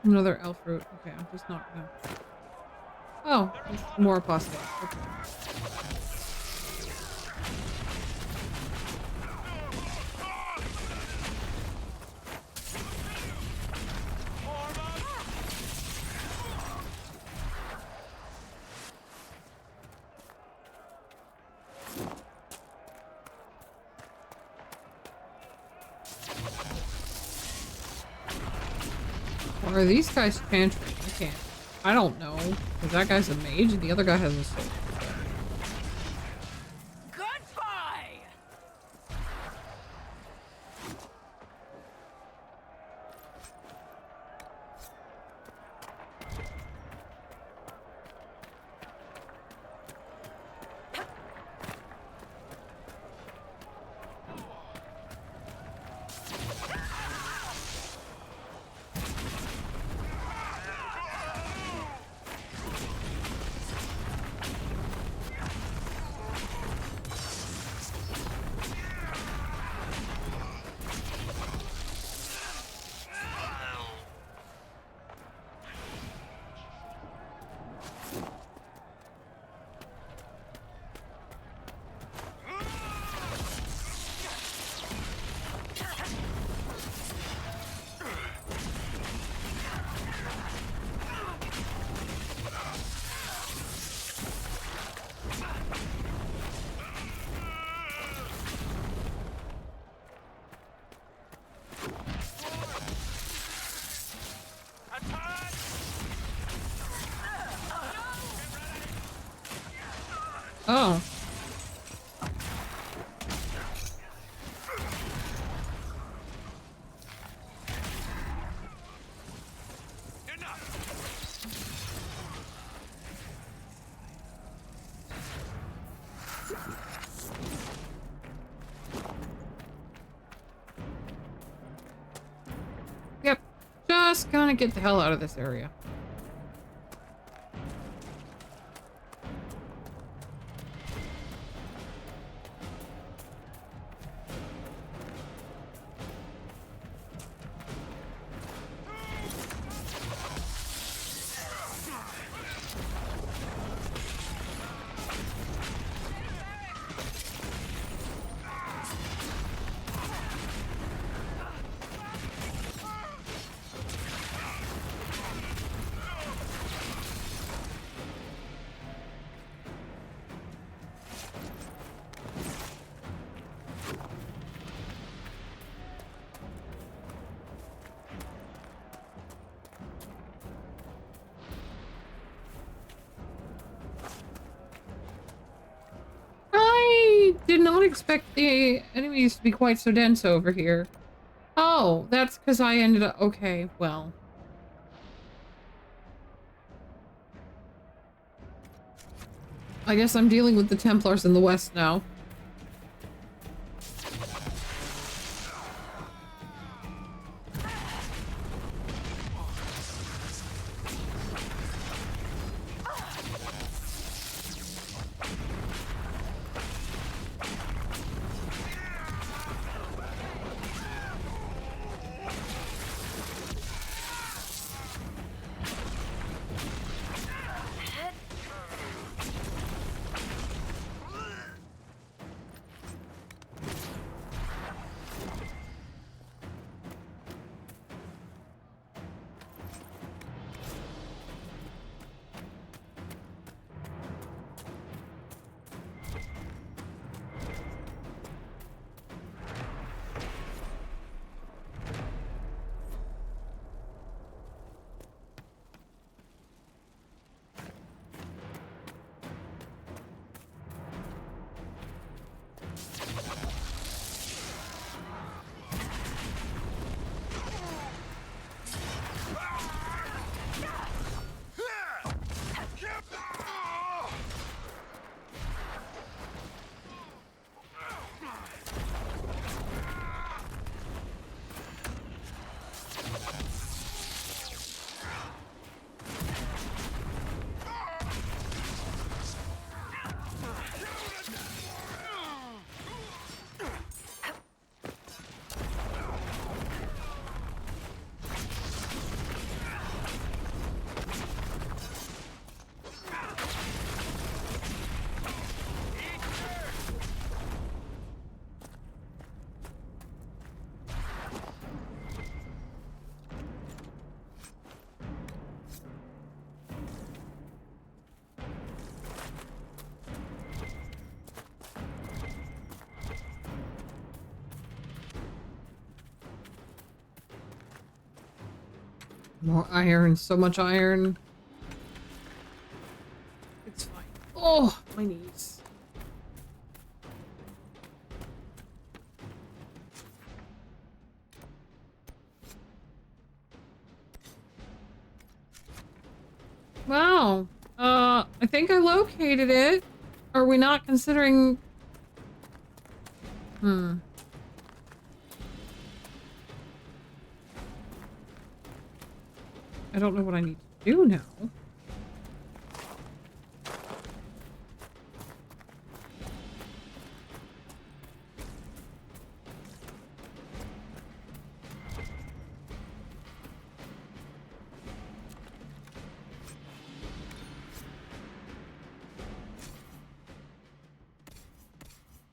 Another elf root. Okay, I'm just not gonna... Oh, there's more apostate. Okay. Or are these guys chantry? I can't. I don't know. Because that guy's a mage and the other guy has a sword. Oh. just gonna get the hell out of this area. I did not expect the enemies to be quite so dense over here. Oh, that's because I ended up... Okay, well. I guess I'm dealing with the Templars in the west now. More iron, so much iron. It's fine. Oh, my knees. Wow. I think I located it. Are we not considering... I don't know what I need to do now.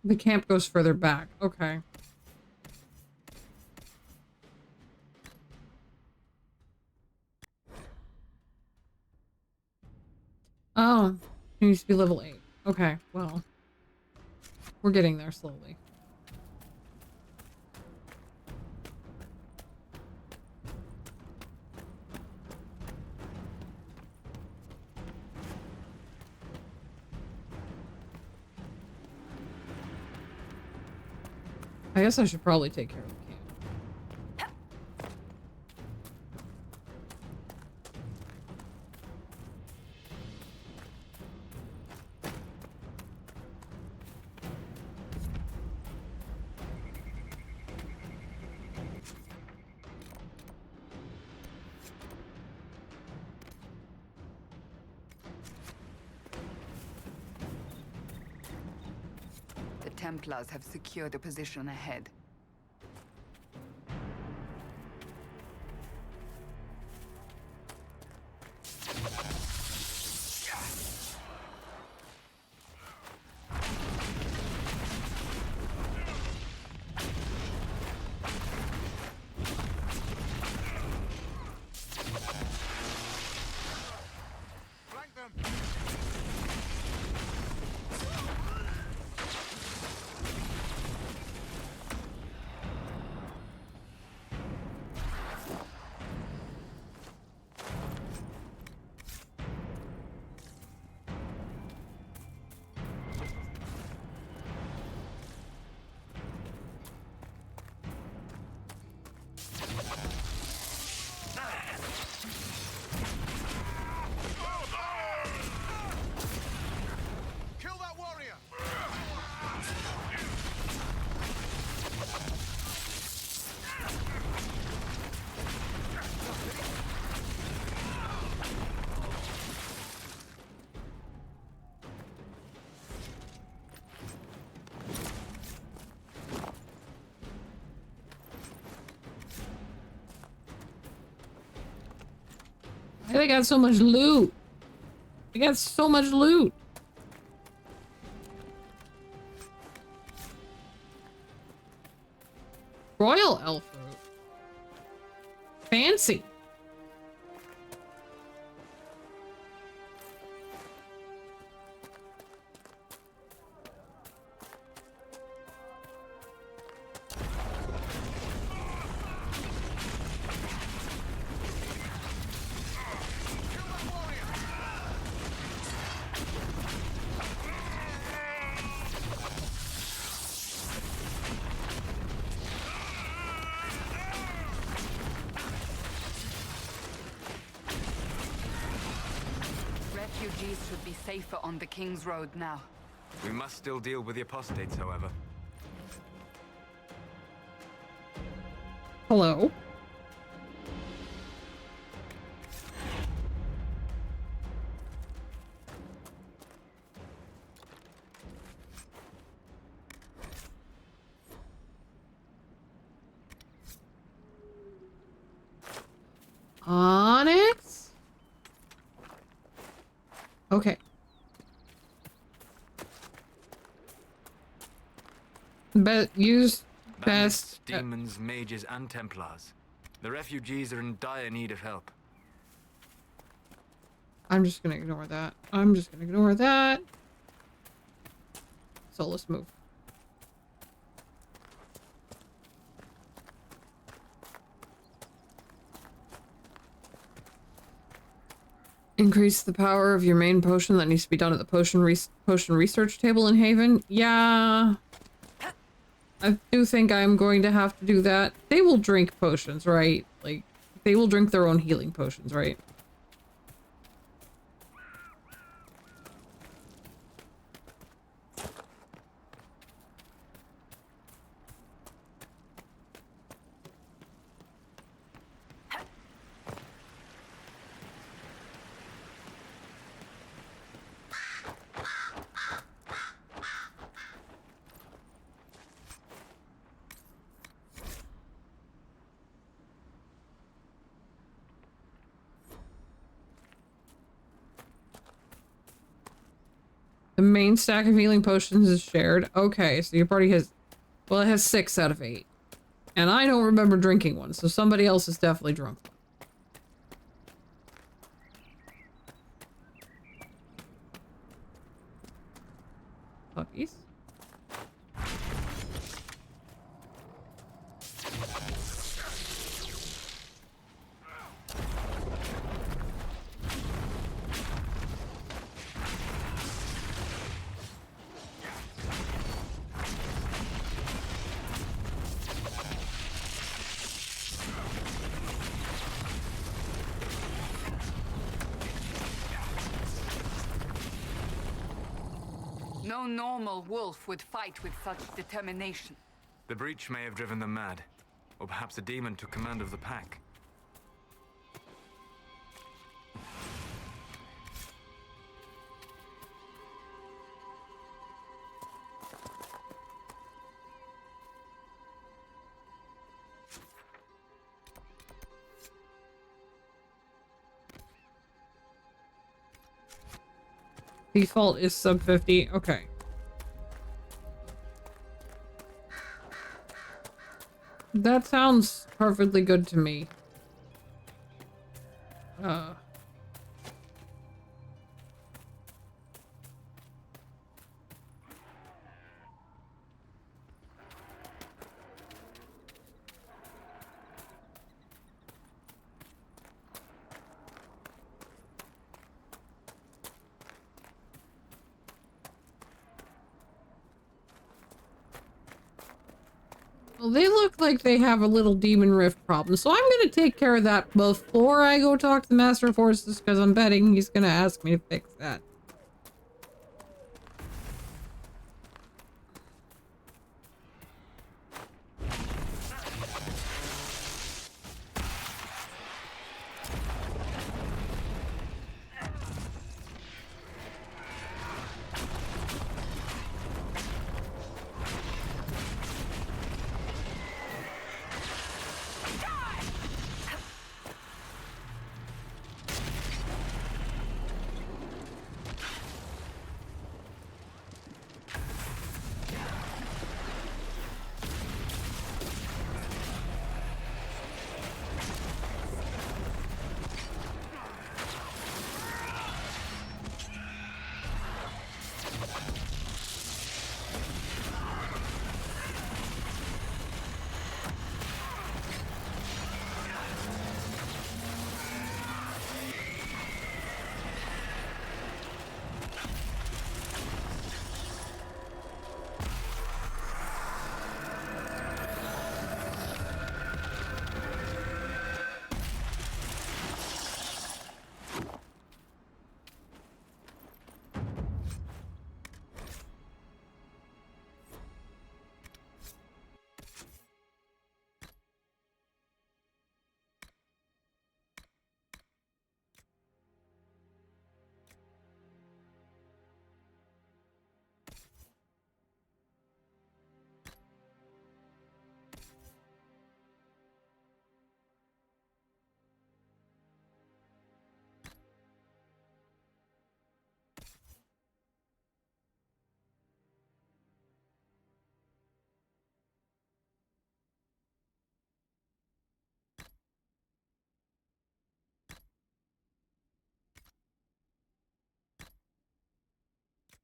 The camp goes further back. Okay. Oh, it needs to be level 8. Okay, well, we're getting there slowly. I guess I should probably take care of the camp. Templars have secured a position ahead. They got so much loot. They got so much loot. Royal elf fruit. Fancy. Refugees should be safer on the King's Road now. We must still deal with the apostates, however. Hello. Onyx? Okay. But use best. Demons, mages, and Templars. The refugees are in dire need of help. I'm just gonna ignore that. I'm just gonna ignore that. So let's move. Increase the power of your main potion. That needs to be done at the potion research table in Haven. Yeah. I do think I'm going to have to do that. They will drink potions, right? Like, they will drink their own healing potions, right? The main stack of healing potions is shared. Okay, so your party has... Well, it has 6 out of 8. And I don't remember drinking one, so somebody else has definitely drunk one. Puppies. No normal wolf would fight with such determination. The breach may have driven them mad. Or perhaps a demon took command of the pack. Default is sub 50. Okay. That sounds perfectly good to me. Well, they look like they have a little demon rift problem, so I'm gonna take care of that before I go talk to the Master of Forces, because I'm betting he's gonna ask me to fix that.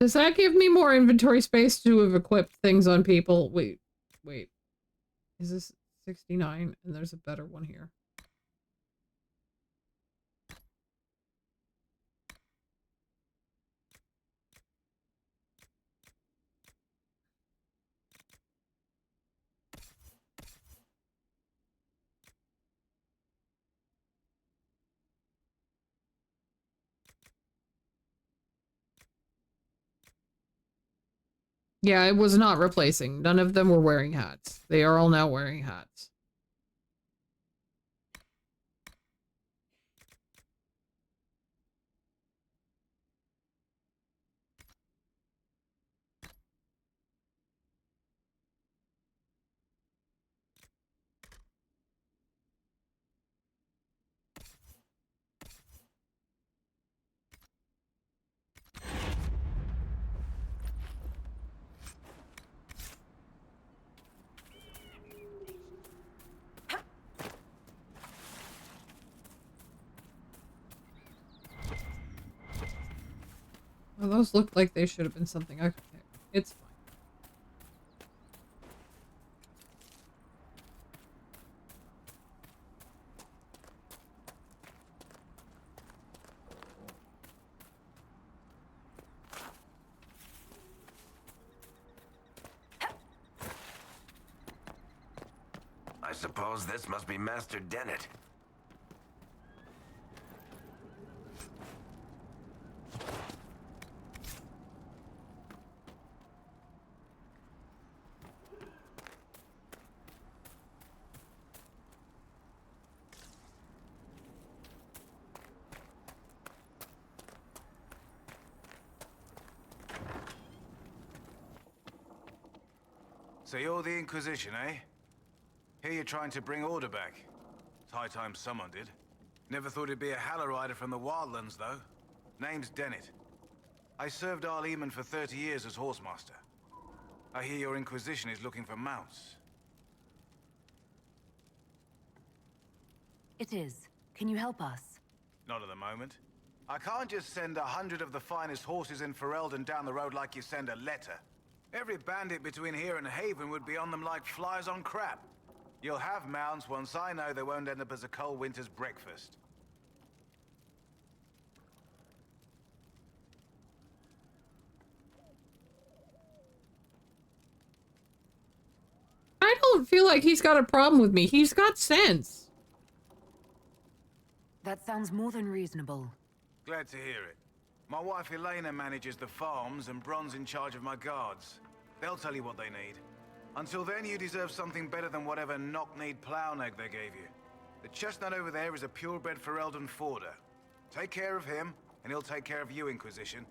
Does that give me more inventory space to have equipped things on people? Wait. Is this 69? And there's a better one here. Yeah, it was not replacing. None of them were wearing hats. They are all now wearing hats. Well, those looked like they should have been something I could pick. It's fine. I suppose this must be Master Dennett. So you're the Inquisition, eh? Here you're trying to bring order back. It's high time someone did. Never thought it'd be a Hallow Rider from the Wildlands, though. Name's Dennett. I served Arleman for 30 years as horsemaster. I hear your Inquisition is looking for mounts. It is. Can you help us? Not at the moment. I can't just send 100 of the finest horses in Ferelden down the road like you send a letter. Every bandit between here and Haven would be on them like flies on crap. You'll have mounts once I know they won't end up as a cold winter's breakfast. I don't feel like he's got a problem with me. He's got sense. That sounds more than reasonable. Glad to hear it. My wife Elena manages the farms and Bron's in charge of my guards. They'll tell you what they need. Until then, you deserve something better than whatever knock-kneed plow-neg they gave you. The chestnut over there is a purebred Ferelden forder. Take care of him, and he'll take care of you, Inquisition.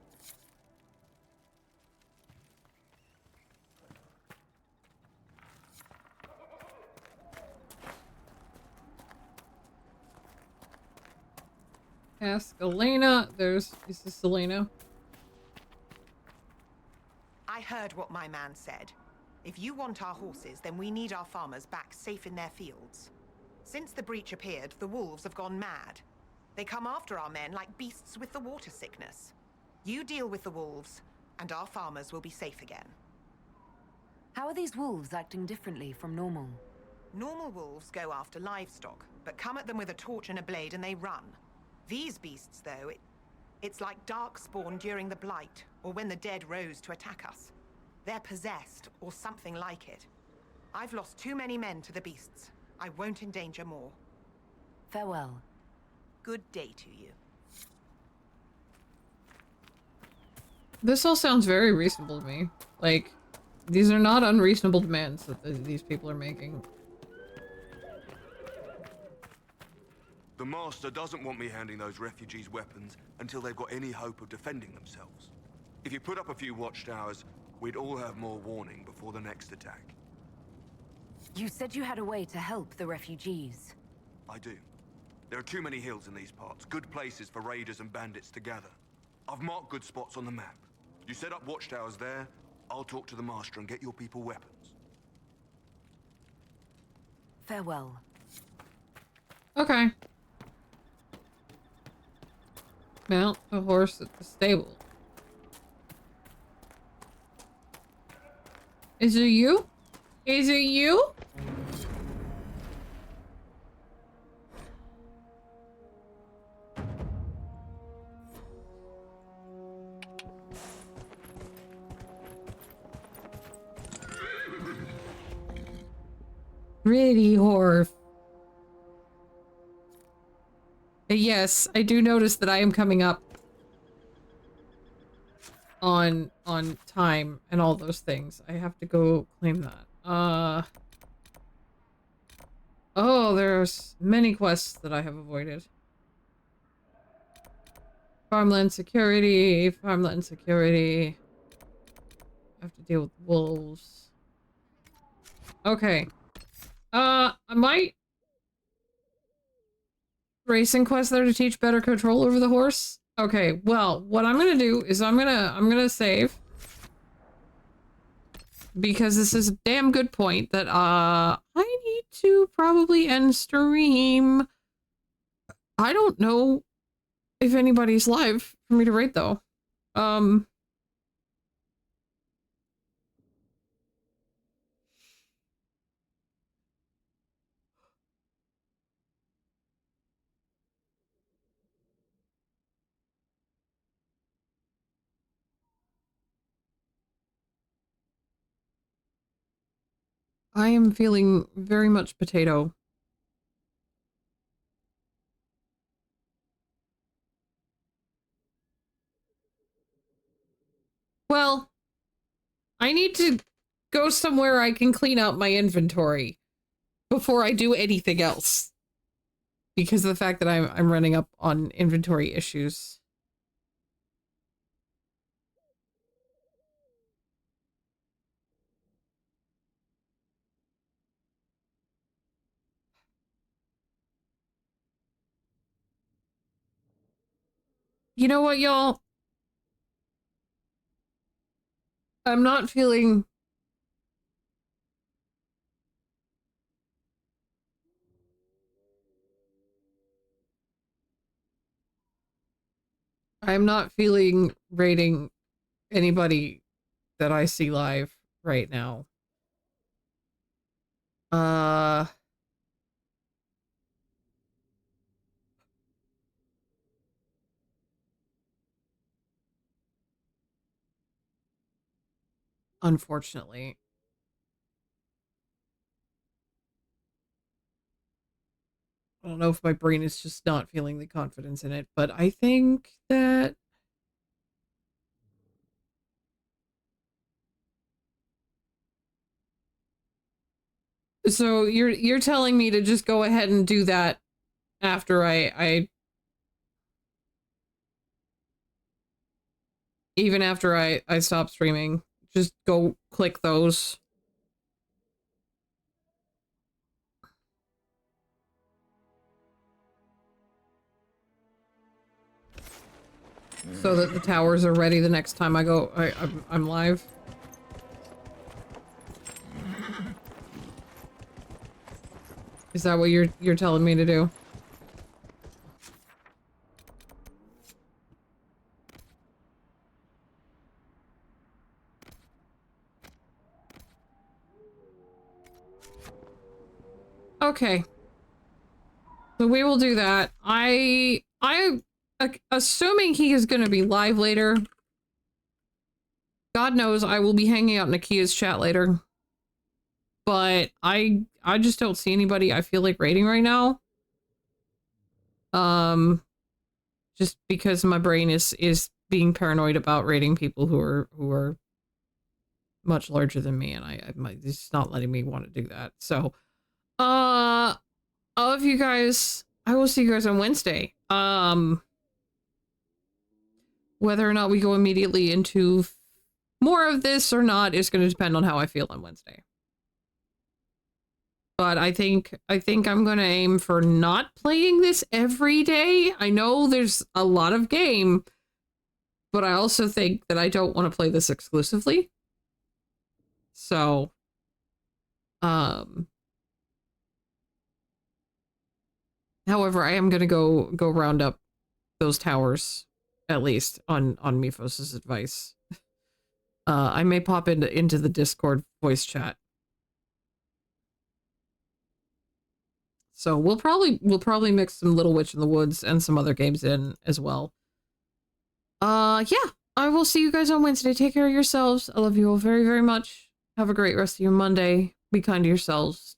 Ask Elena. Is this Elena? I heard what my man said. If you want our horses, then we need our farmers back safe in their fields. Since the breach appeared, the wolves have gone mad. They come after our men like beasts with the water sickness. You deal with the wolves, and our farmers will be safe again. How are these wolves acting differently from normal? Normal wolves go after livestock, but come at them with a torch and a blade and they run. These beasts, though, it's like darkspawn during the Blight, or when the dead rose to attack us. They're possessed, or something like it. I've lost too many men to the beasts. I won't endanger more. Farewell. Good day to you. This all sounds very reasonable to me. Like, these are not unreasonable demands that these people are making. The Master doesn't want me handing those refugees weapons until they've got any hope of defending themselves. If you put up a few watchtowers, we'd all have more warning before the next attack. You said you had a way to help the refugees. I do. There are too many hills in these parts, good places for raiders and bandits to gather. I've marked good spots on the map. You set up watchtowers there, I'll talk to the Master and get your people weapons. Farewell. Okay. Mount the horse at the stable. Is it you? Is it you? Pretty horse. Yes, I do notice that I am coming up on time and all those things. I have to go claim that. Oh, there's many quests that I have avoided. Farmland security, farmland security. I have to deal with wolves. Okay. I might racing quest there to teach better control over the horse. Okay, well, what I'm gonna do is I'm gonna save. Because this is a damn good point that I need to probably end stream. I don't know if anybody's live for me to rate though. I am feeling very much potato. Well, I need to go somewhere I can clean out my inventory before I do anything else. Because of the fact that I'm running up on inventory issues. You know what, y'all? I'm not feeling... I'm not feeling rating anybody that I see live right now. Unfortunately. I don't know if my brain is just not feeling the confidence in it, but I think that so you're telling me to just go ahead and do that after I even after I stop streaming. Just go click those. So that the towers are ready the next time I go I'm live. Is that what you're telling me to do? Okay. So we will do that. Assuming he is going to be live later. God knows I will be hanging out in Nakia's chat later. But I just don't see anybody I feel like rating right now. Just because my brain is being paranoid about rating people who are much larger than me, and it's not letting me want to do that. So, all of you guys, I will see you guys on Wednesday. Whether or not we go immediately into more of this or not is going to depend on how I feel on Wednesday. But I think I'm going to aim for not playing this every day. I know there's a lot of game, but I also think that I don't want to play this exclusively. So, however, I am going to go round up those towers, at least on Mifos's advice. I may pop into the Discord voice chat. So we'll probably mix some Little Witch in the Woods and some other games in as well. Yeah, I will see you guys on Wednesday. Take care of yourselves. I love you all very, very much. Have a great rest of your Monday. Be kind to yourselves.